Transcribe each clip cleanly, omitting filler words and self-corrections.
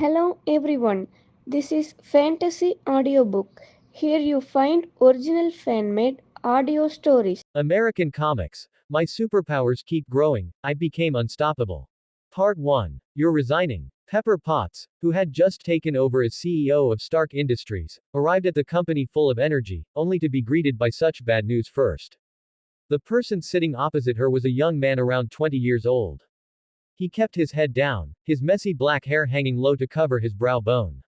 Hello everyone, this is Fantasy Audiobook. Here you find original fan made audio stories. American Comics. My superpowers keep growing, I became unstoppable. Part 1. You're resigning. Pepper Potts, who had just taken over as CEO of Stark Industries, arrived at the company full of energy, only to be greeted by such bad news first. The person sitting opposite her was a young man around 20 years old. He kept his head down, his messy black hair hanging low to cover his brow bone.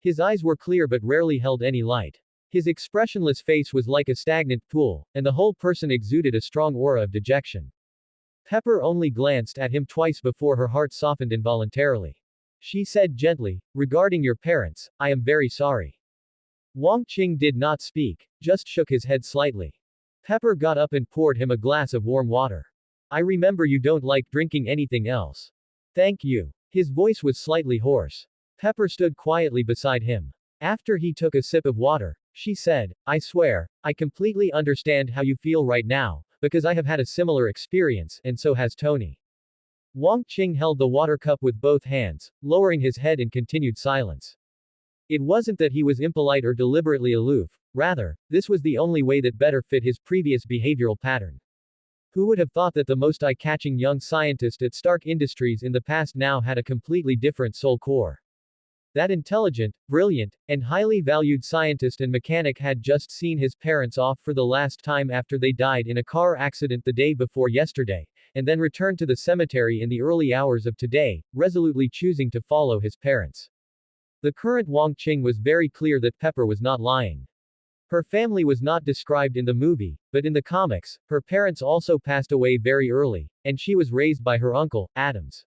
His eyes were clear but rarely held any light. His expressionless face was like a stagnant pool, and the whole person exuded a strong aura of dejection. Pepper only glanced at him twice before her heart softened involuntarily. She said gently, "Regarding your parents, I am very sorry." Wang Qing did not speak, just shook his head slightly. Pepper got up and poured him a glass of warm water. "I remember you don't like drinking anything else. Thank you." His voice was slightly hoarse. Pepper stood quietly beside him. After he took a sip of water, she said, "I swear, I completely understand how you feel right now, because I have had a similar experience, and so has Tony." Wang Qing held the water cup with both hands, lowering his head in continued silence. It wasn't that he was impolite or deliberately aloof, rather, this was the only way that better fit his previous behavioral pattern. Who would have thought that the most eye-catching young scientist at Stark Industries in the past now had a completely different soul core? That intelligent, brilliant, and highly valued scientist and mechanic had just seen his parents off for the last time after they died in a car accident the day before yesterday, and then returned to the cemetery in the early hours of today, resolutely choosing to follow his parents. The current Wang Qing was very clear that Pepper was not lying. Her family was not described in the movie, but in the comics, her parents also passed away very early, and she was raised by her uncle, Adams.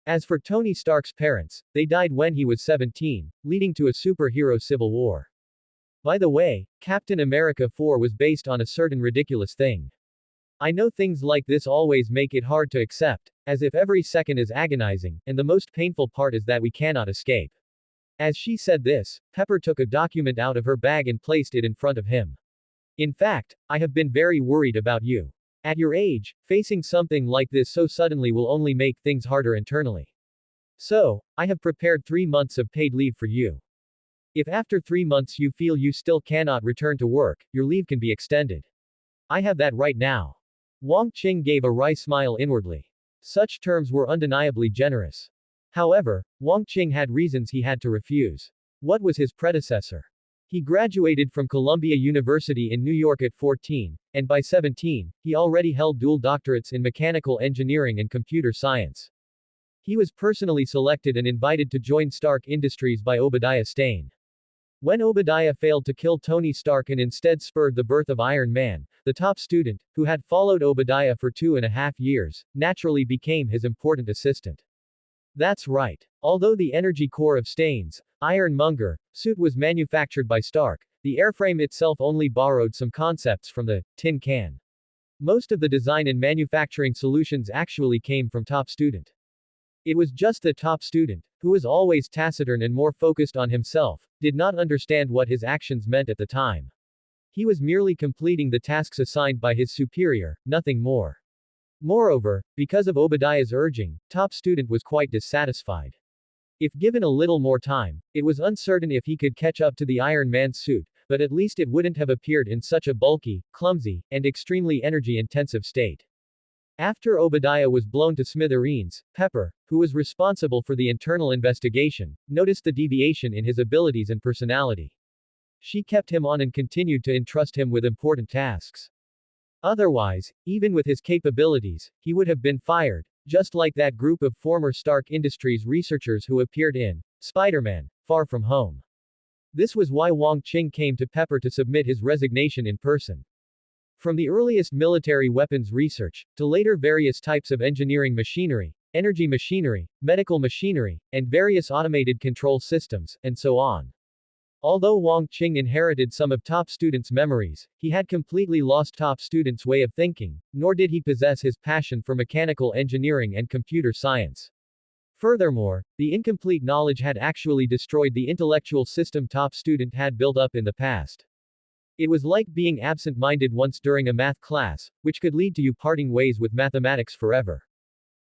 As for Tony Stark's parents, they died when he was 17, leading to a superhero civil war. By the way, Captain America 4 was based on a certain ridiculous thing. I know things like this always make it hard to accept, as if every second is agonizing, and the most painful part is that we cannot escape. As she said this, Pepper took a document out of her bag and placed it in front of him. "In fact, I have been very worried about you. At your age, facing something like this so suddenly will only make things harder internally. So, I have prepared 3 months of paid leave for you. If after 3 months you feel you still cannot return to work, your leave can be extended. I have that right now." Wang Qing gave a wry smile inwardly. Such terms were undeniably generous. However, Wang Qing had reasons he had to refuse. What was his predecessor? He graduated from Columbia University in New York at 14, and by 17, he already held dual doctorates in mechanical engineering and computer science. He was personally selected and invited to join Stark Industries by Obadiah Stane. When Obadiah failed to kill Tony Stark and instead spurred the birth of Iron Man, the top student, who had followed Obadiah for 2.5 years, naturally became his important assistant. That's right. Although the energy core of Stane's Ironmonger suit was manufactured by Stark, the airframe itself only borrowed some concepts from the tin can. Most of the design and manufacturing solutions actually came from top student. It was just the top student, who was always taciturn and more focused on himself, did not understand what his actions meant at the time. He was merely completing the tasks assigned by his superior, nothing more. Moreover, because of Obadiah's urging, top student was quite dissatisfied. If given a little more time, it was uncertain if he could catch up to the Iron Man suit, but at least it wouldn't have appeared in such a bulky, clumsy, and extremely energy-intensive state. After Obadiah was blown to smithereens, Pepper, who was responsible for the internal investigation, noticed the deviation in his abilities and personality. She kept him on and continued to entrust him with important tasks. Otherwise, even with his capabilities, he would have been fired, just like that group of former Stark Industries researchers who appeared in Spider-Man: Far From Home. This was why Wang Qing came to Pepper to submit his resignation in person. From the earliest military weapons research, to later various types of engineering machinery, energy machinery, medical machinery, and various automated control systems, and so on. Although Wang Qing inherited some of top students' memories, he had completely lost top students' way of thinking, nor did he possess his passion for mechanical engineering and computer science. Furthermore, the incomplete knowledge had actually destroyed the intellectual system top student had built up in the past. It was like being absent-minded once during a math class, which could lead to you parting ways with mathematics forever.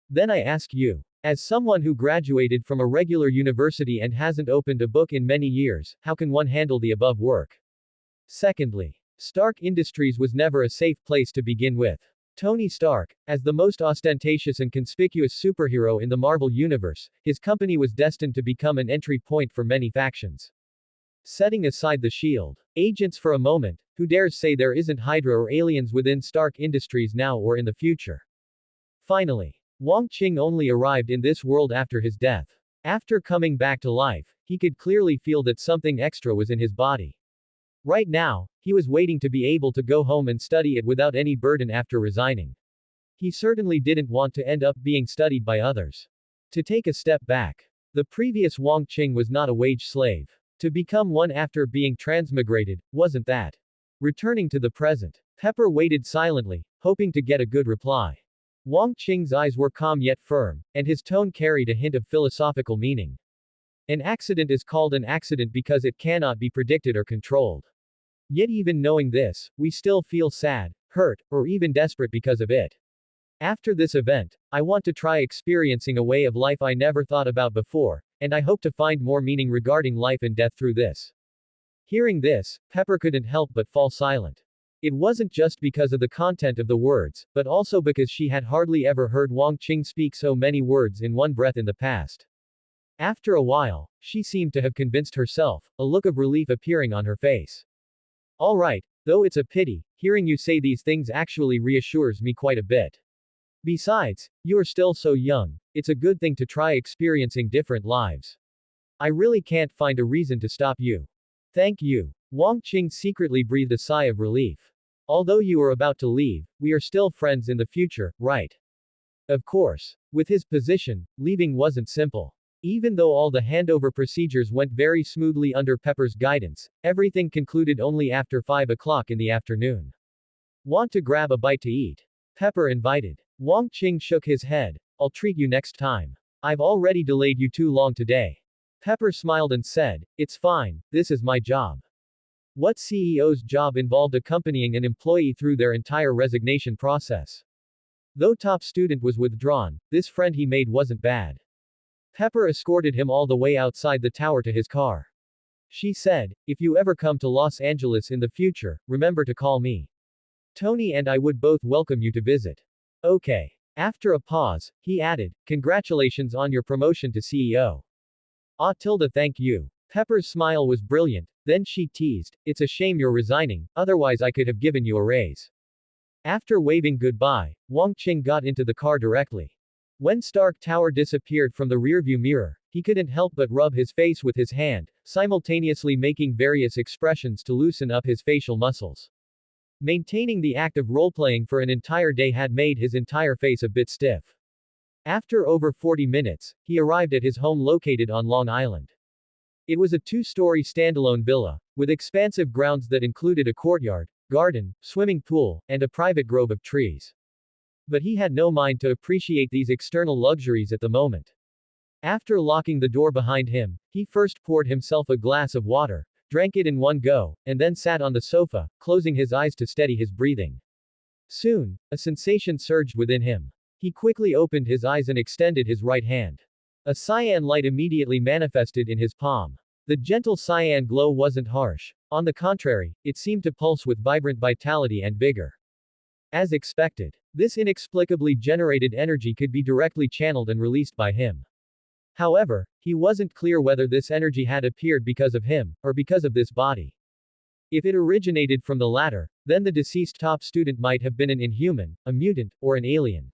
Then I ask you, As someone who graduated from a regular university and hasn't opened a book in many years, how can one handle the above work? Secondly, Stark Industries was never a safe place to begin with. Tony Stark, as the most ostentatious and conspicuous superhero in the Marvel Universe, his company was destined to become an entry point for many factions. Setting aside the SHIELD agents for a moment, who dares say there isn't Hydra or aliens within Stark Industries now or in the future? Finally, Wong Qing only arrived in this world after his death. After coming back to life, he could clearly feel that something extra was in his body. Right now, he was waiting to be able to go home and study it without any burden after resigning. He certainly didn't want to end up being studied by others. To take a step back, the previous Wong Qing was not a wage slave. To become one after being transmigrated, wasn't that? Returning to the present, Pepper waited silently, hoping to get a good reply. Wong Qing's eyes were calm yet firm, and his tone carried a hint of philosophical meaning. An accident is called an accident because it cannot be predicted or controlled. Yet even knowing this, we still feel sad, hurt, or even desperate because of it. After this event, I want to try experiencing a way of life I never thought about before, and I hope to find more meaning regarding life and death through this. Hearing this, Pepper couldn't help but fall silent. It wasn't just because of the content of the words, but also because she had hardly ever heard Wong Qing speak so many words in one breath in the past. After a while, she seemed to have convinced herself, a look of relief appearing on her face. All right, though it's a pity, hearing you say these things actually reassures me quite a bit. Besides, you are still so young, it's a good thing to try experiencing different lives. I really can't find a reason to stop you. Thank you. Wong Qing secretly breathed a sigh of relief. Although you are about to leave, we are still friends in the future, right? Of course. With his position, leaving wasn't simple. Even though all the handover procedures went very smoothly under Pepper's guidance, everything concluded only after 5 o'clock in the afternoon. Want to grab a bite to eat? Pepper invited. Wong Qing shook his head. I'll treat you next time. I've already delayed you too long today. Pepper smiled and said, it's fine, this is my job. What CEO's job involved accompanying an employee through their entire resignation process? Though top student was withdrawn, this friend he made wasn't bad. Pepper escorted him all the way outside the tower to his car. She said, if you ever come to Los Angeles in the future, remember to call me. Tony and I would both welcome you to visit. Okay. After a pause, he added, congratulations on your promotion to CEO. Thank you. Pepper's smile was brilliant, then she teased, it's a shame you're resigning, otherwise I could have given you a raise. After waving goodbye, Wong Qing got into the car directly. When Stark Tower disappeared from the rearview mirror, he couldn't help but rub his face with his hand, simultaneously making various expressions to loosen up his facial muscles. Maintaining the act of role-playing for an entire day had made his entire face a bit stiff. After over 40 minutes, he arrived at his home located on Long Island. It was a 2-story standalone villa, with expansive grounds that included a courtyard, garden, swimming pool, and a private grove of trees. But he had no mind to appreciate these external luxuries at the moment. After locking the door behind him, he first poured himself a glass of water, drank it in one go, and then sat on the sofa, closing his eyes to steady his breathing. Soon, a sensation surged within him. He quickly opened his eyes and extended his right hand. A cyan light immediately manifested in his palm. The gentle cyan glow wasn't harsh. On the contrary, it seemed to pulse with vibrant vitality and vigor. As expected, this inexplicably generated energy could be directly channeled and released by him. However, he wasn't clear whether this energy had appeared because of him, or because of this body. If it originated from the latter, then the deceased top student might have been an inhuman, a mutant, or an alien.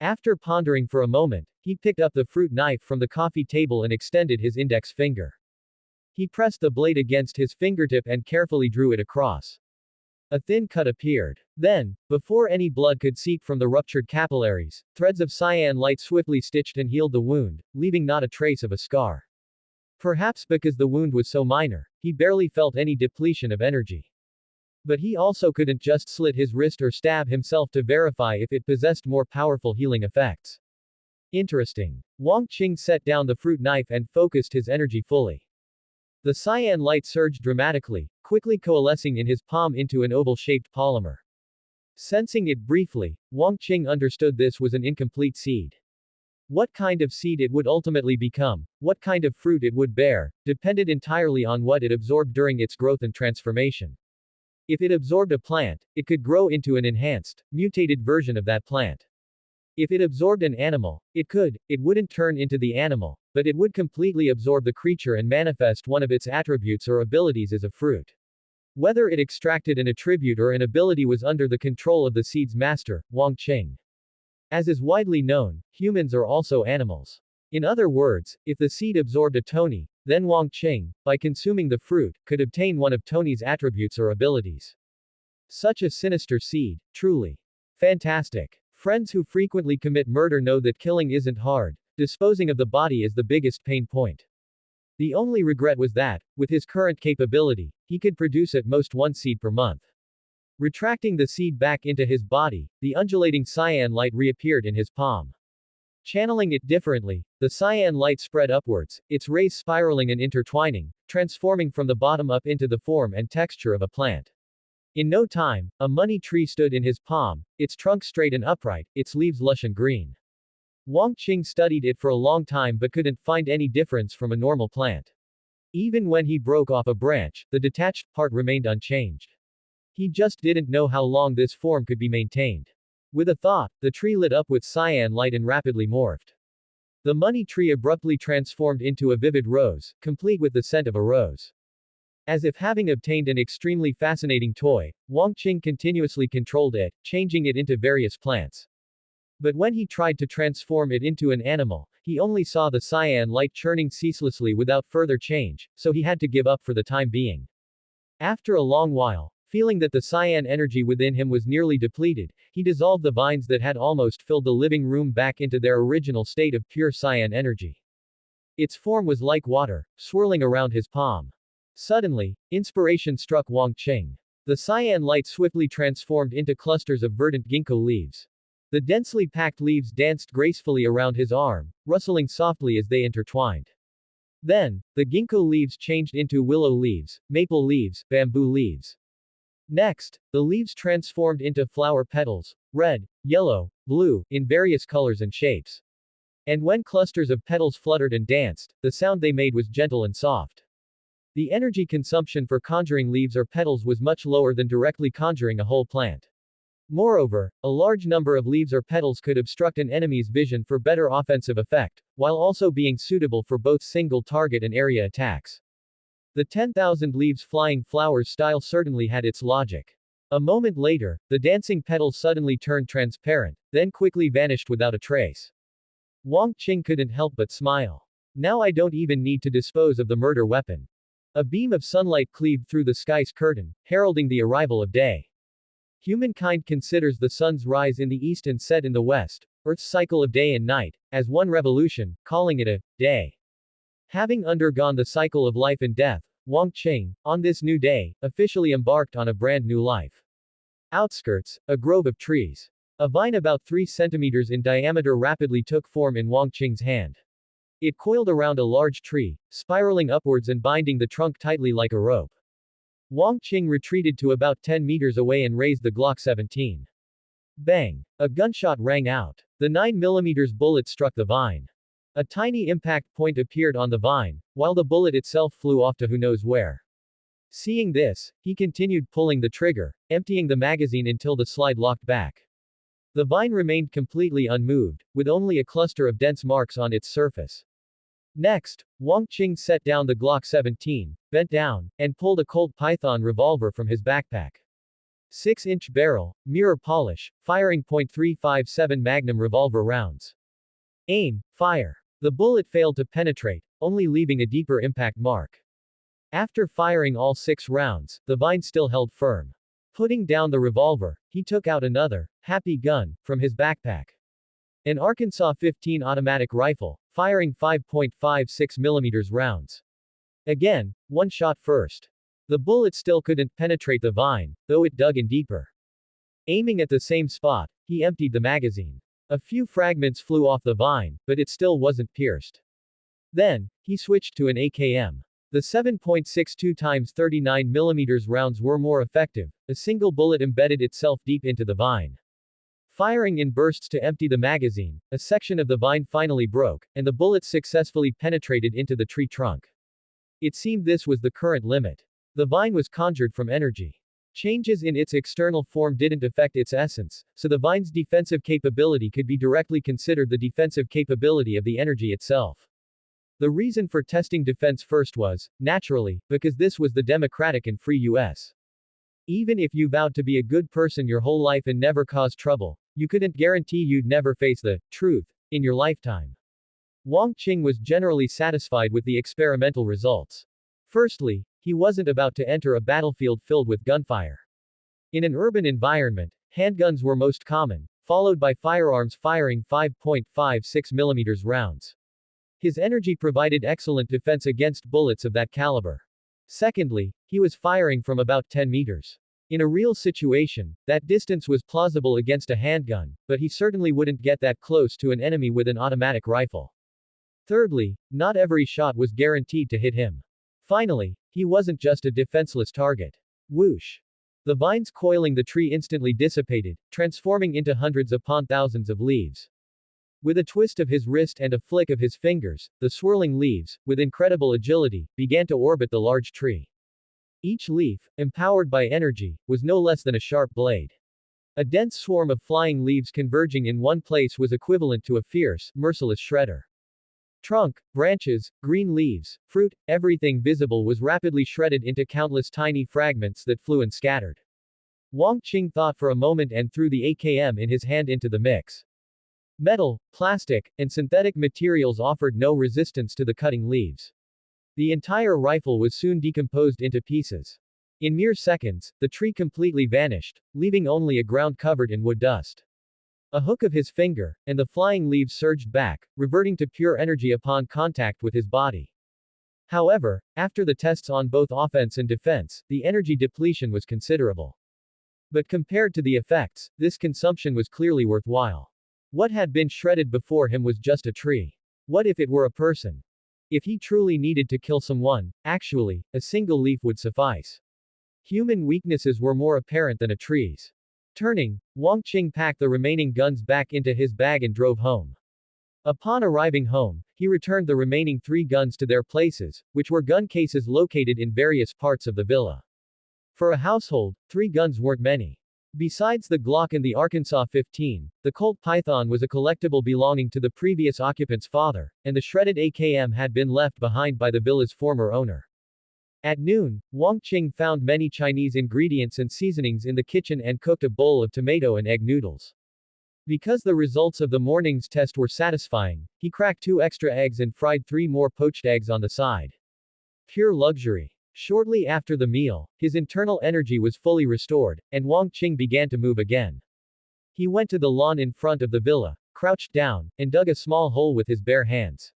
After pondering for a moment, he picked up the fruit knife from the coffee table and extended his index finger. He pressed the blade against his fingertip and carefully drew it across. A thin cut appeared. Then, before any blood could seep from the ruptured capillaries, threads of cyan light swiftly stitched and healed the wound, leaving not a trace of a scar. Perhaps because the wound was so minor, he barely felt any depletion of energy. But he also couldn't just slit his wrist or stab himself to verify if it possessed more powerful healing effects. Interesting. Wong Qing set down the fruit knife and focused his energy fully. The cyan light surged dramatically, quickly coalescing in his palm into an oval-shaped polymer. Sensing it briefly, Wong Qing understood this was an incomplete seed. What kind of seed it would ultimately become, what kind of fruit it would bear, depended entirely on what it absorbed during its growth and transformation. If it absorbed a plant, it could grow into an enhanced, mutated version of that plant. If it absorbed an animal, it wouldn't turn into the animal, but it would completely absorb the creature and manifest one of its attributes or abilities as a fruit. Whether it extracted an attribute or an ability was under the control of the seed's master, Wang Qing. As is widely known, humans are also animals. In other words, if the seed absorbed a Tony, then Wang Qing, by consuming the fruit, could obtain one of Tony's attributes or abilities. Such a sinister seed, truly fantastic. Friends who frequently commit murder know that killing isn't hard, disposing of the body is the biggest pain point. The only regret was that, with his current capability, he could produce at most one seed per month. Retracting the seed back into his body, the undulating cyan light reappeared in his palm. Channeling it differently, the cyan light spread upwards, its rays spiraling and intertwining, transforming from the bottom up into the form and texture of a plant. In no time, a money tree stood in his palm, its trunk straight and upright, its leaves lush and green. Wang Qing studied it for a long time but couldn't find any difference from a normal plant. Even when he broke off a branch, the detached part remained unchanged. He just didn't know how long this form could be maintained. With a thought, the tree lit up with cyan light and rapidly morphed. The money tree abruptly transformed into a vivid rose, complete with the scent of a rose. As if having obtained an extremely fascinating toy, Wang Qing continuously controlled it, changing it into various plants. But when he tried to transform it into an animal, he only saw the cyan light churning ceaselessly without further change, so he had to give up for the time being. After a long while, feeling that the cyan energy within him was nearly depleted, he dissolved the vines that had almost filled the living room back into their original state of pure cyan energy. Its form was like water, swirling around his palm. Suddenly, inspiration struck Wang Qing. The cyan light swiftly transformed into clusters of verdant ginkgo leaves. The densely packed leaves danced gracefully around his arm, rustling softly as they intertwined. Then, the ginkgo leaves changed into willow leaves, maple leaves, bamboo leaves. Next, the leaves transformed into flower petals, red, yellow, blue, in various colors and shapes. And when clusters of petals fluttered and danced, the sound they made was gentle and soft. The energy consumption for conjuring leaves or petals was much lower than directly conjuring a whole plant. Moreover, a large number of leaves or petals could obstruct an enemy's vision for better offensive effect, while also being suitable for both single target and area attacks. The 10,000 leaves flying flowers style certainly had its logic. A moment later, the dancing petals suddenly turned transparent, then quickly vanished without a trace. Wang Qing couldn't help but smile. Now I don't even need to dispose of the murder weapon. A beam of sunlight cleaved through the sky's curtain, heralding the arrival of day. Humankind considers the sun's rise in the east and set in the west, Earth's cycle of day and night, as one revolution, calling it a day. Having undergone the cycle of life and death, Wang Qing, on this new day, officially embarked on a brand new life. Outskirts, a grove of trees. A vine about 3 centimeters in diameter rapidly took form in Wang Qing's hand. It coiled around a large tree, spiraling upwards and binding the trunk tightly like a rope. Wang Qing retreated to about 10 meters away and raised the Glock 17. Bang! A gunshot rang out. The 9mm bullet struck the vine. A tiny impact point appeared on the vine, while the bullet itself flew off to who knows where. Seeing this, he continued pulling the trigger, emptying the magazine until the slide locked back. The vine remained completely unmoved, with only a cluster of dense marks on its surface. Next, Wang Qing set down the Glock 17, bent down, and pulled a Colt Python revolver from his backpack. 6-inch barrel, mirror polish, firing .357 Magnum revolver rounds. Aim, fire. The bullet failed to penetrate, only leaving a deeper impact mark. After firing all 6 rounds, the vine still held firm. Putting down the revolver, he took out another, happy gun, from his backpack. An Arkansas 15 automatic rifle, firing 5.56mm rounds. Again, one shot first. The bullet still couldn't penetrate the vine, though it dug in deeper. Aiming at the same spot, he emptied the magazine. A few fragments flew off the vine, but it still wasn't pierced. Then, he switched to an AKM. The 7.62 x 39mm rounds were more effective. A single bullet embedded itself deep into the vine. Firing in bursts to empty the magazine, a section of the vine finally broke, and the bullets successfully penetrated into the tree trunk. It seemed this was the current limit. The vine was conjured from energy. Changes in its external form didn't affect its essence, so the vine's defensive capability could be directly considered the defensive capability of the energy itself. The reason for testing defense first was, naturally, because this was the democratic and free US. Even if you vowed to be a good person your whole life and never cause trouble, you couldn't guarantee you'd never face the truth in your lifetime. Wang Qing was generally satisfied with the experimental results. Firstly, he wasn't about to enter a battlefield filled with gunfire. In an urban environment, handguns were most common, followed by firearms firing 5.56 mm rounds. His energy provided excellent defense against bullets of that caliber. Secondly, he was firing from about 10 meters. In a real situation, that distance was plausible against a handgun, but he certainly wouldn't get that close to an enemy with an automatic rifle. Thirdly, not every shot was guaranteed to hit him. Finally, he wasn't just a defenseless target. Whoosh! The vines coiling the tree instantly dissipated, transforming into hundreds upon thousands of leaves. With a twist of his wrist and a flick of his fingers, the swirling leaves, with incredible agility, began to orbit the large tree. Each leaf, empowered by energy, was no less than a sharp blade. A dense swarm of flying leaves converging in one place was equivalent to a fierce, merciless shredder. Trunk, branches, green leaves, fruit, everything visible was rapidly shredded into countless tiny fragments that flew and scattered. Wang Qing thought for a moment and threw the AKM in his hand into the mix. Metal, plastic, and synthetic materials offered no resistance to the cutting leaves. The entire rifle was soon decomposed into pieces. In mere seconds, the tree completely vanished, leaving only a ground covered in wood dust. A hook of his finger, and the flying leaves surged back, reverting to pure energy upon contact with his body. However, after the tests on both offense and defense, the energy depletion was considerable. But compared to the effects, this consumption was clearly worthwhile. What had been shredded before him was just a tree. What if it were a person? If he truly needed to kill someone, actually, a single leaf would suffice. Human weaknesses were more apparent than a tree's. Turning, Wang Qing packed the remaining guns back into his bag and drove home. Upon arriving home, he returned the remaining 3 guns to their places, which were gun cases located in various parts of the villa. For a household, 3 guns weren't many. Besides the Glock and the Arkansas 15, the Colt Python was a collectible belonging to the previous occupant's father, and the shredded AKM had been left behind by the villa's former owner. At noon, Wang Qing found many Chinese ingredients and seasonings in the kitchen and cooked a bowl of tomato and egg noodles. Because the results of the morning's test were satisfying, he cracked 2 extra eggs and fried 3 more poached eggs on the side. Pure luxury. Shortly after the meal, his internal energy was fully restored, and Wang Qing began to move again. He went to the lawn in front of the villa, crouched down, and dug a small hole with his bare hands.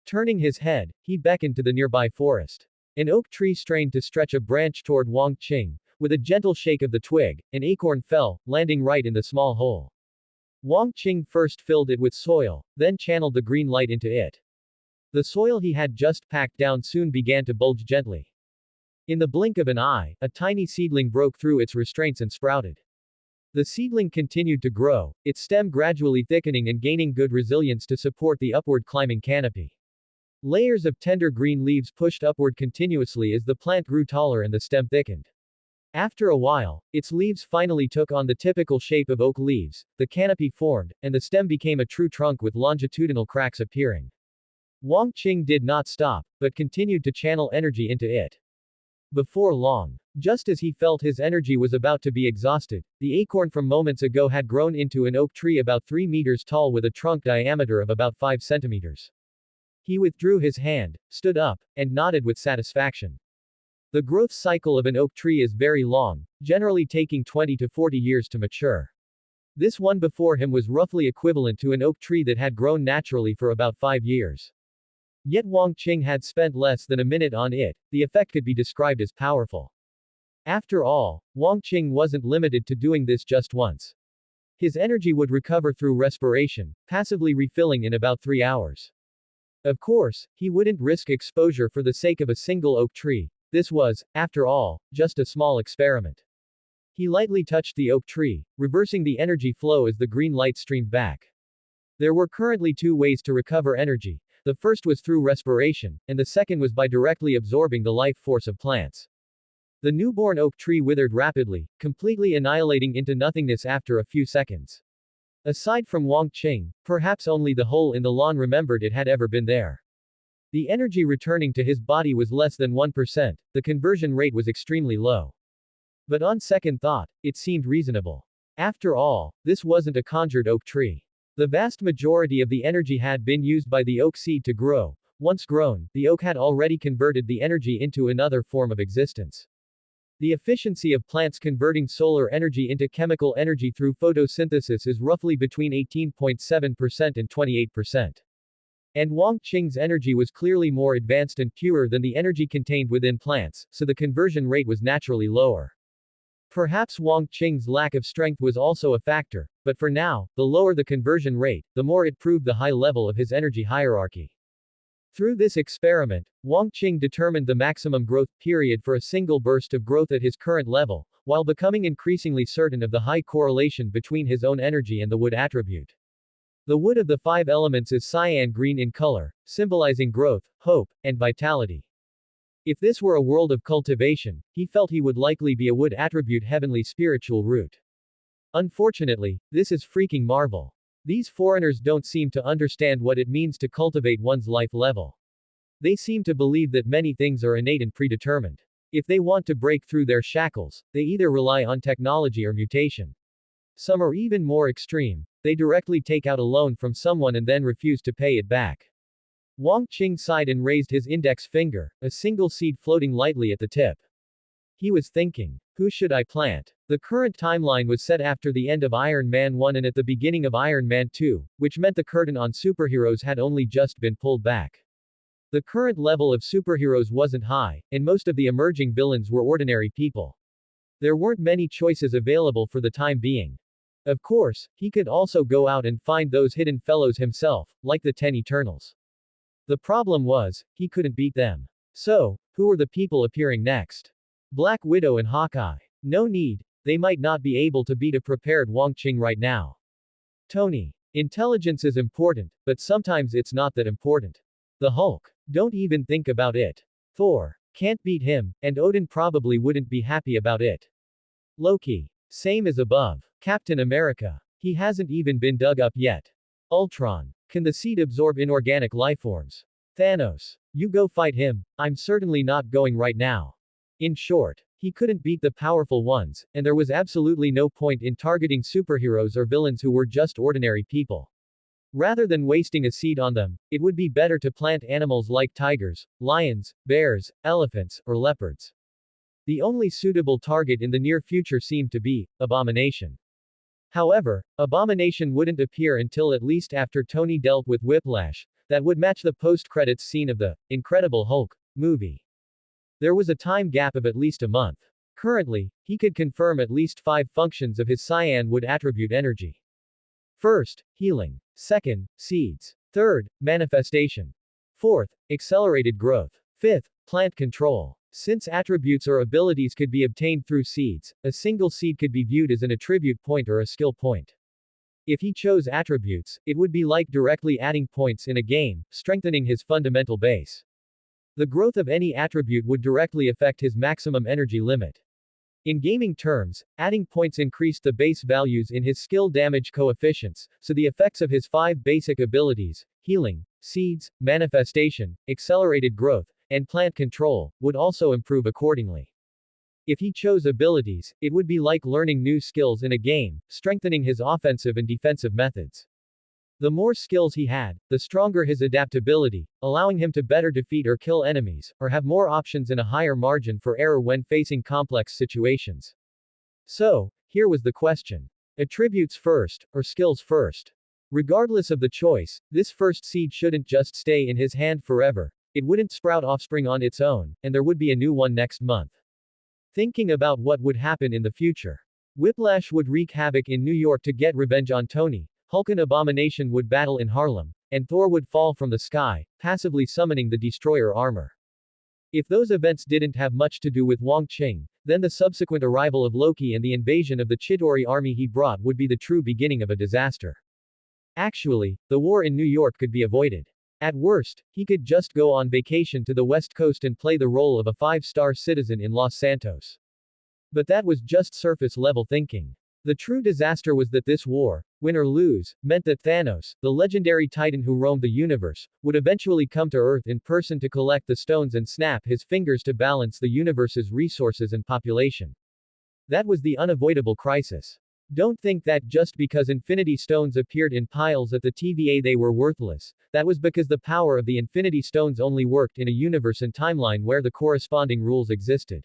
Turning his head, he beckoned to the nearby forest. An oak tree strained to stretch a branch toward Wang Qing. With a gentle shake of the twig, an acorn fell, landing right in the small hole. Wang Qing first filled it with soil, then channeled the green light into it. The soil he had just packed down soon began to bulge gently. In the blink of an eye, a tiny seedling broke through its restraints and sprouted. The seedling continued to grow, its stem gradually thickening and gaining good resilience to support the upward climbing canopy. Layers of tender green leaves pushed upward continuously as the plant grew taller and the stem thickened. After a while, its leaves finally took on the typical shape of oak leaves, the canopy formed, and the stem became a true trunk with longitudinal cracks appearing. Wang Qing did not stop, but continued to channel energy into it. Before long, just as he felt his energy was about to be exhausted, the acorn from moments ago had grown into an oak tree about 3 meters tall with a trunk diameter of about 5 centimeters. He withdrew his hand, stood up, and nodded with satisfaction. The growth cycle of an oak tree is very long, generally taking 20 to 40 years to mature. This one before him was roughly equivalent to an oak tree that had grown naturally for about 5 years. Yet Wang Qing had spent less than a minute on it, the effect could be described as powerful. After all, Wang Qing wasn't limited to doing this just once. His energy would recover through respiration, passively refilling in about 3 hours. Of course, he wouldn't risk exposure for the sake of a single oak tree. This was, after all, just a small experiment. He lightly touched the oak tree, reversing the energy flow as the green light streamed back. There were currently two ways to recover energy. The first was through respiration, and the second was by directly absorbing the life force of plants. The newborn oak tree withered rapidly, completely annihilating into nothingness after a few seconds. Aside from Wang Qing, perhaps only the hole in the lawn remembered it had ever been there. The energy returning to his body was less than 1%, the conversion rate was extremely low. But on second thought, it seemed reasonable. After all, this wasn't a conjured oak tree. The vast majority of the energy had been used by the oak seed to grow. Once grown, the oak had already converted the energy into another form of existence. The efficiency of plants converting solar energy into chemical energy through photosynthesis is roughly between 18.7% and 28%. And Wang Qing's energy was clearly more advanced and purer than the energy contained within plants, so the conversion rate was naturally lower. Perhaps Wang Qing's lack of strength was also a factor, but for now, the lower the conversion rate, the more it proved the high level of his energy hierarchy. Through this experiment, Wang Qing determined the maximum growth period for a single burst of growth at his current level, while becoming increasingly certain of the high correlation between his own energy and the wood attribute. The wood of the five elements is cyan green in color, symbolizing growth, hope, and vitality. If this were a world of cultivation, he felt he would likely be a wood attribute heavenly spiritual root. Unfortunately, this is freaking Marvel. These foreigners don't seem to understand what it means to cultivate one's life level. They seem to believe that many things are innate and predetermined. If they want to break through their shackles, they either rely on technology or mutation. Some are even more extreme. They directly take out a loan from someone and then refuse to pay it back. Wang Qing sighed and raised his index finger, a single seed floating lightly at the tip. He was thinking, who should I plant? The current timeline was set after the end of Iron Man 1 and at the beginning of Iron Man 2, which meant the curtain on superheroes had only just been pulled back. The current level of superheroes wasn't high, and most of the emerging villains were ordinary people. There weren't many choices available for the time being. Of course, he could also go out and find those hidden fellows himself, like the 10 Eternals. The problem was, he couldn't beat them. So, who were the people appearing next? Black Widow and Hawkeye. No need, they might not be able to beat a prepared Wang Qing right now. Tony. Intelligence is important, but sometimes it's not that important. The Hulk. Don't even think about it. Thor. Can't beat him, and Odin probably wouldn't be happy about it. Loki. Same as above. Captain America. He hasn't even been dug up yet. Ultron. Can the seed absorb inorganic lifeforms? Thanos. You go fight him, I'm certainly not going right now. In short, he couldn't beat the powerful ones, and there was absolutely no point in targeting superheroes or villains who were just ordinary people. Rather than wasting a seed on them, it would be better to plant animals like tigers, lions, bears, elephants, or leopards. The only suitable target in the near future seemed to be Abomination. However, Abomination wouldn't appear until at least after Tony dealt with Whiplash, that would match the post-credits scene of the Incredible Hulk movie. There was a time gap of at least a month. Currently, he could confirm at least 5 functions of his cyan wood attribute energy. First, healing. Second, seeds. Third, manifestation. Fourth, accelerated growth. Fifth, plant control. Since attributes or abilities could be obtained through seeds, a single seed could be viewed as an attribute point or a skill point. If he chose attributes, it would be like directly adding points in a game, strengthening his fundamental base. The growth of any attribute would directly affect his maximum energy limit. In gaming terms, adding points increased the base values in his skill damage coefficients, so the effects of his 5 basic abilities, healing, seeds, manifestation, accelerated growth, and plant control, would also improve accordingly. If he chose abilities, it would be like learning new skills in a game, strengthening his offensive and defensive methods. The more skills he had, the stronger his adaptability, allowing him to better defeat or kill enemies, or have more options and a higher margin for error when facing complex situations. So, here was the question. Attributes first, or skills first? Regardless of the choice, this first seed shouldn't just stay in his hand forever. It wouldn't sprout offspring on its own, and there would be a new one next month. Thinking about what would happen in the future. Whiplash would wreak havoc in New York to get revenge on Tony, Hulk and Abomination would battle in Harlem, and Thor would fall from the sky, passively summoning the Destroyer armor. If those events didn't have much to do with Wang Qing, then the subsequent arrival of Loki and the invasion of the Chidori army he brought would be the true beginning of a disaster. Actually, the war in New York could be avoided. At worst, he could just go on vacation to the West Coast and play the role of a five-star citizen in Los Santos. But that was just surface-level thinking. The true disaster was that this war, win or lose, meant that Thanos, the legendary titan who roamed the universe, would eventually come to Earth in person to collect the stones and snap his fingers to balance the universe's resources and population. That was the unavoidable crisis. Don't think that just because Infinity Stones appeared in piles at the TVA they were worthless. That was because the power of the Infinity Stones only worked in a universe and timeline where the corresponding rules existed.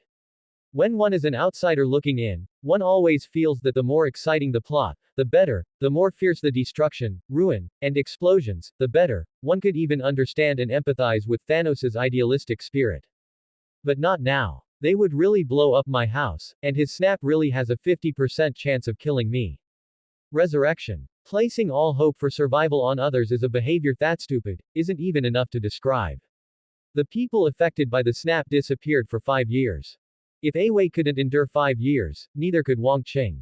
When one is an outsider looking in, one always feels that the more exciting the plot, the better, the more fierce the destruction, ruin, and explosions, the better. One could even understand and empathize with Thanos' idealistic spirit. But not now. They would really blow up my house, and his snap really has a 50% chance of killing me. Resurrection. Placing all hope for survival on others is a behavior that stupid isn't even enough to describe. The people affected by the snap disappeared for 5 years. If Awei couldn't endure 5 years, neither could Wang Qing.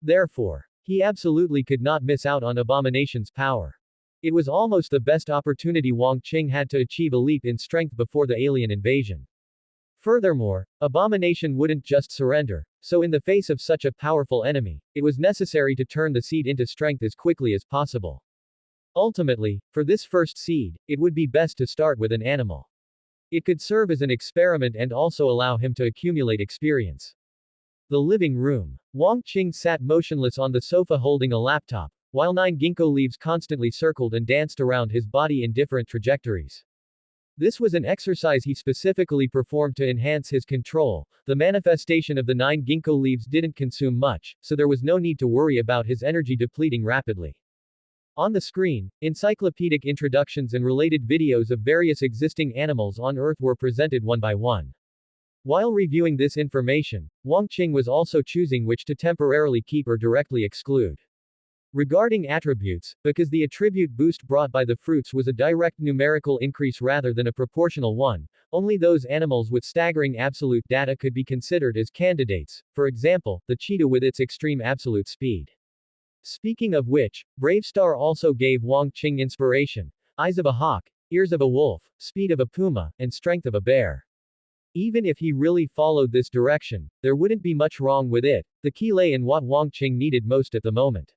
Therefore, he absolutely could not miss out on Abomination's power. It was almost the best opportunity Wang Qing had to achieve a leap in strength before the alien invasion. Furthermore, Abomination wouldn't just surrender, so in the face of such a powerful enemy, it was necessary to turn the seed into strength as quickly as possible. Ultimately, for this first seed, it would be best to start with an animal. It could serve as an experiment and also allow him to accumulate experience. The living room. Wang Qing sat motionless on the sofa holding a laptop, while 9 ginkgo leaves constantly circled and danced around his body in different trajectories. This was an exercise he specifically performed to enhance his control. The manifestation of the 9 ginkgo leaves didn't consume much, so there was no need to worry about his energy depleting rapidly. On the screen, encyclopedic introductions and related videos of various existing animals on Earth were presented one by one. While reviewing this information, Wang Qing was also choosing which to temporarily keep or directly exclude. Regarding attributes, because the attribute boost brought by the fruits was a direct numerical increase rather than a proportional one, only those animals with staggering absolute data could be considered as candidates, for example, the cheetah with its extreme absolute speed. Speaking of which, Bravestar also gave Wang Qing inspiration: eyes of a hawk, ears of a wolf, speed of a puma, and strength of a bear. Even if he really followed this direction, there wouldn't be much wrong with it. The key lay in what Wang Qing needed most at the moment.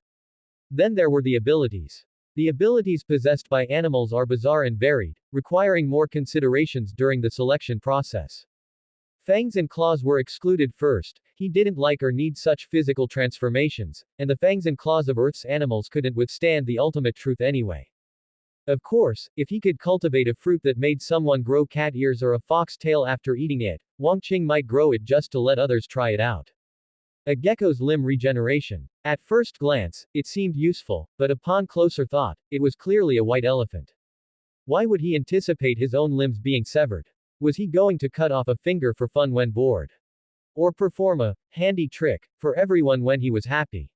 Then there were the abilities. The abilities possessed by animals are bizarre and varied, requiring more considerations during the selection process. Fangs and claws were excluded first. He didn't like or need such physical transformations, and the fangs and claws of Earth's animals couldn't withstand the ultimate truth anyway. Of course, if he could cultivate a fruit that made someone grow cat ears or a fox tail after eating it, Wang Qing might grow it just to let others try it out. A gecko's limb regeneration. At first glance, it seemed useful, but upon closer thought, it was clearly a white elephant. Why would he anticipate his own limbs being severed? Was he going to cut off a finger for fun when bored? Or perform a handy trick for everyone when he was happy?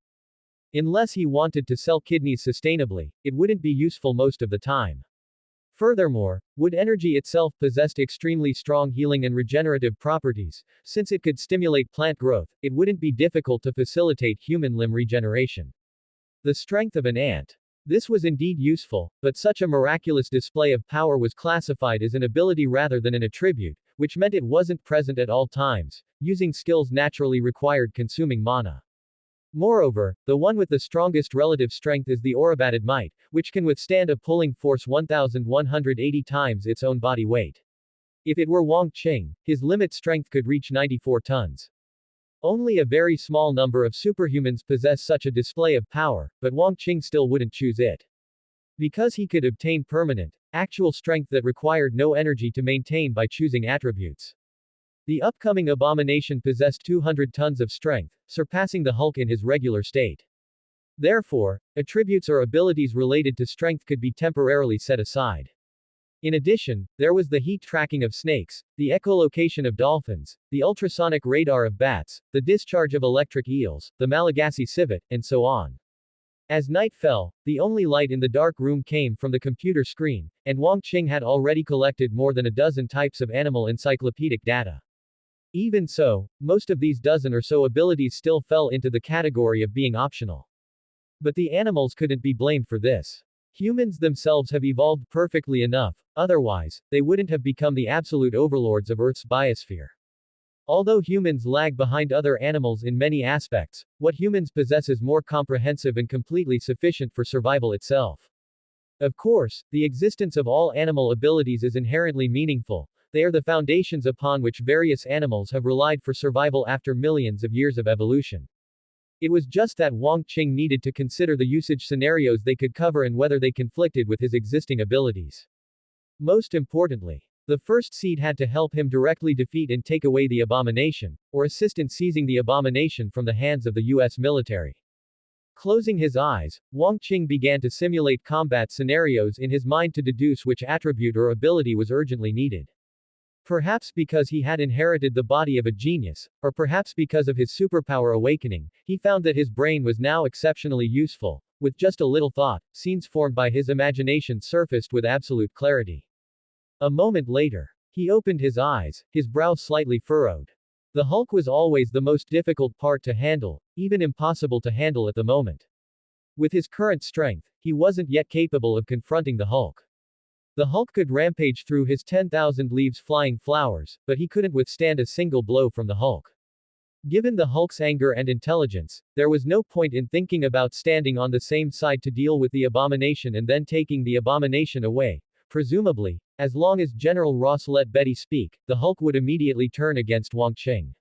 Unless he wanted to sell kidneys sustainably, it wouldn't be useful most of the time. Furthermore, wood energy itself possessed extremely strong healing and regenerative properties. Since it could stimulate plant growth, it wouldn't be difficult to facilitate human limb regeneration. The strength of an ant. This was indeed useful, but such a miraculous display of power was classified as an ability rather than an attribute, which meant it wasn't present at all times. Using skills naturally required consuming mana. Moreover, the one with the strongest relative strength is the Orobatid Might, which can withstand a pulling force 1,180 times its own body weight. If it were Wang Qing, his limit strength could reach 94 tons. Only a very small number of superhumans possess such a display of power, but Wang Qing still wouldn't choose it. Because he could obtain permanent, actual strength that required no energy to maintain by choosing attributes. The upcoming Abomination possessed 200 tons of strength, surpassing the Hulk in his regular state. Therefore, attributes or abilities related to strength could be temporarily set aside. In addition, there was the heat tracking of snakes, the echolocation of dolphins, the ultrasonic radar of bats, the discharge of electric eels, the Malagasy civet, and so on. As night fell, the only light in the dark room came from the computer screen, and Wang Qing had already collected more than a dozen types of animal encyclopedic data. Even so, most of these dozen or so abilities still fell into the category of being optional. But the animals couldn't be blamed for this. Humans themselves have evolved perfectly enough, otherwise, they wouldn't have become the absolute overlords of Earth's biosphere. Although humans lag behind other animals in many aspects, what humans possess is more comprehensive and completely sufficient for survival itself. Of course, the existence of all animal abilities is inherently meaningful. They are the foundations upon which various animals have relied for survival after millions of years of evolution. It was just that Wang Qing needed to consider the usage scenarios they could cover and whether they conflicted with his existing abilities. Most importantly, the first seed had to help him directly defeat and take away the Abomination, or assist in seizing the Abomination from the hands of the US military. Closing his eyes, Wang Qing began to simulate combat scenarios in his mind to deduce which attribute or ability was urgently needed. Perhaps because he had inherited the body of a genius, or perhaps because of his superpower awakening, he found that his brain was now exceptionally useful. With just a little thought, scenes formed by his imagination surfaced with absolute clarity. A moment later, he opened his eyes, his brow slightly furrowed. The Hulk was always the most difficult part to handle, even impossible to handle at the moment. With his current strength, he wasn't yet capable of confronting the Hulk. The Hulk could rampage through his 10,000 leaves flying flowers, but he couldn't withstand a single blow from the Hulk. Given the Hulk's anger and intelligence, there was no point in thinking about standing on the same side to deal with the Abomination and then taking the Abomination away. Presumably, as long as General Ross let Betty speak, the Hulk would immediately turn against Wang Qing.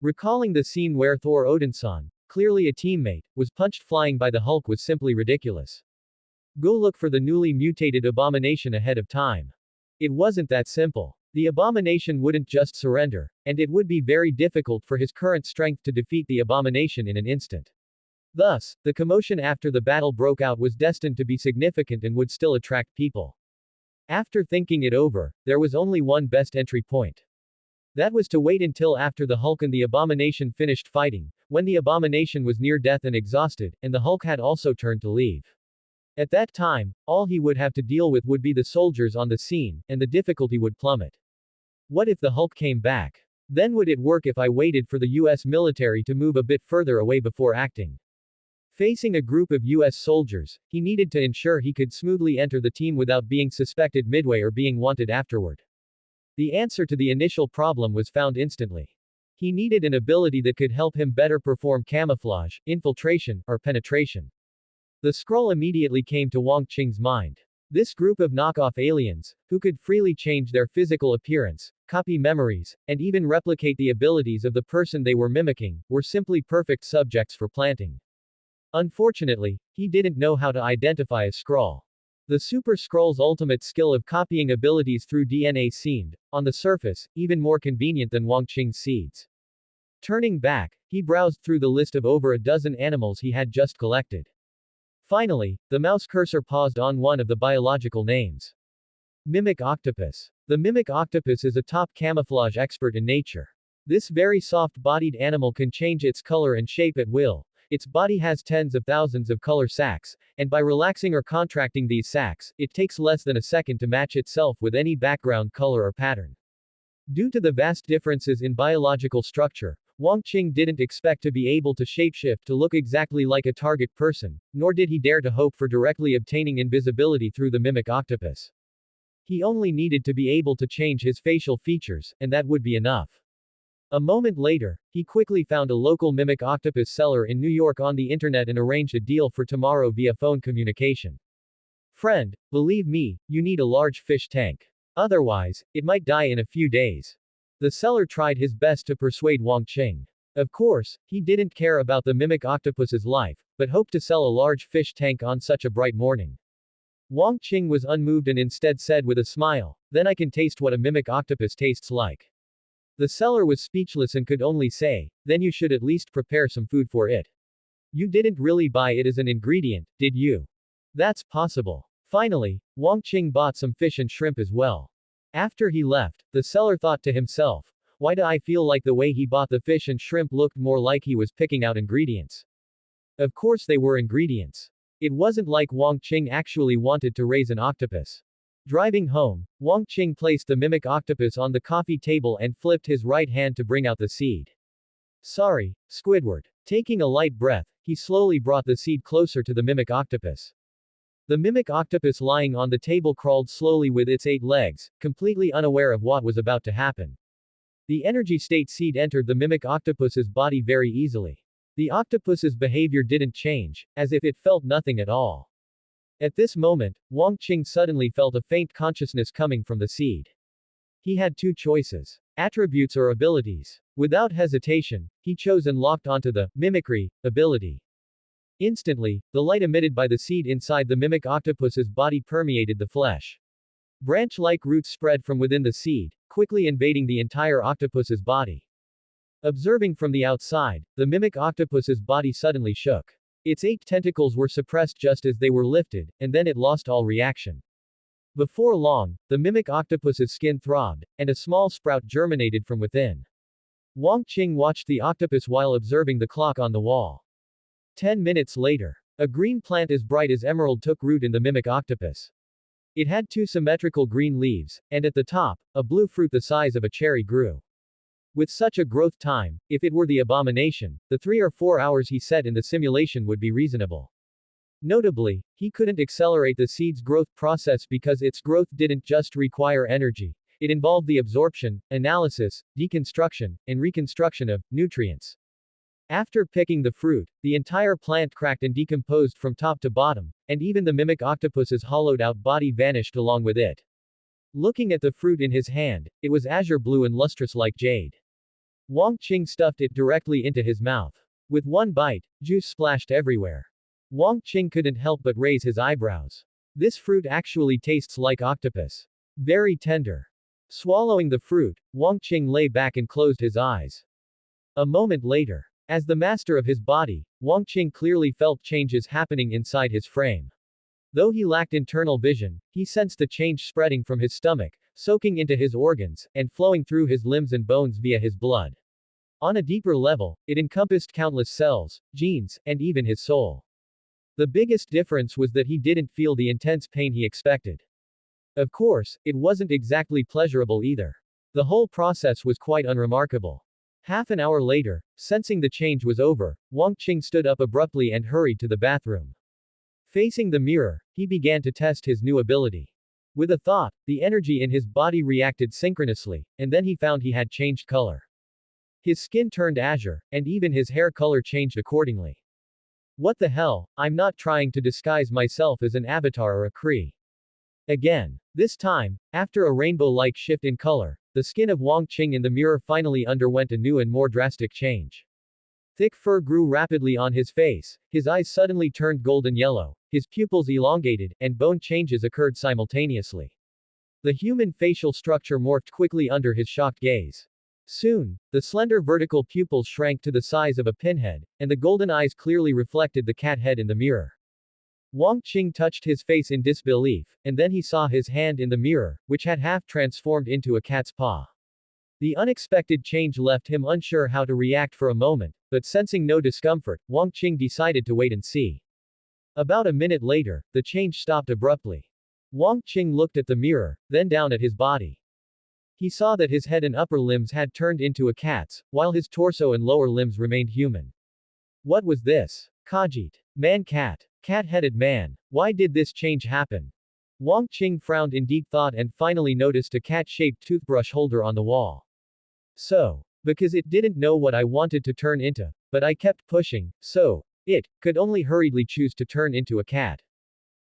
Recalling the scene where Thor Odinson, clearly a teammate, was punched flying by the Hulk was simply ridiculous. Go look for the newly mutated Abomination ahead of time. It wasn't that simple. The Abomination wouldn't just surrender, and it would be very difficult for his current strength to defeat the Abomination in an instant. Thus, the commotion after the battle broke out was destined to be significant and would still attract people. After thinking it over, there was only one best entry point. That was to wait until after the Hulk and the Abomination finished fighting, when the Abomination was near death and exhausted, and the Hulk had also turned to leave. At that time, all he would have to deal with would be the soldiers on the scene, and the difficulty would plummet. What if the Hulk came back? Then would it work if I waited for the US military to move a bit further away before acting? Facing a group of US soldiers, he needed to ensure he could smoothly enter the team without being suspected midway or being wanted afterward. The answer to the initial problem was found instantly. He needed an ability that could help him better perform camouflage, infiltration, or penetration. The scroll immediately came to Wang Qing's mind. This group of knockoff aliens, who could freely change their physical appearance, copy memories, and even replicate the abilities of the person they were mimicking, were simply perfect subjects for planting. Unfortunately, he didn't know how to identify a Skrull. The Super Skrull's ultimate skill of copying abilities through DNA seemed, on the surface, even more convenient than Wang Qing's seeds. Turning back, he browsed through the list of over a dozen animals he had just collected. Finally, the mouse cursor paused on one of the biological names. Mimic octopus. The mimic octopus is a top camouflage expert in nature. This very soft-bodied animal can change its color and shape at will. Its body has tens of thousands of color sacs, and by relaxing or contracting these sacs, it takes less than a second to match itself with any background color or pattern. Due to the vast differences in biological structure, Wang Qing didn't expect to be able to shapeshift to look exactly like a target person, nor did he dare to hope for directly obtaining invisibility through the mimic octopus. He only needed to be able to change his facial features, and that would be enough. A moment later, he quickly found a local mimic octopus seller in New York on the internet and arranged a deal for tomorrow via phone communication. Friend, believe me, you need a large fish tank. Otherwise, it might die in a few days. The seller tried his best to persuade Wang Qing. Of course, he didn't care about the mimic octopus's life, but hoped to sell a large fish tank on such a bright morning. Wang Qing was unmoved and instead said with a smile, "Then I can taste what a mimic octopus tastes like." The seller was speechless and could only say, "Then you should at least prepare some food for it. You didn't really buy it as an ingredient, did you?" "That's possible." Finally, Wang Qing bought some fish and shrimp as well. After he left, the seller thought to himself, "Why do I feel like the way he bought the fish and shrimp looked more like he was picking out ingredients?" Of course they were ingredients. It wasn't like Wang Qing actually wanted to raise an octopus. Driving home, Wang Qing placed the mimic octopus on the coffee table and flipped his right hand to bring out the seed. Sorry, Squidward. Taking a light breath, he slowly brought the seed closer to the mimic octopus. The mimic octopus lying on the table crawled slowly with its 8 legs, completely unaware of what was about to happen. The energy state seed entered the mimic octopus's body very easily. The octopus's behavior didn't change, as if it felt nothing at all. At this moment, Wang Qing suddenly felt a faint consciousness coming from the seed. He had 2 choices: attributes or abilities. Without hesitation, he chose and locked onto the mimicry ability. Instantly, the light emitted by the seed inside the mimic octopus's body permeated the flesh. Branch-like roots spread from within the seed, quickly invading the entire octopus's body. Observing from the outside, the mimic octopus's body suddenly shook. Its 8 tentacles were suppressed just as they were lifted, and then it lost all reaction. Before long, the mimic octopus's skin throbbed, and a small sprout germinated from within. Wang Qing watched the octopus while observing the clock on the wall. 10 minutes later, a green plant as bright as emerald took root in the mimic octopus. It had 2 symmetrical green leaves, and at the top, a blue fruit the size of a cherry grew. With such a growth time, if it were the Abomination, the 3 or 4 hours he set in the simulation would be reasonable. Notably, he couldn't accelerate the seed's growth process because its growth didn't just require energy. It involved the absorption, analysis, deconstruction, and reconstruction of nutrients. After picking the fruit, the entire plant cracked and decomposed from top to bottom, and even the mimic octopus's hollowed-out body vanished along with it. Looking at the fruit in his hand, it was azure blue and lustrous like jade. Wang Qing stuffed it directly into his mouth. With one bite, juice splashed everywhere. Wang Qing couldn't help but raise his eyebrows. This fruit actually tastes like octopus. Very tender. Swallowing the fruit, Wang Qing lay back and closed his eyes. A moment later, as the master of his body, Wang Qing clearly felt changes happening inside his frame. Though he lacked internal vision, he sensed the change spreading from his stomach, soaking into his organs, and flowing through his limbs and bones via his blood. On a deeper level, it encompassed countless cells, genes, and even his soul. The biggest difference was that he didn't feel the intense pain he expected. Of course, it wasn't exactly pleasurable either. The whole process was quite unremarkable. Half an hour later, sensing the change was over, Wang Qing stood up abruptly and hurried to the bathroom. Facing the mirror, he began to test his new ability. With a thought, the energy in his body reacted synchronously, and then he found he had changed color. His skin turned azure, and even his hair color changed accordingly. What the hell, I'm not trying to disguise myself as an avatar or a Kree. Again. This time, after a rainbow-like shift in color, the skin of Wang Qing in the mirror finally underwent a new and more drastic change. Thick fur grew rapidly on his face, his eyes suddenly turned golden yellow, his pupils elongated, and bone changes occurred simultaneously. The human facial structure morphed quickly under his shocked gaze. Soon, the slender vertical pupils shrank to the size of a pinhead, and the golden eyes clearly reflected the cat head in the mirror. Wang Qing touched his face in disbelief, and then he saw his hand in the mirror, which had half transformed into a cat's paw. The unexpected change left him unsure how to react for a moment, but sensing no discomfort, Wang Qing decided to wait and see. About a minute later, the change stopped abruptly. Wang Qing looked at the mirror, then down at his body. He saw that his head and upper limbs had turned into a cat's, while his torso and lower limbs remained human. What was this? Khajiit. Man-cat. Cat-headed man. Why did this change happen? Wang Qing frowned in deep thought and finally noticed a cat-shaped toothbrush holder on the wall. So, because it didn't know what I wanted to turn into, but I kept pushing, so, it could only hurriedly choose to turn into a cat.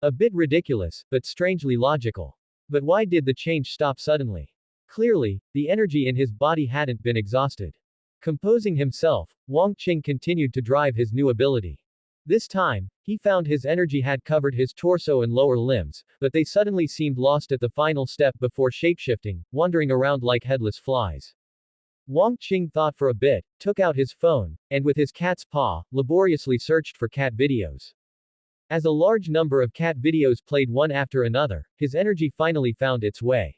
A bit ridiculous, but strangely logical. But why did the change stop suddenly? Clearly, the energy in his body hadn't been exhausted. Composing himself, Wang Qing continued to drive his new ability. This time, he found his energy had covered his torso and lower limbs, but they suddenly seemed lost at the final step before shapeshifting, wandering around like headless flies. Wang Qing thought for a bit, took out his phone, and with his cat's paw, laboriously searched for cat videos. As a large number of cat videos played one after another, his energy finally found its way.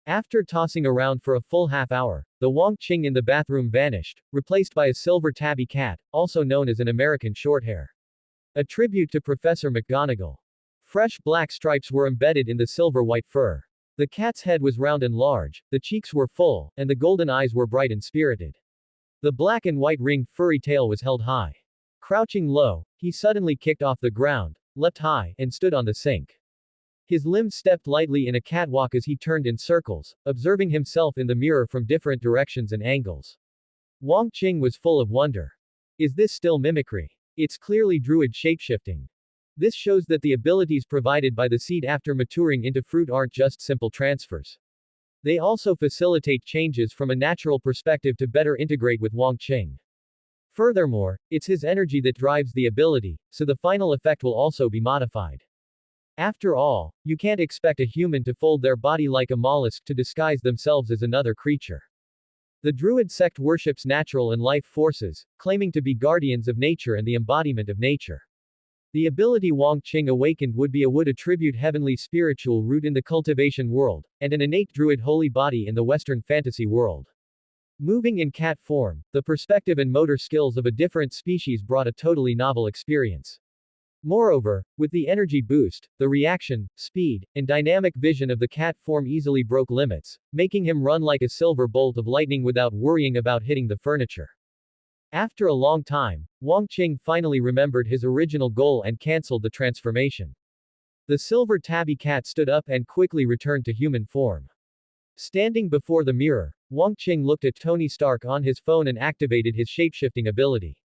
After tossing around for a full half hour, the Wang Qing in the bathroom vanished, replaced by a silver tabby cat, also known as an American Shorthair. A tribute to Professor McGonagall. Fresh black stripes were embedded in the silver-white fur. The cat's head was round and large, the cheeks were full, and the golden eyes were bright and spirited. The black and white ringed furry tail was held high. Crouching low, he suddenly kicked off the ground, leapt high, and stood on the sink. His limbs stepped lightly in a catwalk as he turned in circles, observing himself in the mirror from different directions and angles. Wong Qing was full of wonder. Is this still mimicry? It's clearly druid shapeshifting. This shows that the abilities provided by the seed after maturing into fruit aren't just simple transfers. They also facilitate changes from a natural perspective to better integrate with Wong Qing. Furthermore, it's his energy that drives the ability, so the final effect will also be modified. After all, you can't expect a human to fold their body like a mollusk to disguise themselves as another creature. The Druid sect worships natural and life forces, claiming to be guardians of nature and the embodiment of nature. The ability Wong Qing awakened would attribute heavenly spiritual root in the cultivation world, and an innate Druid holy body in the Western fantasy world. Moving in cat form, the perspective and motor skills of a different species brought a totally novel experience. Moreover, with the energy boost, the reaction, speed, and dynamic vision of the cat form easily broke limits, making him run like a silver bolt of lightning without worrying about hitting the furniture. After a long time, Wong Qing finally remembered his original goal and cancelled the transformation. The silver tabby cat stood up and quickly returned to human form. Standing before the mirror, Wong Qing looked at Tony Stark on his phone and activated his shapeshifting ability.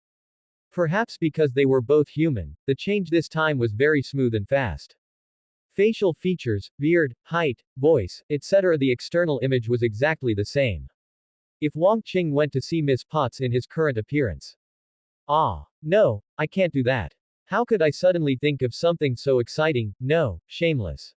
Perhaps because they were both human, the change this time was very smooth and fast. Facial features, beard, height, voice, etc. The external image was exactly the same. If Wong Qing went to see Miss Potts in his current appearance. No, I can't do that. How could I suddenly think of something so exciting? No, shameless.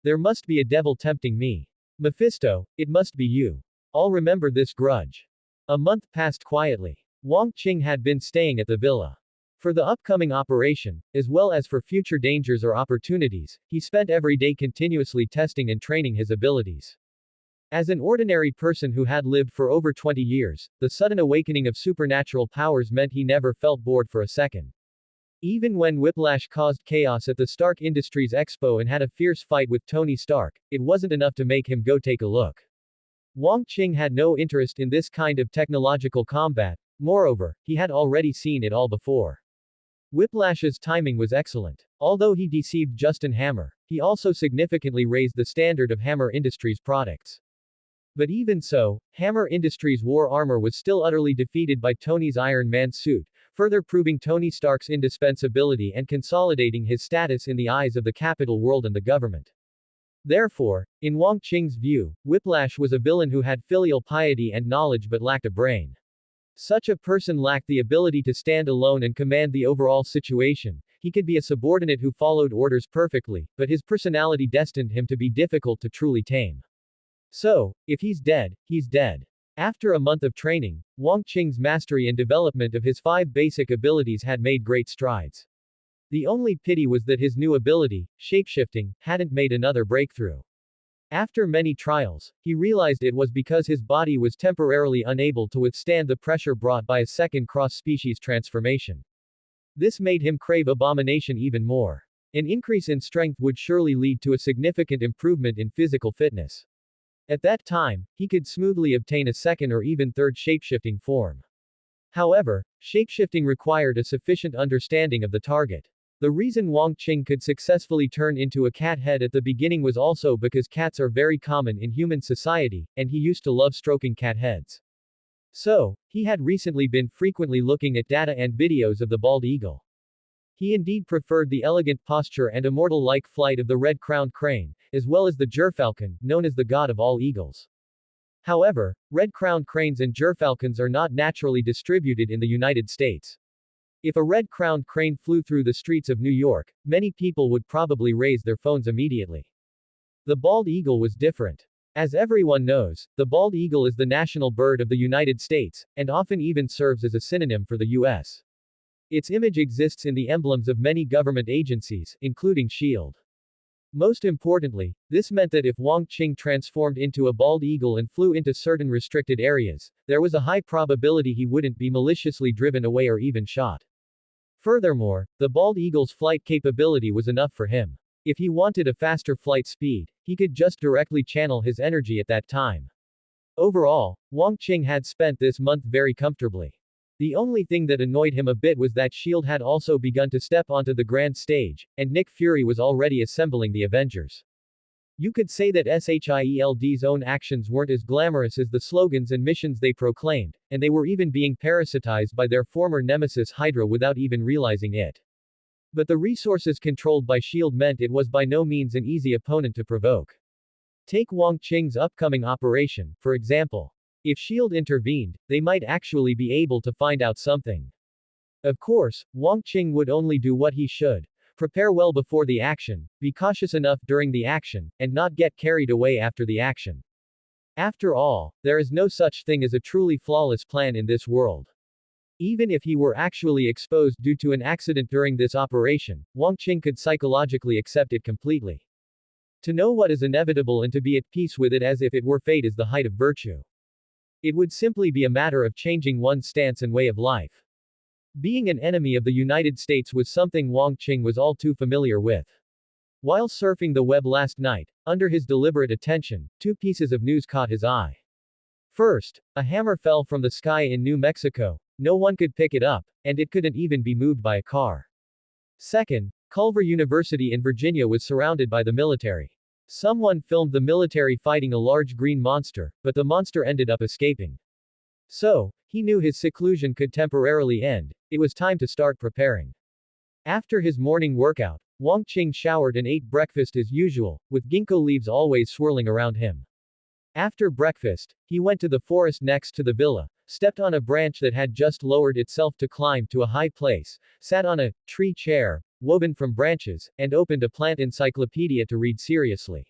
There must be a devil tempting me. Mephisto, it must be you. I'll remember this grudge. A month passed quietly. Wong Qing had been staying at the villa. For the upcoming operation, as well as for future dangers or opportunities, he spent every day continuously testing and training his abilities. As an ordinary person who had lived for over 20 years, the sudden awakening of supernatural powers meant he never felt bored for a second. Even when Whiplash caused chaos at the Stark Industries Expo and had a fierce fight with Tony Stark, it wasn't enough to make him go take a look. Wong Qing had no interest in this kind of technological combat, moreover, he had already seen it all before. Whiplash's timing was excellent. Although he deceived Justin Hammer, he also significantly raised the standard of Hammer Industries products. But even so, Hammer Industries' war armor was still utterly defeated by Tony's Iron Man suit, further proving Tony Stark's indispensability and consolidating his status in the eyes of the capital world and the government. Therefore, in Wong Qing's view, Whiplash was a villain who had filial piety and knowledge but lacked a brain. Such a person lacked the ability to stand alone and command the overall situation. He could be a subordinate who followed orders perfectly, but his personality destined him to be difficult to truly tame. So, if he's dead, he's dead. After a month of training, Wong Qing's mastery and development of his 5 basic abilities had made great strides. The only pity was that his new ability, shapeshifting, hadn't made another breakthrough. After many trials, he realized it was because his body was temporarily unable to withstand the pressure brought by a second cross-species transformation. This made him crave Abomination even more. An increase in strength would surely lead to a significant improvement in physical fitness. At that time, he could smoothly obtain a second or even third shapeshifting form. However, shapeshifting required a sufficient understanding of the target. The reason Wong Qing could successfully turn into a cat head at the beginning was also because cats are very common in human society, and he used to love stroking cat heads. So, he had recently been frequently looking at data and videos of the bald eagle. He indeed preferred the elegant posture and immortal-like flight of the red-crowned crane, as well as the gerfalcon, known as the god of all eagles. However, red-crowned cranes and gerfalcons are not naturally distributed in the United States. If a red-crowned crane flew through the streets of New York, many people would probably raise their phones immediately. The bald eagle was different. As everyone knows, the bald eagle is the national bird of the United States, and often even serves as a synonym for the U.S. Its image exists in the emblems of many government agencies, including S.H.I.E.L.D. Most importantly, this meant that if Wong Qing transformed into a bald eagle and flew into certain restricted areas, there was a high probability he wouldn't be maliciously driven away or even shot. Furthermore, the bald eagle's flight capability was enough for him. If he wanted a faster flight speed, he could just directly channel his energy at that time. Overall, Wang Qing had spent this month very comfortably. The only thing that annoyed him a bit was that S.H.I.E.L.D. had also begun to step onto the grand stage, and Nick Fury was already assembling the Avengers. You could say that S.H.I.E.L.D.'s own actions weren't as glamorous as the slogans and missions they proclaimed, and they were even being parasitized by their former nemesis Hydra without even realizing it. But the resources controlled by S.H.I.E.L.D. meant it was by no means an easy opponent to provoke. Take Wang Qing's upcoming operation, for example. If S.H.I.E.L.D. intervened, they might actually be able to find out something. Of course, Wang Qing would only do what he should. Prepare well before the action, be cautious enough during the action, and not get carried away after the action. After all, there is no such thing as a truly flawless plan in this world. Even if he were actually exposed due to an accident during this operation, Wang Qing could psychologically accept it completely. To know what is inevitable and to be at peace with it as if it were fate is the height of virtue. It would simply be a matter of changing one's stance and way of life. Being an enemy of the United States was something Wang Qing was all too familiar with. While surfing the web last night, under his deliberate attention, two pieces of news caught his eye. First, a hammer fell from the sky in New Mexico. No one could pick it up, and it couldn't even be moved by a car. Second, Culver University in Virginia was surrounded by the military. Someone filmed the military fighting a large green monster, but the monster ended up escaping. So, he knew his seclusion could temporarily end. It was time to start preparing. After his morning workout, Wang Qing showered and ate breakfast as usual, with ginkgo leaves always swirling around him. After breakfast, he went to the forest next to the villa, stepped on a branch that had just lowered itself to climb to a high place, sat on a tree chair, woven from branches, and opened a plant encyclopedia to read seriously.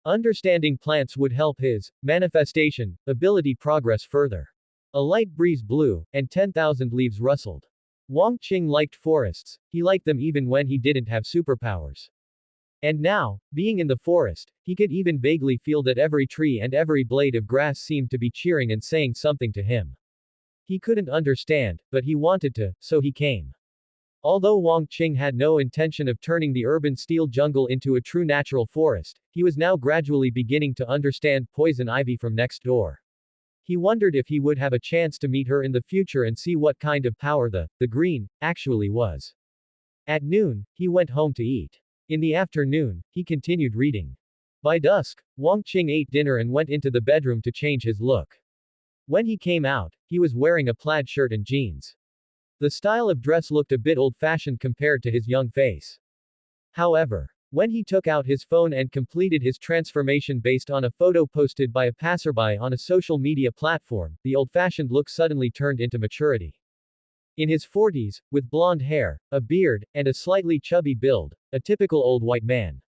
Understanding plants would help his manifestation ability progress further. A light breeze blew, and 10,000 leaves rustled. Wang Qing liked forests, he liked them even when he didn't have superpowers. And now, being in the forest, he could even vaguely feel that every tree and every blade of grass seemed to be cheering and saying something to him. He couldn't understand, but he wanted to, so he came. Although Wang Qing had no intention of turning the urban steel jungle into a true natural forest, he was now gradually beginning to understand poison ivy from next door. He wondered if he would have a chance to meet her in the future and see what kind of power the green actually was. At noon, he went home to eat. In the afternoon, he continued reading. By dusk, Wang Qing ate dinner and went into the bedroom to change his look. When he came out, he was wearing a plaid shirt and jeans. The style of dress looked a bit old-fashioned compared to his young face. However, when he took out his phone and completed his transformation based on a photo posted by a passerby on a social media platform, the old-fashioned look suddenly turned into maturity. In his 40s, with blonde hair, a beard, and a slightly chubby build, a typical old white man.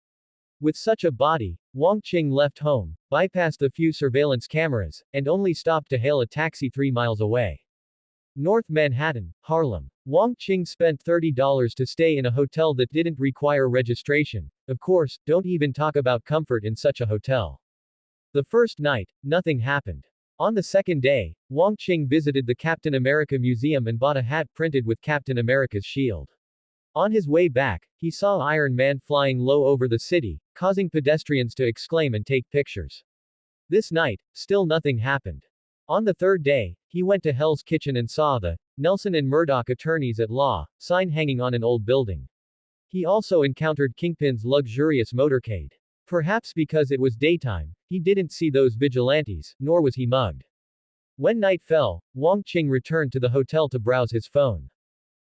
With such a body, Wang Qing left home, bypassed the few surveillance cameras, and only stopped to hail a taxi 3 miles away. North Manhattan, Harlem. Wang Qing spent $30 to stay in a hotel that didn't require registration. Of course, don't even talk about comfort in such a hotel. The first night, nothing happened. On the second day, Wang Qing visited the Captain America Museum and bought a hat printed with Captain America's shield. On his way back, he saw Iron Man flying low over the city, causing pedestrians to exclaim and take pictures. This night, still nothing happened. On the third day, he went to Hell's Kitchen and saw the Nelson and Murdoch Attorneys at Law sign hanging on an old building. He also encountered Kingpin's luxurious motorcade. Perhaps because it was daytime, he didn't see those vigilantes, nor was he mugged. When night fell, Wang Qing returned to the hotel to browse his phone.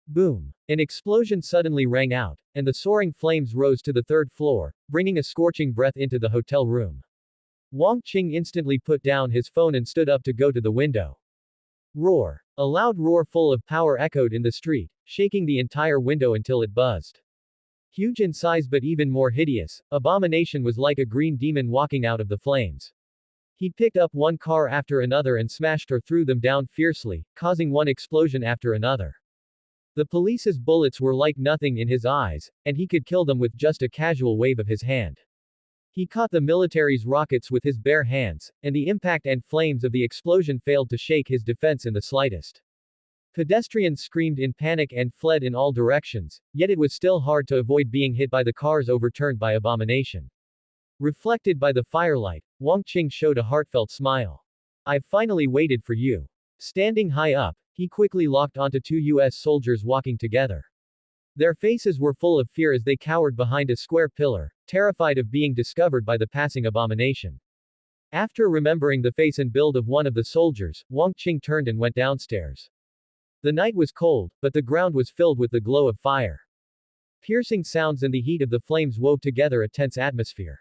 Boom! An explosion suddenly rang out, and the soaring flames rose to the third floor, bringing a scorching breath into the hotel room. Wang Qing instantly put down his phone and stood up to go to the window. Roar! A loud roar full of power echoed in the street, shaking the entire window until it buzzed. Huge in size but even more hideous, Abomination was like a green demon walking out of the flames. He picked up one car after another and smashed or threw them down fiercely, causing one explosion after another. The police's bullets were like nothing in his eyes, and he could kill them with just a casual wave of his hand. He caught the military's rockets with his bare hands, and the impact and flames of the explosion failed to shake his defense in the slightest. Pedestrians screamed in panic and fled in all directions, yet it was still hard to avoid being hit by the cars overturned by Abomination. Reflected by the firelight, Wang Qing showed a heartfelt smile. I've finally waited for you. Standing high up, he quickly locked onto two US soldiers walking together. Their faces were full of fear as they cowered behind a square pillar, terrified of being discovered by the passing Abomination. After remembering the face and build of one of the soldiers, Wang Qing turned and went downstairs. The night was cold, but the ground was filled with the glow of fire. Piercing sounds and the heat of the flames wove together a tense atmosphere.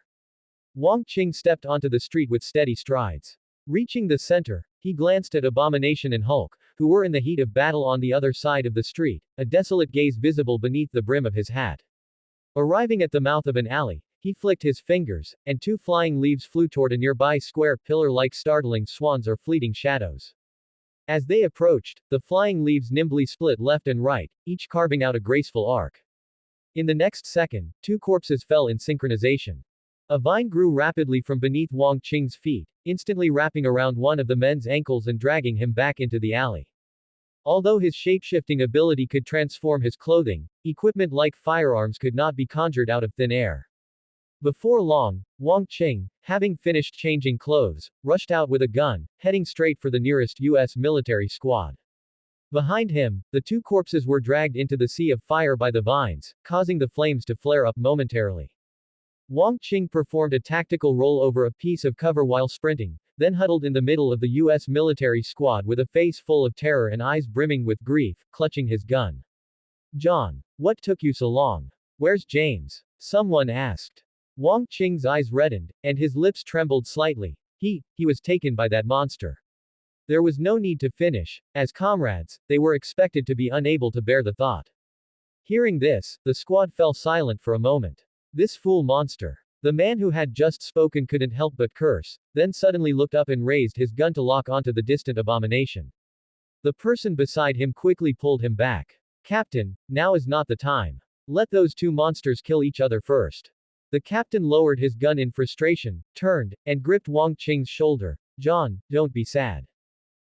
Wang Qing stepped onto the street with steady strides. Reaching the center, he glanced at Abomination and Hulk, who were in the heat of battle on the other side of the street, a desolate gaze visible beneath the brim of his hat. Arriving at the mouth of an alley, he flicked his fingers, and two flying leaves flew toward a nearby square pillar like startling swans or fleeting shadows. As they approached, the flying leaves nimbly split left and right, each carving out a graceful arc. In the next second, two corpses fell in synchronization. A vine grew rapidly from beneath Wang Qing's feet, instantly wrapping around one of the men's ankles and dragging him back into the alley. Although his shapeshifting ability could transform his clothing, equipment like firearms could not be conjured out of thin air. Before long, Wang Qing, having finished changing clothes, rushed out with a gun, heading straight for the nearest U.S. military squad. Behind him, the two corpses were dragged into the sea of fire by the vines, causing the flames to flare up momentarily. Wang Qing performed a tactical roll over a piece of cover while sprinting, then huddled in the middle of the U.S. military squad with a face full of terror and eyes brimming with grief, clutching his gun. John, what took you so long? Where's James? Someone asked. Wang Qing's eyes reddened, and his lips trembled slightly. He was taken by that monster. There was no need to finish. As comrades, they were expected to be unable to bear the thought. Hearing this, the squad fell silent for a moment. This fool monster. The man who had just spoken couldn't help but curse, then suddenly looked up and raised his gun to lock onto the distant Abomination. The person beside him quickly pulled him back. Captain, now is not the time. Let those two monsters kill each other first. The captain lowered his gun in frustration, turned, and gripped Wang Qing's shoulder. John, don't be sad.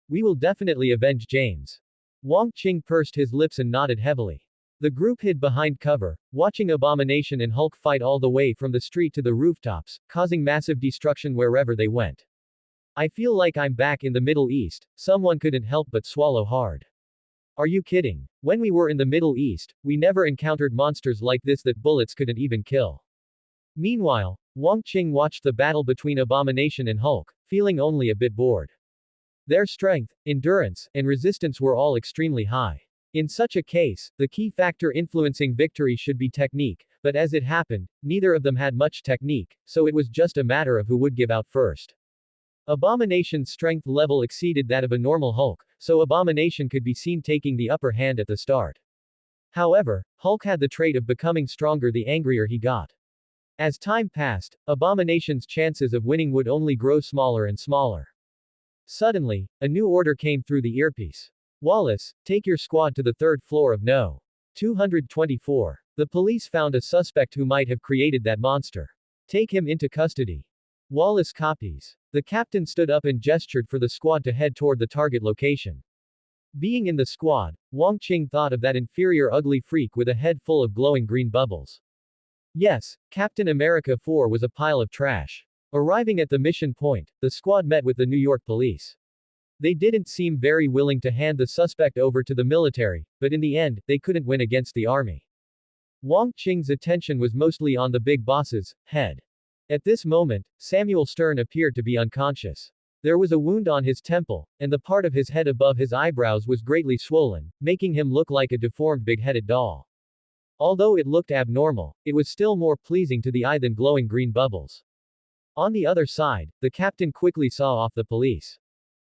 We will definitely avenge James. Wang Qing pursed his lips and nodded heavily. The group hid behind cover, watching Abomination and Hulk fight all the way from the street to the rooftops, causing massive destruction wherever they went. I feel like I'm back in the Middle East, someone couldn't help but swallow hard. Are you kidding? When we were in the Middle East, we never encountered monsters like this that bullets couldn't even kill. Meanwhile, Wang Qing watched the battle between Abomination and Hulk, feeling only a bit bored. Their strength, endurance, and resistance were all extremely high. In such a case, the key factor influencing victory should be technique, but as it happened, neither of them had much technique, so it was just a matter of who would give out first. Abomination's strength level exceeded that of a normal Hulk, so Abomination could be seen taking the upper hand at the start. However, Hulk had the trait of becoming stronger the angrier he got. As time passed, Abomination's chances of winning would only grow smaller and smaller. Suddenly, a new order came through the earpiece. Wallace, take your squad to the third floor of No. 224. The police found a suspect who might have created that monster. Take him into custody. Wallace copies. The captain stood up and gestured for the squad to head toward the target location. Being in the squad, Wang Qing thought of that inferior ugly freak with a head full of glowing green bubbles. Yes, Captain America 4 was a pile of trash. Arriving at the mission point, the squad met with the New York police. They didn't seem very willing to hand the suspect over to the military, but in the end, they couldn't win against the army. Wang Qing's attention was mostly on the big boss's head. At this moment, Samuel Stern appeared to be unconscious. There was a wound on his temple, and the part of his head above his eyebrows was greatly swollen, making him look like a deformed big-headed doll. Although it looked abnormal, it was still more pleasing to the eye than glowing green bubbles. On the other side, the captain quickly saw off the police.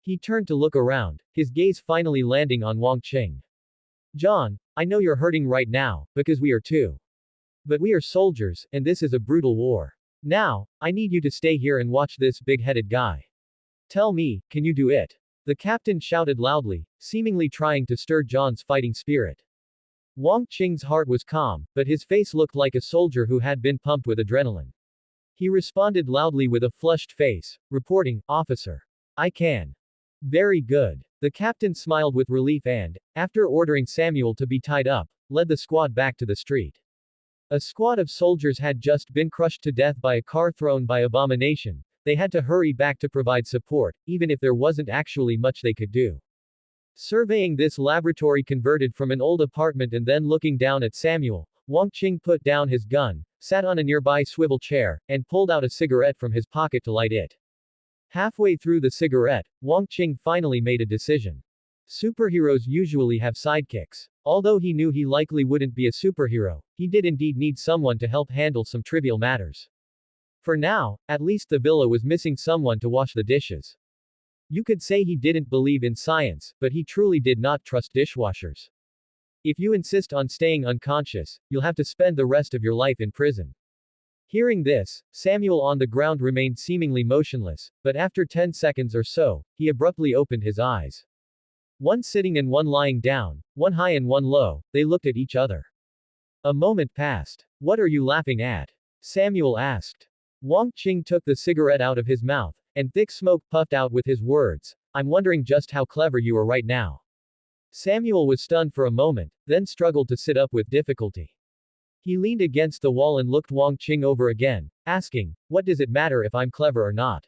He turned to look around, his gaze finally landing on Wang Qing. John, I know you're hurting right now, because we are too. But we are soldiers, and this is a brutal war. Now, I need you to stay here and watch this big-headed guy. Tell me, can you do it? The captain shouted loudly, seemingly trying to stir John's fighting spirit. Wang Qing's heart was calm, but his face looked like a soldier who had been pumped with adrenaline. He responded loudly with a flushed face, reporting, Officer. I can. Very good. The captain smiled with relief and, after ordering Samuel to be tied up, led the squad back to the street. A squad of soldiers had just been crushed to death by a car thrown by Abomination. They had to hurry back to provide support, even if there wasn't actually much they could do. Surveying this laboratory converted from an old apartment and then looking down at Samuel, Wang Qing put down his gun, sat on a nearby swivel chair, and pulled out a cigarette from his pocket to light it. Halfway through the cigarette, Wang Qing finally made a decision. Superheroes usually have sidekicks. Although he knew he likely wouldn't be a superhero, he did indeed need someone to help handle some trivial matters. For now, at least the villa was missing someone to wash the dishes. You could say he didn't believe in science, but he truly did not trust dishwashers. If you insist on staying unconscious, you'll have to spend the rest of your life in prison. Hearing this, Samuel on the ground remained seemingly motionless, but after 10 seconds or so, he abruptly opened his eyes. One sitting and one lying down, one high and one low, they looked at each other. A moment passed. What are you laughing at? Samuel asked. Wang Qing took the cigarette out of his mouth, and thick smoke puffed out with his words. I'm wondering just how clever you are right now. Samuel was stunned for a moment, then struggled to sit up with difficulty. He leaned against the wall and looked Wang Qing over again, asking, what does it matter if I'm clever or not?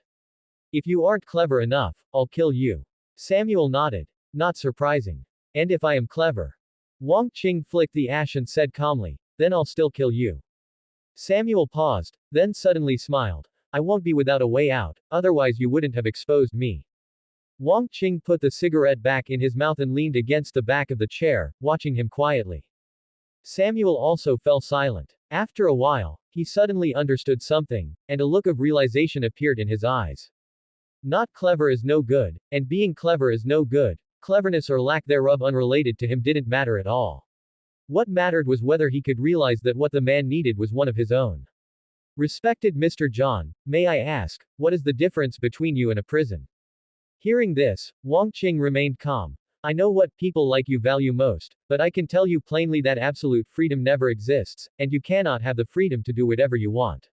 If you aren't clever enough, I'll kill you. Samuel nodded. Not surprising. And if I am clever? Wang Qing flicked the ash and said calmly, then I'll still kill you. Samuel paused, then suddenly smiled. I won't be without a way out, otherwise you wouldn't have exposed me. Wang Qing put the cigarette back in his mouth and leaned against the back of the chair, watching him quietly. Samuel also fell silent. After a while, he suddenly understood something, and a look of realization appeared in his eyes. Not clever is no good, and being clever is no good. Cleverness or lack thereof unrelated to him didn't matter at all. What mattered was whether he could realize that what the man needed was one of his own. Respected Mr. John, may I ask, what is the difference between you and a prison? Hearing this, Wang Qing remained calm. I know what people like you value most, but I can tell you plainly that absolute freedom never exists, and you cannot have the freedom to do whatever you want.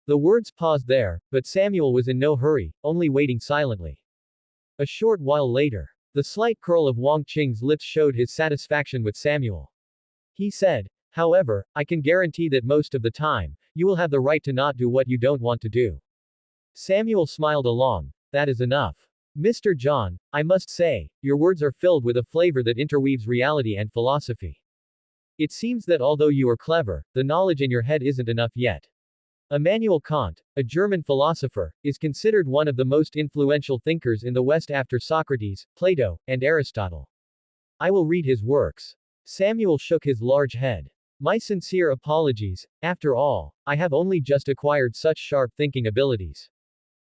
The words paused there, but Samuel was in no hurry, only waiting silently. A short while later, the slight curl of Wang Qing's lips showed his satisfaction with Samuel. He said, however, I can guarantee that most of the time, you will have the right to not do what you don't want to do. Samuel smiled along. That is enough. Mr. John, I must say, your words are filled with a flavor that interweaves reality and philosophy. It seems that although you are clever, the knowledge in your head isn't enough yet. Immanuel Kant, a German philosopher, is considered one of the most influential thinkers in the West after Socrates, Plato, and Aristotle. I will read his works. Samuel shook his large head. My sincere apologies, after all, I have only just acquired such sharp thinking abilities.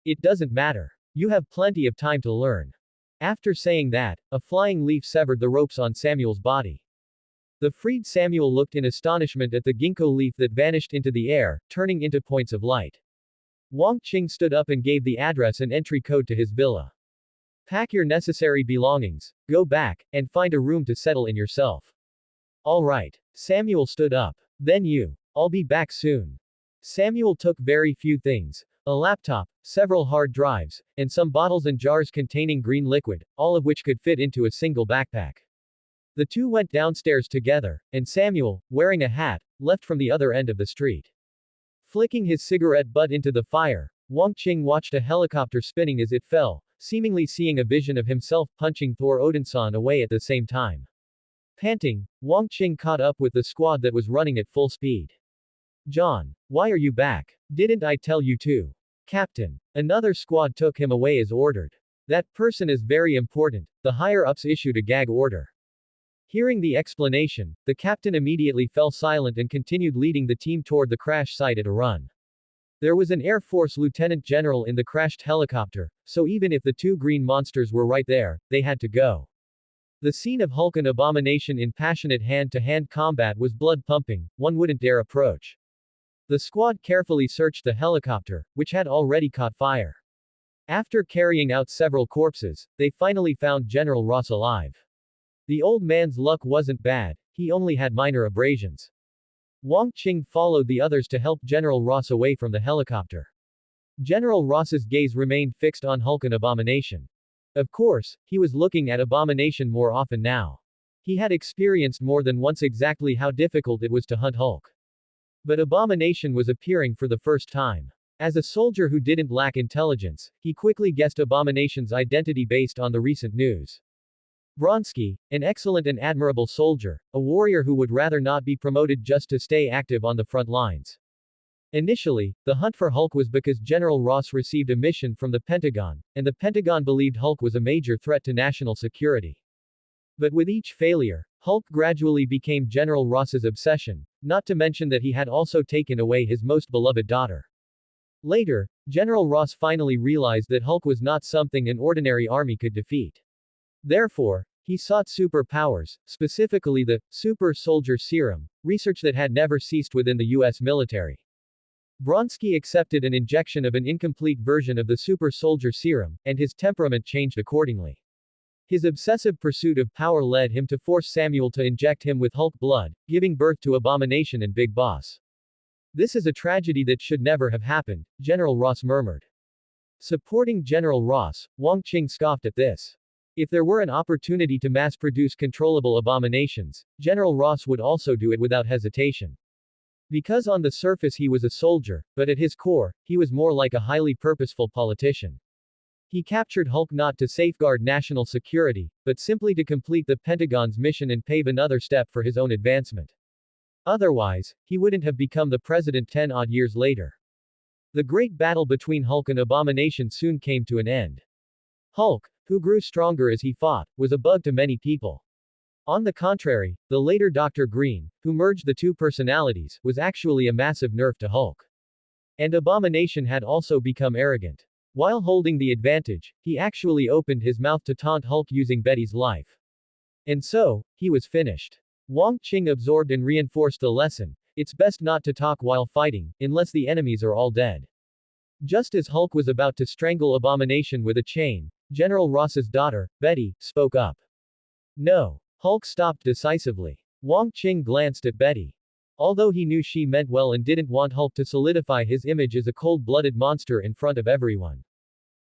It doesn't matter. You have plenty of time to learn. After saying that, a flying leaf severed the ropes on Samuel's body. The freed Samuel looked in astonishment at the ginkgo leaf that vanished into the air, turning into points of light. Wang Qing stood up and gave the address and entry code to his villa. Pack your necessary belongings, go back, and find a room to settle in yourself. All right. Samuel stood up. Then you. I'll be back soon. Samuel took very few things. A laptop, several hard drives, and some bottles and jars containing green liquid, all of which could fit into a single backpack. The two went downstairs together, and Samuel, wearing a hat, left from the other end of the street. Flicking his cigarette butt into the fire, Wang Qing watched a helicopter spinning as it fell, seemingly seeing a vision of himself punching Thor Odinson away at the same time. Panting, Wang Qing caught up with the squad that was running at full speed. John, why are you back? Didn't I tell you to? Captain. Another squad took him away as ordered. That person is very important. The higher-ups issued a gag order. Hearing the explanation, the captain immediately fell silent and continued leading the team toward the crash site at a run. There was an Air Force lieutenant general in the crashed helicopter, so even if the two green monsters were right there, they had to go. The scene of Hulk and Abomination in passionate hand-to-hand combat was blood-pumping, one wouldn't dare approach. The squad carefully searched the helicopter, which had already caught fire. After carrying out several corpses, they finally found General Ross alive. The old man's luck wasn't bad, he only had minor abrasions. Wang Qing followed the others to help General Ross away from the helicopter. General Ross's gaze remained fixed on Hulk and Abomination. Of course, he was looking at Abomination more often now. He had experienced more than once exactly how difficult it was to hunt Hulk. But Abomination was appearing for the first time. As a soldier who didn't lack intelligence, he quickly guessed Abomination's identity based on the recent news. Vronsky, an excellent and admirable soldier, a warrior who would rather not be promoted just to stay active on the front lines. Initially, the hunt for Hulk was because General Ross received a mission from the Pentagon, and the Pentagon believed Hulk was a major threat to national security. But with each failure, Hulk gradually became General Ross's obsession, not to mention that he had also taken away his most beloved daughter. Later, General Ross finally realized that Hulk was not something an ordinary army could defeat. Therefore, he sought superpowers, specifically the super soldier serum, research that had never ceased within the US military. Vronsky accepted an injection of an incomplete version of the super soldier serum, and his temperament changed accordingly. His obsessive pursuit of power led him to force Samuel to inject him with Hulk blood, giving birth to Abomination and Big Boss. This is a tragedy that should never have happened, General Ross murmured. Supporting General Ross, Wang Qing scoffed at this. If there were an opportunity to mass-produce controllable abominations, General Ross would also do it without hesitation. Because on the surface he was a soldier, but at his core, he was more like a highly purposeful politician. He captured Hulk not to safeguard national security, but simply to complete the Pentagon's mission and pave another step for his own advancement. Otherwise, he wouldn't have become the president 10-odd years later. The great battle between Hulk and Abomination soon came to an end. Hulk, who grew stronger as he fought, was a bug to many people. On the contrary, the later Dr. Green, who merged the two personalities, was actually a massive nerf to Hulk. And Abomination had also become arrogant. While holding the advantage, he actually opened his mouth to taunt Hulk using Betty's life. And so, he was finished. Wang Qing absorbed and reinforced the lesson: it's best not to talk while fighting, unless the enemies are all dead. Just as Hulk was about to strangle Abomination with a chain, General Ross's daughter, Betty, spoke up. No. Hulk stopped decisively. Wang Qing glanced at Betty. Although he knew she meant well and didn't want Hulk to solidify his image as a cold-blooded monster in front of everyone.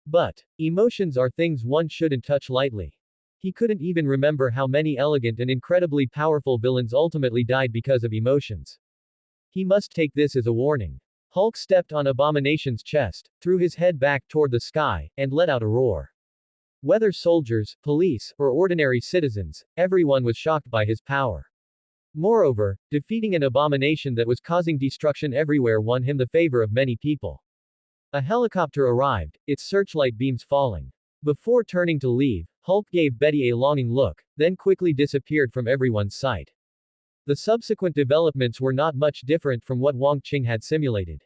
But, emotions are things one shouldn't touch lightly. He couldn't even remember how many elegant and incredibly powerful villains ultimately died because of emotions. He must take this as a warning. Hulk stepped on Abomination's chest, threw his head back toward the sky, and let out a roar. Whether soldiers, police, or ordinary citizens, everyone was shocked by his power. Moreover, defeating an abomination that was causing destruction everywhere won him the favor of many people. A helicopter arrived, its searchlight beams falling. Before turning to leave, Hulk gave Betty a longing look, then quickly disappeared from everyone's sight. The subsequent developments were not much different from what Wang Qing had simulated.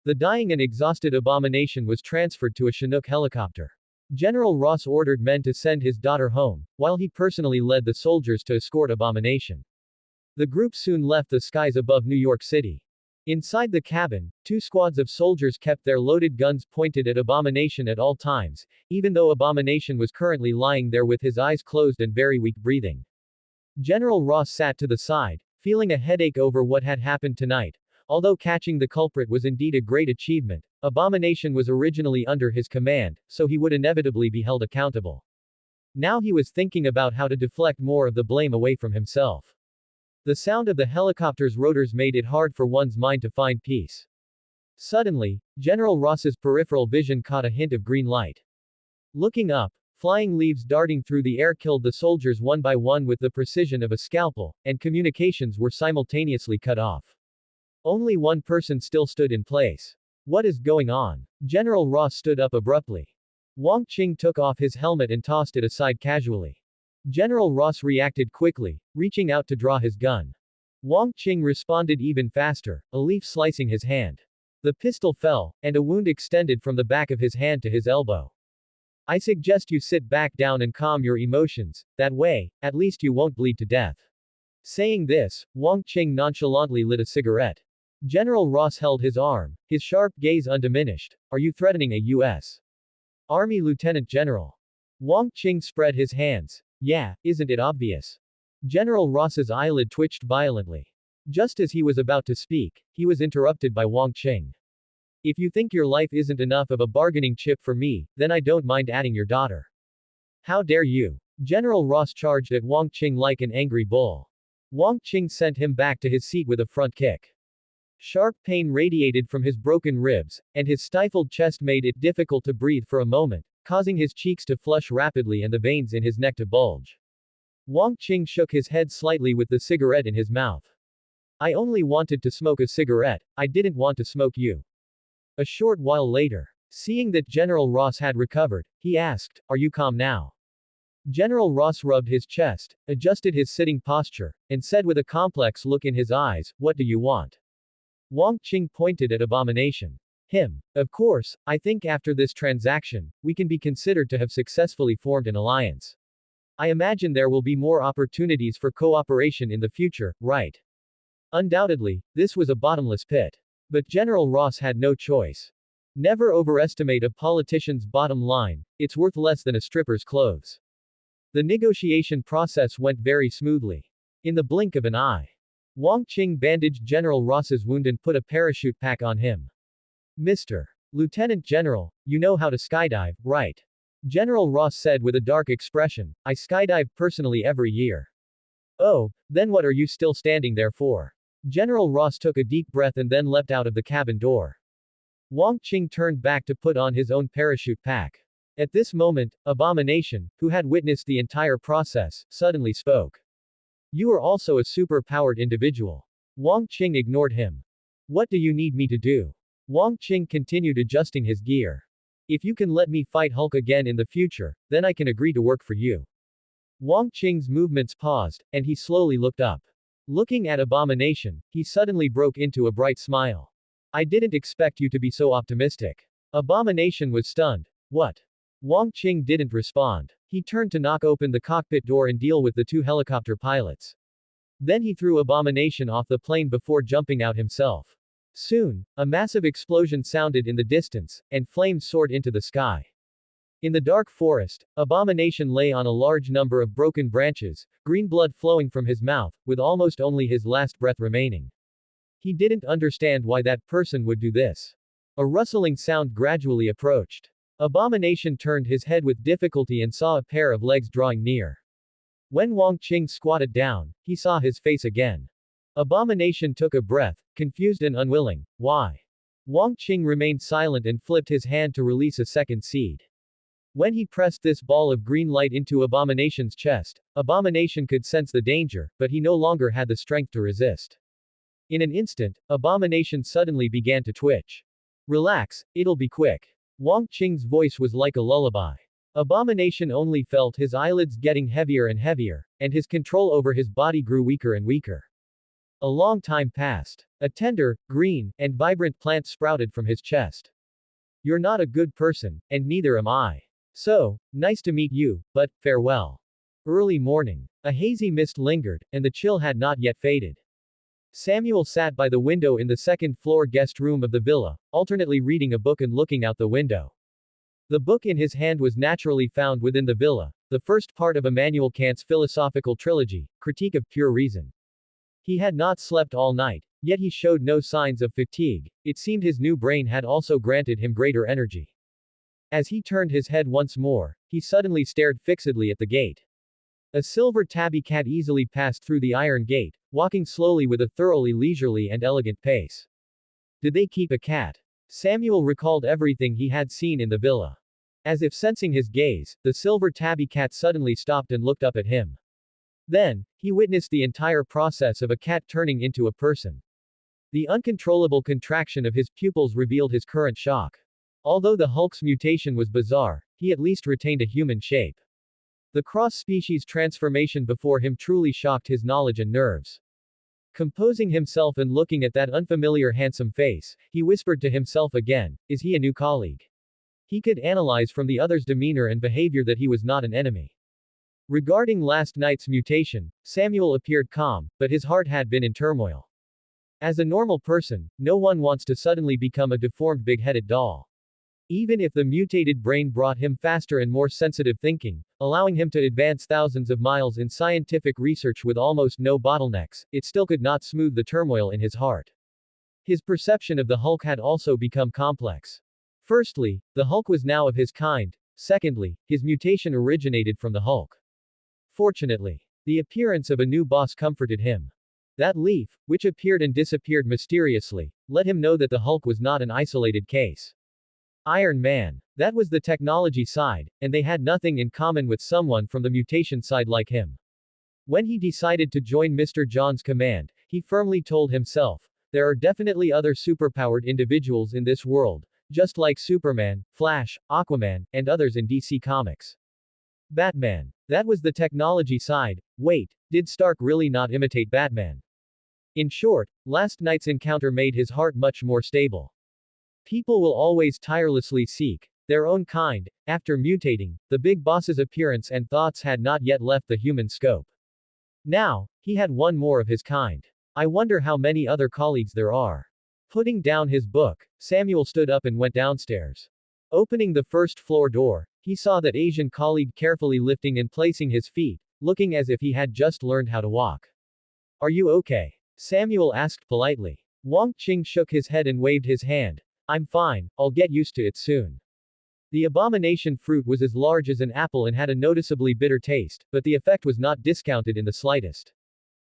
The dying and exhausted Abomination was transferred to a Chinook helicopter. General Ross ordered men to send his daughter home, while he personally led the soldiers to escort Abomination. The group soon left the skies above New York City. Inside the cabin, two squads of soldiers kept their loaded guns pointed at Abomination at all times, even though Abomination was currently lying there with his eyes closed and very weak breathing. General Ross sat to the side, feeling a headache over what had happened tonight. Although catching the culprit was indeed a great achievement, Abomination was originally under his command, so he would inevitably be held accountable. Now he was thinking about how to deflect more of the blame away from himself. The sound of the helicopter's rotors made it hard for one's mind to find peace. Suddenly, General Ross's peripheral vision caught a hint of green light. Looking up, flying leaves darting through the air killed the soldiers one by one with the precision of a scalpel, and communications were simultaneously cut off. Only one person still stood in place. What is going on? General Ross stood up abruptly. Wang Qing took off his helmet and tossed it aside casually. General Ross reacted quickly, reaching out to draw his gun. Wang Qing responded even faster, a leaf slicing his hand. The pistol fell, and a wound extended from the back of his hand to his elbow. I suggest you sit back down and calm your emotions, that way, at least you won't bleed to death. Saying this, Wang Qing nonchalantly lit a cigarette. General Ross held his arm, his sharp gaze undiminished. Are you threatening a U.S. Army Lieutenant General? Wang Qing spread his hands. Yeah, isn't it obvious? General Ross's eyelid twitched violently. Just as he was about to speak, he was interrupted by Wang Qing. If you think your life isn't enough of a bargaining chip for me, then I don't mind adding your daughter. How dare you? General Ross charged at Wang Qing like an angry bull. Wang Qing sent him back to his seat with a front kick. Sharp pain radiated from his broken ribs, and his stifled chest made it difficult to breathe for a moment, causing his cheeks to flush rapidly and the veins in his neck to bulge. Wang Qing shook his head slightly with the cigarette in his mouth. I only wanted to smoke a cigarette, I didn't want to smoke you. A short while later, seeing that General Ross had recovered, he asked, Are you calm now? General Ross rubbed his chest, adjusted his sitting posture, and said with a complex look in his eyes, What do you want? Wang Qing pointed at Abomination. Him. Of course, I think after this transaction, we can be considered to have successfully formed an alliance. I imagine there will be more opportunities for cooperation in the future, right? Undoubtedly, this was a bottomless pit. But General Ross had no choice. Never overestimate a politician's bottom line, it's worth less than a stripper's clothes. The negotiation process went very smoothly. In the blink of an eye, Wang Qing bandaged General Ross's wound and put a parachute pack on him. Mr. Lieutenant General, you know how to skydive, right? General Ross said with a dark expression, I skydive personally every year. Oh, then what are you still standing there for? General Ross took a deep breath and then leapt out of the cabin door. Wang Qing turned back to put on his own parachute pack. At this moment, Abomination, who had witnessed the entire process, suddenly spoke. You are also a super-powered individual. Wang Qing ignored him. What do you need me to do? Wang Qing continued adjusting his gear. If you can let me fight Hulk again in the future, then I can agree to work for you. Wang Qing's movements paused, and he slowly looked up. Looking at Abomination, he suddenly broke into a bright smile. I didn't expect you to be so optimistic. Abomination was stunned. What? Wang Qing didn't respond. He turned to knock open the cockpit door and deal with the two helicopter pilots. Then he threw Abomination off the plane before jumping out himself. Soon, a massive explosion sounded in the distance, and flames soared into the sky. In the dark forest, Abomination lay on a large number of broken branches, green blood flowing from his mouth, with almost only his last breath remaining. He didn't understand why that person would do this. A rustling sound gradually approached. Abomination turned his head with difficulty and saw a pair of legs drawing near. When Wang Qing squatted down, he saw his face again. Abomination took a breath, confused and unwilling. Why? Wang Qing remained silent and flipped his hand to release a second seed. When he pressed this ball of green light into Abomination's chest, Abomination could sense the danger, but he no longer had the strength to resist. In an instant, Abomination suddenly began to twitch. Relax, it'll be quick. Wang Qing's voice was like a lullaby. Abomination only felt his eyelids getting heavier and heavier, and his control over his body grew weaker and weaker. A long time passed. A tender, green, and vibrant plant sprouted from his chest. You're not a good person, and neither am I. So, nice to meet you, but, farewell. Early morning. A hazy mist lingered, and the chill had not yet faded. Samuel sat by the window in the second-floor guest room of the villa, alternately reading a book and looking out the window. The book in his hand was naturally found within the villa, the first part of Immanuel Kant's philosophical trilogy, Critique of Pure Reason. He had not slept all night, yet he showed no signs of fatigue. It seemed his new brain had also granted him greater energy. As he turned his head once more, he suddenly stared fixedly at the gate. A silver tabby cat easily passed through the iron gate, walking slowly with a thoroughly leisurely and elegant pace. Did they keep a cat? Samuel recalled everything he had seen in the villa. As if sensing his gaze, the silver tabby cat suddenly stopped and looked up at him. Then, he witnessed the entire process of a cat turning into a person. The uncontrollable contraction of his pupils revealed his current shock. Although the Hulk's mutation was bizarre, he at least retained a human shape. The cross-species transformation before him truly shocked his knowledge and nerves. Composing himself and looking at that unfamiliar handsome face, he whispered to himself again, is he a new colleague? He could analyze from the other's demeanor and behavior that he was not an enemy. Regarding last night's mutation, Samuel appeared calm, but his heart had been in turmoil. As a normal person, no one wants to suddenly become a deformed big-headed doll. Even if the mutated brain brought him faster and more sensitive thinking, allowing him to advance thousands of miles in scientific research with almost no bottlenecks, it still could not smooth the turmoil in his heart. His perception of the Hulk had also become complex. Firstly, the Hulk was now of his kind, Secondly, his mutation originated from the Hulk. Fortunately, the appearance of a new boss comforted him. That leaf, which appeared and disappeared mysteriously, let him know that the Hulk was not an isolated case. Iron Man. That was the technology side, and they had nothing in common with someone from the mutation side like him. When he decided to join Mr. John's command, he firmly told himself, there are definitely other superpowered individuals in this world, just like Superman, Flash, Aquaman, and others in DC Comics. Batman. That was the technology side. Wait, did Stark really not imitate Batman? In short, last night's encounter made his heart much more stable. People will always tirelessly seek their own kind. After mutating, the big boss's appearance and thoughts had not yet left the human scope. Now, he had one more of his kind. I wonder how many other colleagues there are. Putting down his book, Samuel stood up and went downstairs. Opening the first floor door, he saw that Asian colleague carefully lifting and placing his feet, looking as if he had just learned how to walk. Are you okay? Samuel asked politely. Wang Qing shook his head and waved his hand. I'm fine, I'll get used to it soon. The abomination fruit was as large as an apple and had a noticeably bitter taste, but the effect was not discounted in the slightest.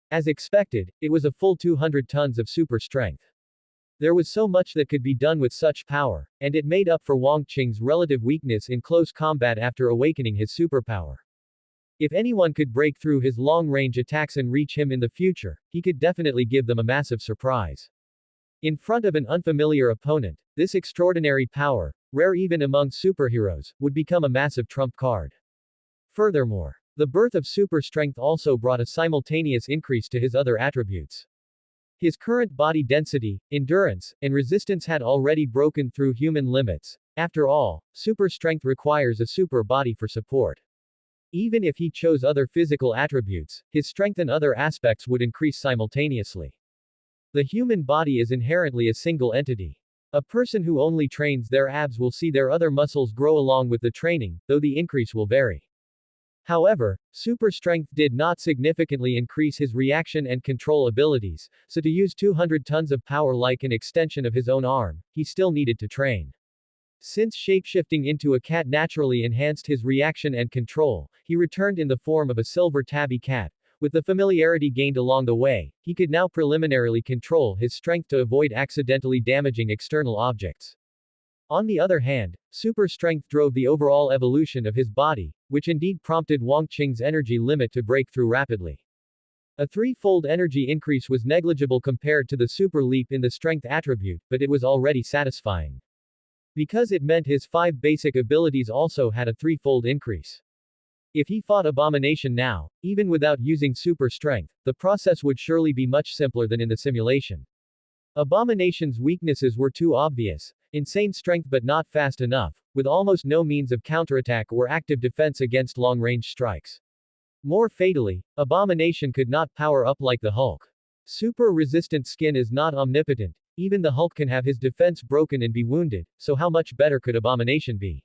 As expected, it was a full 200 tons of super strength. There was so much that could be done with such power, and it made up for Wang Qing's relative weakness in close combat after awakening his superpower. If anyone could break through his long-range attacks and reach him in the future, he could definitely give them a massive surprise. In front of an unfamiliar opponent, this extraordinary power, rare even among superheroes, would become a massive trump card. Furthermore, the birth of super strength also brought a simultaneous increase to his other attributes. His current body density, endurance, and resistance had already broken through human limits. After all, super strength requires a super body for support. Even if he chose other physical attributes, his strength and other aspects would increase simultaneously. The human body is inherently a single entity. A person who only trains their abs will see their other muscles grow along with the training, though the increase will vary. However, super strength did not significantly increase his reaction and control abilities, so to use 200 tons of power like an extension of his own arm, he still needed to train. Since shapeshifting into a cat naturally enhanced his reaction and control, he returned in the form of a silver tabby cat. With the familiarity gained along the way, he could now preliminarily control his strength to avoid accidentally damaging external objects. On the other hand, super strength drove the overall evolution of his body, which indeed prompted Wang Qing's energy limit to break through rapidly. A threefold energy increase was negligible compared to the super leap in the strength attribute, but it was already satisfying. Because it meant his 5 basic abilities also had a threefold increase. If he fought Abomination now, even without using super strength, the process would surely be much simpler than in the simulation. Abomination's weaknesses were too obvious: insane strength but not fast enough, with almost no means of counterattack or active defense against long-range strikes. More fatally, Abomination could not power up like the Hulk. Super-resistant skin is not omnipotent. Even the Hulk can have his defense broken and be wounded, so how much better could Abomination be?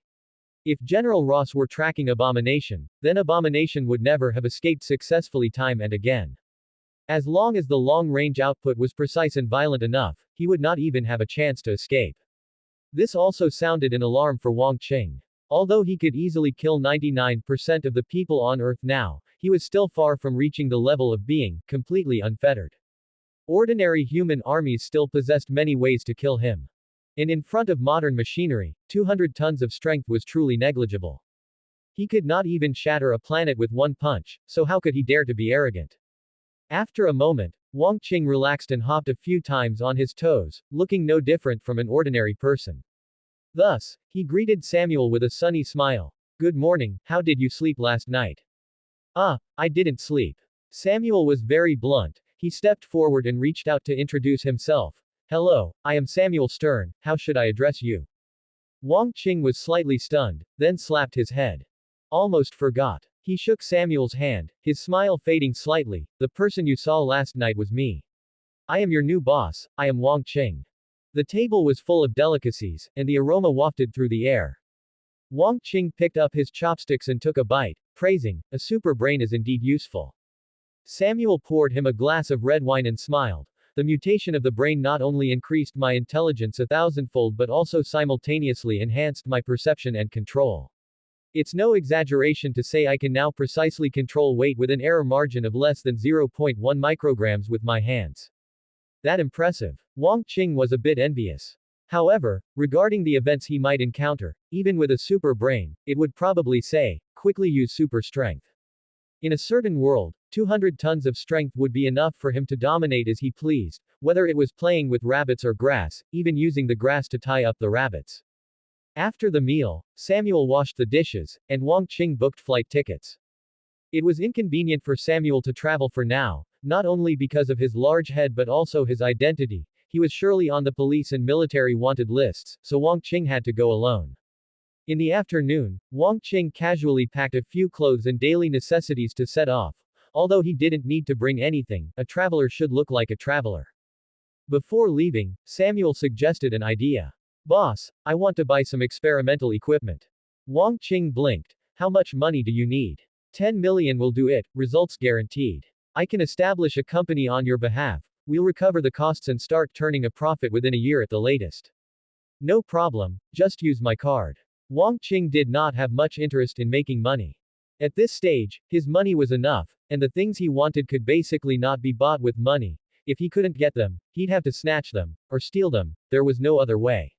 If General Ross were tracking Abomination, then Abomination would never have escaped successfully time and again. As long as the long-range output was precise and violent enough, he would not even have a chance to escape. This also sounded an alarm for Wang Qing. Although he could easily kill 99% of the people on Earth now, he was still far from reaching the level of being completely unfettered. Ordinary human armies still possessed many ways to kill him. And in front of modern machinery, 200 tons of strength was truly negligible. He could not even shatter a planet with one punch, so how could he dare to be arrogant? After a moment, Wang Qing relaxed and hopped a few times on his toes, looking no different from an ordinary person. Thus, he greeted Samuel with a sunny smile. Good morning, how did you sleep last night? I didn't sleep. Samuel was very blunt. He stepped forward and reached out to introduce himself. Hello, I am Samuel Stern, how should I address you? Wang Qing was slightly stunned, then slapped his head. Almost forgot. He shook Samuel's hand, his smile fading slightly. The person you saw last night was me. I am your new boss, I am Wang Qing. The table was full of delicacies, and the aroma wafted through the air. Wang Qing picked up his chopsticks and took a bite, praising, a super brain is indeed useful. Samuel poured him a glass of red wine and smiled. The mutation of the brain not only increased my intelligence 1,000-fold but also simultaneously enhanced my perception and control. It's no exaggeration to say I can now precisely control weight with an error margin of less than 0.1 micrograms with my hands. That impressive. Wang Qing was a bit envious. However, regarding the events he might encounter, even with a super brain, it would probably say, quickly use super strength. In a certain world, 200 tons of strength would be enough for him to dominate as he pleased, whether it was playing with rabbits or grass, even using the grass to tie up the rabbits. After the meal, Samuel washed the dishes, and Wang Qing booked flight tickets. It was inconvenient for Samuel to travel for now, not only because of his large head but also his identity. He was surely on the police and military wanted lists, so Wang Qing had to go alone. In the afternoon, Wang Qing casually packed a few clothes and daily necessities to set off. Although he didn't need to bring anything, a traveler should look like a traveler. Before leaving, Samuel suggested an idea. Boss, I want to buy some experimental equipment. Wang Qing blinked. How much money do you need? 10 million will do it, results guaranteed. I can establish a company on your behalf. We'll recover the costs and start turning a profit within a year at the latest. No problem, just use my card. Wang Qing did not have much interest in making money. At this stage, his money was enough, and the things he wanted could basically not be bought with money. If he couldn't get them, he'd have to snatch them, or steal them, there was no other way.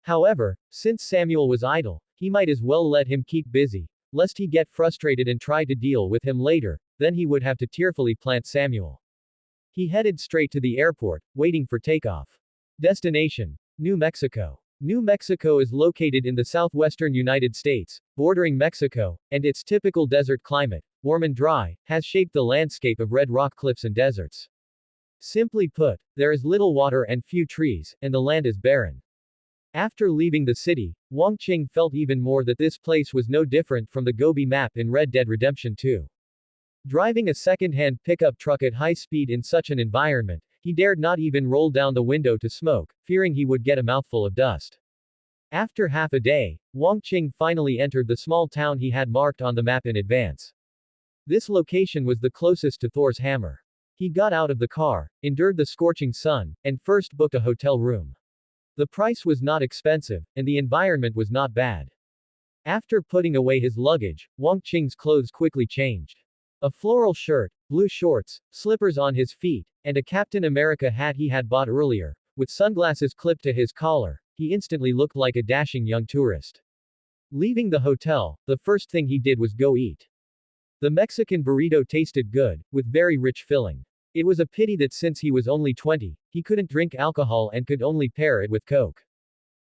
However, since Samuel was idle, he might as well let him keep busy, lest he get frustrated and try to deal with him later, then he would have to tearfully plant Samuel. He headed straight to the airport, waiting for takeoff. Destination: New Mexico. New Mexico is located in the southwestern United States, bordering Mexico, and its typical desert climate, warm and dry, has shaped the landscape of red rock cliffs and deserts. Simply put, there is little water and few trees, and the land is barren. After leaving the city, Wang Qing felt even more that this place was no different from the Gobi map in Red Dead Redemption 2. Driving a second-hand pickup truck at high speed in such an environment, he dared not even roll down the window to smoke, fearing he would get a mouthful of dust. After half a day, Wang Qing finally entered the small town he had marked on the map in advance. This location was the closest to Thor's hammer. He got out of the car, endured the scorching sun, and first booked a hotel room. The price was not expensive, and the environment was not bad. After putting away his luggage, Wang Qing's clothes quickly changed. A floral shirt, blue shorts, slippers on his feet, and a Captain America hat he had bought earlier, with sunglasses clipped to his collar, he instantly looked like a dashing young tourist. Leaving the hotel, the first thing he did was go eat. The Mexican burrito tasted good, with very rich filling. It was a pity that since he was only 20, he couldn't drink alcohol and could only pair it with Coke.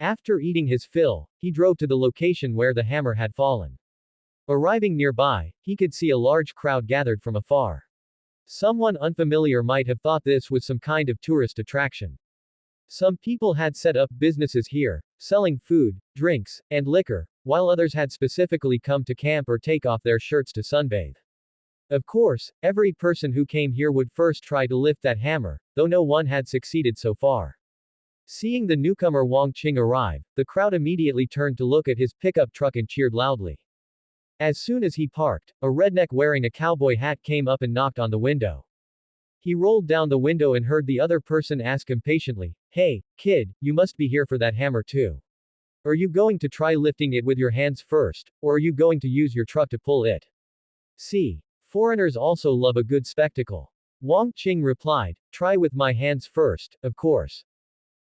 After eating his fill, he drove to the location where the hammer had fallen. Arriving nearby, he could see a large crowd gathered from afar. Someone unfamiliar might have thought this was some kind of tourist attraction. Some people had set up businesses here, selling food, drinks, and liquor, while others had specifically come to camp or take off their shirts to sunbathe. Of course, every person who came here would first try to lift that hammer, though no one had succeeded so far. Seeing the newcomer Wang Qing arrive, the crowd immediately turned to look at his pickup truck and cheered loudly. As soon as he parked, a redneck wearing a cowboy hat came up and knocked on the window. He rolled down the window and heard the other person ask impatiently, "Hey, kid, you must be here for that hammer too. Are you going to try lifting it with your hands first, or are you going to use your truck to pull it?" See. Foreigners also love a good spectacle. Wang Qing replied, "Try with my hands first, of course."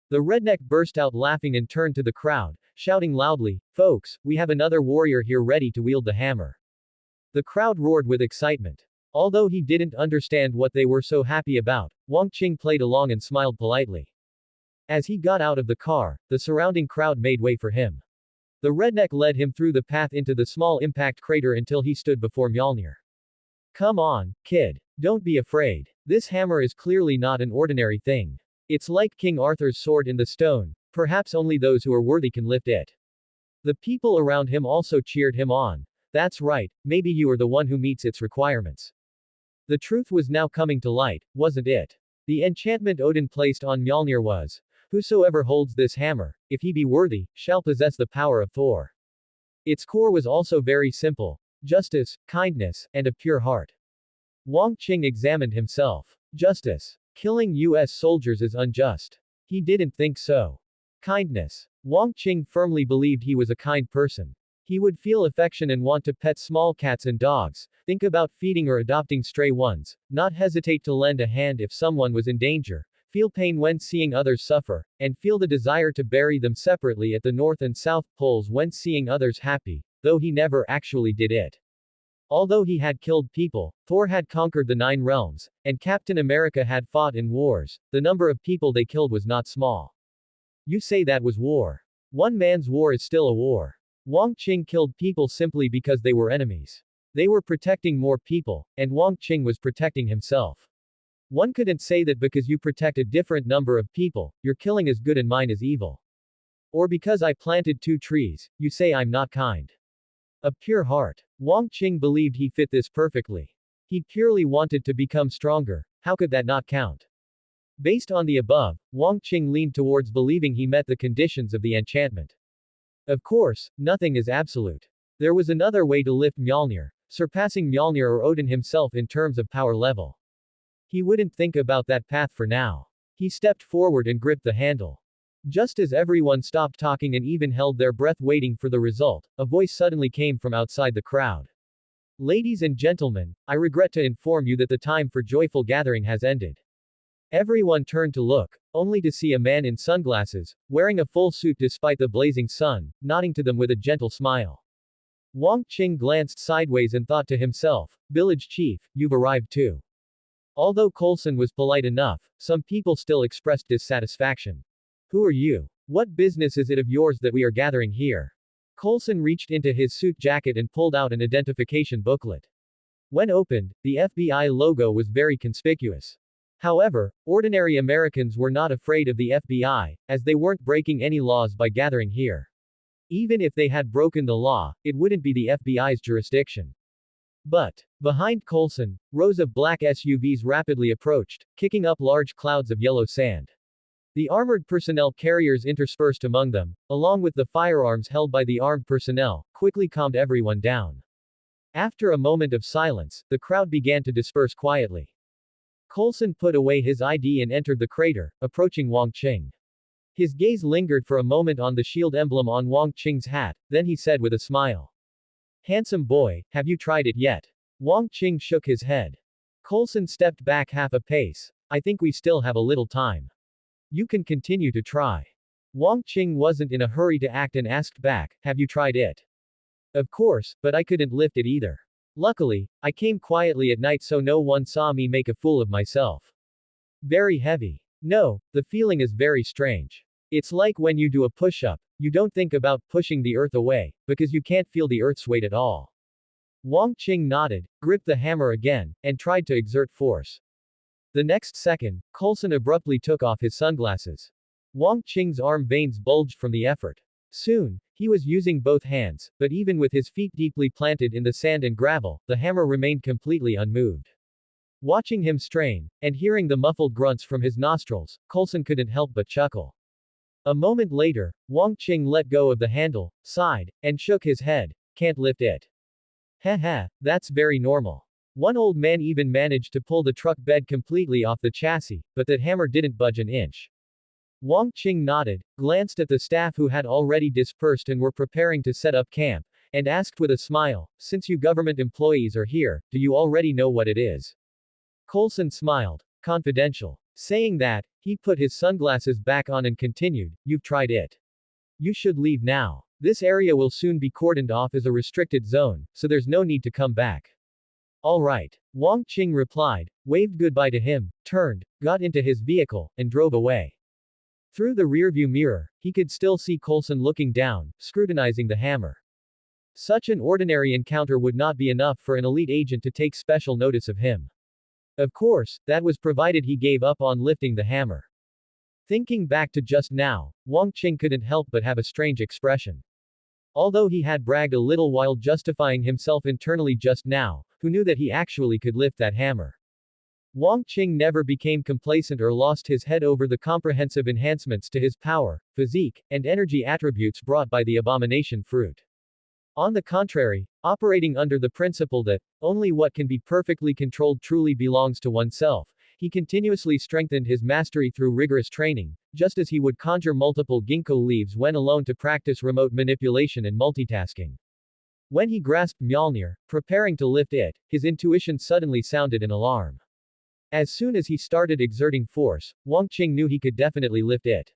The redneck burst out laughing and turned to the crowd, shouting loudly, "Folks, we have another warrior here ready to wield the hammer." The crowd roared with excitement. Although he didn't understand what they were so happy about, Wang Qing played along and smiled politely. As he got out of the car, the surrounding crowd made way for him. The redneck led him through the path into the small impact crater until he stood before Mjolnir. "Come on, kid. Don't be afraid. This hammer is clearly not an ordinary thing. It's like King Arthur's sword in the stone, perhaps only those who are worthy can lift it." The people around him also cheered him on. "That's right, maybe you are the one who meets its requirements." The truth was now coming to light, wasn't it? The enchantment Odin placed on Mjolnir was, "Whosoever holds this hammer, if he be worthy, shall possess the power of Thor." Its core was also very simple. Justice, kindness, and a pure heart. Wang Qing examined himself. Justice. Killing U.S. soldiers is unjust. He didn't think so. Kindness. Wang Qing firmly believed he was a kind person. He would feel affection and want to pet small cats and dogs, think about feeding or adopting stray ones, not hesitate to lend a hand if someone was in danger, feel pain when seeing others suffer, and feel the desire to bury them separately at the North and South Poles when seeing others happy, though he never actually did it. Although he had killed people, Thor had conquered the 9 realms, and Captain America had fought in wars, the number of people they killed was not small. You say that was war. One man's war is still a war. Wang Qing killed people simply because they were enemies. They were protecting more people, and Wang Qing was protecting himself. One couldn't say that because you protect a different number of people, your killing is good and mine is evil. Or because I planted 2 trees, you say I'm not kind. A pure heart. Wang Qing believed he fit this perfectly. He purely wanted to become stronger, how could that not count? Based on the above, Wang Qing leaned towards believing he met the conditions of the enchantment. Of course, nothing is absolute. There was another way to lift Mjolnir, surpassing Mjolnir or Odin himself in terms of power level. He wouldn't think about that path for now. He stepped forward and gripped the handle. Just as everyone stopped talking and even held their breath waiting for the result, a voice suddenly came from outside the crowd. Ladies and gentlemen, I regret to inform you that the time for joyful gathering has ended. Everyone turned to look, only to see a man in sunglasses, wearing a full suit despite the blazing sun, nodding to them with a gentle smile. Wang Qing glanced sideways and thought to himself, village chief, you've arrived too. Although Coulson was polite enough, some people still expressed dissatisfaction. Who are you? What business is it of yours that we are gathering here? Coulson reached into his suit jacket and pulled out an identification booklet. When opened, the FBI logo was very conspicuous. However, ordinary Americans were not afraid of the FBI, as they weren't breaking any laws by gathering here. Even if they had broken the law, it wouldn't be the FBI's jurisdiction. But, behind Coulson, rows of black SUVs rapidly approached, kicking up large clouds of yellow sand. The armored personnel carriers interspersed among them, along with the firearms held by the armed personnel, quickly calmed everyone down. After a moment of silence, the crowd began to disperse quietly. Coulson put away his ID and entered the crater, approaching Wang Qing. His gaze lingered for a moment on the shield emblem on Wang Qing's hat, then he said with a smile. Handsome boy, have you tried it yet? Wang Qing shook his head. Coulson stepped back half a pace. I think we still have a little time. You can continue to try. Wang Qing wasn't in a hurry to act and asked back, have you tried it? Of course, but I couldn't lift it either. Luckily, I came quietly at night so no one saw me make a fool of myself. Very heavy. No, the feeling is very strange. It's like when you do a push-up, you don't think about pushing the earth away, because you can't feel the earth's weight at all. Wang Qing nodded, gripped the hammer again, and tried to exert force. The next second, Coulson abruptly took off his sunglasses. Wang Qing's arm veins bulged from the effort. Soon, he was using both hands, but even with his feet deeply planted in the sand and gravel, the hammer remained completely unmoved. Watching him strain, and hearing the muffled grunts from his nostrils, Coulson couldn't help but chuckle. A moment later, Wang Qing let go of the handle, sighed, and shook his head. Can't lift it. Heh, that's very normal. One old man even managed to pull the truck bed completely off the chassis, but that hammer didn't budge an inch. Wang Qing nodded, glanced at the staff who had already dispersed and were preparing to set up camp, and asked with a smile, since you government employees are here, do you already know what it is? Coulson smiled. Confidential. Saying that, he put his sunglasses back on and continued, you've tried it. You should leave now. This area will soon be cordoned off as a restricted zone, so there's no need to come back. All right. Wang Qing replied, waved goodbye to him, turned, got into his vehicle, and drove away. Through the rearview mirror, he could still see Coulson looking down, scrutinizing the hammer. Such an ordinary encounter would not be enough for an elite agent to take special notice of him. Of course, that was provided he gave up on lifting the hammer. Thinking back to just now, Wang Qing couldn't help but have a strange expression. Although he had bragged a little while justifying himself internally just now, who knew that he actually could lift that hammer? Wang Qing never became complacent or lost his head over the comprehensive enhancements to his power, physique, and energy attributes brought by the Abomination fruit. On the contrary, operating under the principle that only what can be perfectly controlled truly belongs to oneself, he continuously strengthened his mastery through rigorous training, just as he would conjure multiple ginkgo leaves when alone to practice remote manipulation and multitasking. When he grasped Mjolnir, preparing to lift it, his intuition suddenly sounded an alarm. As soon as he started exerting force, Wang Qing knew he could definitely lift it.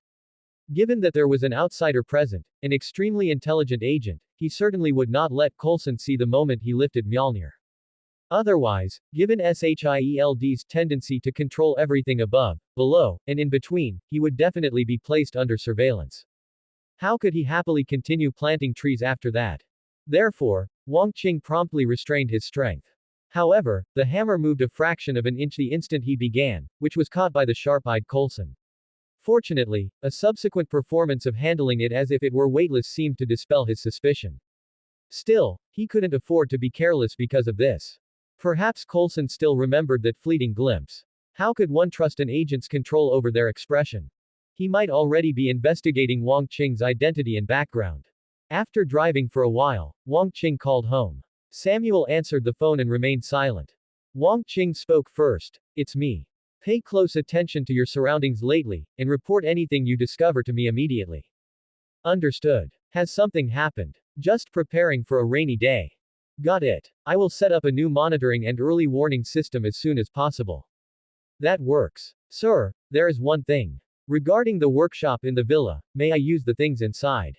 Given that there was an outsider present, an extremely intelligent agent, he certainly would not let Coulson see the moment he lifted Mjolnir. Otherwise, given Shield's tendency to control everything above, below, and in between, he would definitely be placed under surveillance. How could he happily continue planting trees after that? Therefore, Wang Qing promptly restrained his strength. However, the hammer moved a fraction of an inch the instant he began, which was caught by the sharp-eyed Coulson. Fortunately, a subsequent performance of handling it as if it were weightless seemed to dispel his suspicion. Still, he couldn't afford to be careless because of this. Perhaps Coulson still remembered that fleeting glimpse. How could one trust an agent's control over their expression? He might already be investigating Wang Qing's identity and background. After driving for a while, Wang Qing called home. Samuel answered the phone and remained silent. Wang Qing spoke first. It's me. Pay close attention to your surroundings lately, and report anything you discover to me immediately. Understood. Has something happened? Just preparing for a rainy day. Got it. I will set up a new monitoring and early warning system as soon as possible. That works. Sir, there is one thing. Regarding the workshop in the villa, may I use the things inside?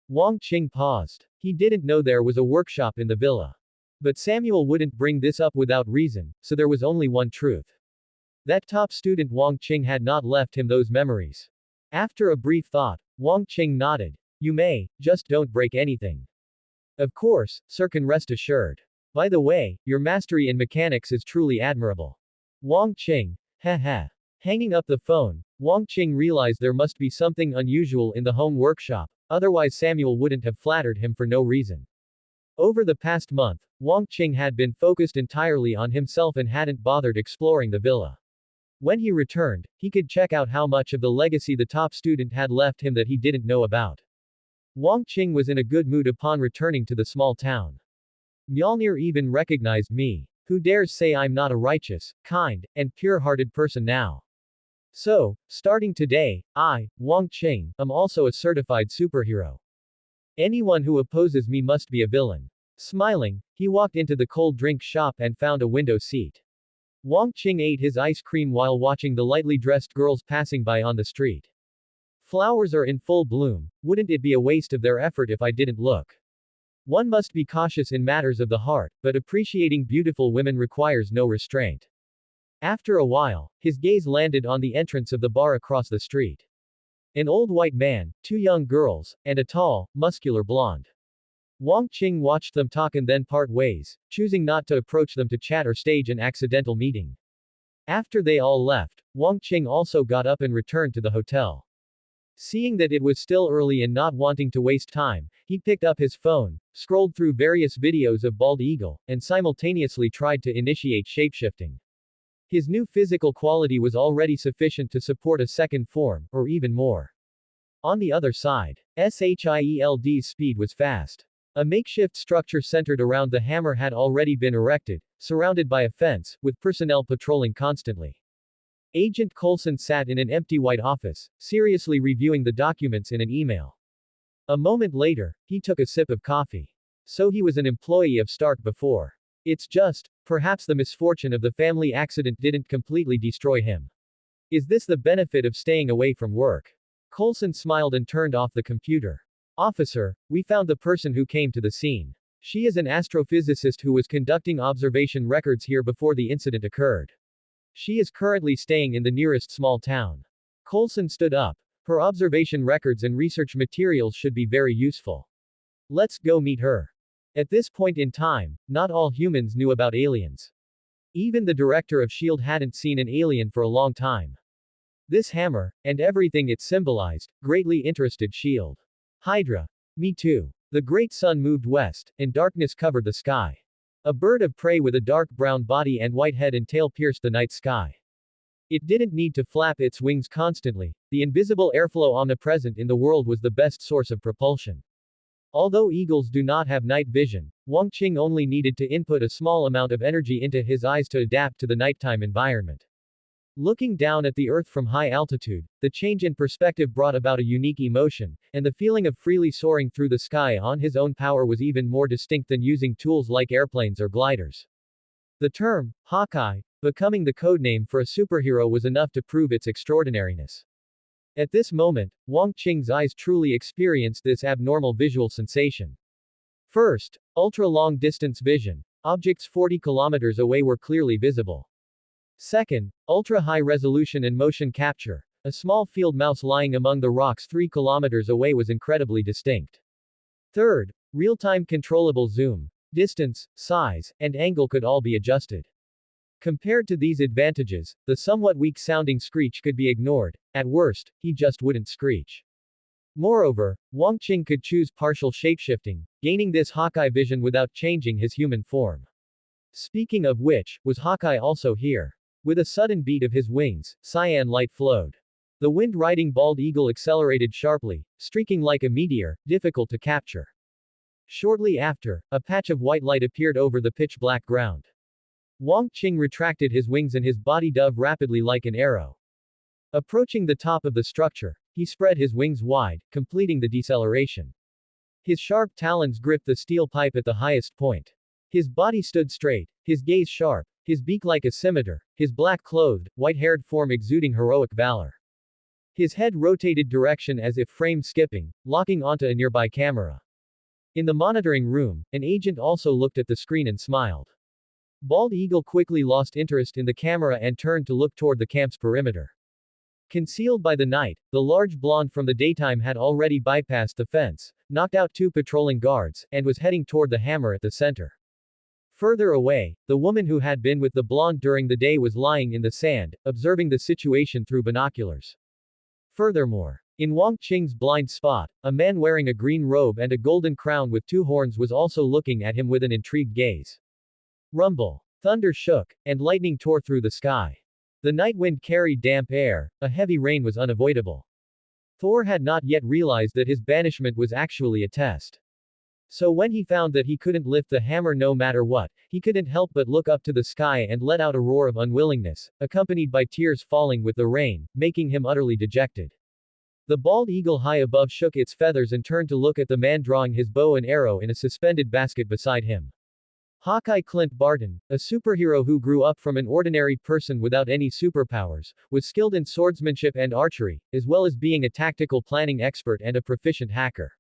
Wang Qing paused. He didn't know there was a workshop in the villa. But Samuel wouldn't bring this up without reason, so there was only one truth. That top student Wang Qing had not left him those memories. After a brief thought, Wang Qing nodded. You may, just don't break anything. Of course, sir, can rest assured. By the way, your mastery in mechanics is truly admirable. Wang Qing. Heh. Hanging up the phone, Wang Qing realized there must be something unusual in the home workshop, otherwise Samuel wouldn't have flattered him for no reason. Over the past month, Wang Qing had been focused entirely on himself and hadn't bothered exploring the villa. When he returned, he could check out how much of the legacy the top student had left him that he didn't know about. Wang Qing was in a good mood upon returning to the small town. Mjolnir even recognized me. Who dares say I'm not a righteous, kind, and pure-hearted person now? So, starting today, I, Wang Qing, am also a certified superhero. Anyone who opposes me must be a villain. Smiling, he walked into the cold drink shop and found a window seat. Wang Qing ate his ice cream while watching the lightly dressed girls passing by on the street. Flowers are in full bloom, wouldn't it be a waste of their effort if I didn't look? One must be cautious in matters of the heart, but appreciating beautiful women requires no restraint. After a while, his gaze landed on the entrance of the bar across the street. An old white man, two young girls, and a tall, muscular blonde. Wang Qing watched them talk and then part ways, choosing not to approach them to chat or stage an accidental meeting. After they all left, Wang Qing also got up and returned to the hotel. Seeing that it was still early and not wanting to waste time, he picked up his phone, scrolled through various videos of Bald Eagle, and simultaneously tried to initiate shapeshifting. His new physical quality was already sufficient to support a second form, or even more. On the other side, Shield's speed was fast. A makeshift structure centered around the hammer had already been erected, surrounded by a fence, with personnel patrolling constantly. Agent Coulson sat in an empty white office, seriously reviewing the documents in an email. A moment later, he took a sip of coffee. So he was an employee of Stark before. It's just, perhaps the misfortune of the family accident didn't completely destroy him. Is this the benefit of staying away from work? Coulson smiled and turned off the computer. Officer, we found the person who came to the scene. She is an astrophysicist who was conducting observation records here before the incident occurred. She is currently staying in the nearest small town. Coulson stood up. Her observation records and research materials should be very useful. Let's go meet her. At this point in time, not all humans knew about aliens. Even the director of S.H.I.E.L.D. hadn't seen an alien for a long time. This hammer, and everything it symbolized, greatly interested S.H.I.E.L.D. Hydra. Me too. The great sun moved west, and darkness covered the sky. A bird of prey with a dark brown body and white head and tail pierced the night sky. It didn't need to flap its wings constantly, the invisible airflow omnipresent in the world was the best source of propulsion. Although eagles do not have night vision, Wang Qing only needed to input a small amount of energy into his eyes to adapt to the nighttime environment. Looking down at the Earth from high altitude, the change in perspective brought about a unique emotion, and the feeling of freely soaring through the sky on his own power was even more distinct than using tools like airplanes or gliders. The term, Hawkeye, becoming the codename for a superhero was enough to prove its extraordinariness. At this moment, Wang Qing's eyes truly experienced this abnormal visual sensation. First, ultra-long distance vision. Objects 40 kilometers away were clearly visible. Second, ultra-high resolution and motion capture. A small field mouse lying among the rocks 3 kilometers away was incredibly distinct. Third, real-time controllable zoom. Distance, size, and angle could all be adjusted. Compared to these advantages, the somewhat weak-sounding screech could be ignored. At worst, he just wouldn't screech. Moreover, Wang Qing could choose partial shapeshifting, gaining this Hawkeye vision without changing his human form. Speaking of which, was Hawkeye also here? With a sudden beat of his wings, cyan light flowed. The wind-riding bald eagle accelerated sharply, streaking like a meteor, difficult to capture. Shortly after, a patch of white light appeared over the pitch-black ground. Wang Qing retracted his wings and his body dove rapidly like an arrow. Approaching the top of the structure, he spread his wings wide, completing the deceleration. His sharp talons gripped the steel pipe at the highest point. His body stood straight, his gaze sharp, his beak like a scimitar, his black-clothed, white-haired form exuding heroic valor. His head rotated direction as if frame skipping, locking onto a nearby camera. In the monitoring room, an agent also looked at the screen and smiled. Bald Eagle quickly lost interest in the camera and turned to look toward the camp's perimeter. Concealed by the night, the large blonde from the daytime had already bypassed the fence, knocked out 2 patrolling guards, and was heading toward the hammer at the center. Further away, the woman who had been with the blonde during the day was lying in the sand, observing the situation through binoculars. Furthermore, in Wang Qing's blind spot, a man wearing a green robe and a golden crown with 2 horns was also looking at him with an intrigued gaze. Rumble. Thunder shook, and lightning tore through the sky. The night wind carried damp air, a heavy rain was unavoidable. Thor had not yet realized that his banishment was actually a test. So when he found that he couldn't lift the hammer no matter what, he couldn't help but look up to the sky and let out a roar of unwillingness, accompanied by tears falling with the rain, making him utterly dejected. The bald eagle high above shook its feathers and turned to look at the man drawing his bow and arrow in a suspended basket beside him. Hawkeye Clint Barton, a superhero who grew up from an ordinary person without any superpowers, was skilled in swordsmanship and archery, as well as being a tactical planning expert and a proficient hacker.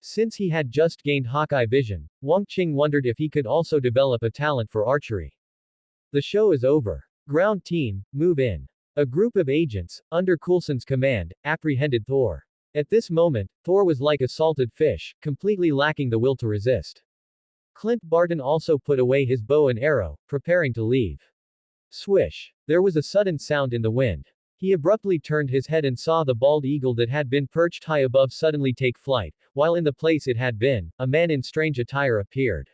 Since he had just gained Hawkeye vision, Wang Qing wondered if he could also develop a talent for archery. The show is over. Ground team, move in. A group of agents, under Coulson's command, apprehended Thor. At this moment, Thor was like a salted fish, completely lacking the will to resist. Clint Barton also put away his bow and arrow, preparing to leave. Swish. There was a sudden sound in the wind. He abruptly turned his head and saw the bald eagle that had been perched high above suddenly take flight, while in the place it had been, a man in strange attire appeared.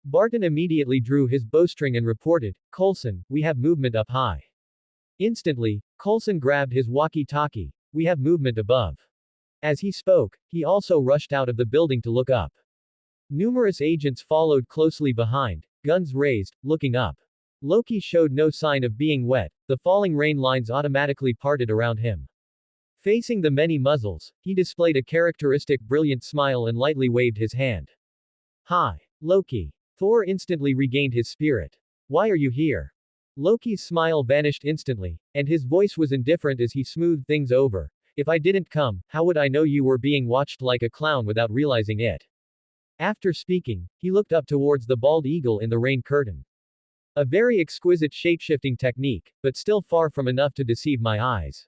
Barton immediately drew his bowstring and reported, "Coulson, we have movement up high." Instantly, Coulson grabbed his walkie-talkie, "We have movement above." As he spoke, he also rushed out of the building to look up. Numerous agents followed closely behind, guns raised, looking up. Loki showed no sign of being wet, the falling rain lines automatically parted around him. Facing the many muzzles, he displayed a characteristic brilliant smile and lightly waved his hand. "Hi, Loki." Thor instantly regained his spirit. "Why are you here?" Loki's smile vanished instantly, and his voice was indifferent as he smoothed things over. "If I didn't come, how would I know you were being watched like a clown without realizing it?" After speaking, he looked up towards the bald eagle in the rain curtain. "A very exquisite shapeshifting technique, but still far from enough to deceive my eyes.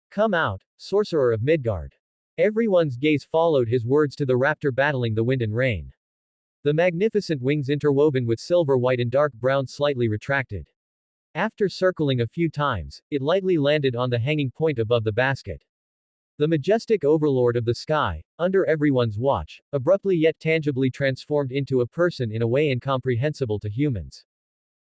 Come out, sorcerer of Midgard." Everyone's gaze followed his words to the raptor battling the wind and rain. The magnificent wings interwoven with silver white and dark brown slightly retracted. After circling a few times, it lightly landed on the hanging point above the basket. The majestic overlord of the sky, under everyone's watch, abruptly yet tangibly transformed into a person in a way incomprehensible to humans.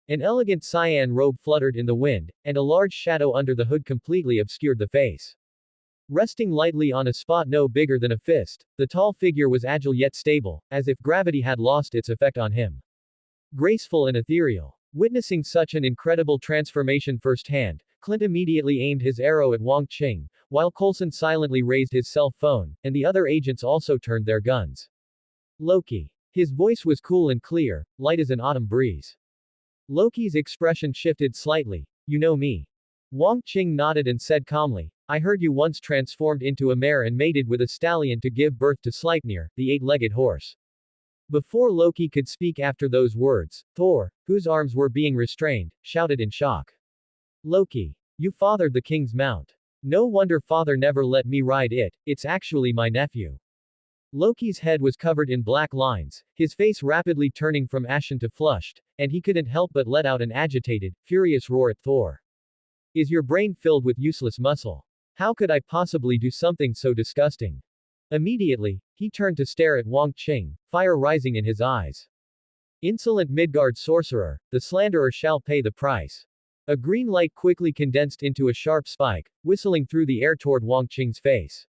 An elegant cyan robe fluttered in the wind, and a large shadow under the hood completely obscured the face. Resting lightly on a spot no bigger than a fist, the tall figure was agile yet stable, as if gravity had lost its effect on him. Graceful and ethereal. Witnessing such an incredible transformation firsthand, Clint immediately aimed his arrow at Wang Qing, while Coulson silently raised his cell phone, and the other agents also turned their guns. Loki. His voice was cool and clear, light as an autumn breeze. Loki's expression shifted slightly. You know me. Wang Qing nodded and said calmly, I heard you once transformed into a mare and mated with a stallion to give birth to Sleipnir, the eight-legged horse. Before Loki could speak after those words, Thor, whose arms were being restrained, shouted in shock. Loki. You fathered the king's mount. No wonder father never let me ride it, it's actually my nephew. Loki's head was covered in black lines, his face rapidly turning from ashen to flushed, and he couldn't help but let out an agitated, furious roar at Thor. Is your brain filled with useless muscle? How could I possibly do something so disgusting? Immediately, he turned to stare at Wang Qing, fire rising in his eyes. Insolent Midgard sorcerer, the slanderer shall pay the price. A green light quickly condensed into a sharp spike, whistling through the air toward Wang Qing's face.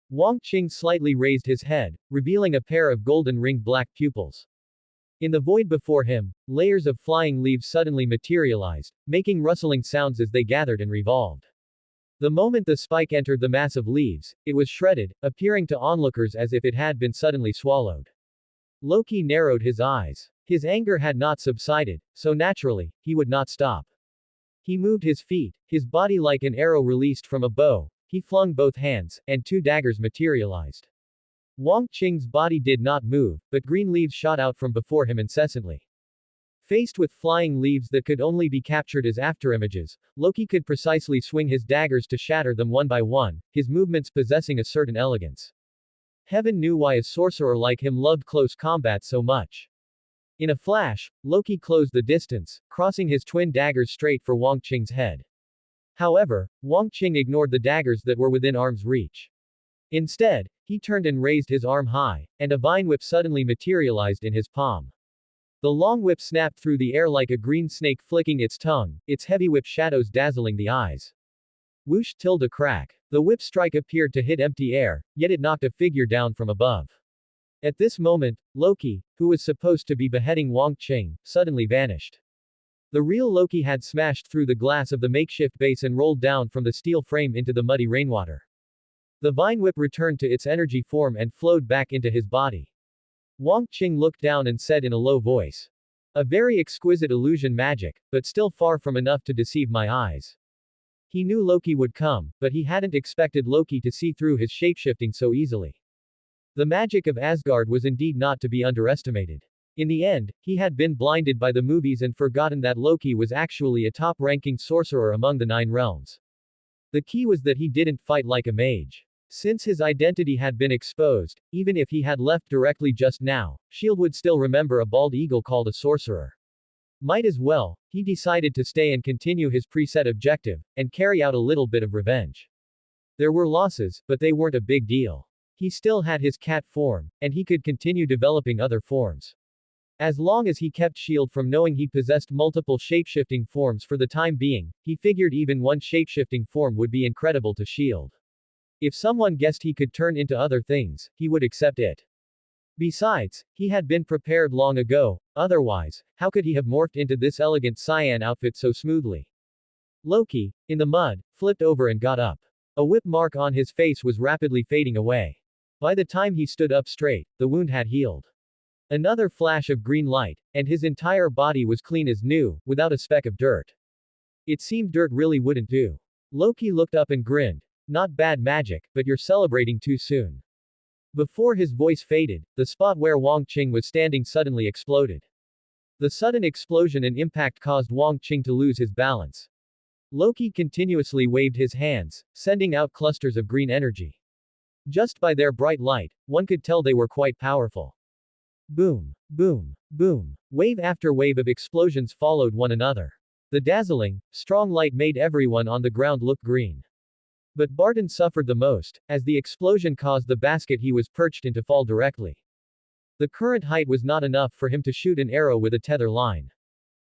Wang Qing slightly raised his head, revealing a pair of golden-ringed black pupils. In the void before him, layers of flying leaves suddenly materialized, making rustling sounds as they gathered and revolved. The moment the spike entered the mass of leaves, it was shredded, appearing to onlookers as if it had been suddenly swallowed. Loki narrowed his eyes. His anger had not subsided, so naturally, he would not stop. He moved his feet, his body like an arrow released from a bow, he flung both hands, and two daggers materialized. Wang Qing's body did not move, but green leaves shot out from before him incessantly. Faced with flying leaves that could only be captured as afterimages, Loki could precisely swing his daggers to shatter them one by one, his movements possessing a certain elegance. Heaven knew why a sorcerer like him loved close combat so much. In a flash, Loki closed the distance, crossing his twin daggers straight for Wang Qing's head. However, Wang Qing ignored the daggers that were within arm's reach. Instead, he turned and raised his arm high, and a vine whip suddenly materialized in his palm. The long whip snapped through the air like a green snake flicking its tongue, its heavy whip shadows dazzling the eyes. Whoosh tilde crack. The whip strike appeared to hit empty air, yet it knocked a figure down from above. At this moment, Loki, who was supposed to be beheading Wang Qing, suddenly vanished. The real Loki had smashed through the glass of the makeshift base and rolled down from the steel frame into the muddy rainwater. The vine whip returned to its energy form and flowed back into his body. Wang Qing looked down and said in a low voice. A very exquisite illusion magic, but still far from enough to deceive my eyes. He knew Loki would come, but he hadn't expected Loki to see through his shapeshifting so easily. The magic of Asgard was indeed not to be underestimated. In the end, he had been blinded by the movies and forgotten that Loki was actually a top-ranking sorcerer among the 9 realms. The key was that he didn't fight like a mage. Since his identity had been exposed, even if he had left directly just now, S.H.I.E.L.D. would still remember a bald eagle called a sorcerer. Might as well, he decided to stay and continue his preset objective, and carry out a little bit of revenge. There were losses, but they weren't a big deal. He still had his cat form, and he could continue developing other forms. As long as he kept S.H.I.E.L.D. from knowing he possessed multiple shapeshifting forms for the time being, he figured even one shapeshifting form would be incredible to S.H.I.E.L.D. If someone guessed he could turn into other things, he would accept it. Besides, he had been prepared long ago, otherwise, how could he have morphed into this elegant cyan outfit so smoothly? Loki, in the mud, flipped over and got up. A whip mark on his face was rapidly fading away. By the time he stood up straight, the wound had healed. Another flash of green light, and his entire body was clean as new, without a speck of dirt. It seemed dirt really wouldn't do. Loki looked up and grinned. Not bad magic, but you're celebrating too soon. Before his voice faded, the spot where Wang Qing was standing suddenly exploded. The sudden explosion and impact caused Wang Qing to lose his balance. Loki continuously waved his hands, sending out clusters of green energy. Just by their bright light, one could tell they were quite powerful. Boom, boom, boom. Wave after wave of explosions followed one another. The dazzling, strong light made everyone on the ground look green. But Barton suffered the most, as the explosion caused the basket he was perched in to fall directly. The current height was not enough for him to shoot an arrow with a tether line.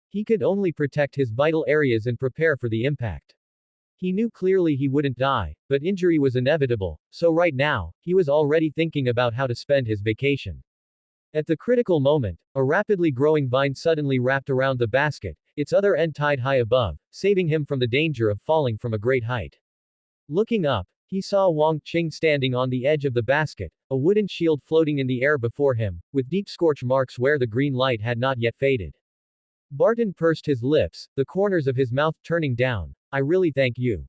He could only protect his vital areas and prepare for the impact. He knew clearly he wouldn't die, but injury was inevitable, so right now, he was already thinking about how to spend his vacation. At the critical moment, a rapidly growing vine suddenly wrapped around the basket, its other end tied high above, saving him from the danger of falling from a great height. Looking up, he saw Wang Qing standing on the edge of the basket, a wooden shield floating in the air before him, with deep scorch marks where the green light had not yet faded. Barton pursed his lips, the corners of his mouth turning down. I really thank you.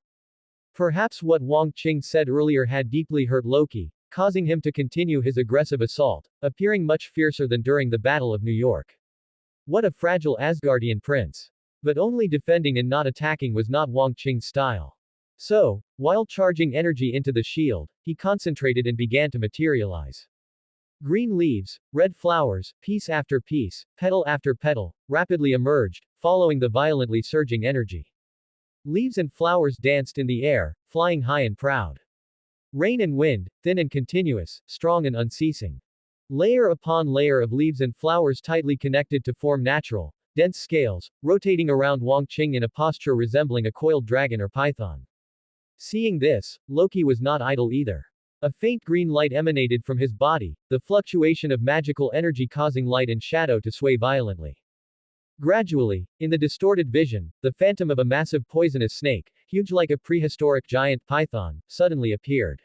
Perhaps what Wang Qing said earlier had deeply hurt Loki, causing him to continue his aggressive assault, appearing much fiercer than during the Battle of New York. What a fragile Asgardian prince. But only defending and not attacking was not Wang Qing's style. So, while charging energy into the shield, he concentrated and began to materialize. Green leaves, red flowers, piece after piece, petal after petal, rapidly emerged, following the violently surging energy. Leaves and flowers danced in the air, flying high and proud. Rain and wind, thin and continuous, strong and unceasing. Layer upon layer of leaves and flowers tightly connected to form natural, dense scales, rotating around Wang Qing in a posture resembling a coiled dragon or python. Seeing this, Loki was not idle either. A faint green light emanated from his body, the fluctuation of magical energy causing light and shadow to sway violently. Gradually, in the distorted vision, the phantom of a massive poisonous snake, huge like a prehistoric giant python, suddenly appeared.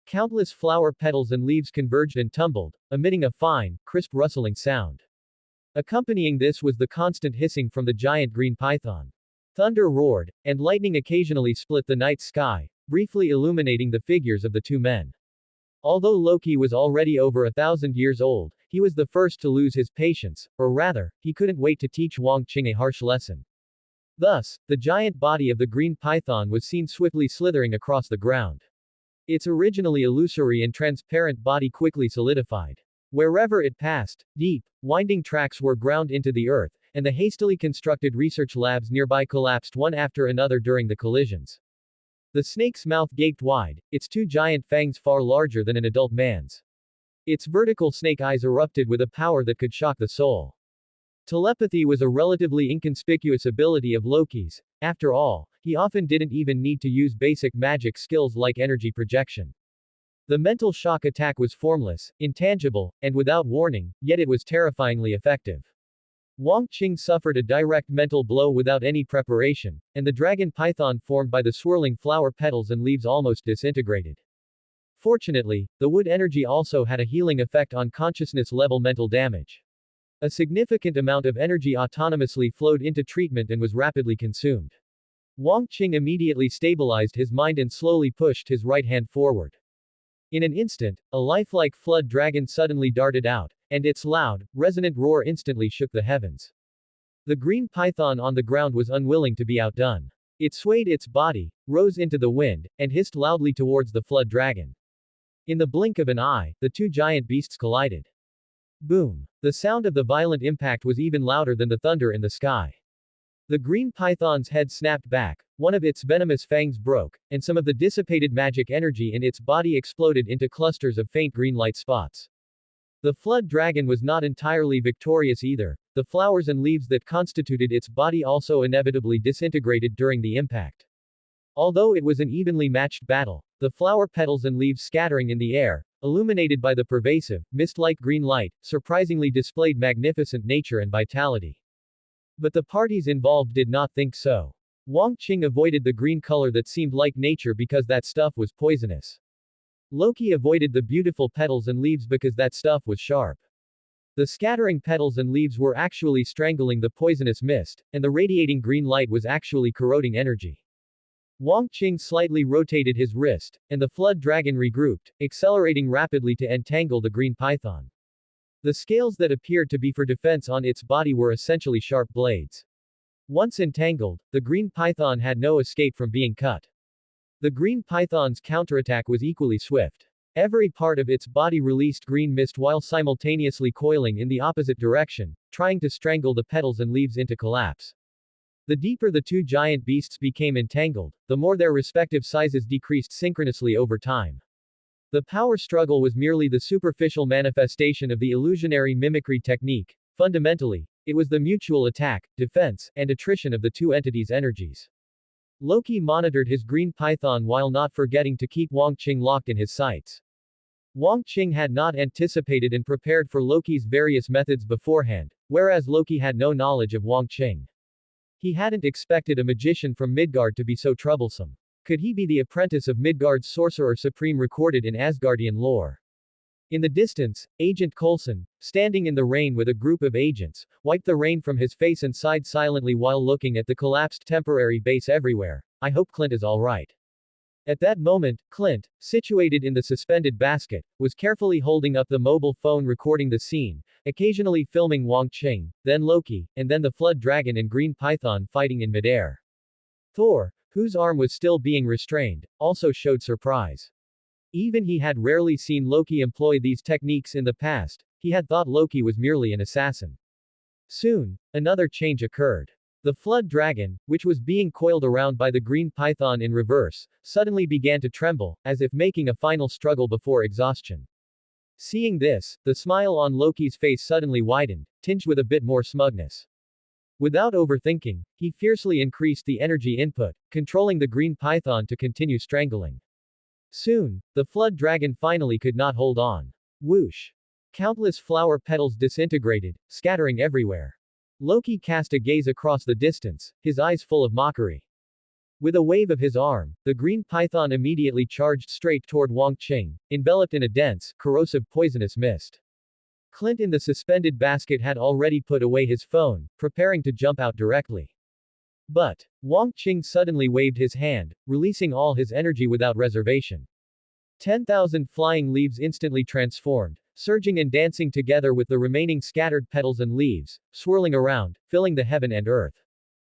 Countless flower petals and leaves converged and tumbled, emitting a fine, crisp rustling sound. Accompanying this was the constant hissing from the giant green python. Thunder roared, and lightning occasionally split the night sky, briefly illuminating the figures of the two men. Although Loki was already over 1,000 years old, he was the first to lose his patience, or rather, he couldn't wait to teach Wang Qing a harsh lesson. Thus, the giant body of the green python was seen swiftly slithering across the ground. Its originally illusory and transparent body quickly solidified. Wherever it passed, deep, winding tracks were ground into the earth, and the hastily constructed research labs nearby collapsed one after another during the collisions. The snake's mouth gaped wide, its two giant fangs far larger than an adult man's. Its vertical snake eyes erupted with a power that could shock the soul. Telepathy was a relatively inconspicuous ability of Loki's. After all, he often didn't even need to use basic magic skills like energy projection. The mental shock attack was formless, intangible, and without warning, yet it was terrifyingly effective. Wang Qing suffered a direct mental blow without any preparation, and the dragon python formed by the swirling flower petals and leaves almost disintegrated. Fortunately, the wood energy also had a healing effect on consciousness-level mental damage. A significant amount of energy autonomously flowed into treatment and was rapidly consumed. Wang Qing immediately stabilized his mind and slowly pushed his right hand forward. In an instant, a lifelike flood dragon suddenly darted out, and its loud, resonant roar instantly shook the heavens. The green python on the ground was unwilling to be outdone. It swayed its body, rose into the wind, and hissed loudly towards the flood dragon. In the blink of an eye, the two giant beasts collided. Boom! The sound of the violent impact was even louder than the thunder in the sky. The green python's head snapped back, one of its venomous fangs broke, and some of the dissipated magic energy in its body exploded into clusters of faint green light spots. The flood dragon was not entirely victorious either. The flowers and leaves that constituted its body also inevitably disintegrated during the impact. Although it was an evenly matched battle, the flower petals and leaves scattering in the air, illuminated by the pervasive, mist-like green light, surprisingly displayed magnificent nature and vitality. But the parties involved did not think so. Wang Qing avoided the green color that seemed like nature because that stuff was poisonous. Loki avoided the beautiful petals and leaves because that stuff was sharp. The scattering petals and leaves were actually strangling the poisonous mist, and the radiating green light was actually corroding energy. Wang Qing slightly rotated his wrist, and the flood dragon regrouped, accelerating rapidly to entangle the green python. The scales that appeared to be for defense on its body were essentially sharp blades. Once entangled, the green python had no escape from being cut. The green python's counterattack was equally swift. Every part of its body released green mist while simultaneously coiling in the opposite direction, trying to strangle the petals and leaves into collapse. The deeper the two giant beasts became entangled, the more their respective sizes decreased synchronously over time. The power struggle was merely the superficial manifestation of the illusionary mimicry technique. Fundamentally, it was the mutual attack, defense, and attrition of the two entities' energies. Loki monitored his green python while not forgetting to keep Wang Qing locked in his sights. Wang Qing had not anticipated and prepared for Loki's various methods beforehand, whereas Loki had no knowledge of Wang Qing. He hadn't expected a magician from Midgard to be so troublesome. Could he be the apprentice of Midgard's sorcerer supreme recorded in Asgardian lore? In the distance, Agent Coulson, standing in the rain with a group of agents, wiped the rain from his face and sighed silently while looking at the collapsed temporary base everywhere. I hope Clint is alright. At that moment, Clint, situated in the suspended basket, was carefully holding up the mobile phone recording the scene, occasionally filming Wong Qing, then Loki, and then the Flood Dragon and Green Python fighting in midair. Thor, whose arm was still being restrained, also showed surprise. Even he had rarely seen Loki employ these techniques in the past, he had thought Loki was merely an assassin. Soon, another change occurred. The Flood Dragon, which was being coiled around by the Green Python in reverse, suddenly began to tremble, as if making a final struggle before exhaustion. Seeing this, the smile on Loki's face suddenly widened, tinged with a bit more smugness. Without overthinking, he fiercely increased the energy input, controlling the Green Python to continue strangling. Soon, the Flood Dragon finally could not hold on. Whoosh! Countless flower petals disintegrated, scattering everywhere. Loki cast a gaze across the distance, his eyes full of mockery. With a wave of his arm, the Green Python immediately charged straight toward Wong Qing, enveloped in a dense, corrosive poisonous mist. Clint in the suspended basket had already put away his phone, preparing to jump out directly. But, Wong Qing suddenly waved his hand, releasing all his energy without reservation. 10,000 flying leaves instantly transformed, surging and dancing together with the remaining scattered petals and leaves, swirling around, filling the heaven and earth.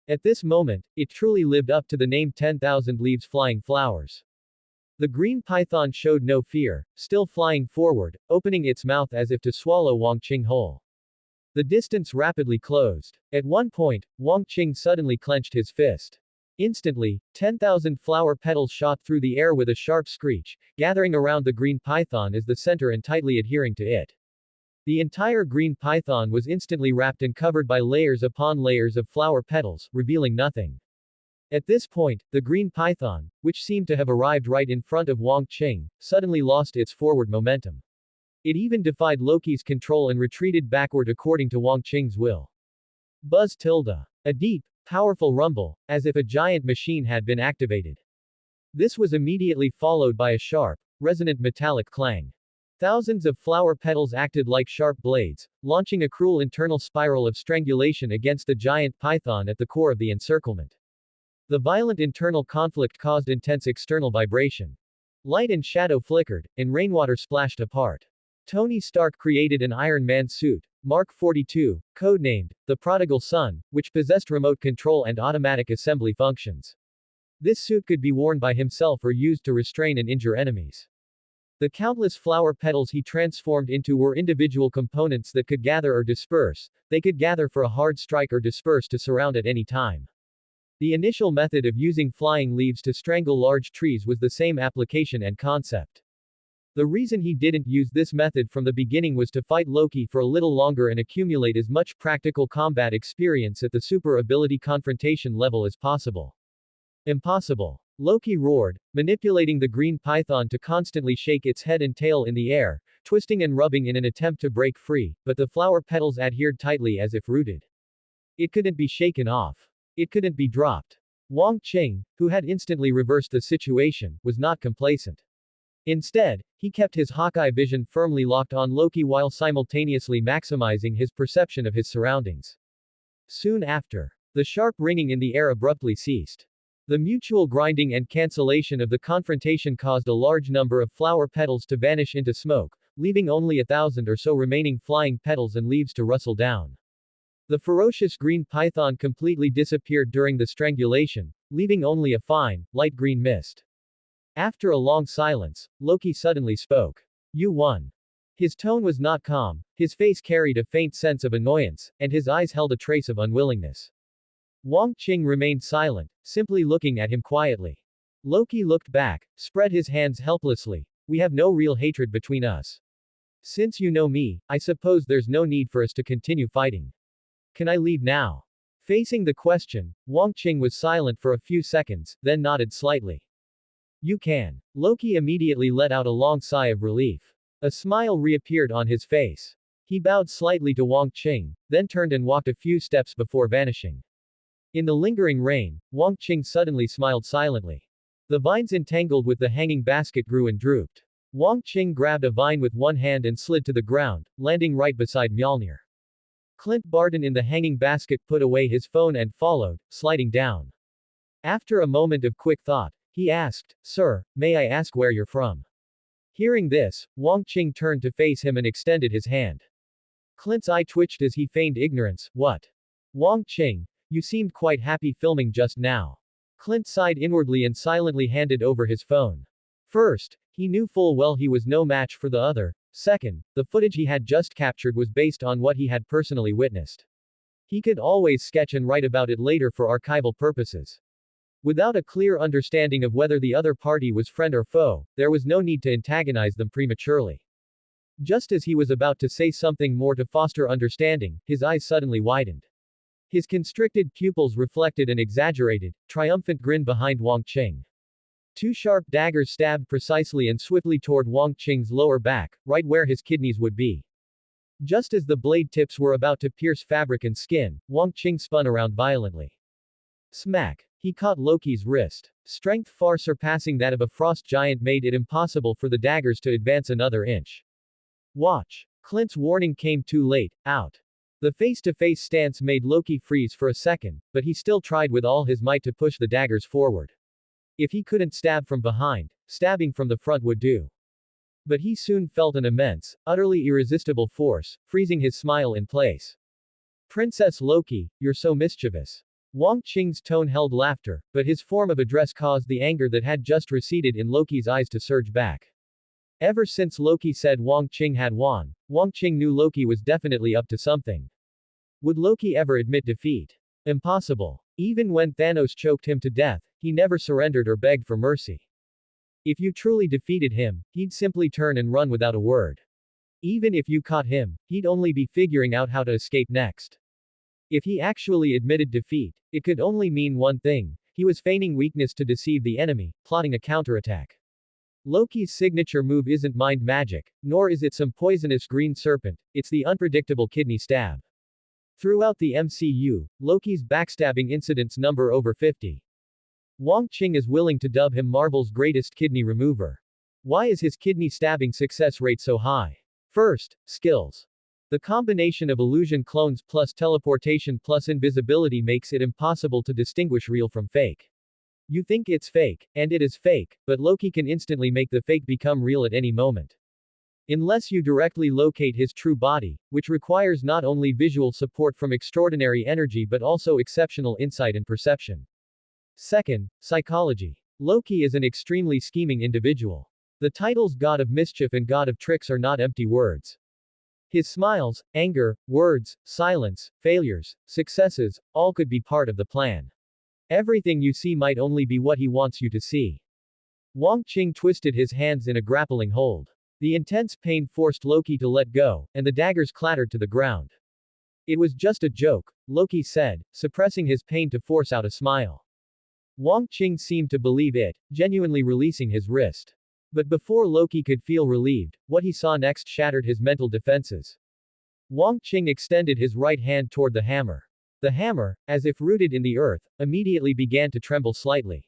At this moment, it truly lived up to the name 10,000 leaves flying flowers. The Green Python showed no fear, still flying forward, opening its mouth as if to swallow Wong Qing whole. The distance rapidly closed. At one point, Wong Qing suddenly clenched his fist. Instantly, 10,000 flower petals shot through the air with a sharp screech, gathering around the Green Python as the center and tightly adhering to it. The entire Green Python was instantly wrapped and covered by layers upon layers of flower petals, revealing nothing. At this point, the Green Python, which seemed to have arrived right in front of Wong Qing, suddenly lost its forward momentum. It even defied Loki's control and retreated backward according to Wong Qing's will. Buzz tilde. A deep, powerful rumble, as if a giant machine had been activated. This was immediately followed by a sharp, resonant metallic clang. Thousands of flower petals acted like sharp blades, launching a cruel internal spiral of strangulation against the giant python at the core of the encirclement. The violent internal conflict caused intense external vibration. Light and shadow flickered, and rainwater splashed apart. Tony Stark created an Iron Man suit, Mark 42, codenamed the Prodigal Son, which possessed remote control and automatic assembly functions. This suit could be worn by himself or used to restrain and injure enemies. The countless flower petals he transformed into were individual components that could gather or disperse. They could gather for a hard strike or disperse to surround at any time. The initial method of using flying leaves to strangle large trees was the same application and concept. The reason he didn't use this method from the beginning was to fight Loki for a little longer and accumulate as much practical combat experience at the super ability confrontation level as possible. Impossible. Loki roared, manipulating the Green Python to constantly shake its head and tail in the air, twisting and rubbing in an attempt to break free, but the flower petals adhered tightly as if rooted. It couldn't be shaken off. It couldn't be dropped. Wong Qing, who had instantly reversed the situation, was not complacent. Instead, he kept his Hawkeye vision firmly locked on Loki while simultaneously maximizing his perception of his surroundings. Soon after, the sharp ringing in the air abruptly ceased. The mutual grinding and cancellation of the confrontation caused a large number of flower petals to vanish into smoke, leaving only 1,000 or so remaining flying petals and leaves to rustle down. The ferocious Green Python completely disappeared during the strangulation, leaving only a fine, light green mist. After a long silence, Loki suddenly spoke. You won. His tone was not calm, his face carried a faint sense of annoyance, and his eyes held a trace of unwillingness. Wong Qing remained silent, simply looking at him quietly. Loki looked back, spread his hands helplessly. We have no real hatred between us. Since you know me, I suppose there's no need for us to continue fighting. Can I leave now? Facing the question, Wong Qing was silent for a few seconds, then nodded slightly. You can. Loki immediately let out a long sigh of relief. A smile reappeared on his face. He bowed slightly to Wong Qing, then turned and walked a few steps before vanishing. In the lingering rain, Wang Qing suddenly smiled silently. The vines entangled with the hanging basket grew and drooped. Wang Qing grabbed a vine with one hand and slid to the ground, landing right beside Mjolnir. Clint Barton in the hanging basket put away his phone and followed, sliding down. After a moment of quick thought, he asked, "Sir, may I ask where you're from?" Hearing this, Wang Qing turned to face him and extended his hand. Clint's eye twitched as he feigned ignorance. "What? Wang Qing, you seemed quite happy filming just now." Clint sighed inwardly and silently handed over his phone. First, he knew full well he was no match for the other. Second, the footage he had just captured was based on what he had personally witnessed. He could always sketch and write about it later for archival purposes. Without a clear understanding of whether the other party was friend or foe, there was no need to antagonize them prematurely. Just as he was about to say something more to foster understanding, his eyes suddenly widened. His constricted pupils reflected an exaggerated, triumphant grin behind Wang Qing. Two sharp daggers stabbed precisely and swiftly toward Wang Qing's lower back, right where his kidneys would be. Just as the blade tips were about to pierce fabric and skin, Wang Qing spun around violently. Smack! He caught Loki's wrist. Strength far surpassing that of a frost giant made it impossible for the daggers to advance another inch. Watch! Clint's warning came too late. Out. The face-to-face stance made Loki freeze for a second, but he still tried with all his might to push the daggers forward. If he couldn't stab from behind, stabbing from the front would do. But he soon felt an immense, utterly irresistible force, freezing his smile in place. "Princess Loki, you're so mischievous." Wang Qing's tone held laughter, but his form of address caused the anger that had just receded in Loki's eyes to surge back. Ever since Loki said Wang Qing had won, Wang Qing knew Loki was definitely up to something. Would Loki ever admit defeat? Impossible. Even when Thanos choked him to death, he never surrendered or begged for mercy. If you truly defeated him, he'd simply turn and run without a word. Even if you caught him, he'd only be figuring out how to escape next. If he actually admitted defeat, it could only mean one thing: he was feigning weakness to deceive the enemy, plotting a counterattack. Loki's signature move isn't mind magic, nor is it some poisonous green serpent, it's the unpredictable kidney stab. Throughout the MCU, Loki's backstabbing incidents number over 50. Wang Qing is willing to dub him Marvel's greatest kidney remover. Why is his kidney stabbing success rate so high? First, skills. The combination of illusion clones plus teleportation plus invisibility makes it impossible to distinguish real from fake. You think it's fake, and it is fake, but Loki can instantly make the fake become real at any moment. Unless you directly locate his true body, which requires not only visual support from extraordinary energy but also exceptional insight and perception. Second, psychology. Loki is an extremely scheming individual. The titles God of Mischief and God of Tricks are not empty words. His smiles, anger, words, silence, failures, successes, all could be part of the plan. Everything you see might only be what he wants you to see. Wang Qing twisted his hands in a grappling hold. The intense pain forced Loki to let go, and the daggers clattered to the ground. It was just a joke, Loki said, suppressing his pain to force out a smile. Wang Qing seemed to believe it, genuinely releasing his wrist. But before Loki could feel relieved, what he saw next shattered his mental defenses. Wang Qing extended his right hand toward the hammer. The hammer, as if rooted in the earth, immediately began to tremble slightly.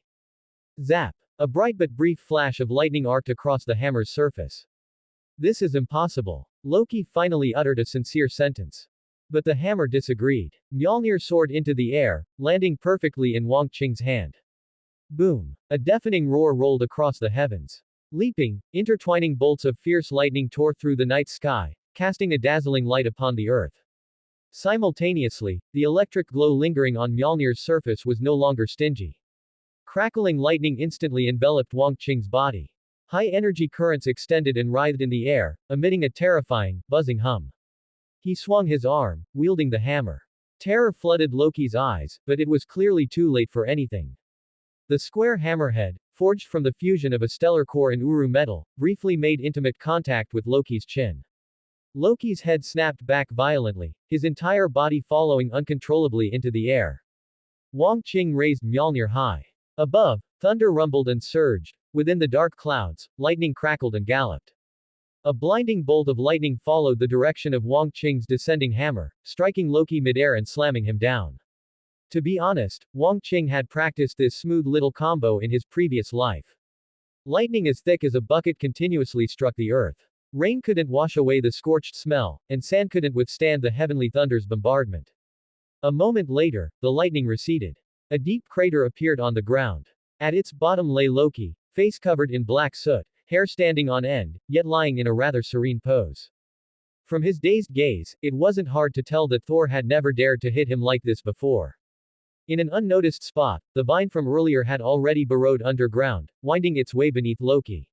Zap! A bright but brief flash of lightning arced across the hammer's surface. "This is impossible." Loki finally uttered a sincere sentence. But the hammer disagreed. Mjolnir soared into the air, landing perfectly in Wang Qing's hand. Boom! A deafening roar rolled across the heavens. Leaping, intertwining bolts of fierce lightning tore through the night sky, casting a dazzling light upon the earth. Simultaneously, the electric glow lingering on Mjolnir's surface was no longer stingy. Crackling lightning instantly enveloped Wang Qing's body. High-energy currents extended and writhed in the air, emitting a terrifying, buzzing hum. He swung his arm, wielding the hammer. Terror flooded Loki's eyes, but it was clearly too late for anything. The square hammerhead, forged from the fusion of a stellar core and Uru metal, briefly made intimate contact with Loki's chin. Loki's head snapped back violently, his entire body following uncontrollably into the air. Wang Qing raised Mjolnir high. Above, thunder rumbled and surged. Within the dark clouds, lightning crackled and galloped. A blinding bolt of lightning followed the direction of Wang Qing's descending hammer, striking Loki midair and slamming him down. To be honest, Wang Qing had practiced this smooth little combo in his previous life. Lightning as thick as a bucket continuously struck the earth. Rain couldn't wash away the scorched smell, and sand couldn't withstand the heavenly thunder's bombardment. A moment later, the lightning receded. A deep crater appeared on the ground. At its bottom lay Loki, face covered in black soot, hair standing on end, yet lying in a rather serene pose. From his dazed gaze, it wasn't hard to tell that Thor had never dared to hit him like this before. In an unnoticed spot, the vine from earlier had already burrowed underground, winding its way beneath Loki.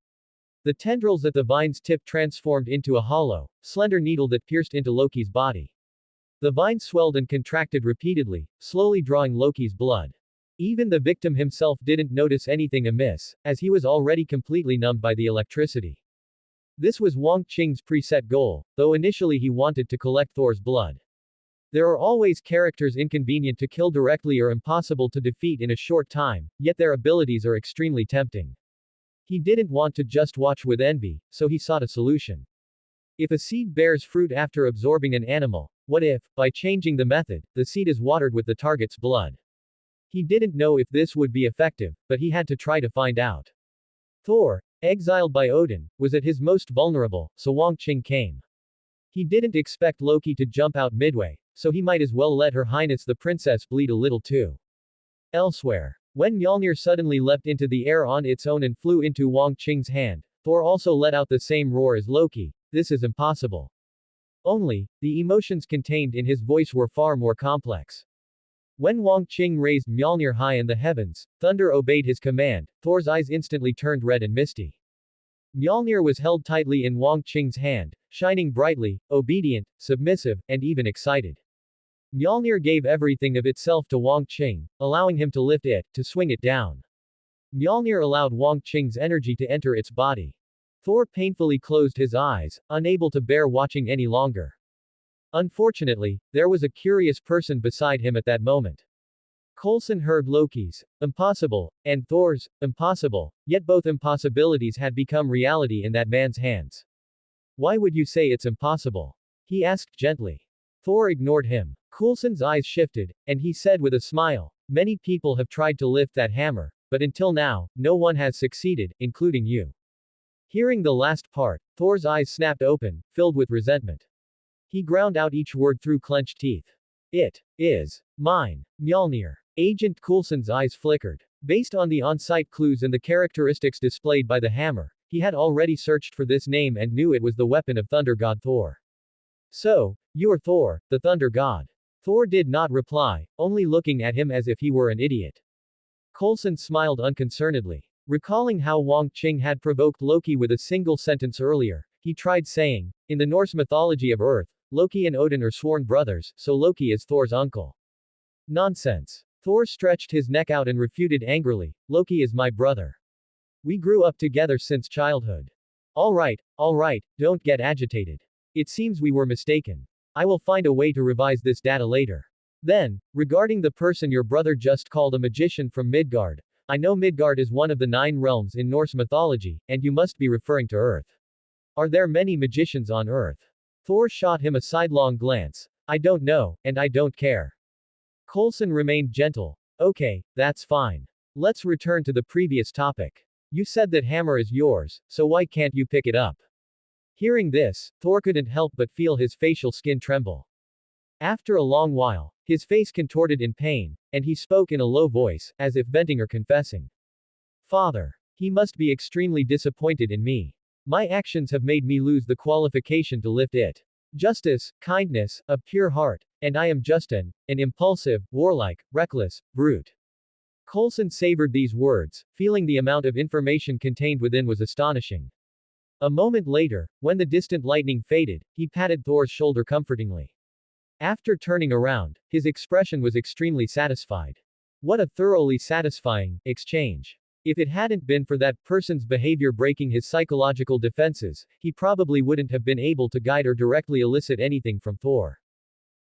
The tendrils at the vine's tip transformed into a hollow, slender needle that pierced into Loki's body. The vine swelled and contracted repeatedly, slowly drawing Loki's blood. Even the victim himself didn't notice anything amiss, as he was already completely numbed by the electricity. This was Wang Qing's preset goal, though initially he wanted to collect Thor's blood. There are always characters inconvenient to kill directly or impossible to defeat in a short time, yet their abilities are extremely tempting. He didn't want to just watch with envy, so he sought a solution. If a seed bears fruit after absorbing an animal, what if, by changing the method, the seed is watered with the target's blood? He didn't know if this would be effective, but he had to try to find out. Thor, exiled by Odin, was at his most vulnerable, so Wang Qing came. He didn't expect Loki to jump out midway, so he might as well let Her Highness the Princess bleed a little too. Elsewhere, when Mjolnir suddenly leapt into the air on its own and flew into Wang Qing's hand, Thor also let out the same roar as Loki. This is impossible. Only, the emotions contained in his voice were far more complex. When Wang Qing raised Mjolnir high in the heavens, thunder obeyed his command. Thor's eyes instantly turned red and misty. Mjolnir was held tightly in Wang Qing's hand, shining brightly, obedient, submissive, and even excited. Mjolnir gave everything of itself to Wang Qing, allowing him to lift it, to swing it down. Mjolnir allowed Wang Qing's energy to enter its body. Thor painfully closed his eyes, unable to bear watching any longer. Unfortunately, there was a curious person beside him at that moment. Coulson heard Loki's impossible and Thor's impossible, yet both impossibilities had become reality in that man's hands. Why would you say it's impossible? He asked gently. Thor ignored him. Coulson's eyes shifted, and he said with a smile, "Many people have tried to lift that hammer, but until now, no one has succeeded, including you." Hearing the last part, Thor's eyes snapped open, filled with resentment. He ground out each word through clenched teeth. It is mine. Mjolnir. Agent Coulson's eyes flickered. Based on the on-site clues and the characteristics displayed by the hammer, he had already searched for this name and knew it was the weapon of Thunder God Thor. So, you're Thor, the Thunder God. Thor did not reply, only looking at him as if he were an idiot. Coulson smiled unconcernedly. Recalling how Wang Qing had provoked Loki with a single sentence earlier, he tried saying, "In the Norse mythology of Earth, Loki and Odin are sworn brothers, so Loki is Thor's uncle." Nonsense. Thor stretched his neck out and refuted angrily, "Loki is my brother. We grew up together since childhood." All right, don't get agitated. It seems we were mistaken. I will find a way to revise this data later. Then, regarding the person your brother just called a magician from Midgard, I know Midgard is one of the 9 realms in Norse mythology, and you must be referring to Earth. Are there many magicians on Earth? Thor shot him a sidelong glance. I don't know, and I don't care. Coulson remained gentle. Okay, that's fine. Let's return to the previous topic. You said that hammer is yours, so why can't you pick it up? Hearing this, Thor couldn't help but feel his facial skin tremble. After a long while, his face contorted in pain, and he spoke in a low voice, as if venting or confessing. Father. He must be extremely disappointed in me. My actions have made me lose the qualification to lift it. Justice, kindness, a pure heart, and I am just an impulsive, warlike, reckless, brute. Coulson savored these words, feeling the amount of information contained within was astonishing. A moment later, when the distant lightning faded, he patted Thor's shoulder comfortingly. After turning around, his expression was extremely satisfied. What a thoroughly satisfying exchange. If it hadn't been for that person's behavior breaking his psychological defenses, he probably wouldn't have been able to guide or directly elicit anything from Thor.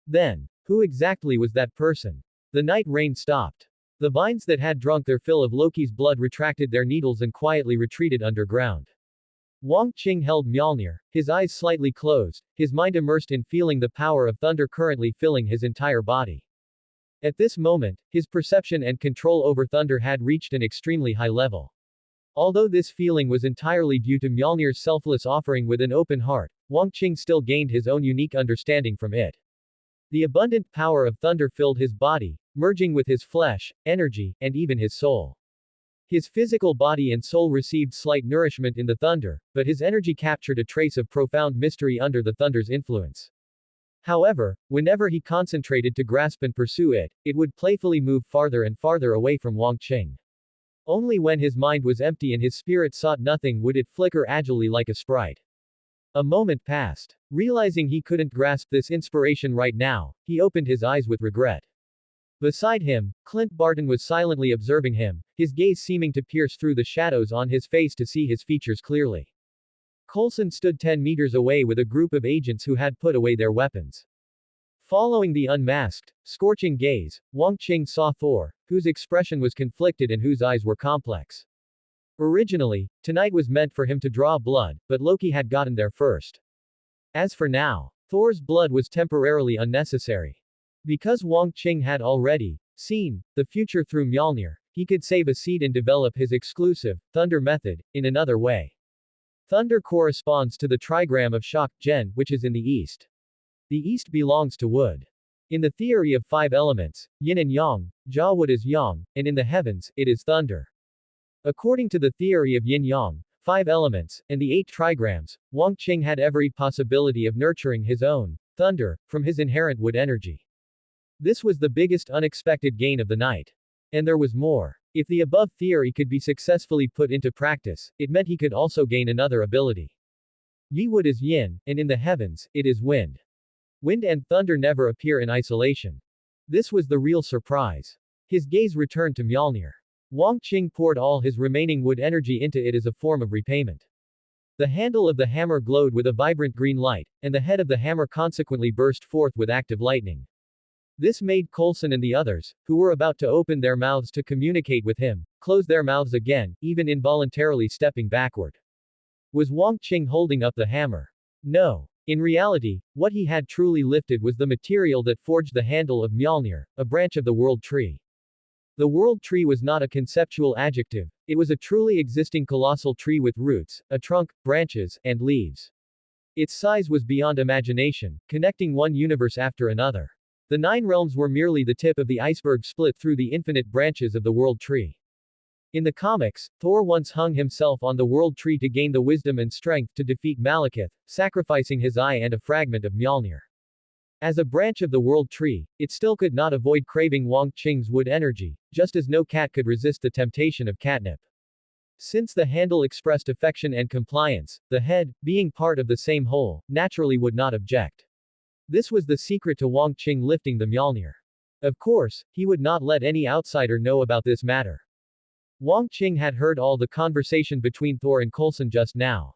Then, who exactly was that person? The night rain stopped. The vines that had drunk their fill of Loki's blood retracted their needles and quietly retreated underground. Wang Qing held Mjolnir, his eyes slightly closed, his mind immersed in feeling the power of thunder currently filling his entire body. At this moment, his perception and control over thunder had reached an extremely high level. Although this feeling was entirely due to Mjolnir's selfless offering with an open heart, Wang Qing still gained his own unique understanding from it. The abundant power of thunder filled his body, merging with his flesh, energy, and even his soul. His physical body and soul received slight nourishment in the thunder, but his energy captured a trace of profound mystery under the thunder's influence. However, whenever he concentrated to grasp and pursue it, it would playfully move farther and farther away from Wang Qing. Only when his mind was empty and his spirit sought nothing would it flicker agilely like a sprite. A moment passed. Realizing he couldn't grasp this inspiration right now, he opened his eyes with regret. Beside him, Clint Barton was silently observing him, his gaze seeming to pierce through the shadows on his face to see his features clearly. Coulson stood 10 meters away with a group of agents who had put away their weapons. Following the unmasked, scorching gaze, Wang Qing saw Thor, whose expression was conflicted and whose eyes were complex. Originally, tonight was meant for him to draw blood, but Loki had gotten there first. As for now, Thor's blood was temporarily unnecessary. Because Wang Qing had already seen the future through Mjolnir, he could save a seed and develop his exclusive thunder method in another way. Thunder corresponds to the trigram of Shak Gen, which is in the east. The east belongs to wood. In the theory of 5 elements, yin and yang, Jia wood is yang, and in the heavens, it is thunder. According to the theory of yin-yang, 5 elements, and the 8 trigrams, Wang Qing had every possibility of nurturing his own thunder from his inherent wood energy. This was the biggest unexpected gain of the night. And there was more. If the above theory could be successfully put into practice, it meant he could also gain another ability. Yi wood is yin, and in the heavens, it is wind. Wind and thunder never appear in isolation. This was the real surprise. His gaze returned to Mjolnir. Wang Qing poured all his remaining wood energy into it as a form of repayment. The handle of the hammer glowed with a vibrant green light, and the head of the hammer consequently burst forth with active lightning. This made Coulson and the others, who were about to open their mouths to communicate with him, close their mouths again, even involuntarily stepping backward. Was Wang Qing holding up the hammer? No. In reality, what he had truly lifted was the material that forged the handle of Mjolnir, a branch of the world tree. The world tree was not a conceptual adjective, it was a truly existing colossal tree with roots, a trunk, branches, and leaves. Its size was beyond imagination, connecting one universe after another. The 9 realms were merely the tip of the iceberg split through the infinite branches of the world tree. In the comics, Thor once hung himself on the world tree to gain the wisdom and strength to defeat Malekith, sacrificing his eye and a fragment of Mjolnir. As a branch of the world tree, it still could not avoid craving Wang Qing's wood energy, just as no cat could resist the temptation of catnip. Since the handle expressed affection and compliance, the head, being part of the same whole, naturally would not object. This was the secret to Wang Qing lifting the Mjolnir. Of course, he would not let any outsider know about this matter. Wang Qing had heard all the conversation between Thor and Coulson just now.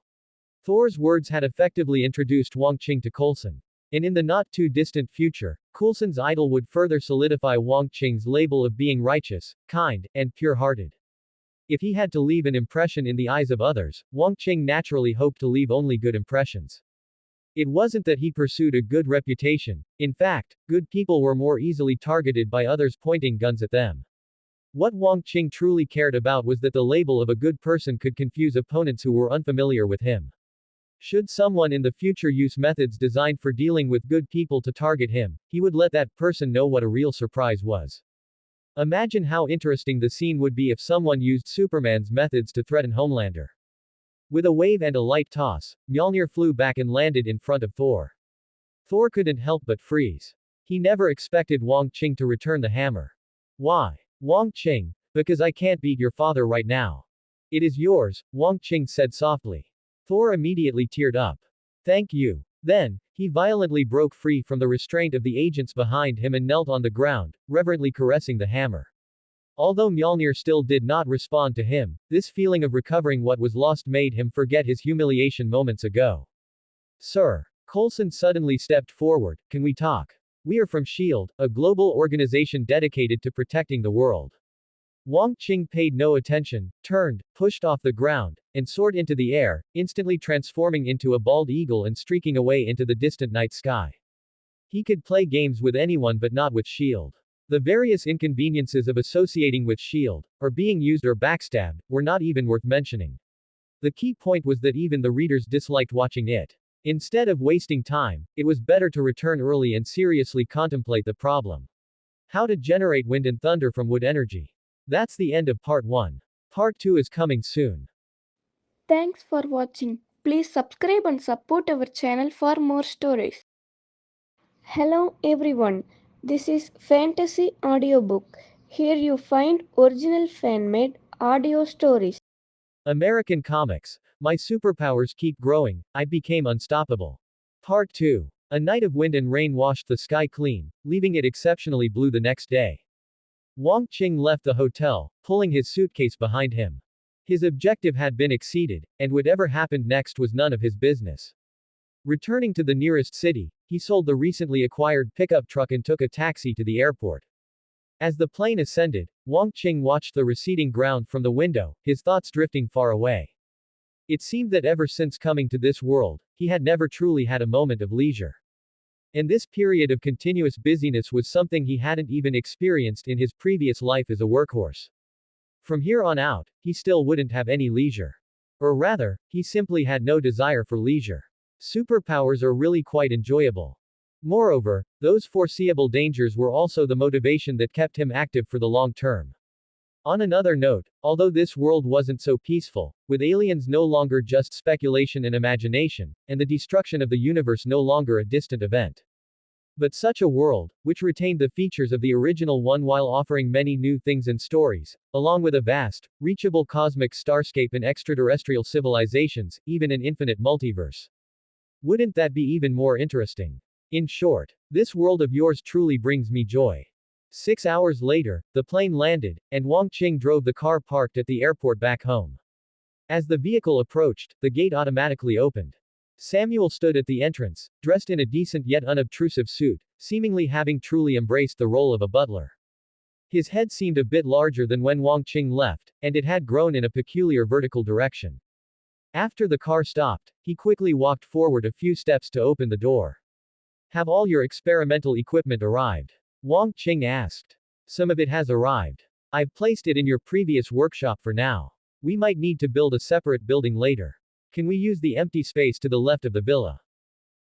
Thor's words had effectively introduced Wang Qing to Coulson. And in the not-too-distant future, Coulson's idol would further solidify Wang Qing's label of being righteous, kind, and pure-hearted. If he had to leave an impression in the eyes of others, Wang Qing naturally hoped to leave only good impressions. It wasn't that he pursued a good reputation, in fact, good people were more easily targeted by others pointing guns at them. What Wang Qing truly cared about was that the label of a good person could confuse opponents who were unfamiliar with him. Should someone in the future use methods designed for dealing with good people to target him, he would let that person know what a real surprise was. Imagine how interesting the scene would be if someone used Superman's methods to threaten Homelander. With a wave and a light toss, Mjolnir flew back and landed in front of Thor. Thor couldn't help but freeze. He never expected Wang Qing to return the hammer. Why? Wang Qing, because I can't beat your father right now. It is yours, Wang Qing said softly. Thor immediately teared up. Thank you. Then, he violently broke free from the restraint of the agents behind him and knelt on the ground, reverently caressing the hammer. Although Mjolnir still did not respond to him, this feeling of recovering what was lost made him forget his humiliation moments ago. Sir. Coulson suddenly stepped forward, can we talk? We are from S.H.I.E.L.D., a global organization dedicated to protecting the world. Wang Qing paid no attention, turned, pushed off the ground, and soared into the air, instantly transforming into a bald eagle and streaking away into the distant night sky. He could play games with anyone but not with S.H.I.E.L.D. The various inconveniences of associating with S.H.I.E.L.D., or being used or backstabbed, were not even worth mentioning. The key point was that even the readers disliked watching it. Instead of wasting time, it was better to return early and seriously contemplate the problem. How to generate wind and thunder from wood energy. That's the end of part 1. Part 2 is coming soon. Thanks for watching. Please subscribe and support our channel for more stories. Hello everyone. This is Fantasy Audiobook. Here you find original fan-made audio stories. American Comics. My superpowers keep growing, I became unstoppable. Part 2. A night of wind and rain washed the sky clean, leaving it exceptionally blue the next day. Wong Qing left the hotel, pulling his suitcase behind him. His objective had been exceeded, and whatever happened next was none of his business. Returning to the nearest city, he sold the recently acquired pickup truck and took a taxi to the airport. As the plane ascended, Wong Qing watched the receding ground from the window, his thoughts drifting far away. It seemed that ever since coming to this world, he had never truly had a moment of leisure. And this period of continuous busyness was something he hadn't even experienced in his previous life as a workhorse. From here on out, he still wouldn't have any leisure. Or rather, he simply had no desire for leisure. Superpowers are really quite enjoyable. Moreover, those foreseeable dangers were also the motivation that kept him active for the long term. On another note, although this world wasn't so peaceful, with aliens no longer just speculation and imagination, and the destruction of the universe no longer a distant event. But such a world, which retained the features of the original one while offering many new things and stories, along with a vast, reachable cosmic starscape and extraterrestrial civilizations, even an infinite multiverse. Wouldn't that be even more interesting? In short, this world of yours truly brings me joy. 6 hours later, the plane landed, and Wong Qing drove the car parked at the airport back home. As the vehicle approached, the gate automatically opened. Samuel stood at the entrance, dressed in a decent yet unobtrusive suit, seemingly having truly embraced the role of a butler. His head seemed a bit larger than when Wong Qing left, and it had grown in a peculiar vertical direction. After the car stopped, he quickly walked forward a few steps to open the door. Have all your experimental equipment arrived? Wong Qing asked. Some of it has arrived. I've placed it in your previous workshop for now. We might need to build a separate building later. Can we use the empty space to the left of the villa?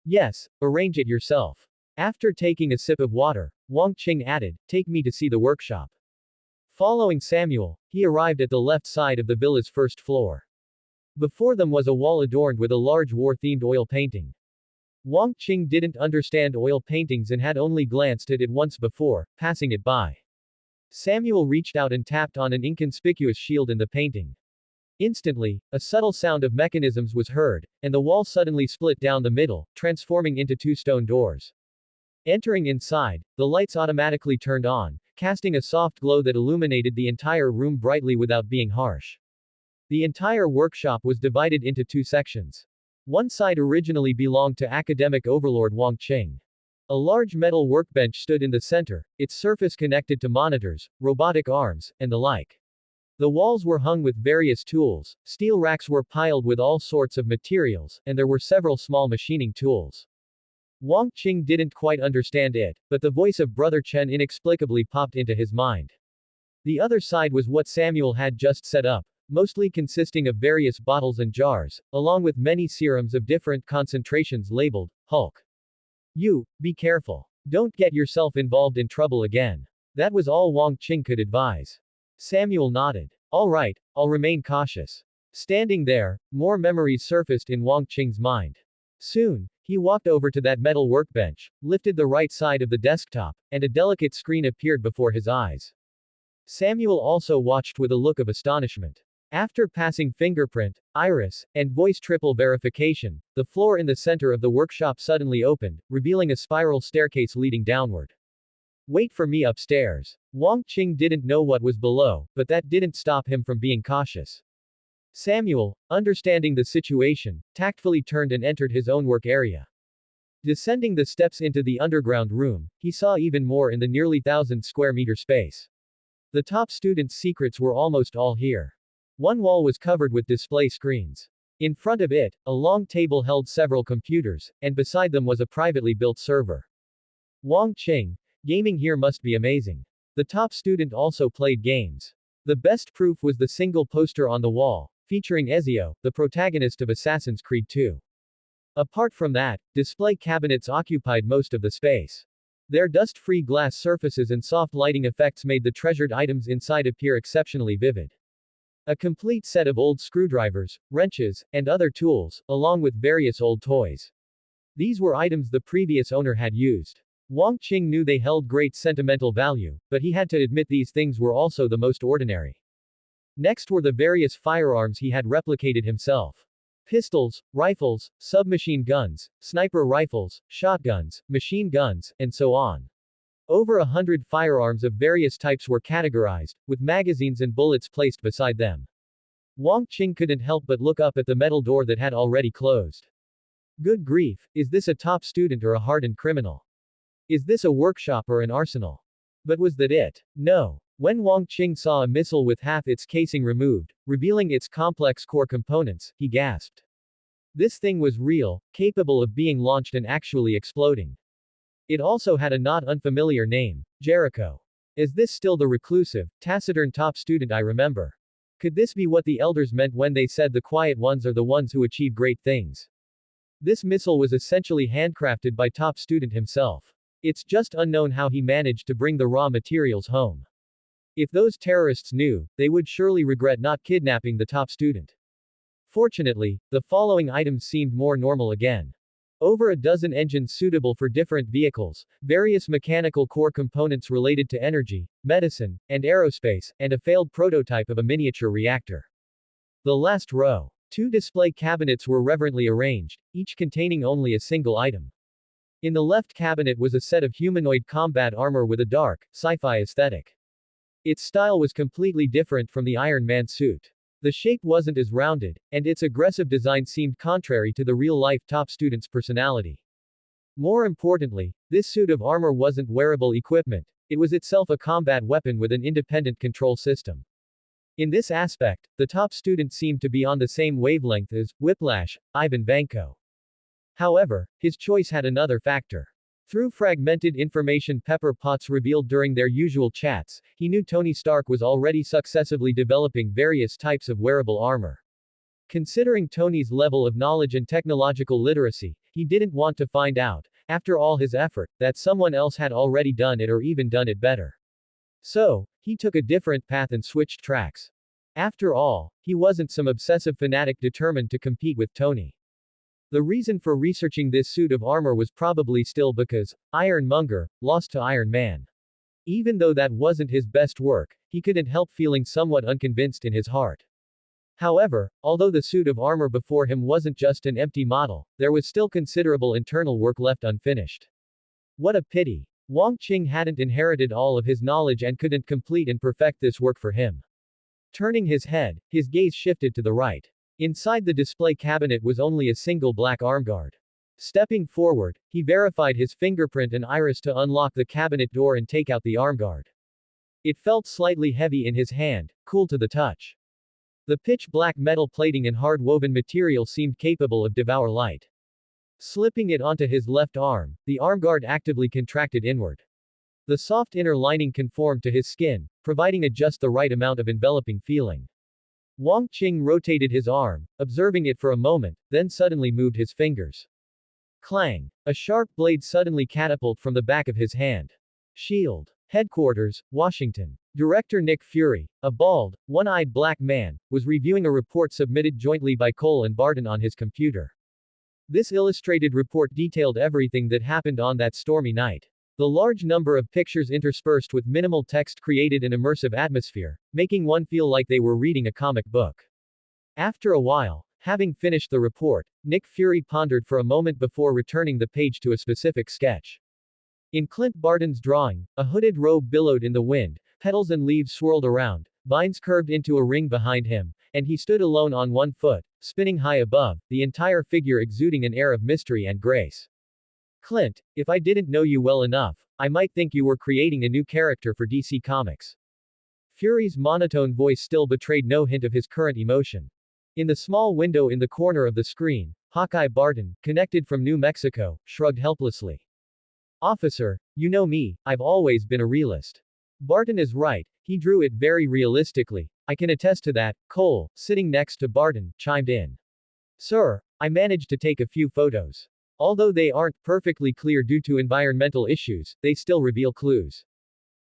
Yes, arrange it yourself. After taking a sip of water, Wong Qing added, take me to see the workshop. Following Samuel, he arrived at the left side of the villa's first floor. Before them was a wall adorned with a large war-themed oil painting. Wong Qing didn't understand oil paintings and had only glanced at it once before, passing it by. Samuel reached out and tapped on an inconspicuous shield in the painting. Instantly, a subtle sound of mechanisms was heard, and the wall suddenly split down the middle, transforming into 2 stone doors. Entering inside, the lights automatically turned on, casting a soft glow that illuminated the entire room brightly without being harsh. The entire workshop was divided into 2 sections. One side originally belonged to academic overlord Wong Qing. A large metal workbench stood in the center, its surface connected to monitors, robotic arms, and the like. The walls were hung with various tools, steel racks were piled with all sorts of materials, and there were several small machining tools. Wong Qing didn't quite understand it, but the voice of Brother Chen inexplicably popped into his mind. The other side was what Samuel had just set up, mostly consisting of various bottles and jars, along with many serums of different concentrations labeled, Hulk. Be careful. Don't get yourself involved in trouble again. That was all Wong Qing could advise. Samuel nodded. All right, I'll remain cautious. Standing there, more memories surfaced in Wong Qing's mind. Soon, he walked over to that metal workbench, lifted the right side of the desktop, and a delicate screen appeared before his eyes. Samuel also watched with a look of astonishment. After passing fingerprint, iris, and voice triple verification, the floor in the center of the workshop suddenly opened, revealing a spiral staircase leading downward. Wait for me upstairs. Wong Qing didn't know what was below, but that didn't stop him from being cautious. Samuel, understanding the situation, tactfully turned and entered his own work area. Descending the steps into the underground room, he saw even more in the nearly 1,000 square meter space. The top students' secrets were almost all here. One wall was covered with display screens. In front of it, a long table held several computers, and beside them was a privately built server. Wong Qing, Gaming here must be amazing. The top student also played games. The best proof was the single poster on the wall, featuring Ezio, the protagonist of Assassin's Creed 2. Apart from that, display cabinets occupied most of the space. Their dust-free glass surfaces and soft lighting effects made the treasured items inside appear exceptionally vivid. A complete set of old screwdrivers, wrenches, and other tools, along with various old toys. These were items the previous owner had used. Wang Qing knew they held great sentimental value, but he had to admit these things were also the most ordinary. Next were the various firearms he had replicated himself. Pistols, rifles, submachine guns, sniper rifles, shotguns, machine guns, and so on. Over 100 firearms of various types were categorized, with magazines and bullets placed beside them. Wang Qing couldn't help but look up at the metal door that had already closed. Good grief, is this a top student or a hardened criminal? Is this a workshop or an arsenal? But was that it? No. When Wang Qing saw a missile with half its casing removed, revealing its complex core components, he gasped. This thing was real, capable of being launched and actually exploding. It also had a not unfamiliar name, Jericho. Is this still the reclusive, taciturn top student I remember? Could this be what the elders meant when they said the quiet ones are the ones who achieve great things? This missile was essentially handcrafted by top student himself. It's just unknown how he managed to bring the raw materials home. If those terrorists knew, they would surely regret not kidnapping the top student. Fortunately, the following items seemed more normal again. Over a dozen engines suitable for different vehicles, various mechanical core components related to energy, medicine, and aerospace, and a failed prototype of a miniature reactor. The last row. 2 display cabinets were reverently arranged, each containing only a single item. In the left cabinet was a set of humanoid combat armor with a dark, sci-fi aesthetic. Its style was completely different from the Iron Man suit. The shape wasn't as rounded, and its aggressive design seemed contrary to the real-life top student's personality. More importantly, this suit of armor wasn't wearable equipment, it was itself a combat weapon with an independent control system. In this aspect, the top student seemed to be on the same wavelength as Whiplash, Ivan Vanko. However, his choice had another factor. Through fragmented information Pepper Potts revealed during their usual chats, he knew Tony Stark was already successively developing various types of wearable armor. Considering Tony's level of knowledge and technological literacy, he didn't want to find out, after all his effort, that someone else had already done it or even done it better. So, he took a different path and switched tracks. After all, he wasn't some obsessive fanatic determined to compete with Tony. The reason for researching this suit of armor was probably still because Ironmonger lost to Iron Man. Even though that wasn't his best work, he couldn't help feeling somewhat unconvinced in his heart. However, although the suit of armor before him wasn't just an empty model, there was still considerable internal work left unfinished. What a pity. Wang Qing hadn't inherited all of his knowledge and couldn't complete and perfect this work for him. Turning his head, his gaze shifted to the right. Inside the display cabinet was only a single black armguard. Stepping forward, he verified his fingerprint and iris to unlock the cabinet door and take out the armguard. It felt slightly heavy in his hand, cool to the touch. The pitch-black metal plating and hard-woven material seemed capable of devour light. Slipping it onto his left arm, the armguard actively contracted inward. The soft inner lining conformed to his skin, providing just the right amount of enveloping feeling. Wang Qing rotated his arm, observing it for a moment, then suddenly moved his fingers. Clang! A sharp blade suddenly catapulted from the back of his hand. Shield. Headquarters, Washington. Director Nick Fury, a bald, one-eyed black man, was reviewing a report submitted jointly by Cole and Barton on his computer. This illustrated report detailed everything that happened on that stormy night. The large number of pictures interspersed with minimal text created an immersive atmosphere, making one feel like they were reading a comic book. After a while, having finished the report, Nick Fury pondered for a moment before returning the page to a specific sketch. In Clint Barton's drawing, a hooded robe billowed in the wind, petals and leaves swirled around, vines curved into a ring behind him, and he stood alone on one foot, spinning high above, the entire figure exuding an air of mystery and grace. Clint, if I didn't know you well enough, I might think you were creating a new character for DC Comics. Fury's monotone voice still betrayed no hint of his current emotion. In the small window in the corner of the screen, Hawkeye Barton, connected from New Mexico, shrugged helplessly. Officer, You know me, I've always been a realist. Barton is right, he drew it very realistically. I can attest to that, Cole, sitting next to Barton, chimed in. Sir, I managed to take a few photos. Although they aren't perfectly clear due to environmental issues, they still reveal clues.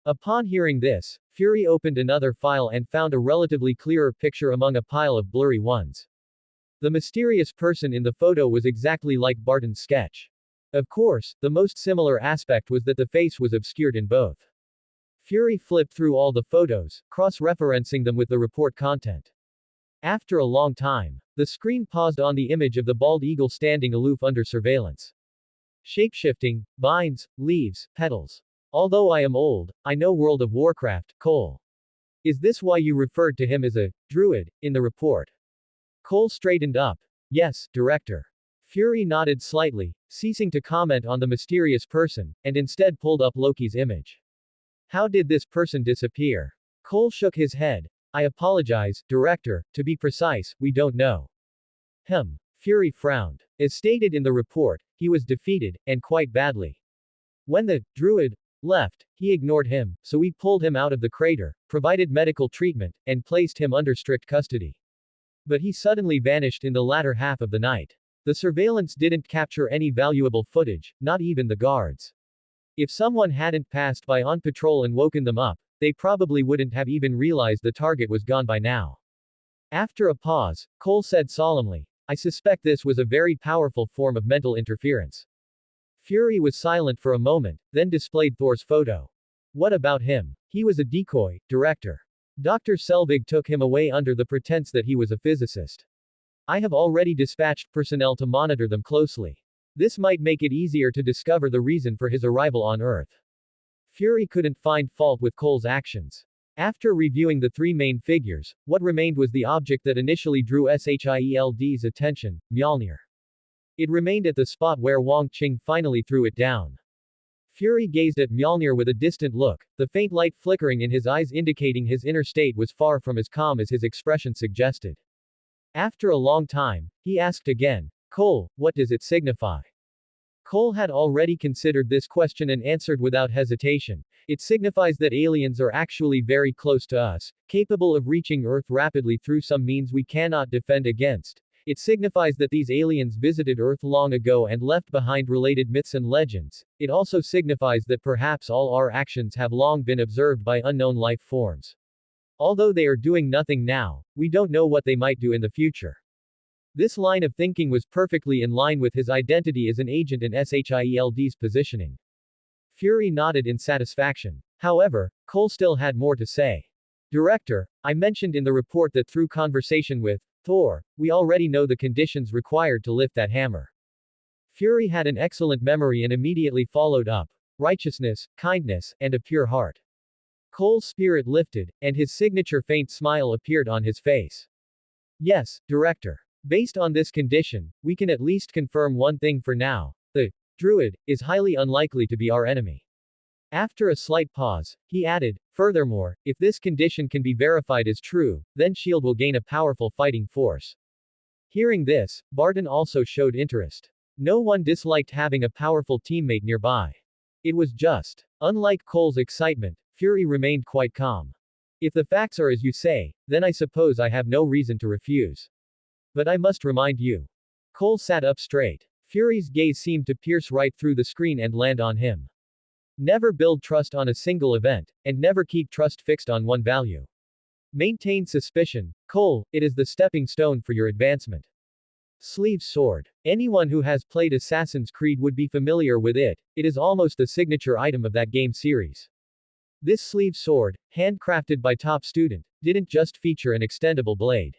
Upon hearing this, Fury opened another file and found a relatively clearer picture among a pile of blurry ones. The mysterious person in the photo was exactly like Barton's sketch. Of course, the most similar aspect was that the face was obscured in both. Fury flipped through all the photos, cross-referencing them with the report content. After a long time, the screen paused on the image of the bald eagle standing aloof under surveillance. Shapeshifting, vines, leaves, petals. Although I am old, I know World of Warcraft, Cole. Is this why you referred to him as a druid in the report? Cole straightened up. Yes, Director. Fury nodded slightly, ceasing to comment on the mysterious person, and instead pulled up Loki's image. How did this person disappear? Cole shook his head. I apologize, Director, to be precise, we don't know. Fury frowned. As stated in the report, he was defeated, and quite badly. When the druid left, he ignored him, so we pulled him out of the crater, provided medical treatment, and placed him under strict custody. But he suddenly vanished in the latter half of the night. The surveillance didn't capture any valuable footage, not even the guards. If someone hadn't passed by on patrol and woken them up, they probably wouldn't have even realized the target was gone by now. After a pause, Cole said solemnly, I suspect this was a very powerful form of mental interference. Fury was silent for a moment, then displayed Thor's photo. What about him? He was a decoy, Director. Dr. Selvig took him away under the pretense that he was a physicist. I have already dispatched personnel to monitor them closely. This might make it easier to discover the reason for his arrival on Earth. Fury couldn't find fault with Cole's actions. After reviewing the three main figures, what remained was the object that initially drew Shield's attention, Mjolnir. It remained at the spot where Wang Qing finally threw it down. Fury gazed at Mjolnir with a distant look, the faint light flickering in his eyes indicating his inner state was far from as calm as his expression suggested. After a long time, he asked again, Cole, what does it signify? Cole had already considered this question and answered without hesitation. It signifies that aliens are actually very close to us, capable of reaching Earth rapidly through some means we cannot defend against. It signifies that these aliens visited Earth long ago and left behind related myths and legends. It also signifies that perhaps all our actions have long been observed by unknown life forms. Although they are doing nothing now, we don't know what they might do in the future. This line of thinking was perfectly in line with his identity as an agent in Shield's positioning. Fury nodded in satisfaction. However, Cole still had more to say. Director, I mentioned in the report that through conversation with Thor, we already know the conditions required to lift that hammer. Fury had an excellent memory and immediately followed up. Righteousness, kindness, and a pure heart. Cole's spirit lifted, and his signature faint smile appeared on his face. Yes, Director. Based on this condition, we can at least confirm one thing for now. The druid is highly unlikely to be our enemy. After a slight pause, he added, furthermore, if this condition can be verified as true, then S.H.I.E.L.D. will gain a powerful fighting force. Hearing this, Barton also showed interest. No one disliked having a powerful teammate nearby. It was just. Unlike Cole's excitement, Fury remained quite calm. If the facts are as you say, then I suppose I have no reason to refuse. But I must remind you. Cole sat up straight. Fury's gaze seemed to pierce right through the screen and land on him. Never build trust on a single event, and never keep trust fixed on one value. Maintain suspicion, Cole, it is the stepping stone for your advancement. Sleeve sword. Anyone who has played Assassin's Creed would be familiar with it, it is almost the signature item of that game series. This sleeve sword, handcrafted by top student, didn't just feature an extendable blade.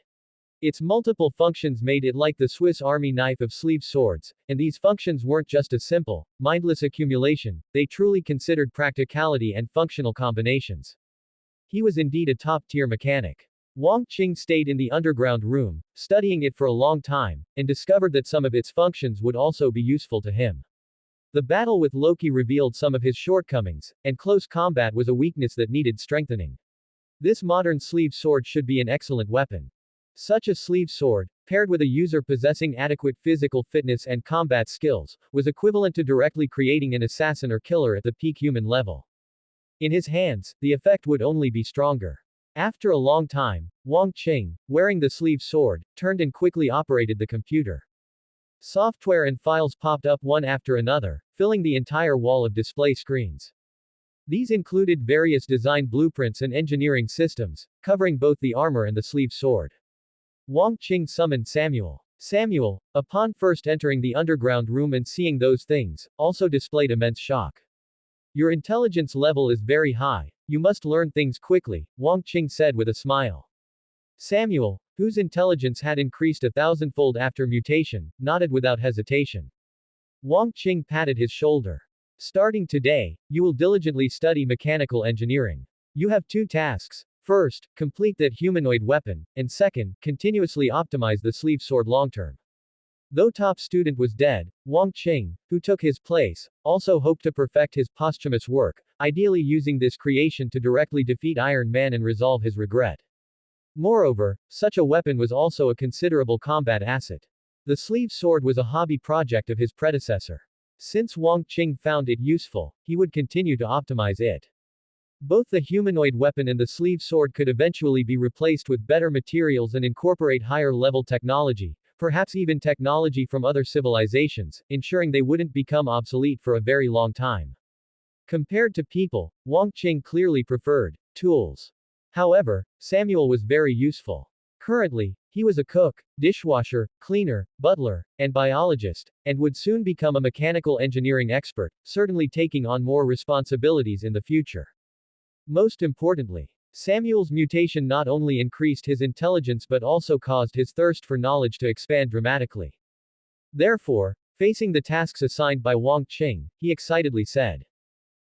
Its multiple functions made it like the Swiss Army knife of sleeve swords, and these functions weren't just a simple, mindless accumulation, they truly considered practicality and functional combinations. He was indeed a top-tier mechanic. Wang Qing stayed in the underground room, studying it for a long time, and discovered that some of its functions would also be useful to him. The battle with Loki revealed some of his shortcomings, and close combat was a weakness that needed strengthening. This modern sleeve sword should be an excellent weapon. Such a sleeve sword, paired with a user possessing adequate physical fitness and combat skills, was equivalent to directly creating an assassin or killer at the peak human level. In his hands, the effect would only be stronger. After a long time, Wang Qing, wearing the sleeve sword, turned and quickly operated the computer. Software and files popped up one after another, filling the entire wall of display screens. These included various design blueprints and engineering systems, covering both the armor and the sleeve sword. Wang Qing summoned Samuel. Samuel, upon first entering the underground room and seeing those things, also displayed immense shock. Your intelligence level is very high. You must learn things quickly, Wang Qing said with a smile. Samuel, whose intelligence had increased 1,000-fold after mutation, nodded without hesitation. Wang Qing patted his shoulder. Starting today, you will diligently study mechanical engineering. You have two tasks. First, complete that humanoid weapon, and second, continuously optimize the sleeve sword long-term. Though top student was dead, Wang Qing, who took his place, also hoped to perfect his posthumous work, ideally using this creation to directly defeat Iron Man and resolve his regret. Moreover, such a weapon was also a considerable combat asset. The sleeve sword was a hobby project of his predecessor. Since Wang Qing found it useful, he would continue to optimize it. Both the humanoid weapon and the sleeve sword could eventually be replaced with better materials and incorporate higher-level technology, perhaps even technology from other civilizations, ensuring they wouldn't become obsolete for a very long time. Compared to people, Wang Qing clearly preferred tools. However, Samuel was very useful. Currently, he was a cook, dishwasher, cleaner, butler, and biologist, and would soon become a mechanical engineering expert, certainly taking on more responsibilities in the future. Most importantly, Samuel's mutation not only increased his intelligence but also caused his thirst for knowledge to expand dramatically. Therefore, facing the tasks assigned by Wang Qing, he excitedly said,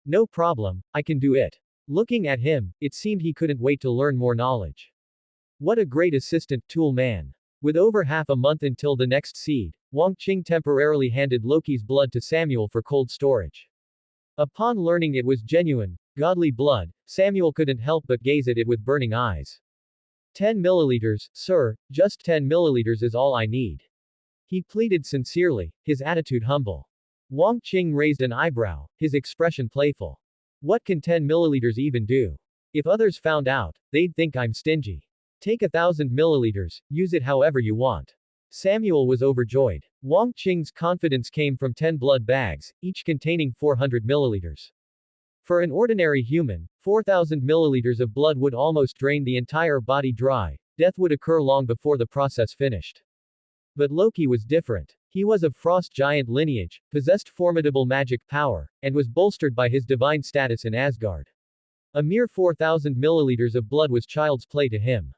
"No problem, I can do it." Looking at him, it seemed he couldn't wait to learn more knowledge. What a great assistant, tool man. With over half a month until the next seed, Wang Qing temporarily handed Loki's blood to Samuel for cold storage. Upon learning it was genuine, godly blood, Samuel couldn't help but gaze at it with burning eyes. 10 milliliters, sir, just 10 milliliters is all I need. He pleaded sincerely, his attitude humble. Wang Qing raised an eyebrow, his expression playful. What can 10 milliliters even do? If others found out, they'd think I'm stingy. Take 1,000 milliliters, use it however you want. Samuel was overjoyed. Wang Qing's confidence came from 10 blood bags, each containing 400 milliliters. For an ordinary human, 4,000 milliliters of blood would almost drain the entire body dry. Death would occur long before the process finished. But Loki was different. He was of frost giant lineage, possessed formidable magic power, and was bolstered by his divine status in Asgard. A mere 4,000 milliliters of blood was child's play to him.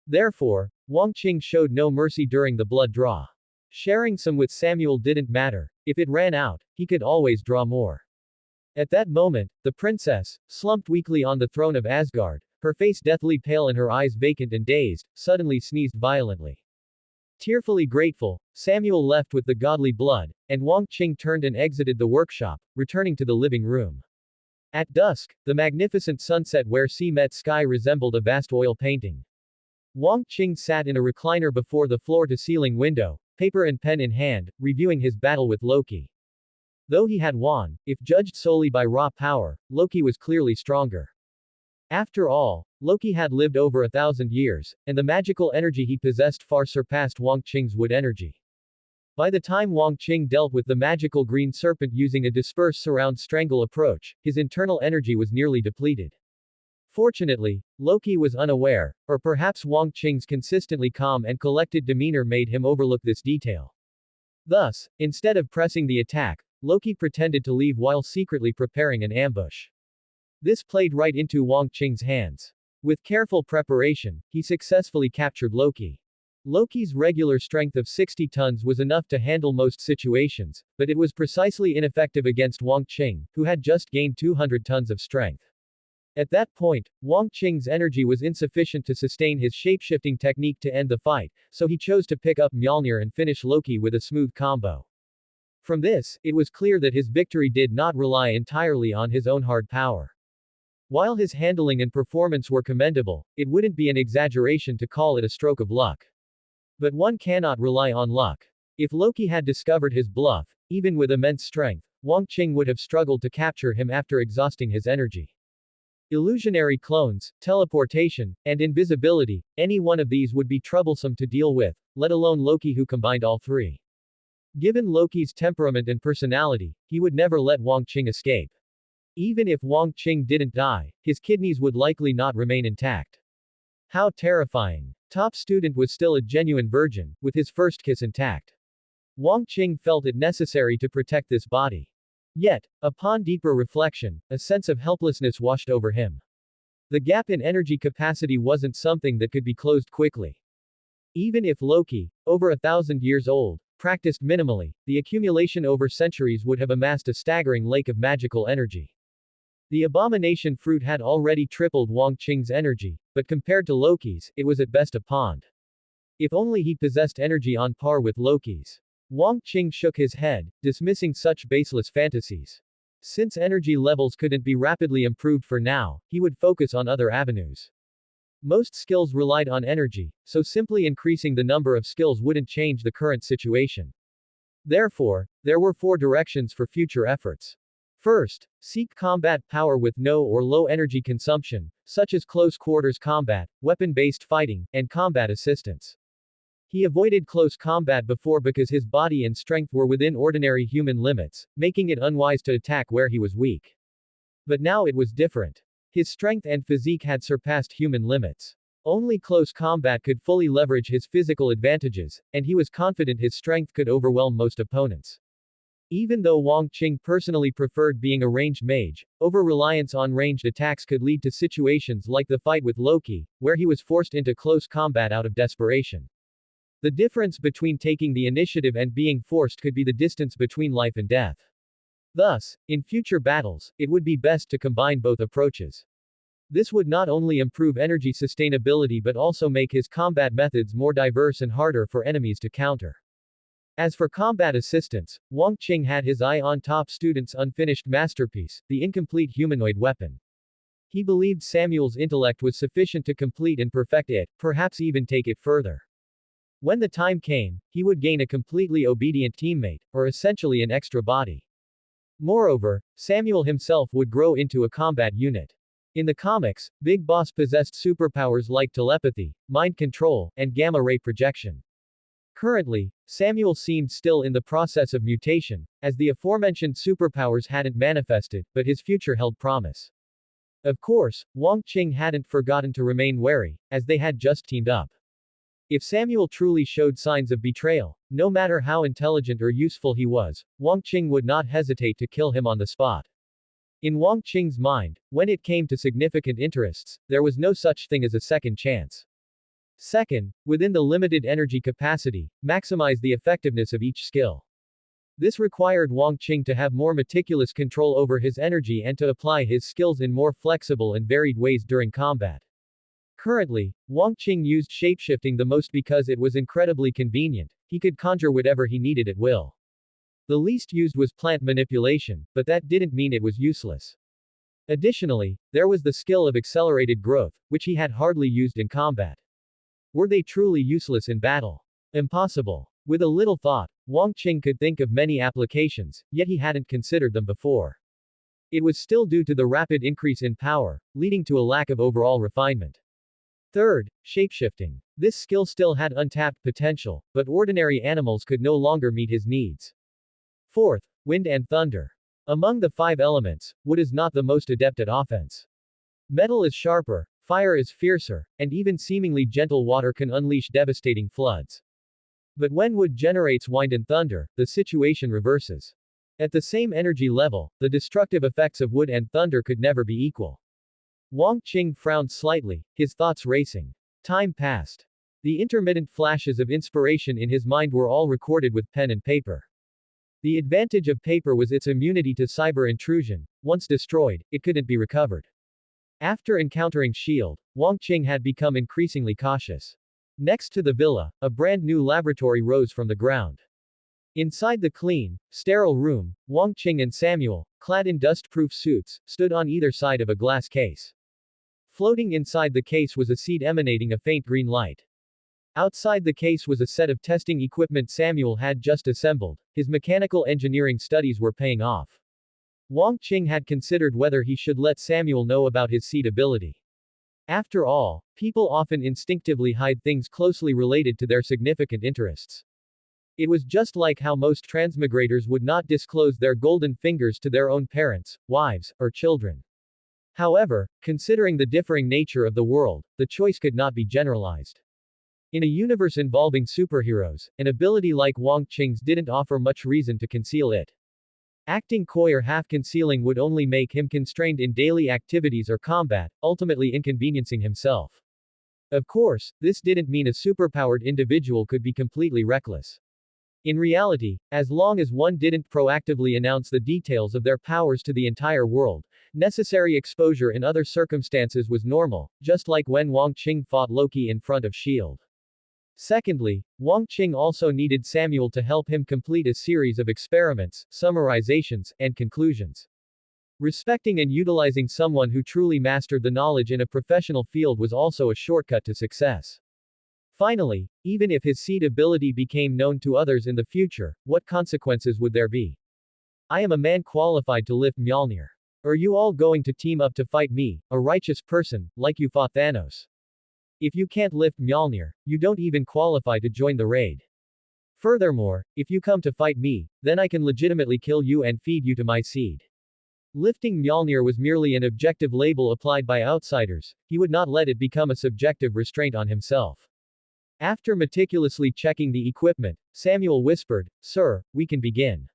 Therefore, Wang Qing showed no mercy during the blood draw. Sharing some with Samuel didn't matter. If it ran out, he could always draw more. At that moment, the princess, slumped weakly on the throne of Asgard, her face deathly pale and her eyes vacant and dazed, suddenly sneezed violently. Tearfully grateful, Samuel left with the godly blood, and Wang Qing turned and exited the workshop, returning to the living room. At dusk, the magnificent sunset where sea met sky resembled a vast oil painting. Wang Qing sat in a recliner before the floor-to-ceiling window, paper and pen in hand, reviewing his battle with Loki. Though he had won, if judged solely by raw power, Loki was clearly stronger. After all, Loki had lived over 1,000 years, and the magical energy he possessed far surpassed Wang Qing's wood energy. By the time Wang Qing dealt with the magical green serpent using a disperse surround strangle approach, his internal energy was nearly depleted. Fortunately, Loki was unaware, or perhaps Wang Qing's consistently calm and collected demeanor made him overlook this detail. Thus, instead of pressing the attack, Loki pretended to leave while secretly preparing an ambush. This played right into Wang Qing's hands. With careful preparation, he successfully captured Loki. Loki's regular strength of 60 tons was enough to handle most situations, but it was precisely ineffective against Wang Qing, who had just gained 200 tons of strength. At that point, Wang Qing's energy was insufficient to sustain his shapeshifting technique to end the fight, so he chose to pick up Mjolnir and finish Loki with a smooth combo. From this, it was clear that his victory did not rely entirely on his own hard power. While his handling and performance were commendable, it wouldn't be an exaggeration to call it a stroke of luck. But one cannot rely on luck. If Loki had discovered his bluff, even with immense strength, Wang Qing would have struggled to capture him after exhausting his energy. Illusionary clones, teleportation, and invisibility, any one of these would be troublesome to deal with, let alone Loki who combined all three. Given Loki's temperament and personality, he would never let Wang Qing escape. Even if Wang Qing didn't die, his kidneys would likely not remain intact. How terrifying. Top student was still a genuine virgin, with his first kiss intact. Wang Qing felt it necessary to protect this body. Yet, upon deeper reflection, a sense of helplessness washed over him. The gap in energy capacity wasn't something that could be closed quickly. Even if Loki, over 1,000 years old, practiced minimally, the accumulation over centuries would have amassed a staggering lake of magical energy. The Abomination fruit had already tripled Wang Qing's energy, but compared to Loki's, it was at best a pond. If only he possessed energy on par with Loki's. Wang Qing shook his head, dismissing such baseless fantasies. Since energy levels couldn't be rapidly improved for now, he would focus on other avenues. Most skills relied on energy, so simply increasing the number of skills wouldn't change the current situation. Therefore, there were 4 directions for future efforts. First, seek combat power with no or low energy consumption, such as close quarters combat, weapon-based fighting, and combat assistance. He avoided close combat before because his body and strength were within ordinary human limits, making it unwise to attack where he was weak. But now it was different. His strength and physique had surpassed human limits. Only close combat could fully leverage his physical advantages, and he was confident his strength could overwhelm most opponents. Even though Wang Qing personally preferred being a ranged mage, over-reliance on ranged attacks could lead to situations like the fight with Loki, where he was forced into close combat out of desperation. The difference between taking the initiative and being forced could be the distance between life and death. Thus, in future battles, it would be best to combine both approaches. This would not only improve energy sustainability but also make his combat methods more diverse and harder for enemies to counter. As for combat assistance, Wang Qing had his eye on top student's unfinished masterpiece, the incomplete humanoid weapon. He believed Samuel's intellect was sufficient to complete and perfect it, perhaps even take it further. When the time came, he would gain a completely obedient teammate, or essentially an extra body. Moreover, Samuel himself would grow into a combat unit. In the comics, Big Boss possessed superpowers like telepathy, mind control, and gamma-ray projection. Currently, Samuel seemed still in the process of mutation, as the aforementioned superpowers hadn't manifested, but his future held promise. Of course, Wang Qing hadn't forgotten to remain wary, as they had just teamed up. If Samuel truly showed signs of betrayal, no matter how intelligent or useful he was, Wang Qing would not hesitate to kill him on the spot. In Wang Qing's mind, when it came to significant interests, there was no such thing as a second chance. Second, within the limited energy capacity, maximize the effectiveness of each skill. This required Wang Qing to have more meticulous control over his energy and to apply his skills in more flexible and varied ways during combat. Currently, Wang Qing used shapeshifting the most because it was incredibly convenient. He could conjure whatever he needed at will. The least used was plant manipulation, but that didn't mean it was useless. Additionally, there was the skill of accelerated growth, which he had hardly used in combat. Were they truly useless in battle? Impossible. With a little thought, Wang Qing could think of many applications, yet he hadn't considered them before. It was still due to the rapid increase in power, leading to a lack of overall refinement. Third, shapeshifting. This skill still had untapped potential, but ordinary animals could no longer meet his needs. Fourth, wind and thunder. Among the 5 elements, wood is not the most adept at offense. Metal is sharper, fire is fiercer, and even seemingly gentle water can unleash devastating floods. But when wood generates wind and thunder, the situation reverses. At the same energy level, the destructive effects of wood and thunder could never be equal. Wang Qing frowned slightly, his thoughts racing. Time passed. The intermittent flashes of inspiration in his mind were all recorded with pen and paper. The advantage of paper was its immunity to cyber intrusion. Once destroyed, it couldn't be recovered. After encountering S.H.I.E.L.D., Wang Qing had become increasingly cautious. Next to the villa, a brand new laboratory rose from the ground. Inside the clean, sterile room, Wang Qing and Samuel, clad in dust-proof suits, stood on either side of a glass case. Floating inside the case was a seed emanating a faint green light. Outside the case was a set of testing equipment Samuel had just assembled. His mechanical engineering studies were paying off. Wang Qing had considered whether he should let Samuel know about his seed ability. After all, people often instinctively hide things closely related to their significant interests. It was just like how most transmigrators would not disclose their golden fingers to their own parents, wives, or children. However, considering the differing nature of the world, the choice could not be generalized. In a universe involving superheroes, an ability like Wang Qing's didn't offer much reason to conceal it. Acting coy or half-concealing would only make him constrained in daily activities or combat, ultimately inconveniencing himself. Of course, this didn't mean a superpowered individual could be completely reckless. In reality, as long as one didn't proactively announce the details of their powers to the entire world, necessary exposure in other circumstances was normal, just like when Wang Qing fought Loki in front of S.H.I.E.L.D. Secondly, Wang Qing also needed Samuel to help him complete a series of experiments, summarizations, and conclusions. Respecting and utilizing someone who truly mastered the knowledge in a professional field was also a shortcut to success. Finally, even if his seed ability became known to others in the future, what consequences would there be? I am a man qualified to lift Mjolnir. Are you all going to team up to fight me, a righteous person, like you fought Thanos? If you can't lift Mjolnir, you don't even qualify to join the raid. Furthermore, if you come to fight me, then I can legitimately kill you and feed you to my seed. Lifting Mjolnir was merely an objective label applied by outsiders, he would not let it become a subjective restraint on himself. After meticulously checking the equipment, Samuel whispered, "Sir, we can begin."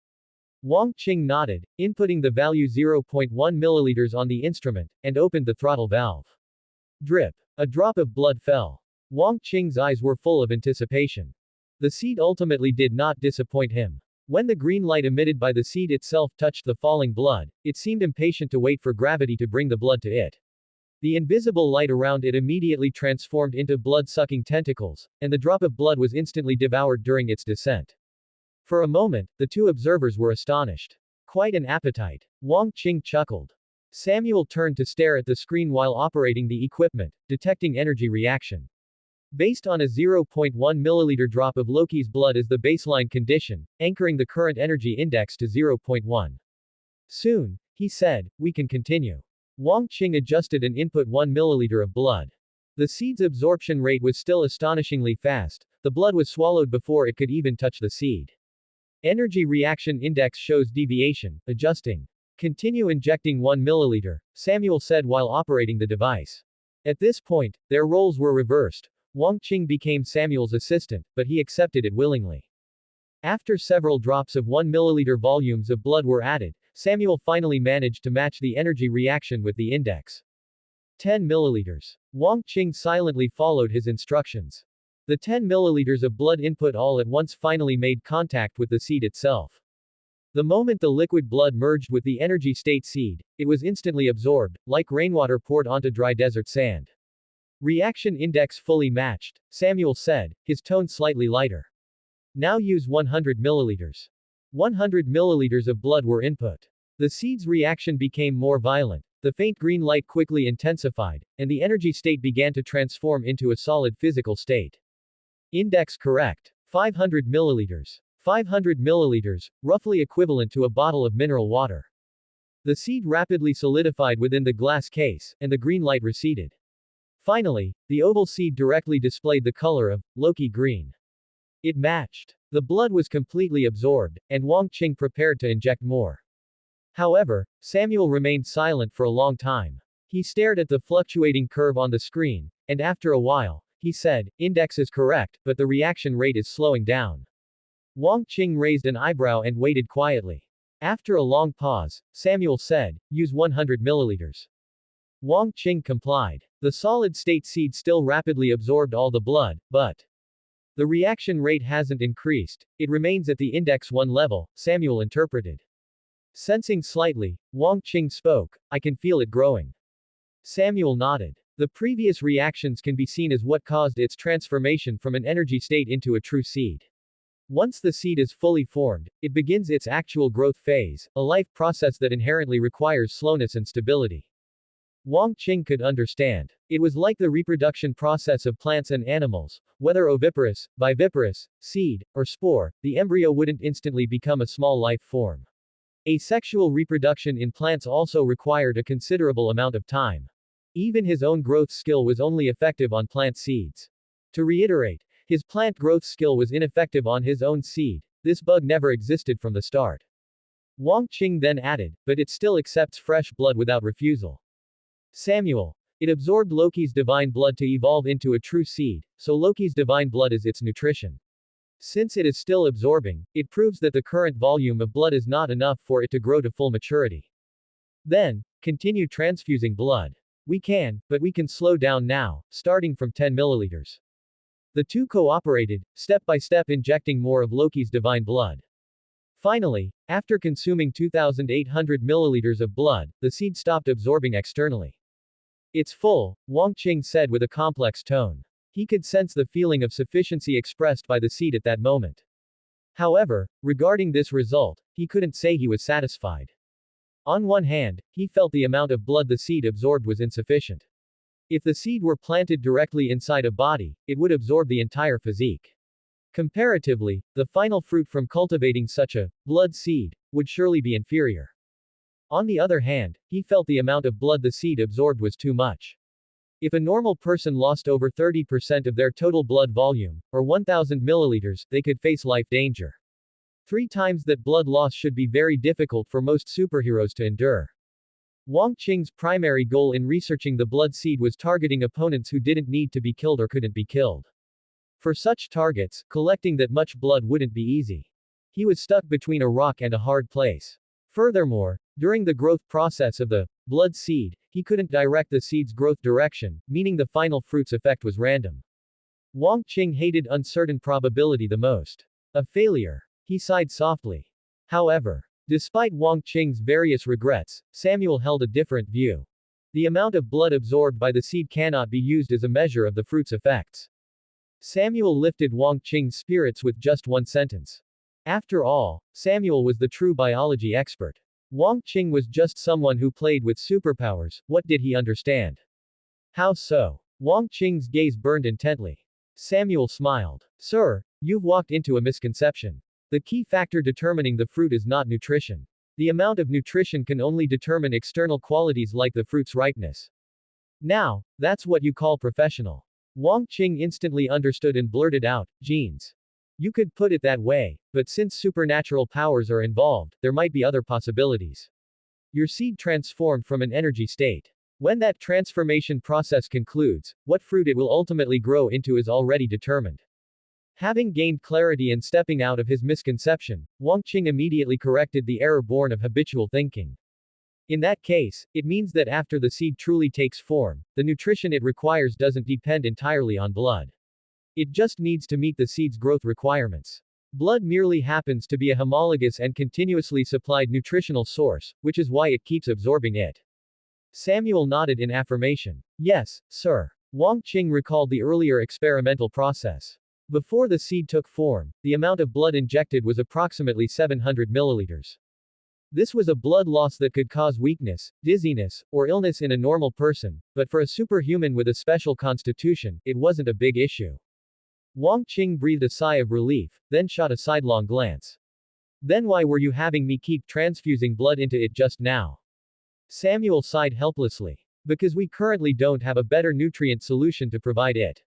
Wang Qing nodded, inputting the value 0.1 milliliters on the instrument, and opened the throttle valve. Drip. A drop of blood fell. Wang Qing's eyes were full of anticipation. The seed ultimately did not disappoint him. When the green light emitted by the seed itself touched the falling blood, it seemed impatient to wait for gravity to bring the blood to it. The invisible light around it immediately transformed into blood-sucking tentacles, and the drop of blood was instantly devoured during its descent. For a moment, the two observers were astonished. Quite an appetite. Wang Qing chuckled. Samuel turned to stare at the screen while operating the equipment, detecting energy reaction. Based on a 0.1 milliliter drop of Loki's blood as the baseline condition, anchoring the current energy index to 0.1. Soon, he said, we can continue. Wang Qing adjusted and input 1 milliliter of blood. The seed's absorption rate was still astonishingly fast, the blood was swallowed before it could even touch the seed. Energy reaction index shows deviation, adjusting. Continue injecting 1 milliliter, Samuel said while operating the device. At this point, their roles were reversed. Wang Qing became Samuel's assistant, but he accepted it willingly. After several drops of 1 milliliter volumes of blood were added, Samuel finally managed to match the energy reaction with the index. 10 milliliters. Wang Qing silently followed his instructions. The 10 milliliters of blood input all at once finally made contact with the seed itself. The moment the liquid blood merged with the energy state seed, it was instantly absorbed, like rainwater poured onto dry desert sand. Reaction index fully matched, Samuel said, his tone slightly lighter. Now use 100 milliliters. 100 milliliters of blood were input. The seed's reaction became more violent, the faint green light quickly intensified, and the energy state began to transform into a solid physical state. Index correct. 500 milliliters. 500 milliliters, roughly equivalent to a bottle of mineral water. The seed rapidly solidified within the glass case, and the green light receded. Finally, the oval seed directly displayed the color of Loki green. It matched. The blood was completely absorbed, and Wang Qing prepared to inject more. However, Samuel remained silent for a long time. He stared at the fluctuating curve on the screen, and after a while, he said, "Index is correct, but the reaction rate is slowing down." Wang Qing raised an eyebrow and waited quietly. After a long pause, Samuel said, "Use 100 milliliters." Wang Qing complied. The solid-state seed still rapidly absorbed all the blood, but the reaction rate hasn't increased. It remains at the index 1 level, Samuel interpreted. Sensing slightly, Wang Qing spoke, "I can feel it growing." Samuel nodded. The previous reactions can be seen as what caused its transformation from an energy state into a true seed. Once the seed is fully formed, it begins its actual growth phase, a life process that inherently requires slowness and stability. Wang Qing could understand. It was like the reproduction process of plants and animals, whether oviparous, viviparous, seed, or spore, the embryo wouldn't instantly become a small life form. Asexual reproduction in plants also required a considerable amount of time. Even his own growth skill was only effective on plant seeds. To reiterate, his plant growth skill was ineffective on his own seed. This bug never existed from the start. Wang Qing then added, but it still accepts fresh blood without refusal. Samuel. It absorbed Loki's divine blood to evolve into a true seed, so Loki's divine blood is its nutrition. Since it is still absorbing, it proves that the current volume of blood is not enough for it to grow to full maturity. Then, continue transfusing blood. We can, but we can slow down now, starting from 10 milliliters. The two cooperated, step by step injecting more of Loki's divine blood. Finally, after consuming 2,800 milliliters of blood, the seed stopped absorbing externally. It's full, Wang Qing said with a complex tone. He could sense the feeling of sufficiency expressed by the seed at that moment. However, regarding this result, he couldn't say he was satisfied. On one hand, he felt the amount of blood the seed absorbed was insufficient. If the seed were planted directly inside a body, it would absorb the entire physique. Comparatively, the final fruit from cultivating such a blood seed would surely be inferior. On the other hand, he felt the amount of blood the seed absorbed was too much. If a normal person lost over 30% of their total blood volume, or 1,000 milliliters, they could face life danger. 3 times that blood loss should be very difficult for most superheroes to endure. Wang Qing's primary goal in researching the blood seed was targeting opponents who didn't need to be killed or couldn't be killed. For such targets, collecting that much blood wouldn't be easy. He was stuck between a rock and a hard place. Furthermore, during the growth process of the blood seed, he couldn't direct the seed's growth direction, meaning the final fruit's effect was random. Wang Qing hated uncertain probability the most. A failure. He sighed softly. However, despite Wang Qing's various regrets, Samuel held a different view. The amount of blood absorbed by the seed cannot be used as a measure of the fruit's effects. Samuel lifted Wang Qing's spirits with just one sentence. After all, Samuel was the true biology expert. Wang Qing was just someone who played with superpowers. What did he understand? How so? Wang Qing's gaze burned intently. Samuel smiled. Sir, you've walked into a misconception. The key factor determining the fruit is not nutrition. The amount of nutrition can only determine external qualities like the fruit's ripeness. Now, that's what you call professional. Wang Qing instantly understood and blurted out, genes. You could put it that way, but since supernatural powers are involved, there might be other possibilities. Your seed transformed from an energy state. When that transformation process concludes, what fruit it will ultimately grow into is already determined. Having gained clarity and stepping out of his misconception, Wang Qing immediately corrected the error born of habitual thinking. In that case, it means that after the seed truly takes form, the nutrition it requires doesn't depend entirely on blood. It just needs to meet the seed's growth requirements. Blood merely happens to be a homologous and continuously supplied nutritional source, which is why it keeps absorbing it. Samuel nodded in affirmation. Yes, sir. Wang Qing recalled the earlier experimental process. Before the seed took form, the amount of blood injected was approximately 700 milliliters. This was a blood loss that could cause weakness, dizziness, or illness in a normal person, but for a superhuman with a special constitution, it wasn't a big issue. Wang Qing breathed a sigh of relief, then shot a sidelong glance. Then why were you having me keep transfusing blood into it just now? Samuel sighed helplessly. Because we currently don't have a better nutrient solution to provide it.